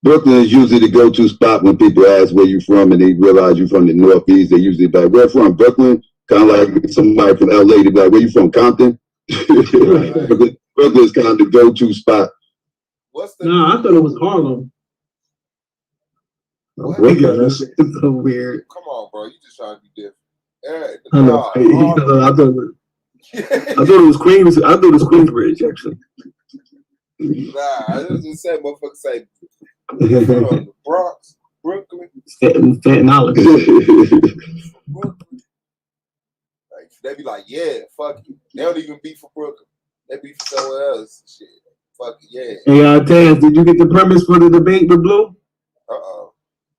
Brooklyn is usually the go-to spot when people ask where you from and they realize you're from the Northeast. They usually be like, where from? Brooklyn? Kind of like somebody from LA. They be like, where you from? Compton? Brooklyn is kind of the go-to spot. No, I thought it was Harlem. That's so weird. Come on, bro. You just trying to be different. I thought it was Queens. I thought it was Queensbridge, actually. Nah, I just said motherfucker say the Bronx, Brooklyn. Staten Island. Like, they be like, yeah, fuck you. They don't even be for Brooklyn. They be for somewhere else. Shit. Fuck it, yeah. Hey, Taz, did you get the premise for the debate with Blue?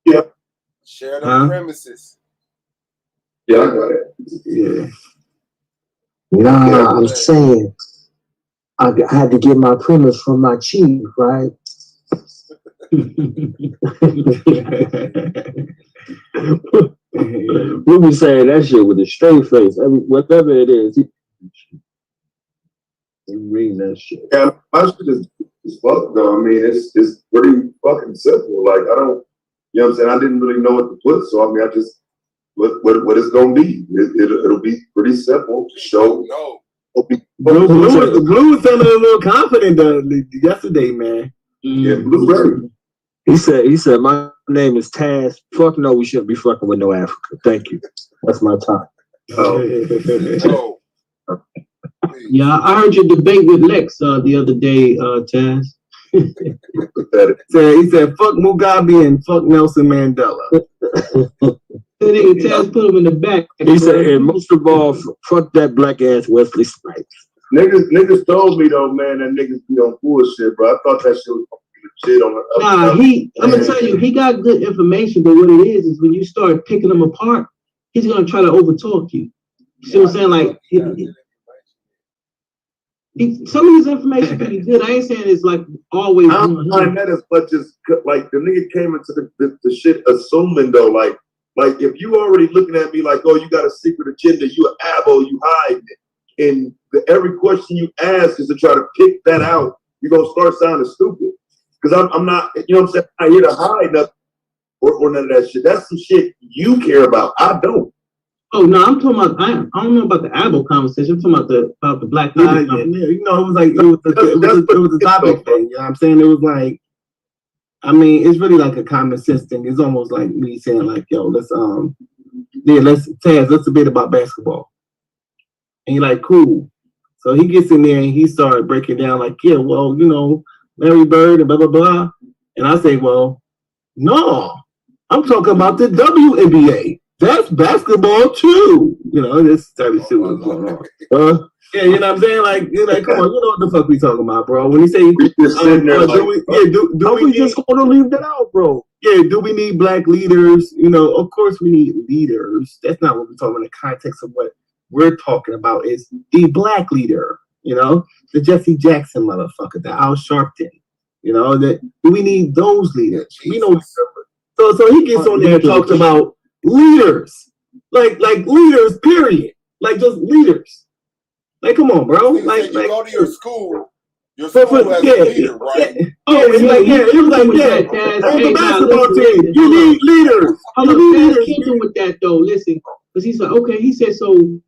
Yeah. Share the premises. Yeah, I got it. Yeah. Nah, I'm saying I had to get my premise from my chief, right? We be saying that shit with a straight face. Whatever it is, he reading that shit. Yeah, my shit is fuck though. I mean, it's pretty fucking simple. Like I don't, you know what I'm saying? I didn't really know what to put, so I mean, I just what it's gonna be. It'll be pretty simple to show. No. Blue was feeling a little confident yesterday, man. Yeah, Blue ready. He said, my name is Taz. Fuck no, we shouldn't be fucking with no Africa. Thank you. That's my time. Oh. Yeah, I heard your debate with Lex the other day, Taz. He said, fuck Mugabe and fuck Nelson Mandela. Taz put him in the back. He said, and most of all, fuck that black ass Wesley Snipes. Niggas told me though, man, that niggas be on bullshit, bro. I thought that shit was legit on the I'm gonna tell you, he got good information, but what it is when you start picking them apart, he's gonna try to overtalk you. You see what I'm saying? Like some of his information pretty good. I ain't saying it's like always. I don't find that as much as like the nigga came into the shit assuming though, like if you already looking at me like, oh, you got a secret agenda, you an abo, you hide it, and every question you ask is to try to pick that out, you're gonna start sounding stupid. Because I'm not, you know what I'm saying? I'm not here to hide nothing or none of that shit. That's some shit you care about. I don't. Oh no, I'm talking about. I don't know about the abo conversation. I'm talking about the black. You know, it was like it was a topic thing. You know what I'm saying? It was like, I mean, it's really like a common sense thing. It's almost like me saying like, yo, let's debate about basketball. And you're like, cool. So he gets in there and he started breaking down like, yeah, well, you know, Larry Bird and blah blah blah. And I say, well, no, I'm talking about the WNBA. That's basketball too. You know, this type of shit was going on. Yeah, you know what I'm saying? Like, you're like, come on, you know what the fuck we talking about, bro? When he say, we just gonna leave that out, bro? Yeah, do we need black leaders? You know, of course we need leaders. That's not what we're talking about in the context of what we're talking about. Is the black leader, you know, the Jesse Jackson motherfucker, the Al Sharpton, you know, that do we need those leaders? We know. So he gets on there and talks about leaders, like leaders, period, like just leaders. Like, come on, bro. Like, you go to your school has a leader, right? Oh, it's like, yeah, it was like, yeah, on the basketball team, you need leaders. Hold on, keep him with that though. Listen, because he's like, okay, he said, so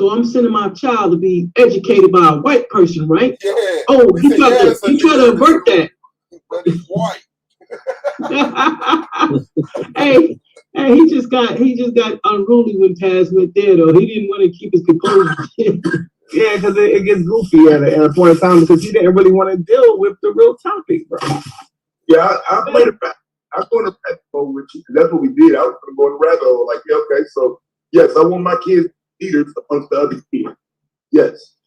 I'm sending my child to be educated by a white person, right? Yeah. Oh, he tried to avert that. But he's white. Hey, he just got unruly when Taz went there though. He didn't want to keep his composure. Yeah, because it gets goofy at a point in time because he didn't really want to deal with the real topic, bro. Yeah, I played a rap. I go in a rabbit hole with you. That's what we did. I was gonna go in the rabbit hole. Like, yeah, okay, so yes, I want my kids leaders amongst the other kids. Yes.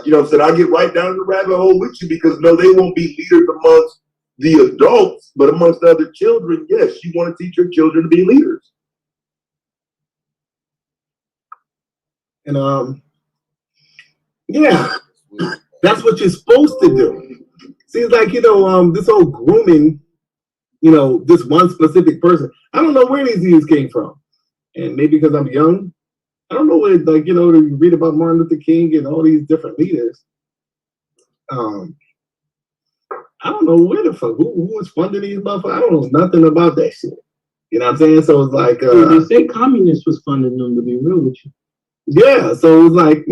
You know what I'm saying? I get right down in the rabbit hole with you because no, they won't be leaders amongst the adults, but amongst the other children, yes, you want to teach your children to be leaders. And yeah, that's what you're supposed to do. Seems like, this whole grooming, this one specific person. I don't know where these views came from. And maybe because I'm young, I don't know where, to read about Martin Luther King and all these different leaders. I don't know where the fuck, who was funding these motherfuckers. I don't know nothing about that shit. You know what I'm saying? So it's like, they say communists was funding them, to be real with you. Yeah, so it's like,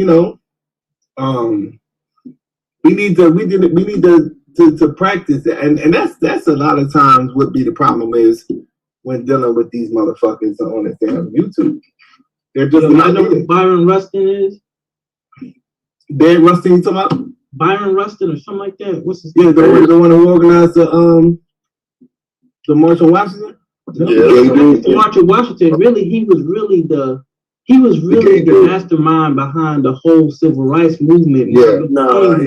we need to practice it. And that's a lot of times what be the problem is when dealing with these motherfuckers on this damn YouTube. They're just I know who Byron Rustin is. Dead Rustin, you talking about? Byron Rustin or something like that. What's his name? Yeah, the one who organized the March on Washington? No, the March on Washington, really, he was really the mastermind behind the whole civil rights movement. Yeah, hell no.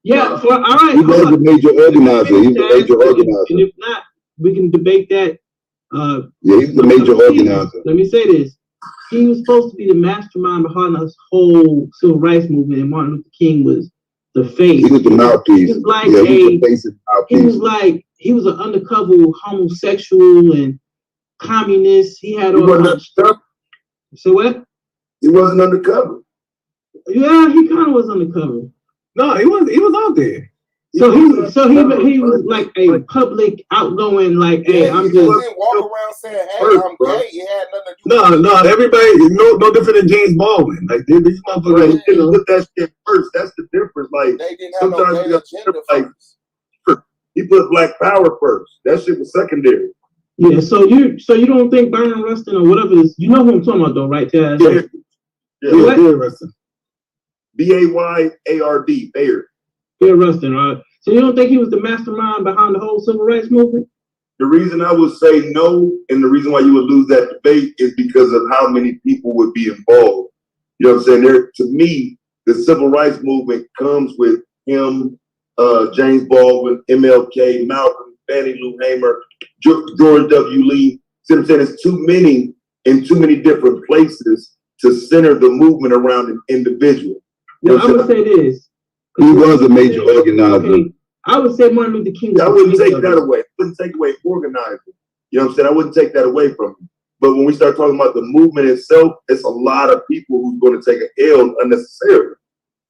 Yeah, all right. He was a major organizer. He was a major organizer. And if not, we can debate that. Yeah, he's the major organizer. Let me say this. He was supposed to be the mastermind behind this whole civil rights movement, and Martin Luther King was the face. He was the mouthpiece. He was like he was an undercover homosexual and communist. He had all that stuff. So what? He wasn't undercover. Yeah, he kind of was undercover. No, he was out there. So he was like a public outgoing, like, hey, I'm just. He didn't walk around saying, hey, I'm gay. He had nothing to do with No, everybody, no different than James Baldwin. Like, these motherfuckers, put that shit first. That's the difference. Like, they didn't have no gay agenda first. He put Black Power first. That shit was secondary. Yeah, so you don't think Byron Rustin or whatever it is, you know who I'm talking about though, right, Taz? Yeah, Rustin. B-A-Y-A-R-D, Bayard. Bill Rustin, right? So you don't think he was the mastermind behind the whole civil rights movement? The reason I would say no, and the reason why you would lose that debate is because of how many people would be involved. You know what I'm saying? To me, the civil rights movement comes with him, James Baldwin, MLK, Malcolm, Fannie Lou Hamer, George W. Lee. See what I'm saying? It's too many in too many different places to center the movement around an individual. Now, I'm gonna say this. He was a major organizer. Okay. I would say Martin Luther King was I wouldn't take that away. I wouldn't take away organizing. You know what I'm saying? I wouldn't take that away from him. But when we start talking about the movement itself, it's a lot of people who's going to take an L unnecessarily.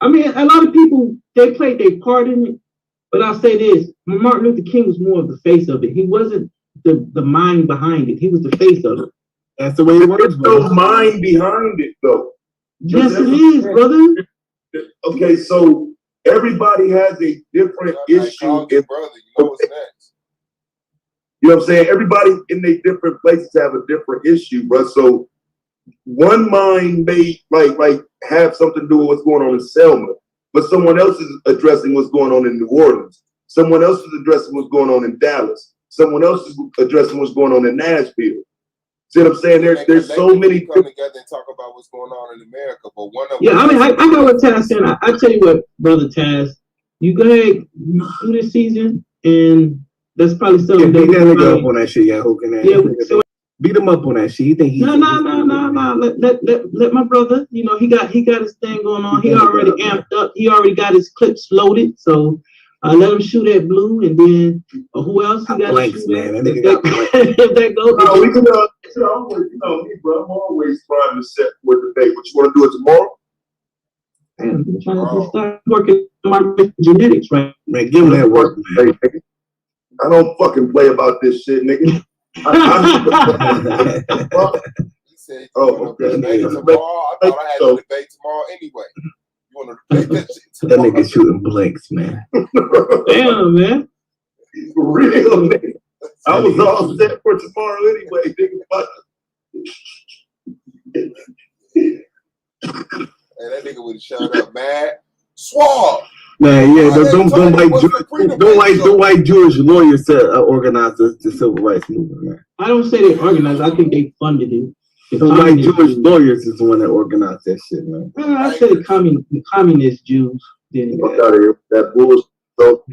I mean, a lot of people, they played their part in it. But I'll say this, Martin Luther King was more of the face of it. He wasn't the mind behind it. He was the face of it. That's the way it works. There's no mind behind it, though. Yes, it is, brother. Okay, so everybody has a different issue. Brother, you know what's next. You know what I'm saying? Everybody in their different places have a different issue, bro. So one mind may like have something to do with what's going on in Selma, but someone else is addressing what's going on in New Orleans. Someone else is addressing what's going on in Dallas. Someone else is addressing what's going on in Nashville. See what I'm saying? There's so many come together and talk about what's going on in America, but one of I mean, I got what Taz said. I tell you what, brother Taz, you go ahead do this season, and that's probably something. Beat that nigga up on that shit, so beat him up on that shit. You think he's no. Let my brother. You know, he got his thing going on. He already amped up. He already got his clips loaded. So let him shoot at Blue, and then who else? He got blanks, man. If that goes, no, we can. You know me, bro. I'm always trying to set for debate. What you want to do it tomorrow? I'm trying to start working on my genetics, right? Man, give him that work, man. I don't fucking play about this shit, nigga. He said, okay. Tomorrow. I thought I had to debate tomorrow anyway. You want to debate that shit tomorrow? That nigga shooting blanks, man. Damn, man. For real, nigga. I was all set for tomorrow anyway, nigga. Hey, And that nigga would have shut up, man. Swab. Man, yeah, don't white Jewish lawyers organize the civil rights movement, man. I don't say they organized. I think they funded it. The white Jewish lawyers is the one that organized that shit, man. I say the communist Jews did it. Fuck out of here. That bullshit. So,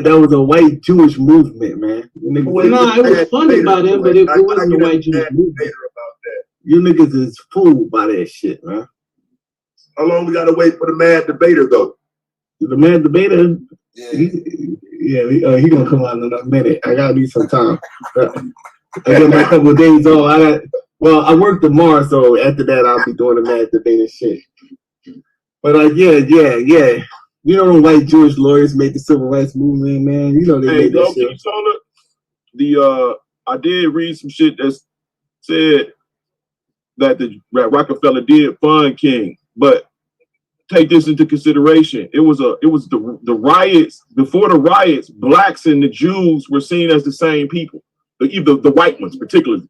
that was a white Jewish movement, man. No, it was funded by them, but it wasn't a white Jewish movement. You niggas is fooled by that shit, man. How long we gotta wait for the mad debater, though? The mad debater, he gonna come out in a minute. I gotta need some time. I got my couple of days off. I work tomorrow, so after that I'll be doing the mad debater shit. But yeah. You know the white Jewish lawyers made the civil rights movement, man. You know they made that shit. I did read some shit that said that Rockefeller did fund King, but take this into consideration. It was the riots. Before the riots, blacks and the Jews were seen as the same people. The white ones, particularly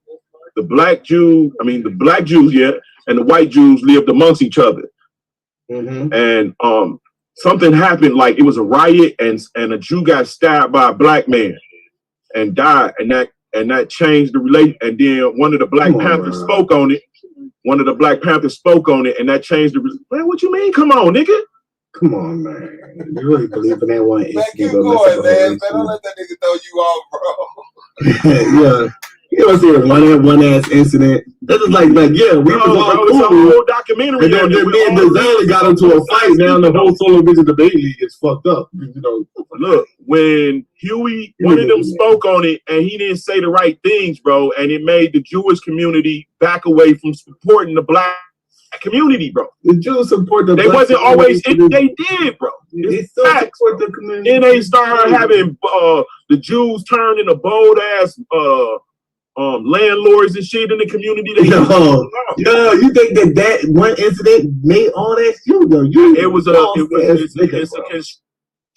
the black Jews, and the white Jews lived amongst each other. Mm-hmm. And something happened, like it was a riot, and a Jew got stabbed by a black man and died, and that changed the relation. And then one of the Black Panthers spoke on it. And that changed the. Man, what you mean? Come on, nigga. Come on, man. You really believe in that one? Man, keep going, man. Don't let that nigga throw you off, bro. Yeah. You don't see a one ass incident. That is like we was all cool. It's a whole documentary. And then me and Dazali got into a fight. Now the whole Solar Vision debate league is fucked up. You know. Look, when Huey, one of them spoke on it, and he didn't say the right things, bro, and it made the Jewish community back away from supporting the black community, bro. The Jews support the. They black wasn't always. They did, bro. They still support the community. Then they started having the Jews turn into bold ass landlords and shit in the community. You think that one incident made all that shit? It's a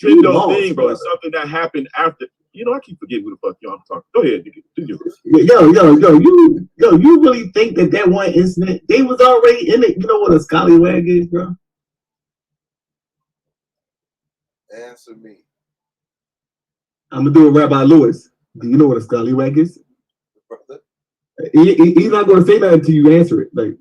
crescendo thing, bro. It's something that happened after. I keep forgetting who the fuck y'all talking. Go ahead, you really think that one incident, they was already in it? You know what a scallywag is, bro? Answer me. I'm gonna do a Rabbi Lewis. Do you know what a scallywag is? He's not going to say that until you answer it. Like,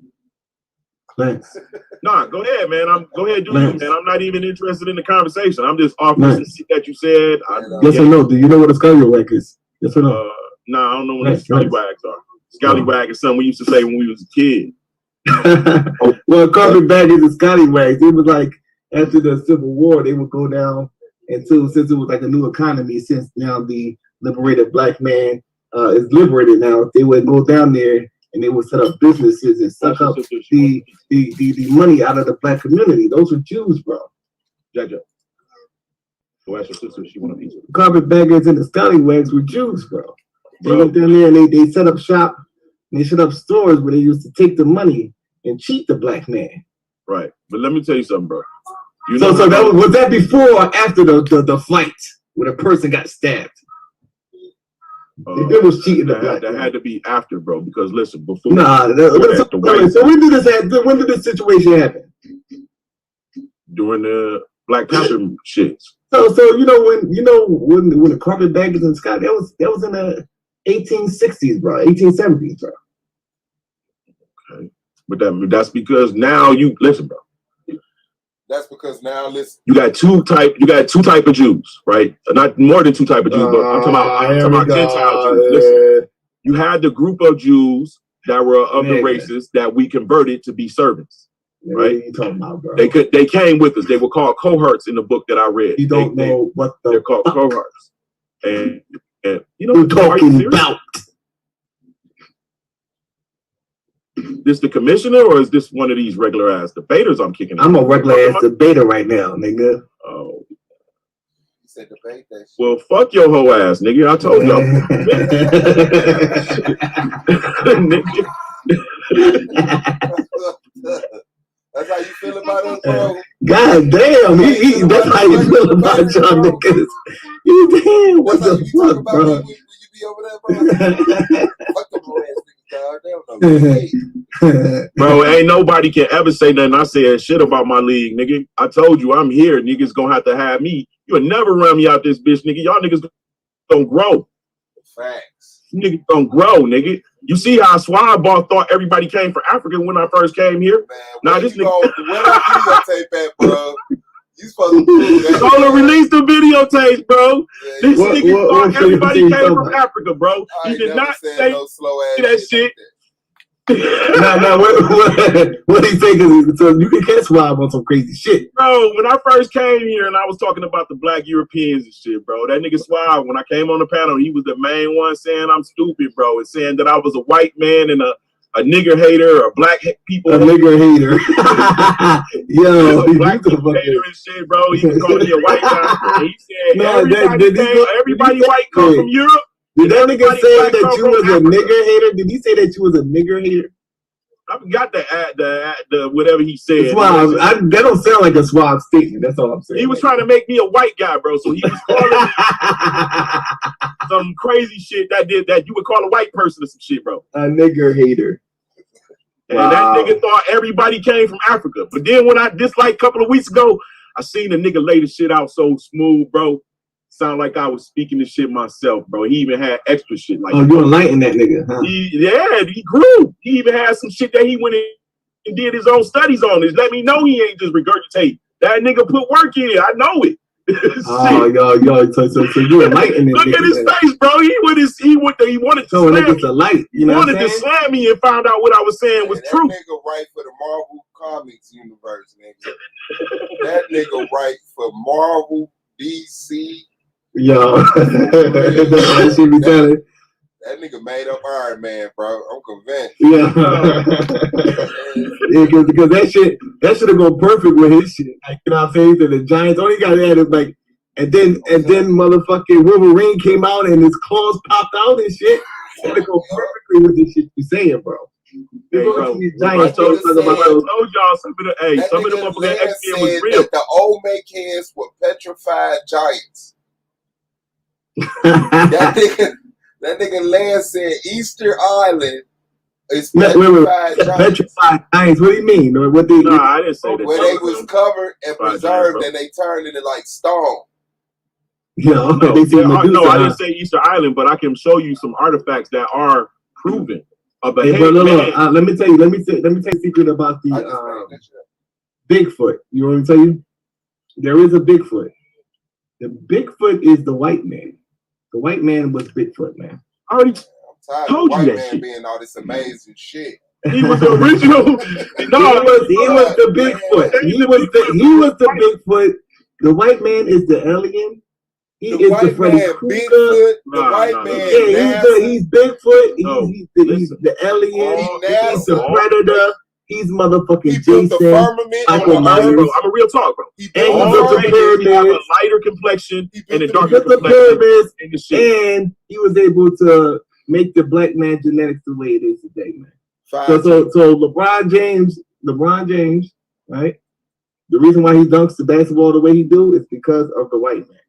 thanks. Nah, go ahead, man. Go ahead, do you, man. I'm not even interested in the conversation. I'm just offering some shit that you said. Yes or no? Do you know what a scallywag is? Yes or no? Nah, I don't know what scallywags are. Scallywag is something we used to say when we was a kid. Well, carpetbaggers and scallywags. It was like after the Civil War, they would go down until, since it was like a new economy, since now the liberated black man is liberated now, they would go down there and they would set up businesses and suck up the money out of the black community. Those were Jews, bro. Jaja. Go ask your sister if she want a piece. Carpetbaggers and the scallywags were Jews, bro. They went down there and they set up shop and they set up stores where they used to take the money and cheat the black man. Right. But let me tell you something, bro. So that was that before or after the fight where the person got stabbed? It was cheating. That had to be after, bro. Because listen, before. So when did this situation happen? During the Black Panther shits. So when the carpetbaggers and Scott, that was in the 1860s, bro, 1870s, bro. Okay, but that's because now you listen, bro. That's because now listen. You got two type of Jews, right? Not more than two type of Jews, but I'm talking about Gentile Jews. Listen, you had the group of Jews that were of the races that we converted to be servants. Right? What are you talking about, bro? They came with us. They were called cohorts in the book that I read. You don't know what they're called cohorts. And you know what you're talking about. This the commissioner or is this one of these regular ass debaters I'm kicking out? I'm a regular ass debater right now, nigga. Oh. You said debate that shit. Well, fuck your whole ass, nigga. I told y'all. That's how you feel about us, bro? God damn, that's how you feel about y'all niggas. Damn, what the fuck, bro? When you be over there, bro? Fuck them ass niggas, dog. They don't know. Bro, ain't nobody can ever say nothing. I said shit about my league, nigga. I told you I'm here. Niggas gonna have to have me. You'll never run me out this bitch, nigga. Y'all niggas gonna grow. Facts. Niggas gonna grow, nigga. You see how Swab Ball thought everybody came from Africa when I first came here? Man, nah, this nigga. Where the videotape at, bro? You supposed to prove that. Solo release the videotapes, bro. Yeah, this nigga thought everybody came from Africa, bro. He did not say no slow ass that shit. No, what he say? So you can catch Swab on some crazy shit, bro. When I first came here and I was talking about the black Europeans and shit, bro, that nigga Swab, when I came on the panel, he was the main one saying I'm stupid, bro, and saying that I was a white man and a nigger hater or black people. A nigger hater. Yo, black people hater and shit, bro. He was calling me a white guy. And he said everybody white come from Europe. Did that nigga say that you was a nigger hater? Did he say that you was a nigger hater? I forgot the whatever he said. Swab, that don't sound like a Swab statement. That's all I'm saying. He was trying to make me a white guy, bro. So he was calling me some crazy shit that you would call a white person or some shit, bro. A nigger hater. And that nigga thought everybody came from Africa. But then when just like a couple of weeks ago, I seen the nigga lay the shit out so smooth, bro. Sound like I was speaking the shit myself, bro. He even had extra shit like. Oh, you enlightened that nigga, huh? He grew. He even had some shit that he went in and did his own studies on. Let me know he ain't just regurgitate. That nigga put work in it. I know it. Oh, yo, so you enlightened it. Look at his face, bro. He wanted to slam me. Light, he wanted to slam me and found out what I was saying was true. That nigga write for the Marvel Comics universe, nigga. That nigga write for Marvel, DC. Yo, that nigga made up Iron Man, bro. I'm convinced. Yeah, because that shit have gone perfect with his shit. Like, you know what I'm saying? So the Giants, all he got to add is like, and then motherfucking Wolverine came out and his claws popped out and shit. That'll go perfectly with the shit you saying, bro. Hey, bro, I told y'all some of the motherfucking X-Men was real. The Olmecans were petrified giants. that nigga Lance said Easter Island is petrified giants. Petrified giants. What do you mean? I didn't say that. Where they was covered and preserved and they turned into like stone. No, I didn't say Easter Island, but I can show you some artifacts that are proven. Let me tell you a secret about the Bigfoot. You want me to tell you? There is a Bigfoot. The Bigfoot is the white man. The white man was Bigfoot, man. I already told you that shit. Being all this amazing shit. He was the original. he was the Bigfoot. He was the Bigfoot. The white man is the alien. He is the Freddy Krueger. The white man. He's Bigfoot. He's the alien. He's the predator. He's motherfucking Jason. I'm a real talk, bro. He have a lighter complexion and a darker complexion. And he was able to make the black man genetics the way it is today, man. So LeBron James, right? The reason why he dunks the basketball the way he do is because of the white man.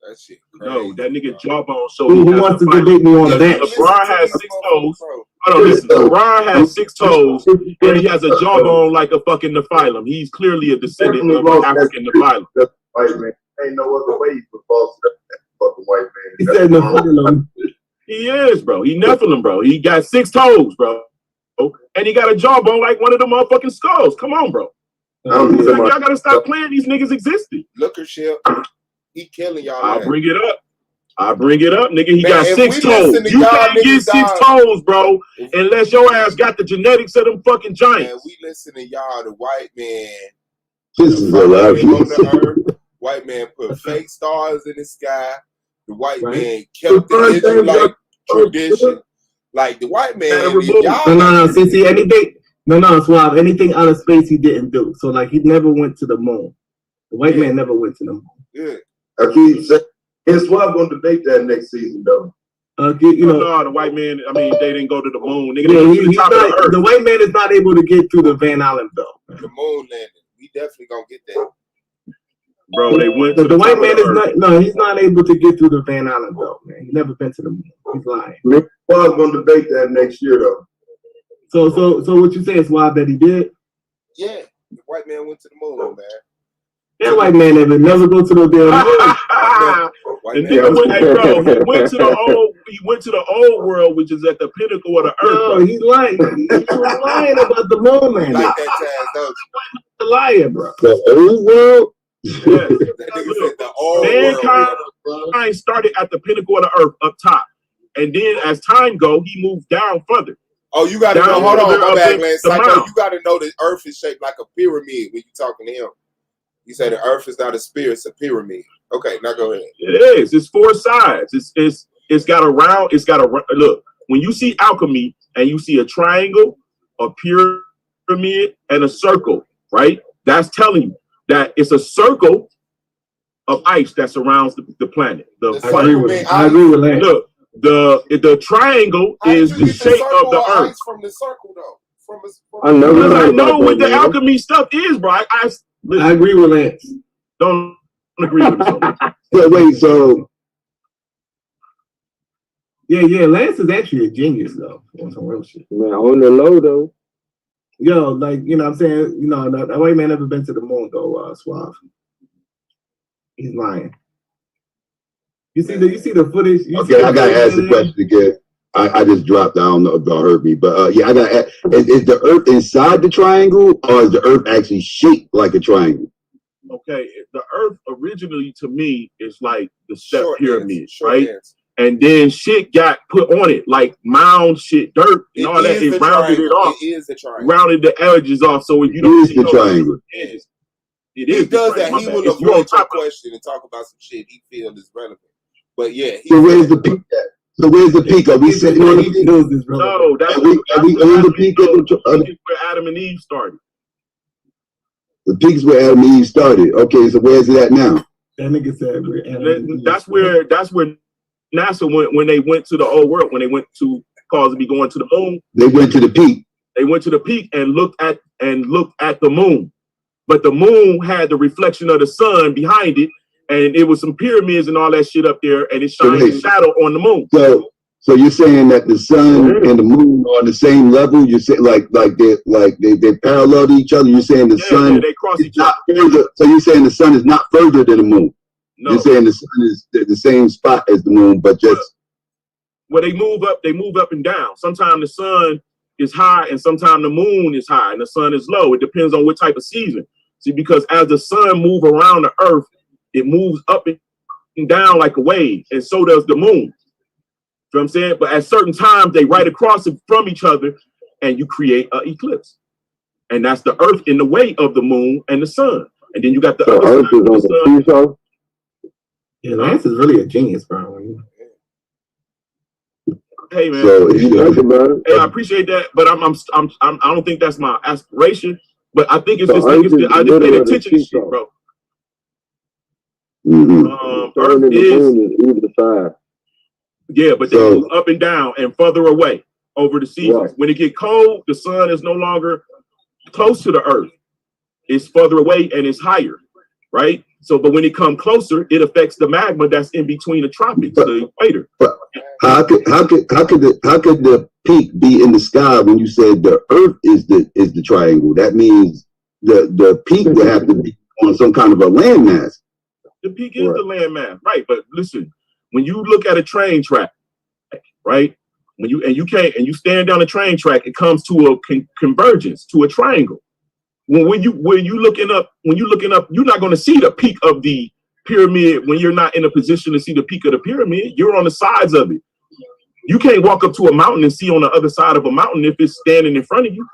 That shit crazy, no, that nigga jawbone. So who wants to debate me on that? LeBron has 6 toes. Hold on, listen. LeBron has 6 toes, and he has a jawbone like a fucking Nephilim. He's clearly a descendant of an African Nephilim. White man. Ain't no other way you could false that fucking white man. He said Nephilim. He is, bro. He Nephilim, bro. He got 6 toes, bro, and he got a jawbone like one of the motherfucking skulls. Come on, bro. Y'all gotta stop playing. These niggas existed. Look at shit. He killing y'all. I'll bring it up, nigga. He got 6 toes. You can't get 6 toes, bro, unless your ass got the genetics of them fucking giants. Man, we listen to y'all, the white man. This is a lot. White man put fake stars in the sky. The white man kept the Israelite tradition. Like the white man. See anything? No, Suave. Anything out of space he didn't do. So like he never went to the moon. The white man never went to the moon. Yeah. I keep saying, guess what? I'm going to debate that next season, though. No, the white man. I mean, they didn't go to the moon. Nigga, the white man is not able to get through the Van Allen belt. The moon landing. We definitely gonna get that. Bro, they went to the white man is not. No, he's not able to get through the Van Allen belt, man. He's never been to the moon. He's lying. I'm going to debate that next year, though. So what you say is why that he did? Yeah, the white man went to the moon, man. That white man never go to the damn moon. The nigga went, hey, bro, he went to the old world, which is at the pinnacle of the earth. No, he's lying. He was lying about the moon, man. Like that Taz, don't The liar, bro. The old world. Yes. That nigga said the old Mankind started at the pinnacle of the earth up top, and then as time go, he moved down further. Oh, you got to Down know. Hold on, further my up bad, in man. the Psycho, mound. you got to know the earth is shaped like a pyramid when you talking to him. You say the earth is not a sphere, it's a pyramid. Okay, now go ahead. It is. It's four sides. It's got a round. It's got a look. When you see alchemy and you see a triangle, a pyramid, and a circle, right? That's telling you that it's a circle of ice that surrounds the planet. I agree with that. Look, the triangle is the shape of the earth. From the circle, though. I know what the alchemy stuff is, bro. I agree with Lance. Don't agree with him. But wait, so yeah, Lance is actually a genius though. On some real shit. man, on the low though. Yo, like, you know what I'm saying? You know, that white man never been to the moon though, Suave. He's lying. You see the footage? Okay, I gotta ask the question again. I just dropped. I don't know if y'all heard me, but yeah, I got. Is the Earth inside the triangle, or is the Earth actually shaped like a triangle? Okay, the Earth originally to me is like the step Short pyramid, ends, right? ends. And then shit got put on it, like mound shit, dirt, and all that. It rounded it off. It is the triangle. Rounded the edges off. So if you It don't is see the no triangle. edges, it He is. the does that. triangle. He My will bad. If you on avoid your top of it. question and talk about some shit he feels is relevant. But yeah, So where's the peak at? So where's the peak? Are we sitting on the peak? No, that's Are we on the peak of the peak where Adam and Eve started. the peak is where Adam and Eve started. Okay, so where's it at now? That nigga said we're That's where NASA went when they went to the old world, when they went to cause to be going to the moon. They went to the peak. They went to the peak and looked at the moon. But the moon had the reflection of the sun behind it, and it was some pyramids and all that shit up there, and it shined a shadow on the moon. So you're saying that the sun and the moon are on the same level? You say like they parallel to each other? You're saying the sun they cross is each other. not further? So you're saying the sun is not further than the moon? No. You're saying the sun is the same spot as the moon, but just Well, they move up and down. Sometimes the sun is high and sometimes the moon is high and the sun is low. It depends on what type of season. See, because as the sun moves around the earth, it moves up and down like a wave, and so does the moon. You know what I'm saying? But at certain times, they right across it from each other, and you create an eclipse. And that's the earth in the way of the moon and the sun. And then you got the other Earth side is of on the the sun. seesaw. Yeah, Lance is really a genius, bro. Hey man, So if you think about it, hey, I appreciate that, but I don't think that's my aspiration. But I think it's the just Earth niggas. is I just the pay middle of the attention to shit, seesaw. bro. Mm-hmm. Earth Sun and the is, moon is either side. yeah, but they So- move up and down and further away over the seasons. Right. When it get cold, the sun is no longer close to the earth. It's further away and it's higher, right? So, but when it comes closer, it affects the magma that's in between the tropics, the equator. how could the peak be in the sky when you said the Earth is the triangle? That means the peak would have to be on some kind of a landmass. The peak is the landmass, right? But listen, when you look at a train track, right? When you stand down a train track, it comes to a convergence, to a triangle. When you looking up, you're not going to see the peak of the pyramid when you're not in a position to see the peak of the pyramid. You're on the sides of it. You can't walk up to a mountain and see on the other side of a mountain if it's standing in front of you.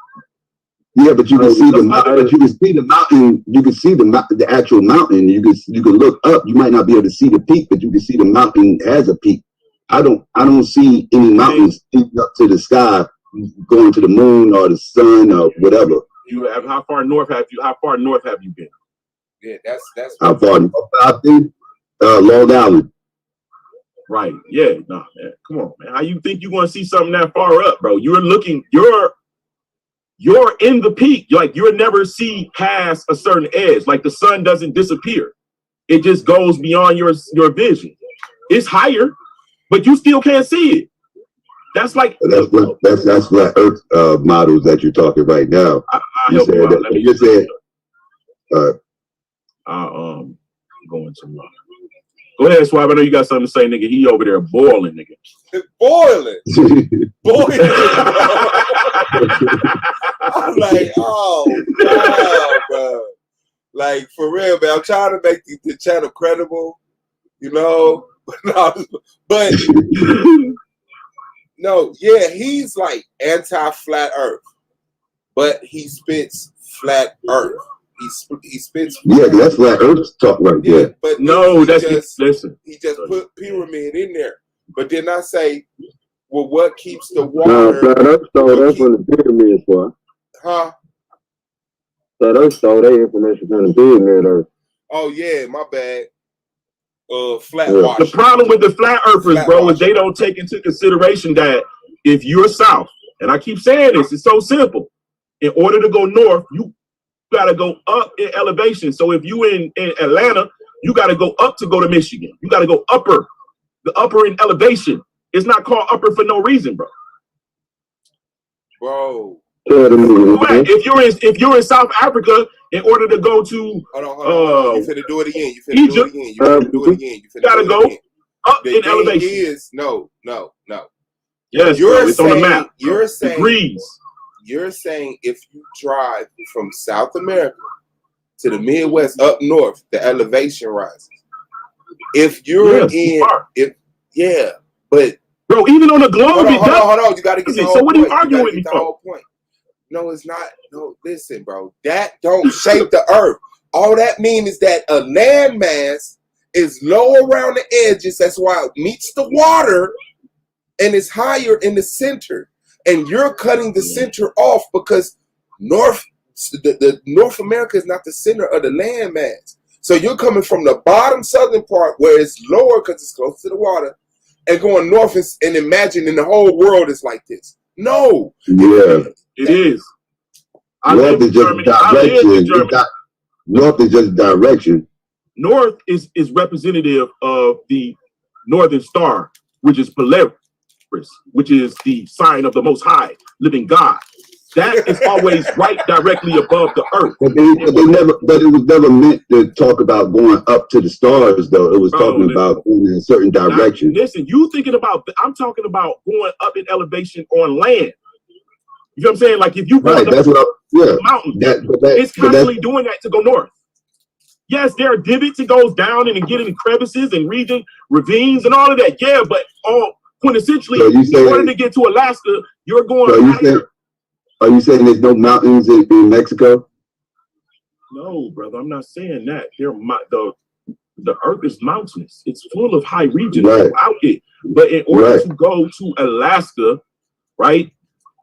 Yeah, but you can see the mountain. But you can see the mountain. You can see the actual mountain. You can look up. You might not be able to see the peak, but you can see the mountain as a peak. I don't see any mountains peaking up to the sky, going to the moon or the sun or whatever. How far north have you been? Yeah, that's How far? I think Long Island. Right. Yeah. No, man. Come on, man. How you think you're gonna see something that far up, bro? You're in the peak. Like you'll never see past a certain edge. Like the sun doesn't disappear. It just goes beyond your vision. It's higher, but you still can't see it. That's like that's flat Earth models that you're talking right now. You said that. You said. I'm going to. Go ahead, Swab. I know you got something to say, nigga. He over there boiling, nigga. Boiling. I'm like, oh, wow, bro. Like, for real, man. I'm trying to make the channel credible, you know? But no, yeah, he's like anti-flat Earth, but he spits flat Earth. He spits. Yeah, that's flat Earth talk right there. But no, that's just listen. He just put pyramid in there, but then I say, well, what keeps the water? Flat Earth stole that from the pyramids, boy. Huh? Flat Earth stole their information from the pyramid Earth. Oh yeah, my bad. Flat Yeah. wash. The problem with the flat earthers, bro, is they don't take into consideration that if you're south, and I keep saying this, it's so simple. In order to go north, you gotta go up in elevation. So if you in Atlanta, you gotta go up to go to Michigan. You gotta go upper. The upper in elevation. It's not called upper for no reason, bro. Bro. If you're in South Africa, in order to go to hold on. You finna do it again. You finna Egypt, do it again. You finna do it again. You gotta go up the in elevation. Is no. Yes, you're bro, it's saying, on the map. You're saying degrees. You're saying if you drive from South America to the Midwest up north, the elevation rises. If you're but bro, even on the globe, hold on. You gotta get the whole so what are you point. arguing with me the for? whole point. No, it's not. No, listen, bro. That don't shape the earth. All that means is that a landmass is low around the edges. That's why it meets the water and is higher in the center. And you're cutting the center off because North America is not the center of the landmass. So you're coming from the bottom southern part where it's lower because it's close to the water and going north and imagining the whole world is like this. No. Yeah. It is. North is just direction. North is just direction. North is representative of the northern star, which is Polaris, which is the sign of the Most High, living God. That is always right directly above the earth. But it was never meant to talk about going up to the stars, though. It was talking about going in a certain direction. Now, listen, I'm talking about going up in elevation on land. You know what I'm saying? Like if you go up the mountain, it's constantly doing that to go north. Yes, there are divots. It goes down and get in crevices and ravines and all of that. Yeah, but quintessentially, in order to get to Alaska, you're going higher. Are you saying there's no mountains in Mexico? No, brother, I'm not saying that. The earth is mountainous. It's full of high regions out it. But in order to go to Alaska, right?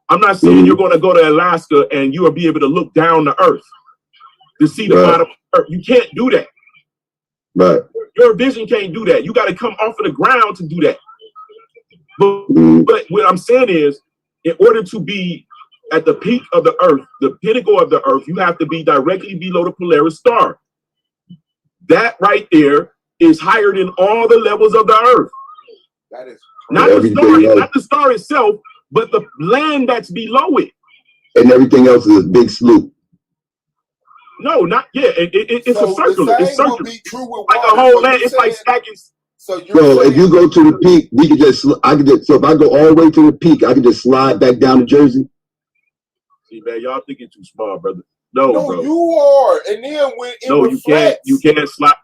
I'm not saying you're going to go to Alaska and you will be able to look down the earth to see the bottom of the earth. You can't do that. Right. Your vision can't do that. You got to come off of the ground to do that. But what I'm saying is, in order to be at the peak of the earth, the pinnacle of the earth, you have to be directly below the Polaris star. That right there is higher than all the levels of the earth. That is not the star itself, but the land that's below it. And everything else is a big sloop. No, not it's a circular. It's circular. Like a whole land. It's like stacking. So if you go to the peak, so if I go all the way to the peak, I can just slide back down to Jersey. See, man, y'all thinking too small, brother. No, bro. You are. And then when it you can't slide.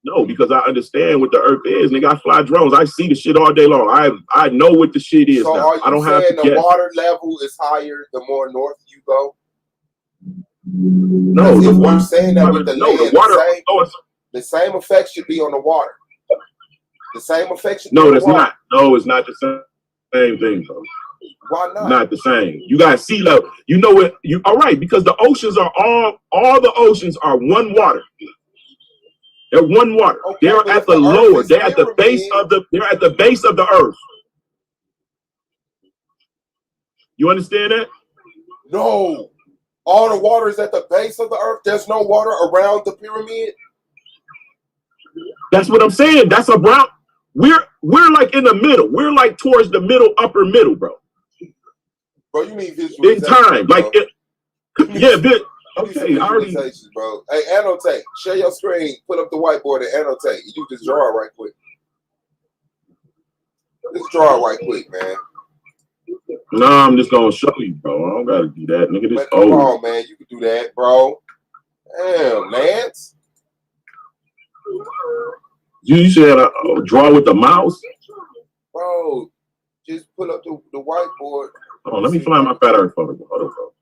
No, because I understand what the earth is. Nigga, I fly drones. I see the shit all day long. I know what the shit is. So now. I don't have to the water level is higher the more north you go? No, I'm saying that with the water. The same effect should be on the water. The same effect should be on the that's water. not. No, it's not the same thing, bro. Why not? Not the same. You got sea level. You know it. All right, because the oceans are all the oceans are one water. They're one water. Okay, they're at the lower. They're at the base of the. They're at the base of the earth. You understand that? No. All the water is at the base of the earth. There's no water around the pyramid. That's what I'm saying. That's a brown. we're like in the middle. We're like towards the middle, upper middle, bro. Bro, you need visualization. In time, bro. like yeah, bit. Okay, I already. Bro. Hey, annotate. Share your screen. Put up the whiteboard and annotate. You just draw it right quick. Just draw it right quick, man. No, I'm just gonna show you, bro. I don't gotta do that, nigga. This Come on, man. You can do that, bro. Damn, Lance. You said draw with the mouse? Bro, just pull up the whiteboard. Oh, let me find my fat earth photo. Hold on, bro.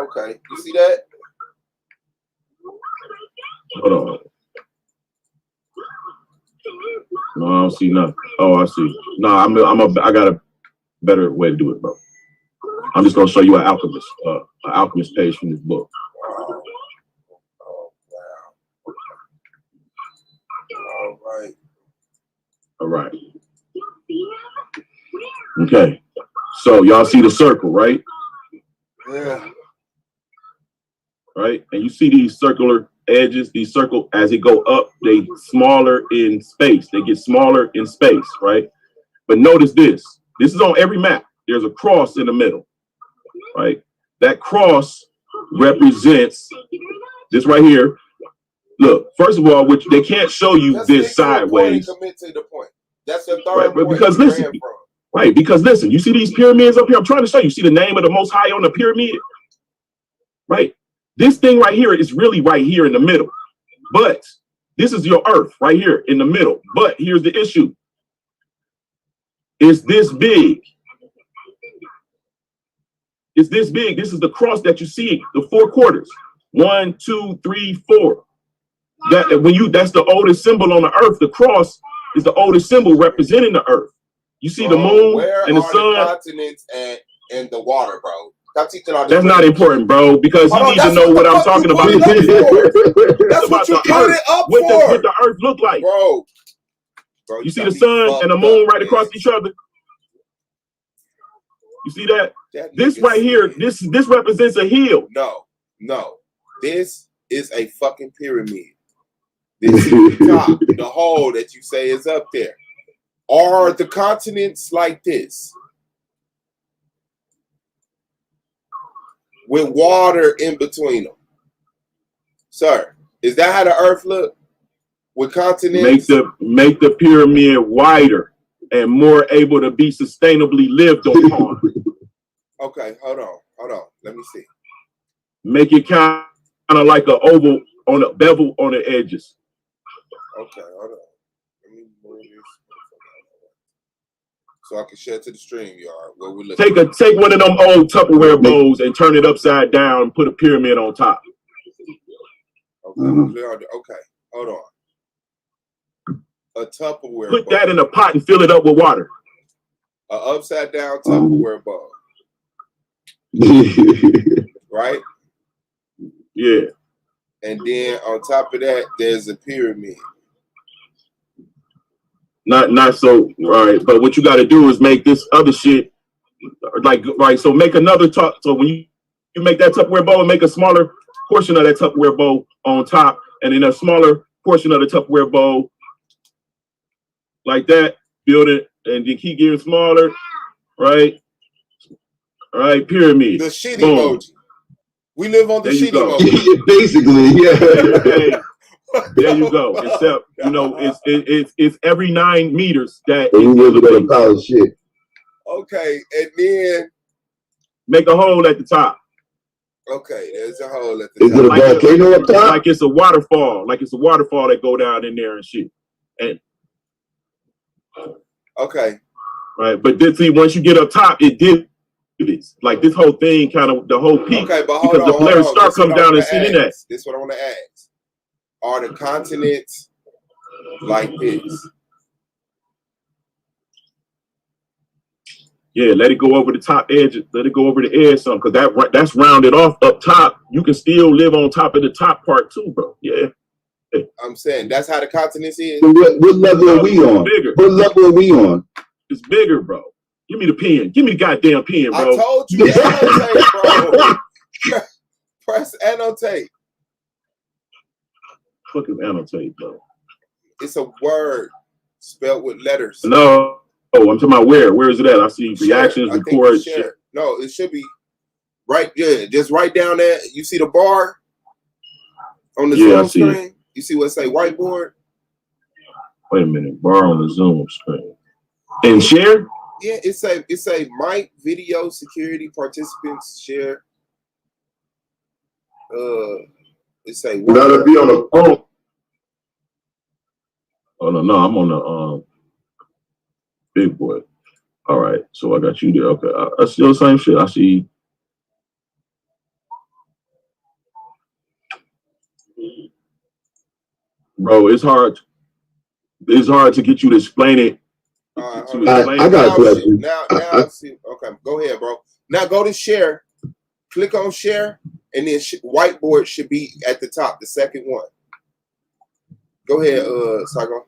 Okay, you see that? Hold on. No, I don't see nothing. Oh, I see. No, I got a better way to do it, bro. I'm just gonna show you an alchemist page from this book. All right. Okay. So y'all see the circle, right? Yeah. Right? And you see these circular edges, these circle, as it go up, they smaller in space. They get smaller in space, right? But notice this. This is on every map. There's a cross in the middle, right? That cross represents this right here. Look, first of all, which they can't show you Just this sideways. Commit to the point. That's the third point. Because listen, listen, you see these pyramids up here? I'm trying to show you. See the name of the Most High on the pyramid? Right? This thing right here is really right here in the middle. But this is your earth right here in the middle. But here's the issue. It's this big. It's this big. This is the cross that you see, the 4 quarters. 1, 2, 3, 4. That's the oldest symbol on the earth. The cross is the oldest symbol representing the earth. You see the moon and the sun. The continents and the water, bro. Stop teaching all this. That's not important, bro, because you need to know what I'm talking about. That's what you put it up for. What the earth look like, bro. You see the sun and the moon right across each other. You see that? This right here, this represents a hill. No. This is a fucking pyramid. This is the top, the hole that you say is up there. Are the continents like this? With water in between them. Sir, is that how the earth look? With continents? Make the pyramid wider and more able to be sustainably lived upon. Okay, hold on. Let me see. Make it kind of like an oval on a bevel on the edges. Okay, hold on. Let me move this so I can share to the stream yard where we look. Take one of them old Tupperware bowls and turn it upside down and put a pyramid on top. Okay, hold on. A Tupperware Put bowl. that in a pot and fill it up with water. An upside down Tupperware bowl. Right? Yeah. And then on top of that, there's a pyramid. Not so right, but what you got to do is make this other shit like right. So make another top. So when you make that Tupperware bowl, make a smaller portion of that Tupperware bowl on top, and then a smaller portion of the Tupperware bowl like that. Build it, and then keep getting smaller. Right. All right. Pyramid. The shitty emoji. We live on the shitty emoji. Basically, yeah. There you go. Except it's every 9 meters that you live with a pile of shit. Okay, and then make a hole at the top. Okay, there's a hole at the top. Is it a volcano up top? Like it's a waterfall. Like it's a waterfall that go down in there and shit. And okay. Right, but then see once you get up top, it did this. Like this whole thing kind of the whole peak. Okay, but because the Polaris Star comes down and sit in that. This is what I want to ask. Are the continents like this? Yeah, let it go over the top edge. Let it go over the edge some, because that's rounded off up top. You can still live on top of the top part too, bro. Yeah. I'm saying that's how the continents is. What level are we on? Bigger. What level are we on? It's bigger, bro. Give me the pen. Give me the goddamn pen, bro. I told you annotate, bro. Press annotate. Fuck is annotate though? It's a word spelled with letters. No. Oh, I'm talking about where? Where is it at? I see reactions, I think record, it's share. No, it should be right. Yeah, just right down there. You see the bar on the Zoom screen? It. You see what say whiteboard? Wait a minute. Bar on the Zoom screen. And share? Yeah, it's a mic video security participants share. It's a. You gotta be on the phone. Oh no, I'm on the big boy. All right, so I got you there. Okay, I see the same shit. I see. Bro, it's hard. It's hard to get you to explain it. I got a question. Now I see. Okay, go ahead, bro. Now go to share. Click on share, and then whiteboard should be at the top, the second one. Go ahead, Sago.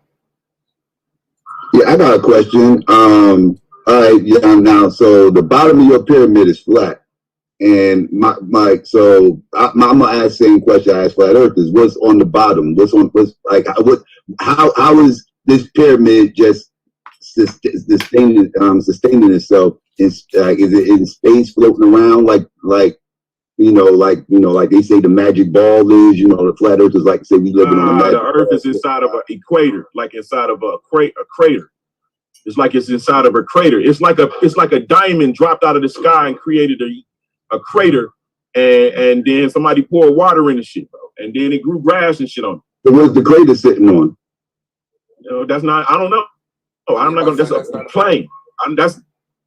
Yeah, I got a question. All right, yeah, now, so the bottom of your pyramid is flat. And I'm gonna ask the same question I asked Flat Earthers. What's on the bottom? How is this pyramid just sustaining itself? Is it in space floating around like they say the magic ball is, the Flat Earthers like to say we living on a magic ball. The Earth is inside of an equator, like inside of a crater. It's like it's inside of a crater. It's like a diamond dropped out of the sky and created a crater, and then somebody poured water in the shit, bro. And then it grew grass and shit on it. So what's the crater sitting on? That's not. I don't know. Oh, I'm not gonna. That's a plane. That's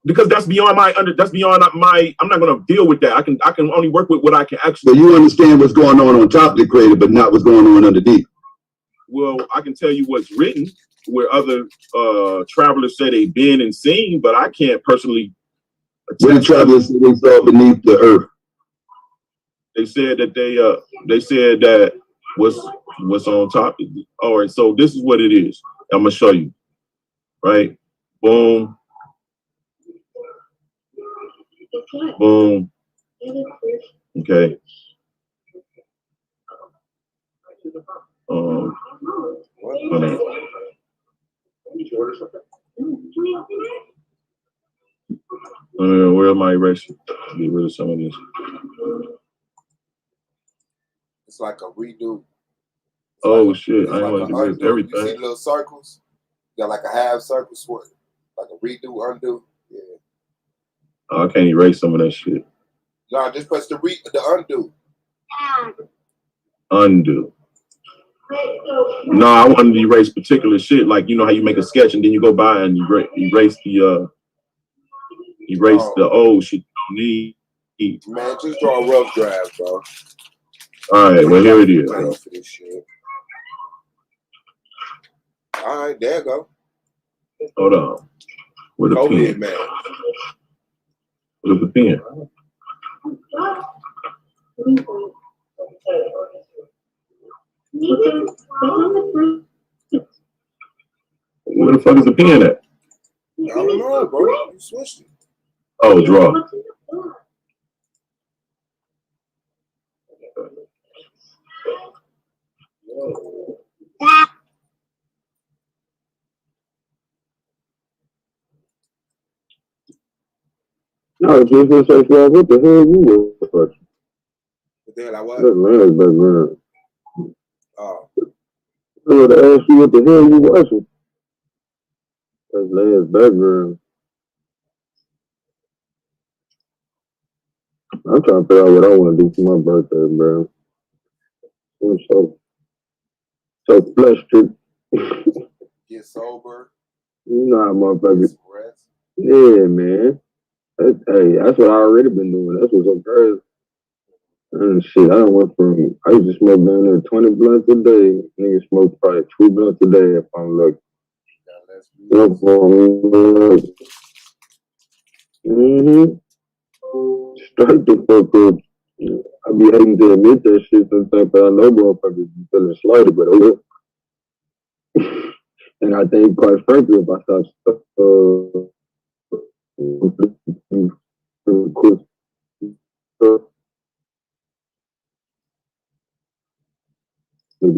because that's beyond my. That's beyond my. I'm not gonna deal with that. I can only work with what I can actually. So you understand what's going on top of the crater, but not what's going on underneath. Well, I can tell you what's written, where other travelers say they've been and seen, but I can't personally. What did travelers say they saw beneath the earth? They said that they said that what's on top. All right, so this is what it is. I'm gonna show you. Right? Boom. Boom. Okay. Where am I erasing? Get rid of some of this. It's like a redo. Oh shit! I want to erase everything. You see the little circles? You got like a half circle, like a redo, undo. Yeah. Oh, I can't erase some of that shit. No, just press the undo. Undo. No, I wanted to erase particular shit, like how you make a sketch and then you go by and erase the old shit you don't need. Man, just draw a rough draft, bro. All right, well here it is. For this shit. All right, there you go. Hold on. With a pen. Man. With a pen. Where the fuck is the pen at? I don't know, bro. You switched it. Oh, draw. No, just gonna say, well, what the hell you were? What the hell I was? That man's background. Oh. I would ask you what the hell you watching. That's Land's background. I'm trying to figure out what I want to do for my birthday, bro. I'm so flustered. Get sober. You know how motherfuckers. Yeah, man. That's what I already been doing. That's what's so crazy. And shit, I went from, I used to smoke down there 20 blunts a day. Nigga smoke probably 2 blunts a day if I'm lucky. Straight the fuck up. I be hating to admit that shit sometimes, but I know motherfuckers be feeling slighted, but okay. And I think, quite frankly, if I stop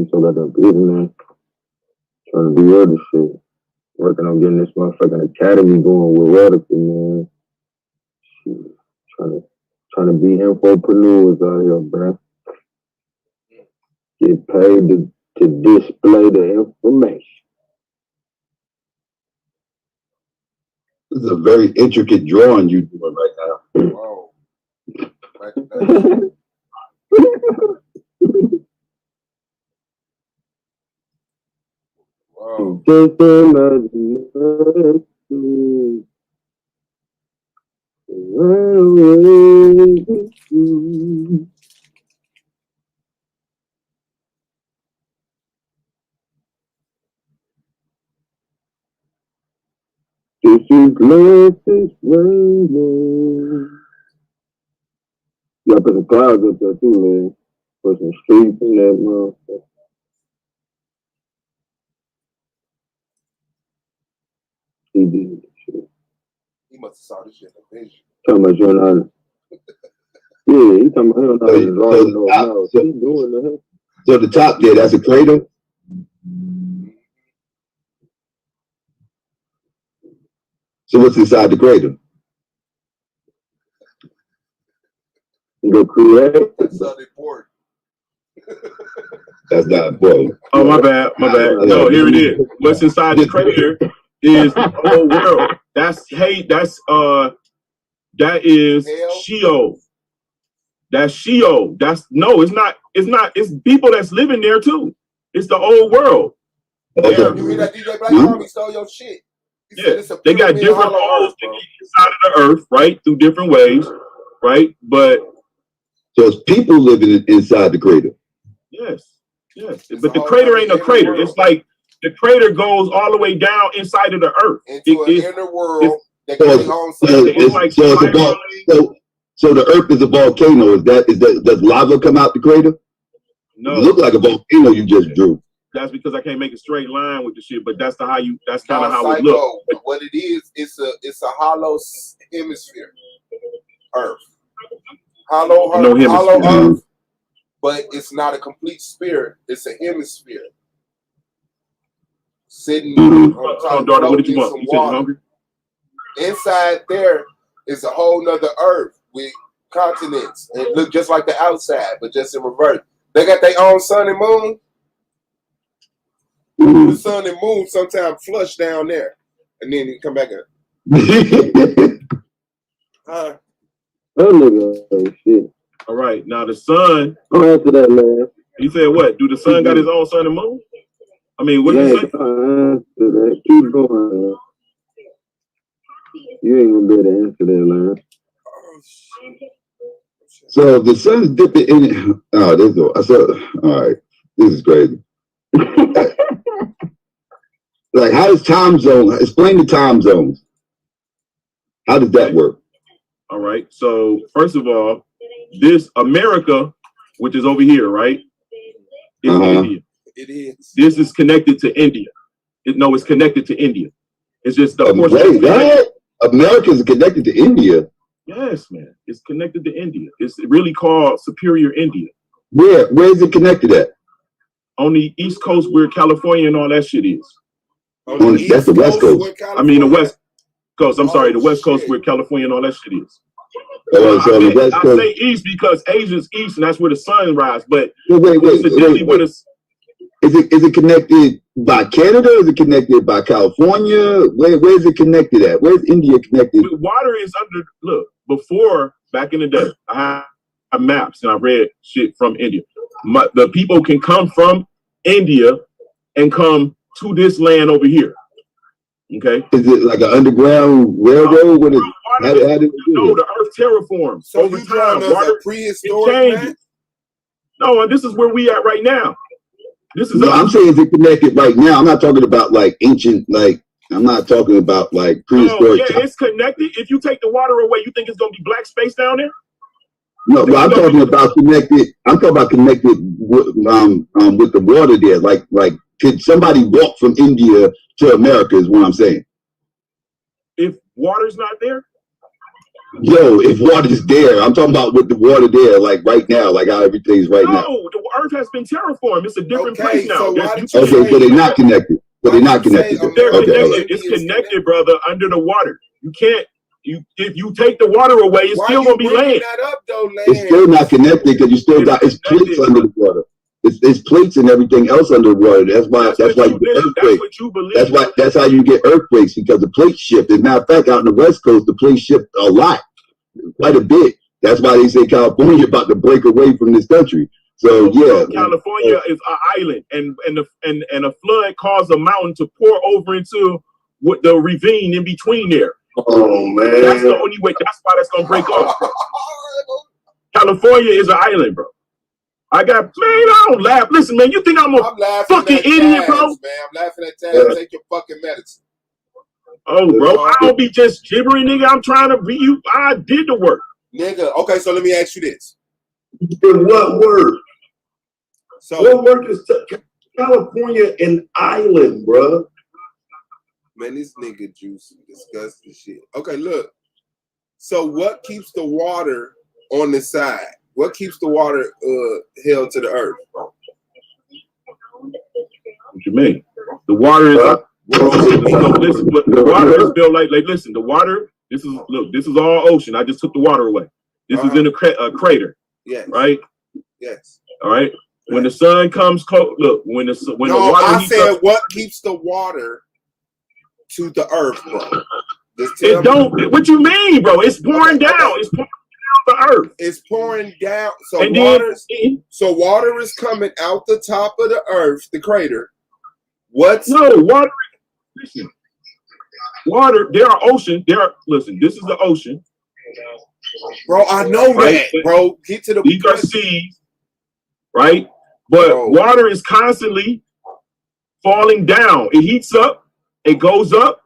be so goddamn busy, man. Trying to do other shit. Working on getting this motherfucking academy going with Radical, man. Shit. Trying to be infopreneurs out here, bro. Get paid to display the information. This is a very intricate drawing you're doing right now. Whoa. This is love, this rainbow. You gotta put some clouds up there too, man. Put some streets in that motherfucker. He did shit. He must have saw this shit in the vision. Talking about you and yeah, he talking about him not he doing that. So the top there, that's a crater? So what's inside the crater? The creator. That's not important. That's not important. Oh, my bad. No, here it is. What's inside the crater is the whole world. That is Sheol. That's Sheol. It's people that's living there too. It's the old world. Okay. You hear that DJ Black Army stole your shit. Yeah, they got different holes to get inside of the earth, right? Through different ways, right? But so it's people living inside the crater. Yes. But the crater ain't a crater. It's like the crater goes all the way down inside of the earth. Into an inner world that So the earth is a volcano. Does lava come out the crater? No. It looks like a volcano you just drew. That's because I can't make a straight line with the shit, but that's kind of how it looks. What it is, it's a hollow hemisphere. Earth. Hollow Earth, but it's not a complete sphere. It's a hemisphere. Sitting on top daughter, what did you of want? You said you hungry? Inside there is a whole nother Earth with continents. It look just like the outside, but just in reverse. They got their own sun and moon. The sun and moon sometimes flush down there, and then you come back up. Shit. All right, now the sun. Don't answer that, man. You said what? Do the sun got his own sun and moon? I mean, what do you say? Keep going, man. You ain't gonna be able to answer that, man. So the sun's dipping in it. Oh, there's no. All right, this is crazy. Like, how does time zone? Explain the time zones. How does that work? All right. So first of all, this America, which is over here, right? Is India. It is. This is connected to India. It's connected to India. It's just the wait, that America is connected to India. Yes, man. It's connected to India. It's really called Superior India. Where is it connected at? On the East Coast, where California and all that shit is. That's the West Coast. I mean, the West Coast. I'm sorry, the West Coast where California and all that shit is. I say East because Asia's East, and that's where the sun rises. But wait. Is it connected by Canada? Is it connected by California? Where is it connected at? Where's India connected? Water is under. Look, before back in the day, I have maps and I read shit from India. The people can come from India and come to this land over here. Okay. Is it like an underground railroad? How did it no, the Earth terraforms. So over time, water prehistoric changes. No, and this is where we at right now. This is. No, I'm saying is it connected right now? I'm not talking about like ancient, like I'm not talking about like prehistoric. Yeah, it's connected. If you take the water away, you think it's gonna be black space down there? No, well, I'm talking about connected. I'm talking about connected with the water there. Like, could somebody walk from India to America? Is what I'm saying. If water's not there. Yo, if water's there, I'm talking about with the water there, like right now, like how everything's right now. No, Earth has been terraformed. It's a different place now. So There's- why did you Okay, so they're not connected. But they're not connected. They're Okay. connected. It's connected, brother, under the water. You can't. If you take the water away, it's still gonna be land. That up, though, land? It's still not connected because you still got it's plates under the water. It's plates and everything else under the water. That's why you get earthquakes. That's how you get earthquakes, because the plates shift. As a matter of fact, out in the West Coast, the plates shift a lot, quite a bit. That's why they say California about to break away from this country. So yeah, California is an island, and a flood caused a mountain to pour over into the ravine in between there. Oh man, that's the only way. That's why that's gonna break off. California is an island, bro. I don't laugh. Listen, man, you think I'm a fucking idiot, bro? Man, I'm laughing at that. Take your fucking medicine. Oh, bro, I don't be just gibbering, nigga. I'm trying to be you. I did the work, nigga. Okay, so let me ask you this. In what word? So what word is California an island, bro? Man, this nigga juicy, disgusting shit. Okay, look. So what keeps the water on the side? What keeps the water held to the earth? What you mean? The water is listen, the water is built like listen, the water, this is all ocean. I just took the water away. This is in a crater. Yes. Right? Yes. All right. When the sun comes close, look, when the water I said up, what keeps the water to the earth, bro? It don't. What you mean, bro? It's pouring down. It's pouring down the earth. It's pouring down. So and water is coming out the top of the earth, the crater. Water? Listen, water. There are ocean. Listen. This is the ocean, bro. I know that, bro. Get to the. These are seas, right? But water is constantly falling down. It heats up. It goes up.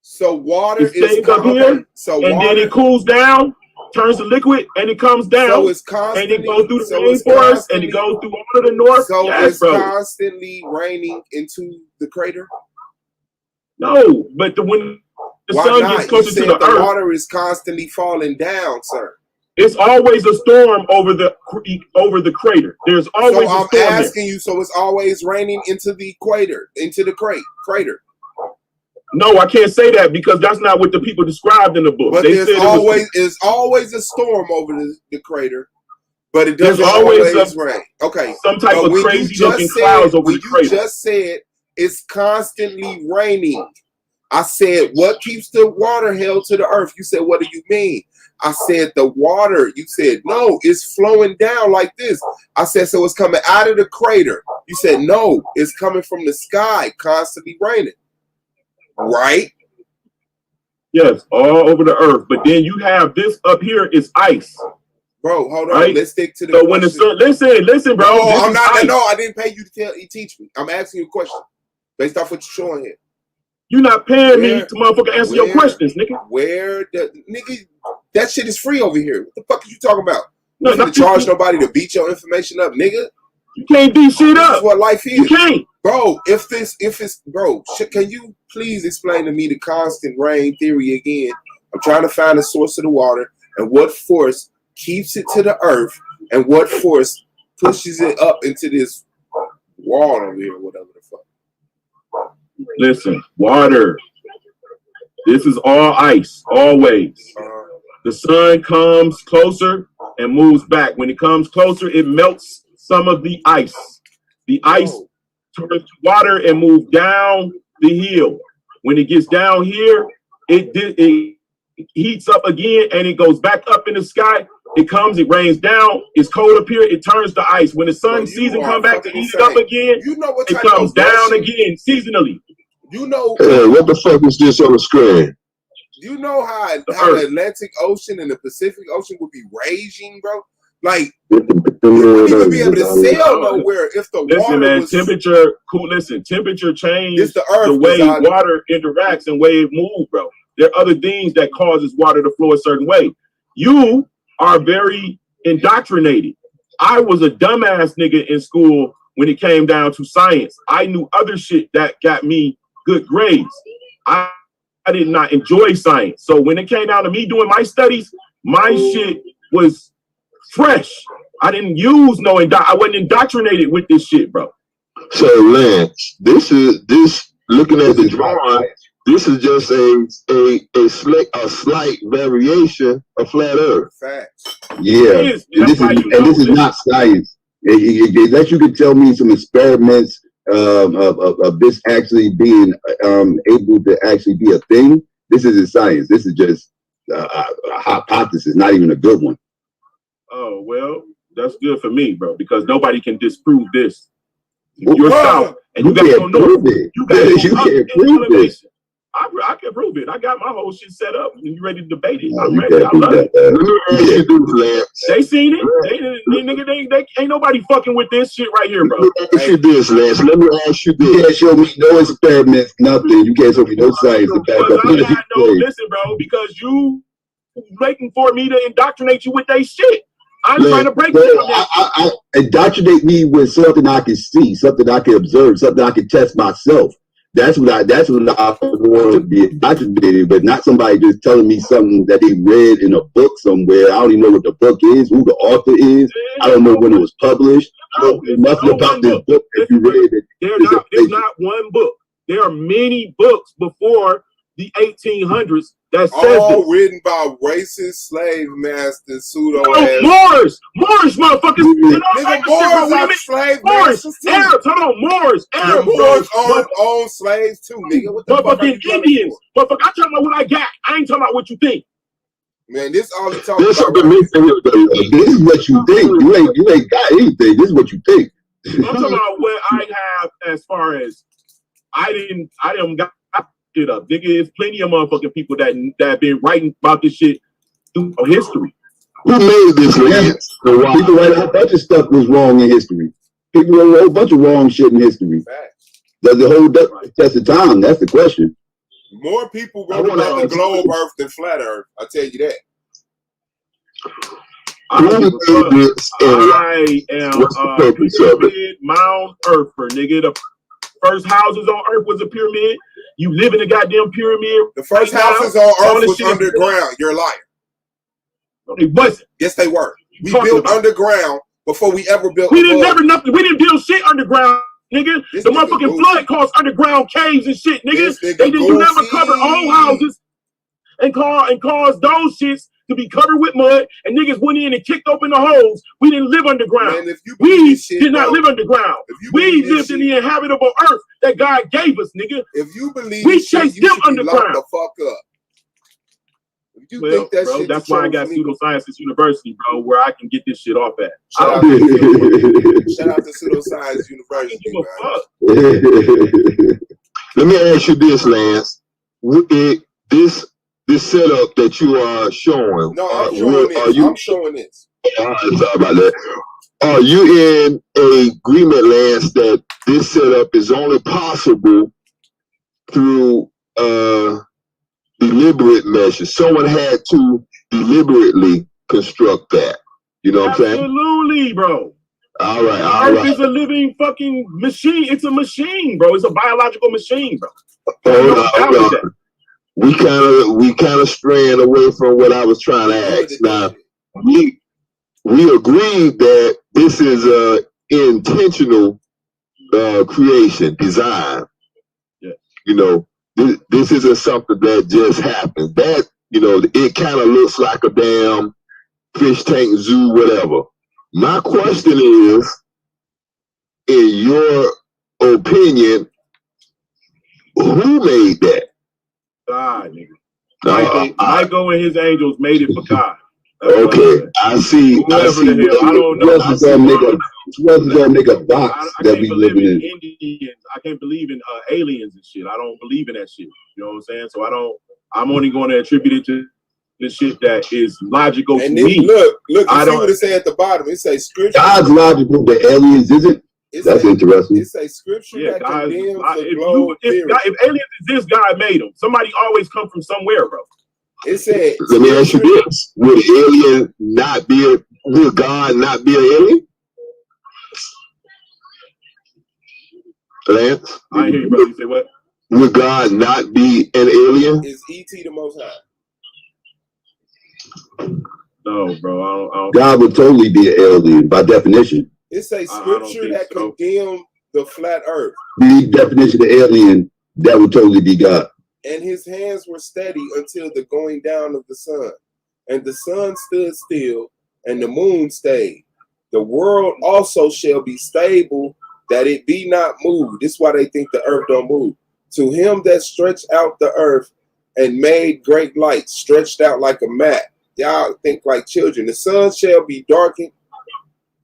So water stays up here, and then it cools down, turns to liquid, and it comes down. So it's constantly, and it goes through the rainforest, and it goes through all of the north. So yes, it's constantly raining into the crater. No, but when the sun gets closer to the earth, water is constantly falling down, sir. It's always a storm over the crater. There's always a storm. So I'm asking you. So it's always raining into the equator, into the crater. No, I can't say that because that's not what the people described in the book. But there's always a storm over the crater, but it doesn't always rain. Okay, some type of crazy looking clouds over the crater. You just said it's constantly raining. I said, what keeps the water held to the earth? You said, what do you mean? I said, the water. You said, no, it's flowing down like this. I said, so it's coming out of the crater. You said, no, it's coming from the sky, constantly raining. Right? Yes, all over the earth. But then you have this up here is ice. Bro, hold on. Right? Let's stick to the question. When the sun, listen, bro. No, I'm not. No, I didn't pay you to teach me. I'm asking you a question based off what you're showing here. You're not paying me to motherfucker answer your questions, nigga. That shit is free over here. What the fuck are you talking about? No, you can't charge nobody to beat your information up, nigga. You can't beat shit up. This is what life is. You can't. Bro, can you please explain to me the constant rain theory again? I'm trying to find the source of the water and what force keeps it to the earth and what force pushes it up into this wall over here, whatever the fuck. Listen, water. This is all ice, always. The sun comes closer and moves back. When it comes closer, it melts some of the ice. The ice turns to water and moves down the hill. When it gets down here, it heats up again and it goes back up in the sky. It comes, it rains down, it's cold up here, it turns to ice. When the sun season comes back to heat it up again, it comes down again seasonally. You know what the fuck is this on the screen? You know how the Atlantic Ocean and the Pacific Ocean would be raging, bro? Like, you wouldn't even be able to sail nowhere if the water was... Temperature changes the way water interacts and way it moves, bro. There are other things that causes water to flow a certain way. You are very indoctrinated. I was a dumbass nigga in school when it came down to science. I knew other shit that got me good grades. I did not enjoy science. So when it came down to me doing my studies, my shit was fresh. I didn't use no I wasn't indoctrinated with this shit, bro. So Lance, this looking at the drawing, this is just a slight variation of flat Earth. Facts. Yeah, this is not science. Unless you could tell me some experiments of this actually being able to actually be a thing, this isn't science. This is just a hypothesis, not even a good one. Oh, well, that's good for me, bro, because nobody can disprove this. Yourself, and you can't prove it. You can't prove it. I can prove it. I got my whole shit set up. And you ready to debate it? I'm ready. I love it. They seen it. They ain't nobody fucking with this shit right here, bro. Let me ask you this, Lance. Let me ask you this. You can't show me no experiments, nothing. You can't show me no science to back up. Listen, bro, because you waiting for me to indoctrinate you with they shit. I'm trying to break I indoctrinate me with something I can see, something I can observe, something I can test myself. That's what I want to be indoctrinated, but not somebody just telling me something that they read in a book somewhere. I don't even know what the book is, who the author is. I don't know when it was published. Nothing about this book that you read. There's not one book. There are many books before the 1800s that says all written by racist slave masters, Moors, motherfuckers. Nigga, Moors are slave masters too. Arabs, hold on, Moors. Moors own slaves too, nigga. What the fuck motherfucking Indians. Motherfucker, I'm talking about what I got. I ain't talking about what you think. Man, this all he talking about. This is what you think. You ain't got anything. This is what you think. I'm talking about what I have as far as I didn't got it up. Nigga, there's plenty of motherfucking people that have been writing about this shit through history. Who made this list? People write a whole bunch of stuff was wrong in history. People wrote a whole bunch of wrong shit in history. Does it hold up test of time? That's the question. More people wrote about the globe Earth than flat Earth. I'll tell you that. I am a pyramid mound earther, nigga. The first houses on Earth was a pyramid. You live in a goddamn pyramid. The first houses on Earth was underground. You're a liar. No, they wasn't. Yes, they were. We built underground before we ever built. We didn't We didn't build shit underground, nigga. The motherfucking flood caused underground caves and shit, nigga. They didn't never cover all houses and caused those shits to be covered with mud, and niggas went in and kicked open the holes. We didn't live underground. Man, we did not live underground. We lived in the inhabitable earth that God gave us, nigga. If you believe we chased them underground. The fuck up. If you think that bro, shit, that's why I got Pseudosciences University, bro, where I can get this shit off at. Shout out to Pseudoscience University, man. Let me ask you this, Lance. This setup that you are showing. No, I'm showing this. I'm showing this. Sorry about that. Are you in agreement, Lance, that this setup is only possible through deliberate measures? Someone had to deliberately construct that. You know what I'm saying? Absolutely, bro. All right. Earth is a living fucking machine. It's a machine, bro. It's a biological machine, bro. Hold on. We kind of straying away from what I was trying to ask. Now, we agreed that this is a intentional creation, design. Yeah. You know, this isn't something that just happened. That, you know, it kind of looks like a damn fish tank zoo, whatever. My question is, in your opinion, who made that? God, nigga. Michael and his angels made it for God. Okay, I see. Whoever the hell, I don't know. What's gonna make a box that we live in? Indians. I can't believe in aliens and shit. I don't believe in that shit. You know what I'm saying? So I'm only going to attribute it to the shit that is logical and to then, me. Look. You see what it say at the bottom? It says scripture. God's logical, but aliens isn't. That's interesting. It says scripture that condemns the globe theory. If aliens exist, God made them. Somebody always come from somewhere, bro. It said. Let me ask you this: would God not be an alien? Lance, I hear you, brother. You say what? Would God not be an alien? Is E.T. the Most High? No, bro. I don't God would totally be an alien by definition. It's a scripture that condemned the flat earth. The definition of alien, that would totally be God. And his hands were steady until the going down of the sun. And the sun stood still, and the moon stayed. The world also shall be stable, that it be not moved. This is why they think the earth don't move. To him that stretched out the earth and made great light, stretched out like a mat. Y'all think like children. The sun shall be darkened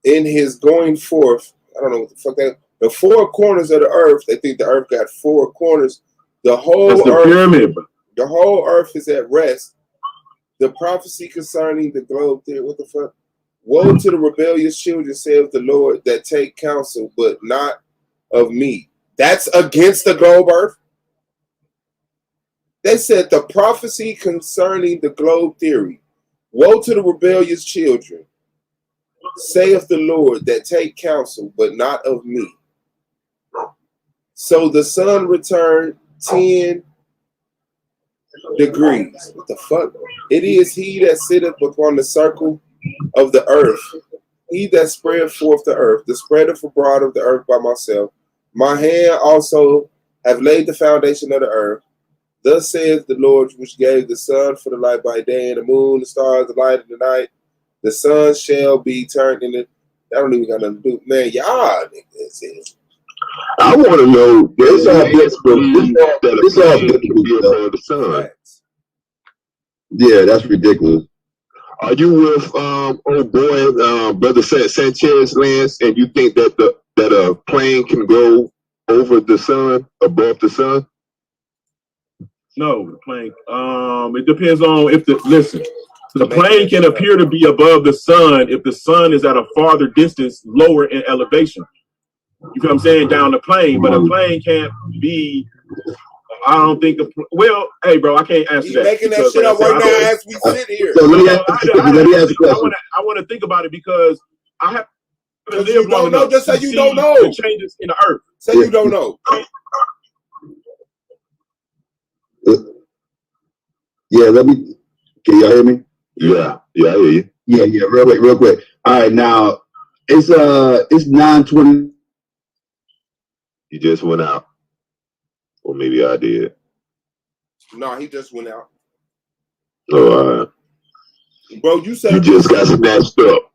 in his going forth. I don't know what the fuck that. The four corners of the earth. They think the earth got four corners. The whole earth, pyramid. The whole earth is at rest. The prophecy concerning the globe there. What the fuck? Woe to the rebellious children, saith the Lord, that take counsel, but not of me. That's against the globe earth. They said the prophecy concerning the globe theory. Woe to the rebellious children, saith the Lord, that take counsel, but not of me. So the sun returned 10 degrees. What the fuck? It is he that sitteth upon the circle of the earth, he that spread forth the earth, the spreader abroad of the earth by myself. My hand also have laid the foundation of the earth. Thus saith the Lord, which gave the sun for the light by day, and the moon, the stars, the light of the night. The sun shall be turned into. I don't even got nothing to do, man. Y'all niggas. I want to know. It's all biblical. It's all biblical. The sun. Yeah, that's ridiculous. Are you with old boy, brother Sanchez Lance, and you think that that a plane can go over the sun, above the sun? No, the plane. It depends on if the plane can appear to be above the sun if the sun is at a farther distance, lower in elevation. You know what I'm saying? Down the plane, but a plane can't be. I don't think. Well, hey, bro, I can't answer that. Making that shit up right now as we sit here. So let me ask a question. I want to think about it because I have to live long enough. Just say you don't know. The changes in the earth. Say you don't know. Yeah, let me. Can y'all hear me? Yeah, I hear you. Yeah, real quick. All right, now it's 9:20. You just went out, or maybe I did. No, he just went out. Oh, all right. Bro, you said you just got snatched up.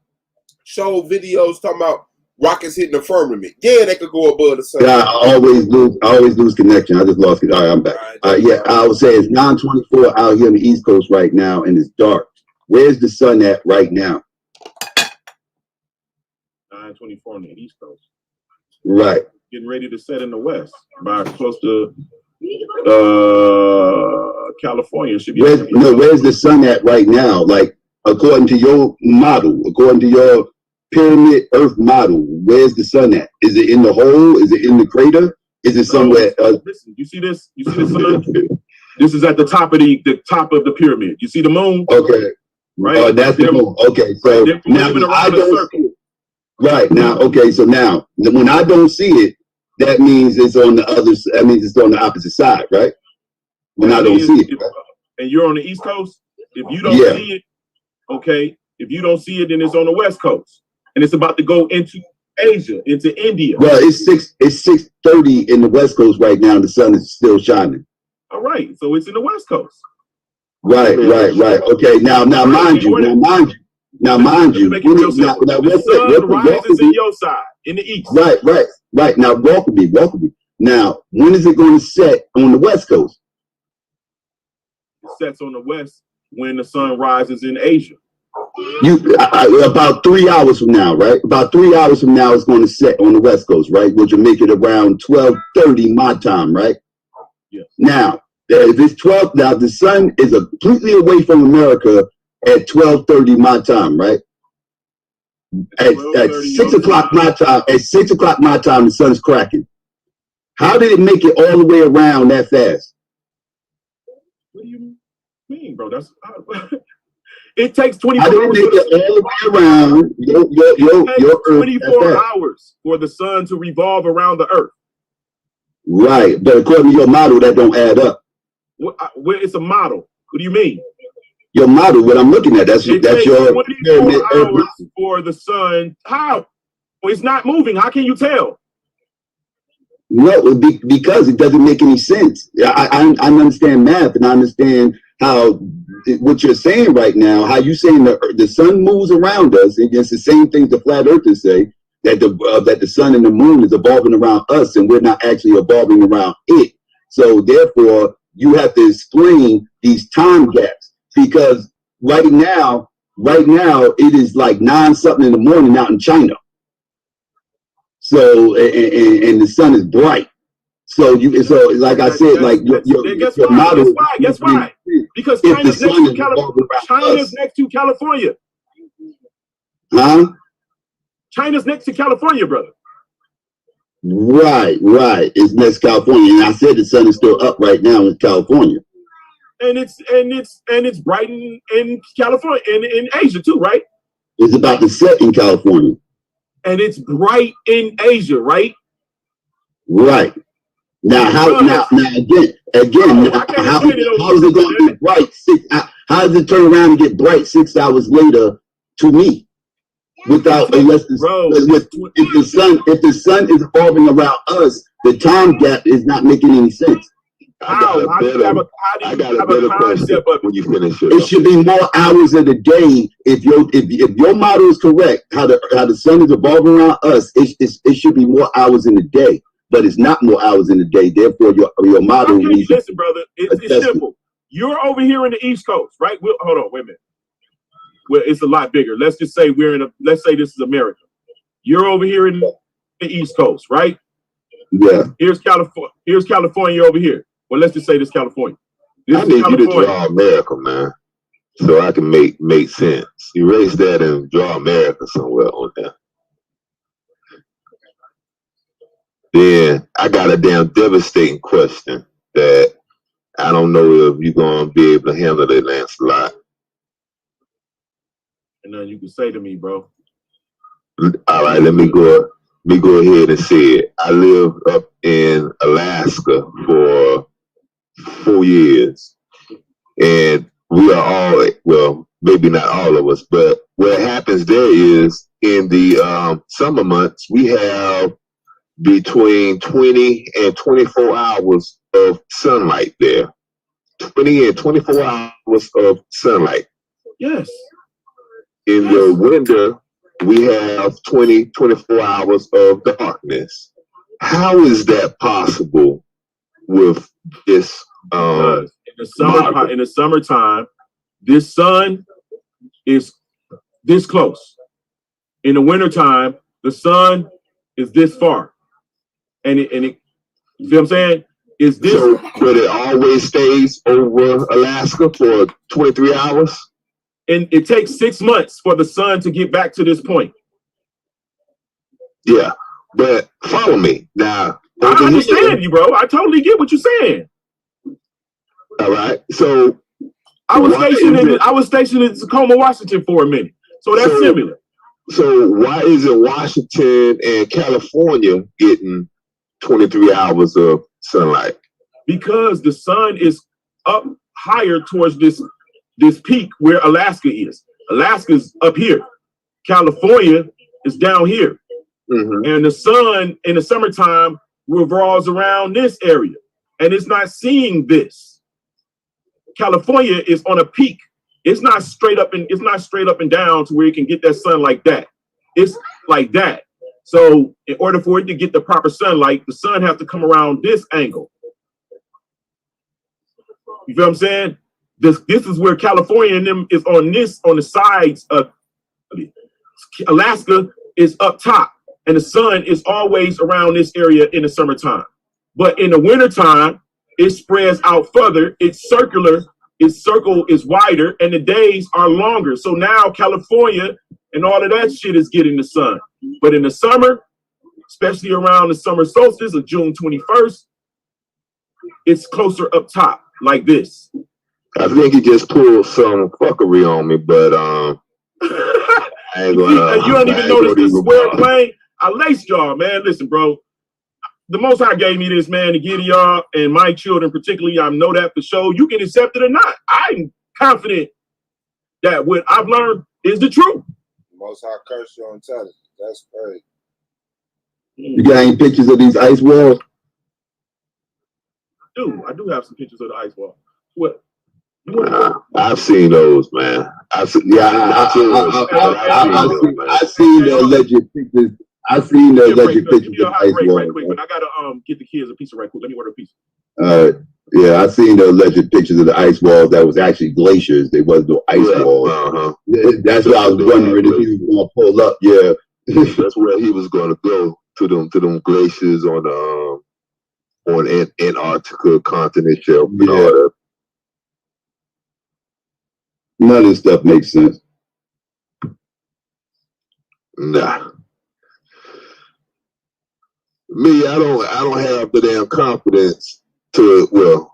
Show videos talking about rockets hitting the firmament. Yeah, they could go above the sun. Yeah, I always lose connection. I just lost it. All right, I'm back. Yeah, I would say it's 9:24 out here on the East Coast right now, and it's dark. Where's the sun at right now? 9:24 on the East Coast. Right. Getting ready to set in the West by close to California. Should be. Where's the sun at right now? Like according to your model, according to your pyramid Earth model, where's the sun at? Is it in the hole? Is it in the crater? Is it somewhere? Listen, you see this? You see the sun? This is at the top of the pyramid. You see the moon? Okay. Right. That's the moon. Okay. So now I don't see it. Right now. Okay. So now when I don't see it, that means it's on the other. That means it's on the opposite side, right? When I don't see it. And you're on the East Coast. If you don't see it, okay. If you don't see it, then it's on the West Coast, and it's about to go into Asia, into India. Well, it's 6:30 in the West Coast right now. And the sun is still shining. All right, so it's in the West Coast. Right. Okay, now mind you. Now, mind you. The sun rises in your side, in the east. Right. Now, walk with me. Now, when is it going to set on the West Coast? It sets on the West when the sun rises in Asia. About 3 hours from now, right? About 3 hours from now, it's going to set on the West Coast, right? Which will make it around 12:30 my time, right? Yes. Now, if it's 12, now the sun is completely away from America at 12:30 my time, right? At 6 o'clock my time, the sun is cracking. How did it make it all the way around that fast? What do you mean, bro? That's it takes 24 hours. How did it make it all the way around your Earth? 24 hours for the sun to revolve around the Earth. Right, but according to your model, that don't add up. It's a model. What do you mean? your model. What I'm looking at, that's It that's takes your 24 hours for the sun. How? Well, it's not moving. How can you tell? No, because it doesn't make any sense. I understand math, and I understand how what you're saying right now. How you saying the sun moves around us, and it's the same things the flat earthers say, that the sun and the moon is evolving around us, and we're not actually evolving around it. So therefore, you have to explain these time gaps, because right now it is like 9-something in the morning out in China. So and the sun is bright. So like I said, like your model. Guess why? Because China's next to California. China's next to California. Huh? China's next to California, brother. Right. It's next to California, and I said the sun is still up right now in California. And it's bright in California and in Asia too, right? It's about to set in California. And it's bright in Asia, right? Right. Now how is it going to be bright how does it turn around and get bright 6 hours later to me? If the sun is evolving around us, the time gap is not making any sense. I got a better question when you finish it. It should be more hours of the day. If your model is correct, how the sun is evolving around us, it should be more hours in the day. But it's not more hours in the day. Therefore, your model needs. Listen, brother, it's simple. You're over here in the East Coast, right? Hold on, wait a minute. Well, it's a lot bigger. Let's just say let's say this is America. You're over here in the East Coast, right? Yeah. Here's California over here. Well, let's just say this California. I need you to draw America, man, so I can make sense. Erase that and draw America somewhere on there. Then I got a damn devastating question that I don't know if you're gonna be able to handle it, Lancelot. And then you can say to me, bro. All right, let me go ahead and say it. I lived up in Alaska for 4 years, and we are all, well, maybe not all of us, but what happens there is in the summer months, we have between 20 and 24 hours of sunlight there. 20 and 24 hours of sunlight. Yes. In the winter, we have 20, 24 hours of darkness. How is that possible with this? In the summertime, this sun is this close. In the wintertime, the sun is this far. And it you see what I'm saying? Is this but it always stays over Alaska for 23 hours? And it takes 6 months for the sun to get back to this point. Yeah, but follow me now. I understand you, bro. I totally get what you're saying. All right. So I was stationed in Tacoma, Washington for a minute. So that's similar. So why isn't Washington and California getting 23 hours of sunlight? Because the sun is up higher towards this peak where Alaska is. Alaska's up here. California is down here. Mm-hmm. And the sun in the summertime revolves around this area. And it's not seeing this. California is on a peak. It's not straight up and down to where you can get that sun like that. It's like that. So in order for it to get the proper sunlight, the sun has to come around this angle. You feel what I'm saying? This is where California and them is on the sides of Alaska is up top, and the sun is always around this area in the summertime. But in the wintertime, it spreads out further. It's circular. Its circle is wider, and the days are longer. So now California and all of that shit is getting the sun. But in the summer, especially around the summer solstice of June 21st, it's closer up top, like this. I think he just pulled some fuckery on me, but I ain't gonna. You don't even notice this square plane. I laced y'all, man. Listen, bro. The Most High gave me this, man, to give to y'all and my children particularly. I know that for sure. You can accept it or not. I'm confident that what I've learned is the truth. Most High curse your intelligence. That's crazy. You got any pictures of these ice walls? I do have some pictures of the ice wall. What? I've seen those, man. I've seen the alleged pictures. I've seen the alleged pictures of ice walls. Right quick, but I gotta get the kids a pizza right quick. Let me order a pizza. Yeah, I've seen the alleged pictures of the ice walls that was actually glaciers. They wasn't no ice walls. That's what I was wondering if he was gonna pull up. Yeah, that's where he was gonna go to them glaciers on Antarctica continent shelf. And all that. None of this stuff makes sense. Nah. Me, I don't have the damn confidence to,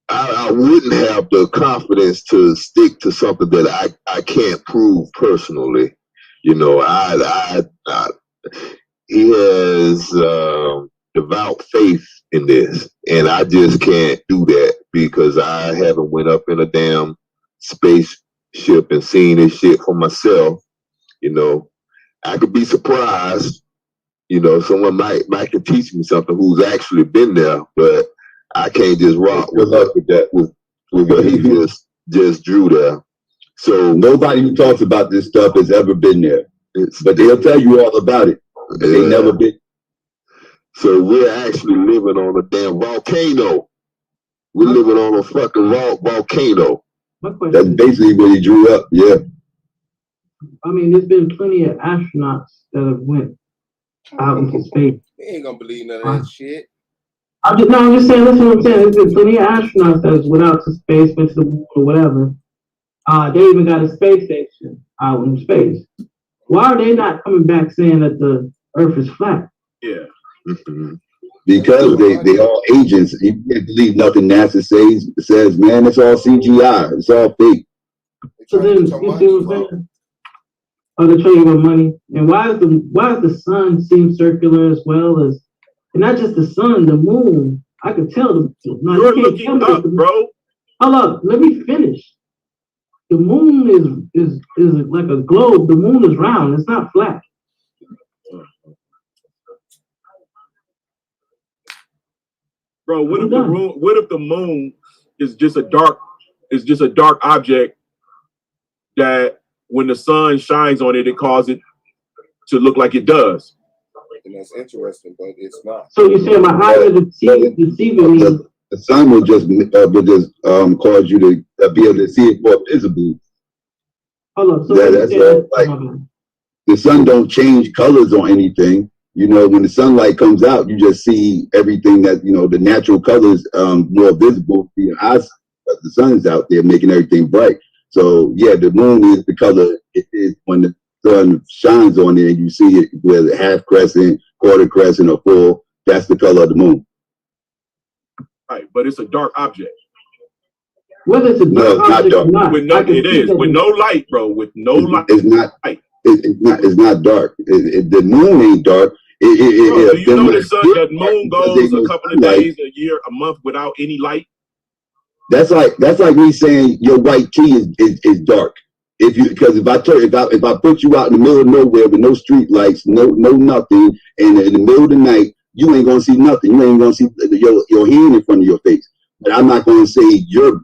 I wouldn't have the confidence to stick to something that I can't prove personally. You know, he has devout faith in this, and I just can't do that because I haven't went up in a damn spaceship and seen this shit for myself. You know, I could be surprised. You know, someone might can teach me something who's actually been there, but I can't just rock with that with what he just drew there. So nobody who talks about this stuff has ever been there, but they'll tell you all about it. They never been. So we're actually living on a damn volcano. We're living on a fucking volcano. That's basically what he drew up. Yeah. I mean, there's been plenty of astronauts that have went out into space. He ain't gonna believe none of that shit. I'm just saying, listen what I'm saying. There's been plenty of astronauts that went out to space, went to the moon or whatever. They even got a space station out in space. Why are they not coming back saying that the Earth is flat? Yeah. Because they all agents. You can't believe nothing NASA says, man, it's all CGI. It's all fake. So then, you see what I'm saying? Oh, they're trying to get money. And why does the sun seem circular as well as, and not just the sun, the moon? I could tell. You're looking up, bro. Hold up, let me finish. The moon is like a globe. The moon is round. It's not flat. Bro, what if the moon is just a dark object that when the sun shines on it, it causes it to look like it does? And that's interesting, but it's not. So you say my eyes are deceiving me. The sun will just cause you to be able to see it more visibly. Hold on. So the sun don't change colors or anything. You know, when the sunlight comes out, you just see everything that, you know, the natural colors more visible to your eyes. But the sun's out there making everything bright. So yeah, the moon is the color it is when the sun shines on it and you see it with a half crescent, quarter crescent, or full. That's the color of the moon. Right, but it's a dark object. Whether it's a dark object or not, with no light, bro. With no light, it's not. It's not dark. The moon ain't dark. Do you know the moon goes a couple of days, a year, a month without any light? That's like me saying your white tee is dark. Because if I put you out in the middle of nowhere with no street lights, no nothing, and in the middle of the night, you ain't gonna see nothing. You ain't gonna see your hand in front of your face. But I'm not gonna say you're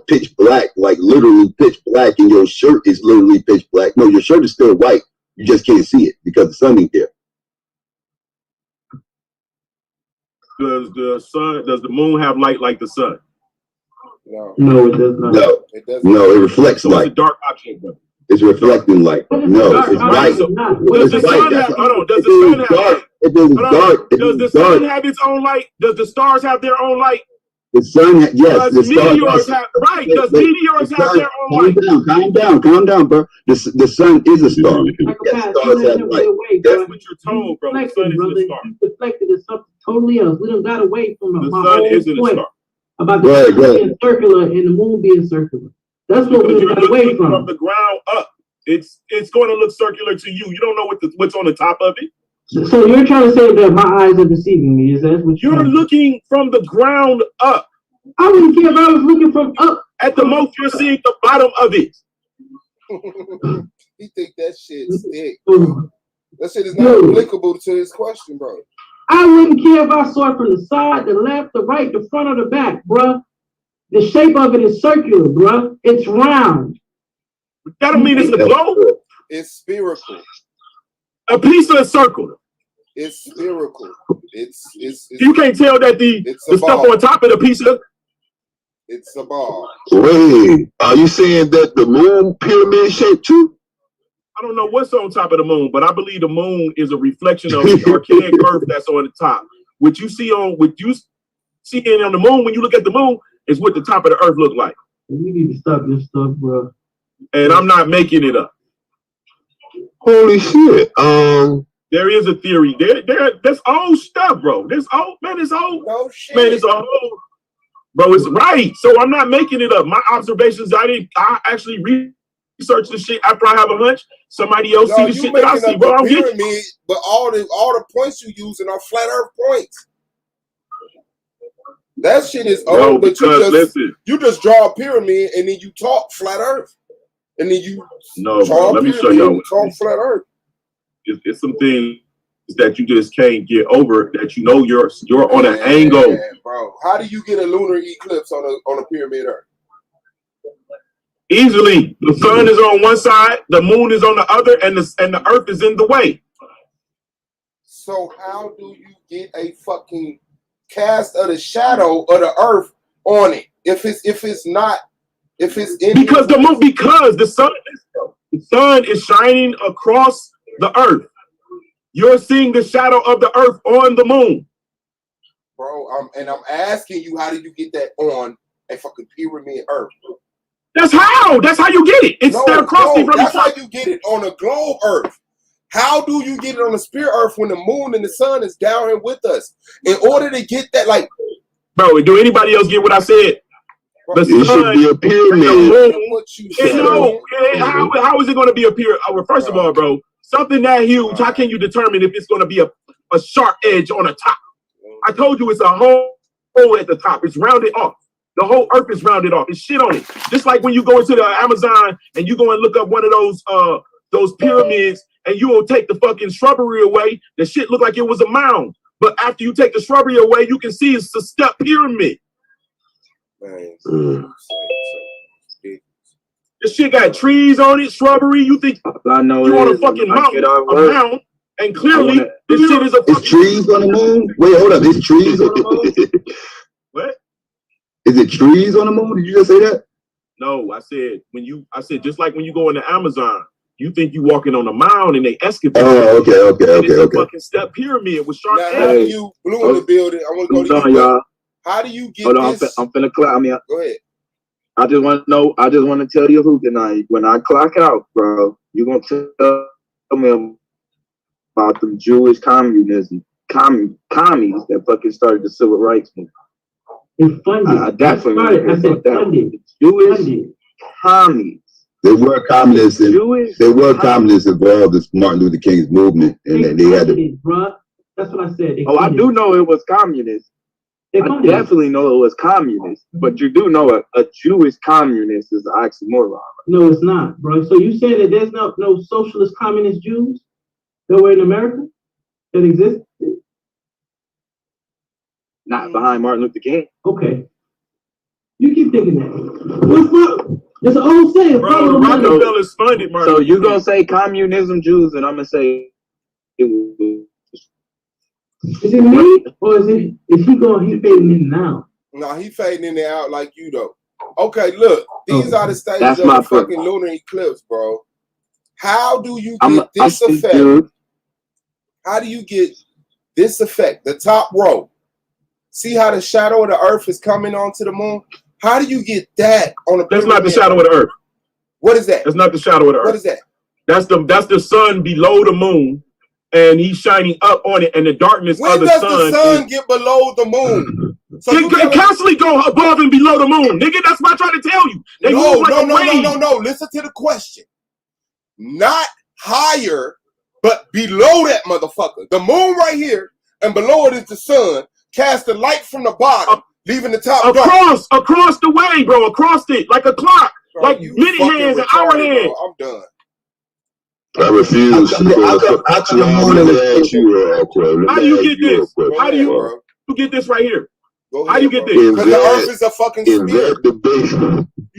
pitch black, like literally pitch black, and your shirt is literally pitch black. No, your shirt is still white. You just can't see it because the sun ain't there. Does the moon have light like the sun? No, it does not. No, it reflects light. It's a dark object, bro. It's reflecting light. No, it's light. Does the sun have? Hold on. Does the sun have light? Does the sun have its own light? Does the stars have their own light? The sun, yes. Does meteors have meteors have their own light? Calm down, bro. The sun is a star. Yes, stars have light. That's what you're told, bro. The sun isn't a star. Reflected is something totally else. We done got away from the sun isn't a star. About the sun being circular and the moon being circular. That's what we got away from. From the ground up, it's going to look circular to you. You don't know what's on the top of it. So you're trying to say that my eyes are deceiving me? Is that what you're looking from the ground up? I wouldn't care if I was looking from up. At the most, you're seeing the bottom of it. He think that shit's thick. That shit is not applicable to his question, bro. I wouldn't care if I saw it from the side, the left, the right, the front, or the back, bruh. The shape of it is circular, bruh. It's round. That don't mean it's a globe. It's spherical. A piece of a circle. It's spherical. It's you can't tell that the stuff on top of the piece of. It's a ball. Wait, are you saying that the moon pyramid shaped too? I don't know what's on top of the moon, but I believe the moon is a reflection of the archaic earth that's on the top. What you see on the moon when you look at the moon is what the top of the earth look like. We need to stop this stuff, bro. And I'm not making it up. Holy shit! There is a theory. That's old stuff, bro. It's old. It's old. No shit. Man, it's old. Bro, it's right. So I'm not making it up. My observations, I actually research the shit after I have a hunch. Somebody else see the shit that I see, bro. I'm pyramid, but all the points you using are flat earth points. That shit is old, but you just draw a pyramid and then you talk flat earth. And then you let me show y'all. Talk flat earth. It's some things that you just can't get over that you know you're on an angle. Bro, how do you get a lunar eclipse on a pyramid earth? Easily. The sun is on one side, the moon is on the other, and the earth is in the way. So how do you get a fucking cast of the shadow of the earth on it if it's in because the sun is shining across the earth. You're seeing the shadow of the earth on the moon. Bro, I'm asking you, how did you get that on a fucking pyramid earth? That's how you get it. It's across from that's how you get it on a globe earth. How do you get it on a sphere earth when the moon and the sun is down here with us? In order to get that, like, bro, do anybody else get what I said? It should be a pyramid. How is it going to be a pyramid? Well, first of all, bro, something that huge, how can you determine if it's going to be a sharp edge on the top? I told you it's a hole at the top. It's rounded off. The whole earth is rounded off. It's shit on it. Just like when you go into the Amazon and you go and look up one of those pyramids and you will take the fucking shrubbery away, the shit look like it was a mound. But after you take the shrubbery away, you can see it's a step pyramid. This shit got trees on it, shrubbery. You think I know you on a fucking mountain, and clearly this shit is a fucking... It's trees on the moon? Wait, hold up. It's trees on the moon? What? Is it trees on the moon? Did you just say that? No, I said just like when you go in the Amazon, you think you walking on a mound and they excavate. Oh, okay. It's a fucking step pyramid with sharp edges. How do you blue in the building? I want to go to you, y'all. How do you get this? I'm finna clock. Go ahead. I just want to tell you who tonight. When I clock out, bro, you gonna tell me about the Jewish commies that fucking started the civil rights movement. It's funded. I definitely want to hear about that. Funded. Jewish commies. They were communists. Communists involved in Martin Luther King's movement, and they had to. Bro, that's what I said. I do know it was communist. I definitely know it was communist, but you do know a Jewish communist is an oxymoron. No, it's not, bro. So you say that there's no socialist communist Jews nowhere in America that exist? Not behind Martin Luther King. Okay. You keep thinking that. What's up? It's an old saying. Bro, Rockefeller's funded Martin. So you gonna say communism Jews, and I'm gonna say it was. Is it me, or is he fading in now? No, he fading in and out like you though. Okay, look, these are the stages of the fucking lunar eclipse, bro. How do you get this effect? Dude. How do you get this effect? The top row. See how the shadow of the earth is coming onto the moon? How do you get that on a? That's not the shadow of the earth. What is that? That's not the shadow of the earth. What is that? That's the sun below the moon. And he's shining up on it, and the darkness of the sun. When does the sun get below the moon? So it constantly go above and below the moon, nigga. That's what I'm trying to tell you. No. Listen to the question. Not higher, but below that motherfucker. The moon right here, and below it is the sun. Cast the light from the bottom. Leaving the top across the way, bro. Across it, like a clock, bro, like mini hands, an hour hand. Bro. I'm done. I refuse. I come in the morning with How do you get this? How do you get this right here? Go How ahead, you get this? Because the earth is a fucking sphere.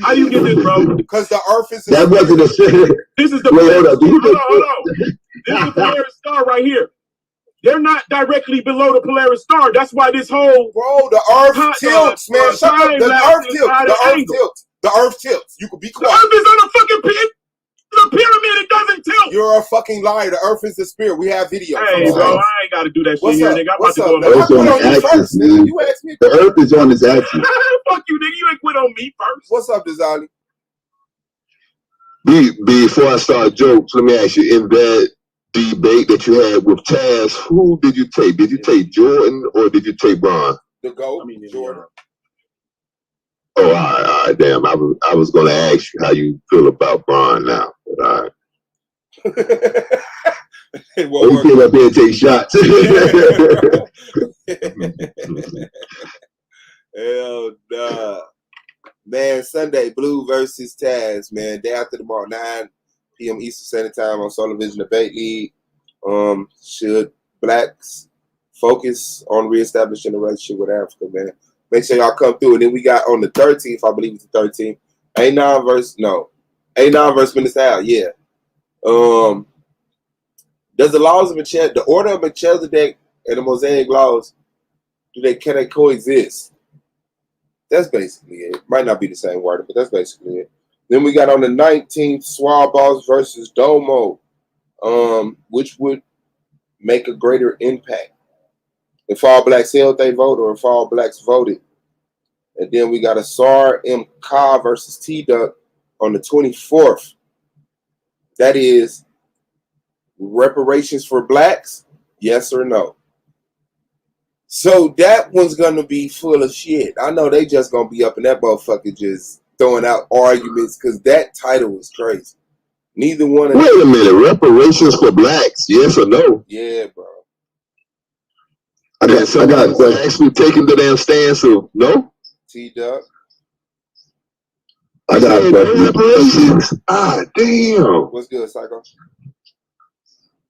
How you get this, bro? Because the earth is a that wasn't a This is the hold on. Hold on. This is the Polaris star right here. They're not directly below the Polaris star. That's why this whole the earth tilts, man. Shut up. The earth tilts. The earth tilts. You could be quiet. The earth is on a fucking pyramid. It doesn't tilt. You're a fucking liar. The earth is the spirit. We have video. Hey, bro, I ain't got to do that shit here, nigga. I'm about to go on you asked me. The earth is on its axis. Fuck you, nigga. You ain't quit on me first. What's up, Desali? Before I start jokes, let me ask you, in that debate that you had with Taz, who did you take? Did you take Jordan or did you take Bron? The GOAT, Jordan. Oh, all right, damn. I was going to ask you how you feel about Bron now, but all right. You came up here and take shots. Hell nah. Man, Sunday, Blue versus Taz, man. Day after tomorrow, 9 p.m. Eastern Standard Time on Solar Vision Debate League. Should blacks focus on reestablishing the relationship with Africa, man? Make sure y'all come through. And then we got on the 13th, I believe it's the 13th, A9 versus Minister Al, yeah. Does the laws of the order of Melchizedek and the Mosaic laws, can they coexist? That's basically it. Might not be the same word, but that's basically it. Then we got on the 19th, Swab Balls versus Domo, which would make a greater impact if all blacks held they vote or if all blacks voted. And then we got a SAR M. Ka versus T-Duck on the 24th. That is reparations for blacks, yes or no? So that one's gonna be full of shit. I know they just gonna be up in that motherfucker just throwing out arguments because that title is crazy. Neither one of them. Wait a minute, reparations for blacks, yes or no? Yeah, bro. I got a question. Actually taking the damn stance of no? T-Duck. I got a question. Damn. What's good, Psycho?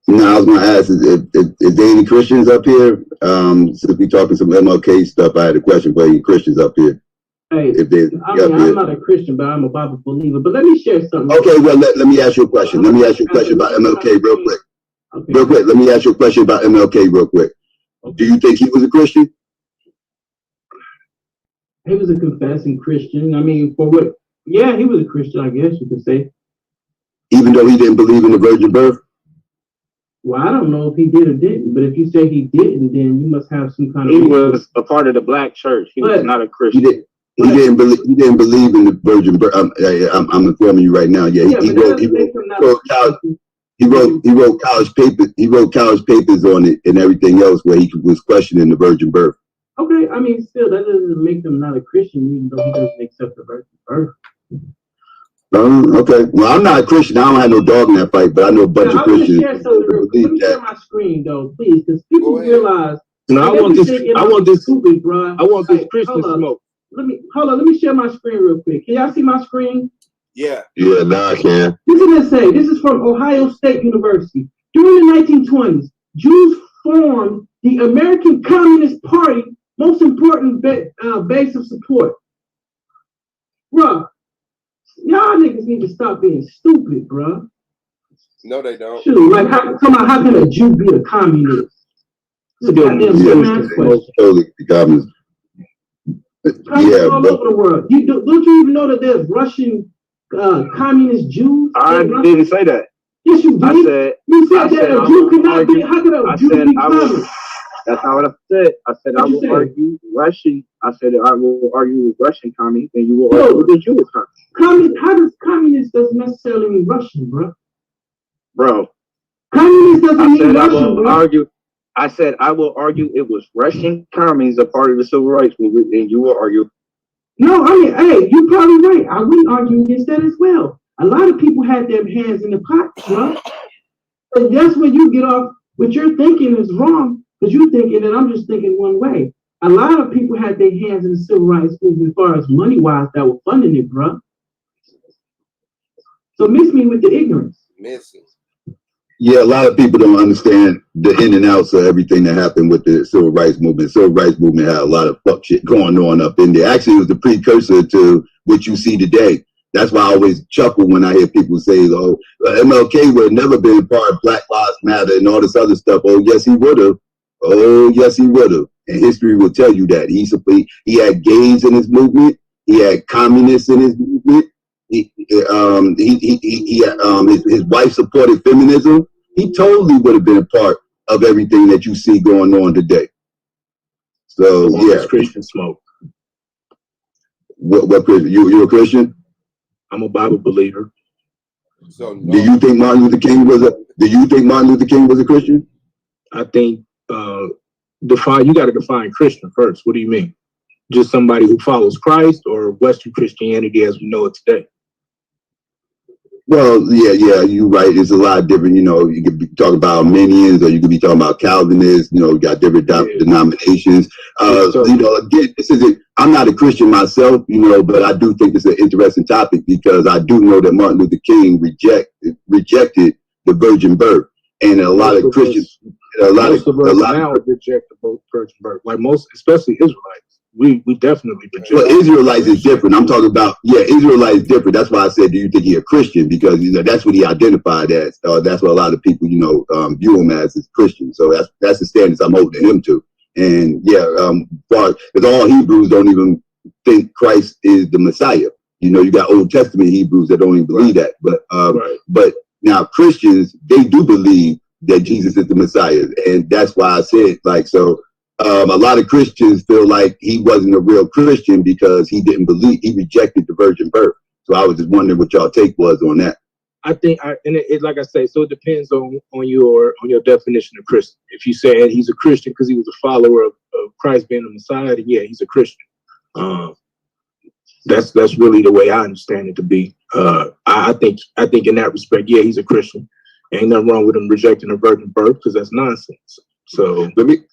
No, I was going to ask, is there any Christians up here? Since we talking some MLK stuff, I had a question for you Christians up here. Hey, I'm not a Christian, but I'm a Bible believer. But let me share something. Okay, well, let me ask you a question. Let me ask you a question about MLK real quick. Okay. Real quick, let me ask you a question about MLK real quick. Okay. Do you think he was a Christian? He was a confessing Christian. I mean, for what? Yeah, he was a Christian, I guess you could say. Even though he didn't believe in the virgin birth? Well, I don't know if he did or didn't, but if you say he didn't, then you must have some kind of. He was a part of the black church. He was not a Christian. He didn't believe in the virgin birth. I'm informing you right now. Yeah, he wrote college papers. He wrote college papers on it and everything else where he was questioning the virgin birth. Okay, I mean, still that doesn't make them not a Christian, even though he doesn't accept the virgin birth. Okay. Well, I'm not a Christian. I don't have no dog in that fight, but I know a bunch of Christians. Let me share my screen though, please, because people realize. No, I want this stupid, bro. I want this Christian smoke. Let me share my screen real quick. Can y'all see my screen? Yeah. Yeah, now I can. This is say. This is from Ohio State University. During the 1920s, Jews formed the American Communist Party, most important base of support. Bruh, y'all niggas need to stop being stupid, bruh. No, they don't. Shoot, like how can a Jew be a communist? Totally communist. Yeah, all over the world. Don't you even know that there's Russian communist Jews? I didn't say that. Yes, you did. You said that a Jew cannot be. How could a Jew be communist? That's not what I said. I said I will argue Russian. I said I will argue with Russian communists, and you will argue with the Jewish communists. How does communist doesn't necessarily mean Russian, bro? Communist doesn't mean Russian, bro. I said I will argue it was Russian communists a part of the civil rights movement, and you will argue. No, I mean, hey, you're probably right. I wouldn't argue against that as well. A lot of people had their hands in the pot, bro. But that's where you get off. What you're thinking is wrong, because you're thinking that I'm just thinking one way. a lot of people had their hands in the civil rights movement as far as money wise that were funding it, bro. So miss me with the ignorance. Missing. Yeah, a lot of people don't understand the in and outs of everything that happened with the civil rights movement. Civil rights movement had a lot of fuck shit going on up in there. Actually, it was the precursor to what you see today. That's why I always chuckle when I hear people say, "Oh, MLK would have never been part of Black Lives Matter and all this other stuff." Oh, yes, he would have. Oh, yes, he would have. And history will tell you that he had gays in his movement. He had communists in his movement. His wife supported feminism. He totally would have been a part of everything that you see going on today. So yeah, Christian smoke. What Christian? You a Christian? I'm a Bible believer. So Do you think Martin Luther King was a Christian? I think you got to define Christian first. What do you mean? Just somebody who follows Christ, or Western Christianity as we know it today? Well, yeah, you're right. It's a lot different. You know, you could be talking about Arminians, or you could be talking about Calvinists. You know, you got different denominations. You know, again, I'm not a Christian myself, you know, but I do think it's an interesting topic because I do know that Martin Luther King rejected the virgin birth, and a lot of Christians, now reject the virgin birth, like most, especially Israelites. We definitely reject. Well, Israelites is different. I'm talking about, Israelites is different. That's why I said, do you think he's a Christian? Because, you know, that's what he identified as. That's what a lot of people, you know, view him as Christian. So that's the standards I'm holding him to. And because all Hebrews don't even think Christ is the Messiah. You know, you got Old Testament Hebrews that don't even believe that. But now Christians, they do believe that Jesus is the Messiah. And that's why I said, like, so a lot of Christians feel like he wasn't a real Christian because he rejected the virgin birth. So I was just wondering what y'all take was on that. I think, like I say, so it depends on your definition of Christian. If you say he's a Christian because he was a follower of Christ being the Messiah, then yeah, he's a Christian. That's really the way I understand it to be. I think in that respect, yeah, he's a Christian. Ain't nothing wrong with him rejecting a virgin birth because that's nonsense. So let me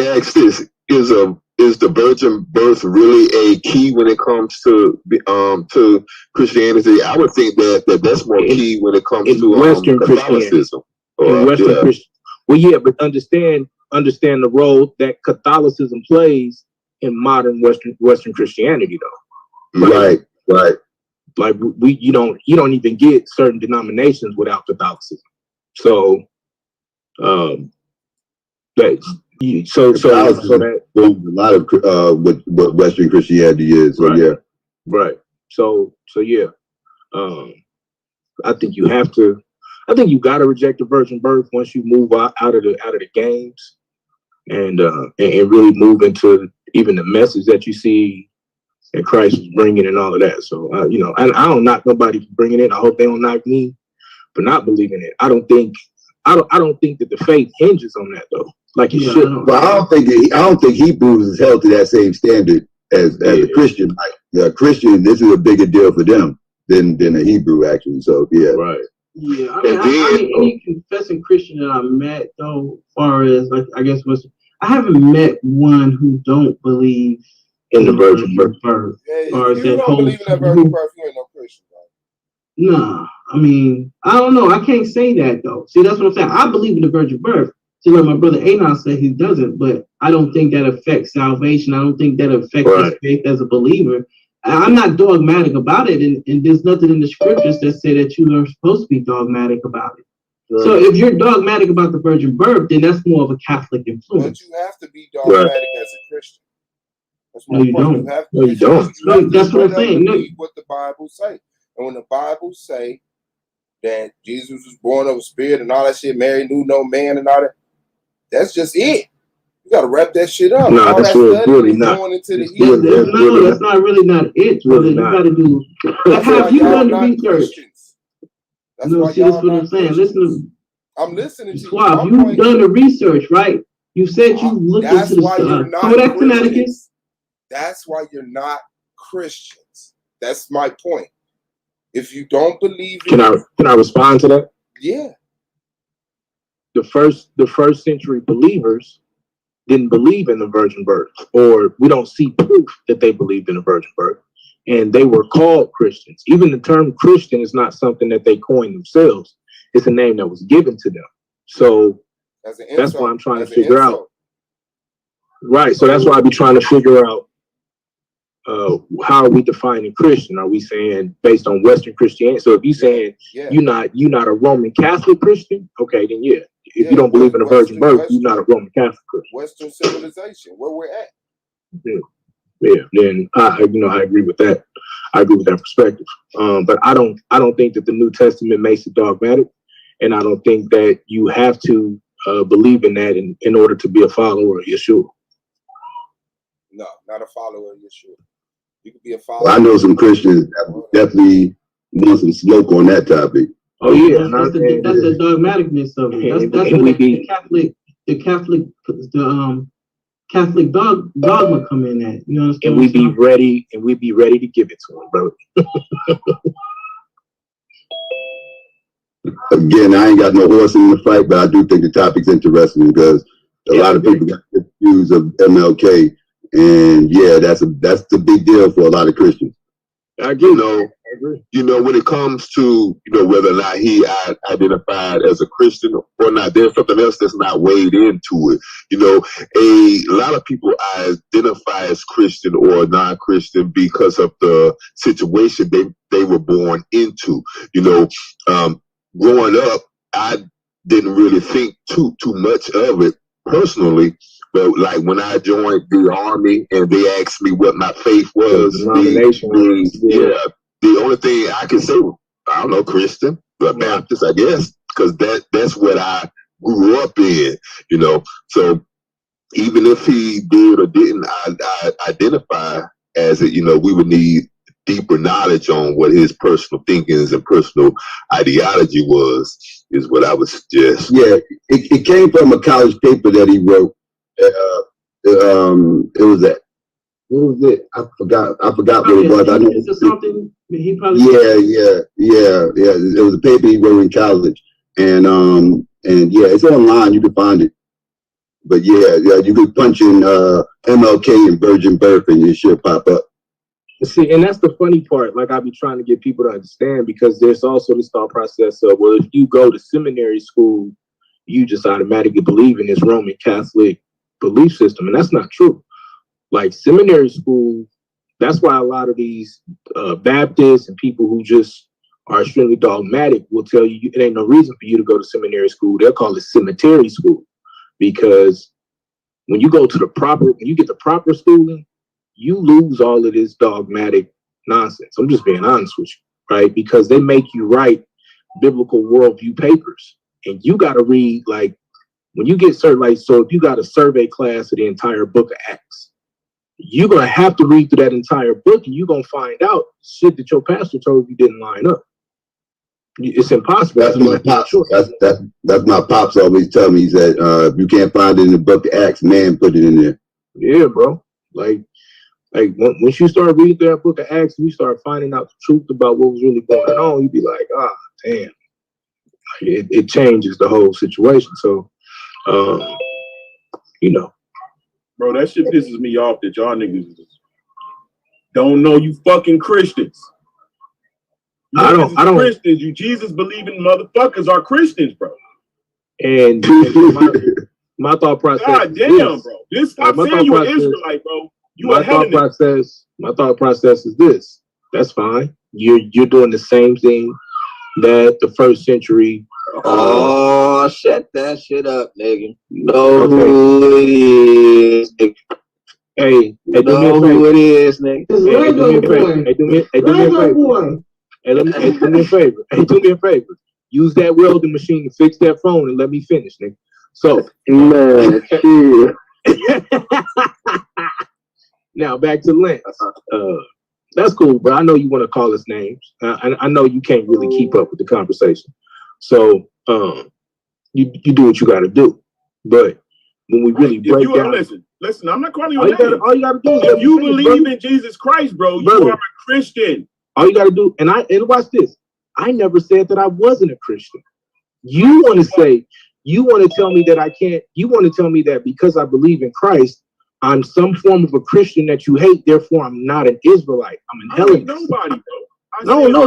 ask this: is the virgin birth really a key when it comes to Christianity? I would think that's more key when it comes to Western Catholicism. Christian. Well, yeah, but understand the role that Catholicism plays in modern Western Christianity, though. Right. Like you don't even get certain denominations without Catholicism. So, a lot of what Western Christianity is. So right. Right. So yeah. I think you got to reject the virgin birth once you move out of the games, and really move into even the message that you see that Christ is bringing and all of that. So you know, and I don't knock nobody for bringing it. I hope they don't knock me for not believing it. I don't think that the faith hinges on that though. Like it should. Well, I don't think Hebrews is held to that same standard as a Christian. Like a Christian, this is a bigger deal for them than a Hebrew actually. So yeah. Right. Yeah, I mean, any confessing Christian that I met though, as far as like I haven't met one who don't believe in the virgin birth. Or if you don't believe in that virgin birth, you ain't no Christian, right? Nah, I mean, I don't know. I can't say that though. See, that's what I'm saying. I believe in the virgin birth. So like my brother Anon said, he doesn't, but I don't think that affects salvation. I don't think that affects his faith as a believer. I'm not dogmatic about it, and there's nothing in the scriptures that say that you are supposed to be dogmatic about it. Right. So if you're dogmatic about the virgin birth, then that's more of a Catholic influence. But you have to be dogmatic as a Christian. No, you don't. No, you don't. No, that's what I'm saying. No. What the Bible say, and when the Bible say that Jesus was born of a spirit and all that shit, Mary knew no man and all that, that's just it. You gotta wrap that shit up. No, that's really not. That's not really not it, brother. You gotta do. Have you done the research? No, see, that's what I'm saying. Listen, I'm listening to you. Suave, you've done the research, right? You said you looked into the Kodak Connecticut. That's why you're not Christians. That's my point. If you don't believe in, can I respond to that? Yeah. The first century believers didn't believe in the virgin birth, or we don't see proof that they believed in the virgin birth, and they were called Christians. Even the term Christian is not something that they coined themselves. It's a name that was given to them. So that's why I'm trying to figure out. Right. So that's why I be trying to figure out how are we defining Christian? Are we saying based on Western Christianity? So if you're saying you're not a Roman Catholic Christian, okay, then yeah. If you don't believe in the virgin birth, you're not a Roman Catholic Christian. Western civilization, where we're at. Yeah. Then I agree with that. I agree with that perspective. But I don't think that the New Testament makes it dogmatic, and I don't think that you have to believe in that in order to be a follower of Yeshua. No, not a follower of Yeshua. You could be a follower. Well, I know some Christians that definitely want some smoke on that topic. Oh yeah, that's the dogmaticness of it. That's where the Catholic dogma come in at. You understand? And we be ready to give it to them, bro. Again, I ain't got no horse in the fight, but I do think the topic's interesting because a lot of people got confused of MLK, and yeah, that's the big deal for a lot of Christians. I agree. You know, when it comes to whether or not he identified as a Christian or not, there's something else that's not weighed into it. A lot of people identify as Christian or non-Christian because of the situation they were born into. Growing up, I didn't really think too much of it personally. But like when I joined the army and they asked me what my faith was, the only thing I can say was, I don't know, Christian, but Baptist, I guess, because that's what I grew up in, So even if he did or didn't identify as it, we would need deeper knowledge on what his personal thinkings and personal ideology was, is what I would suggest. Yeah, it came from a college paper that he wrote. It was that. What was it? I forgot what it was. I know it's something he probably. Yeah. It was a paper he wrote in college, and yeah, it's online. You can find it. But yeah, you could punch in MLK and virgin birth, and your shit pop up. See, and that's the funny part. Like I be trying to get people to understand, because there's also this thought process of, well, if you go to seminary school, you just automatically believe in this Roman Catholic belief system, and that's not true. Like seminary school, that's why a lot of these Baptists and people who just are extremely dogmatic will tell you it ain't no reason for you to go to seminary school. They'll call it cemetery school, because when you get the proper schooling, you lose all of this dogmatic nonsense. I'm just being honest with you, right? Because they make you write biblical worldview papers, and you got to read, like, when you get certain, like, so if you got a survey class of the entire book of Acts, you're going to have to read through that entire book, and you're going to find out shit that your pastor told you didn't line up. It's impossible. That's my pops. That's my pops always tell me. He said, if you can't find it in the book of Acts, man, put it in there. Yeah, bro. Like once you start reading through that book of Acts, and you start finding out the truth about what was really going on, you'd be like, damn. It changes the whole situation. So, Bro, that shit pisses me off that y'all niggas don't know you fucking Christians. I don't. Christians, you Jesus believing motherfuckers are Christians, bro. And my thought process. God damn, bro. This stop saying you an Israelite, bro. You a Hellenist. My thought process is this. That's fine. You're doing the same thing that the first century. Shut that shit up, nigga. You know who it is, nigga. Hey, you know who it is, nigga. Hey, do me a favor. Use that welding machine to fix that phone and let me finish, nigga. So, man, now back to Lance. That's cool, but I know you want to call us names. I know you can't really keep up with the conversation. So, you do what you got to do. But when we really break down, listen, I'm not calling you a name. All you got to do is if you believe in Jesus Christ, bro, you are a Christian. All you got to do, and watch this. I never said that I wasn't a Christian. You want to You want to tell me that I can't? You want to tell me that because I believe in Christ, I'm some form of a Christian that you hate. Therefore, I'm not an Israelite. I'm an Hellenist. Nobody, bro. No.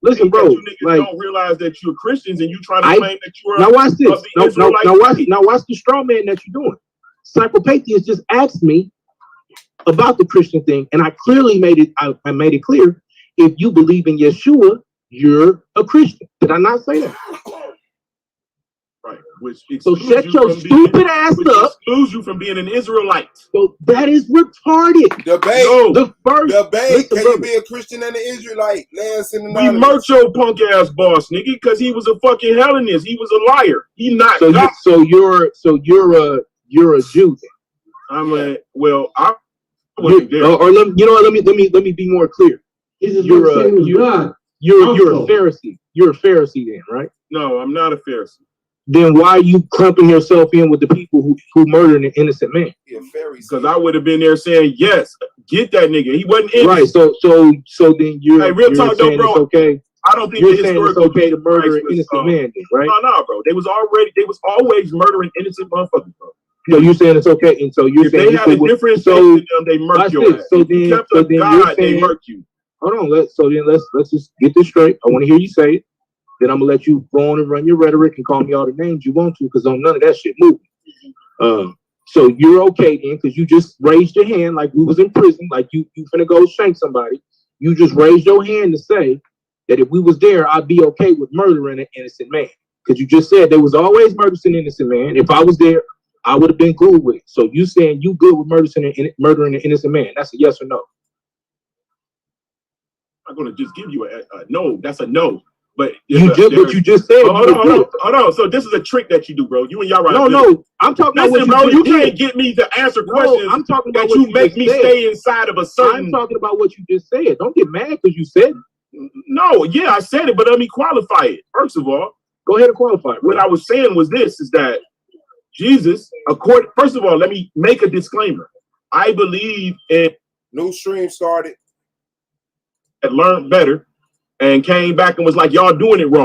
Listen, bro. You niggas like, don't realize that you're Christians and you trying to claim that you're. Now watch this. Now watch the straw man that you're doing. Psychopathia just asked me about the Christian thing, and I clearly made it. I made it clear. If you believe in Yeshua, you're a Christian. Did I not say that? Right. So shut your stupid ass up. Excludes you from being an Israelite. So that is retarded. Debate. No. Debate. Can you be a Christian and an Israelite? We murked your punk ass boss, nigga, because he was a fucking Hellenist. He was a liar. He not. So you're a Jew. I'm a well. I wasn't there. Or let me be more clear. You're a Pharisee. You're a Pharisee then, right? No, I'm not a Pharisee. Then why are you clumping yourself in with the people who murdered an innocent man? Because I would have been there saying, yes, get that nigga. He wasn't innocent. Right. So then you're. Hey, real talk, though, bro. It's okay. I don't think you're saying it's okay to murder an innocent man, then, right? No, bro. They was always murdering innocent motherfuckers, bro. No, you're saying it's okay, and so you're saying they had a different faith in them, they murk your ass. So then, God, they murk you. Hold on, let's just get this straight. I want to hear you say it. Then I'm gonna let you go on and run your rhetoric and call me all the names you want to, because on none of that shit moving. So you're okay then, because you just raised your hand like we was in prison, like you finna go shank somebody. You just raised your hand to say that if we was there, I'd be okay with murdering an innocent man. Because you just said there was always murdering an innocent man. If I was there, I would have been cool with it. So you saying you good with murdering an innocent man? That's a yes or no. I'm gonna just give you a no. That's a no. But you just said. Hold on. So this is a trick that you do, bro. You and y'all right. No. I'm talking about what bro. You can't get me to answer questions. I'm talking about that you make me stay inside of a certain. I'm talking about what you just said. Don't get mad because you said it. No, yeah, I said it, but let me qualify it. First of all, go ahead and qualify it. What I was saying was this: is that Jesus, first of all, let me make a disclaimer. I believe in new stream started. Learned better and came back and was like, y'all doing it wrong.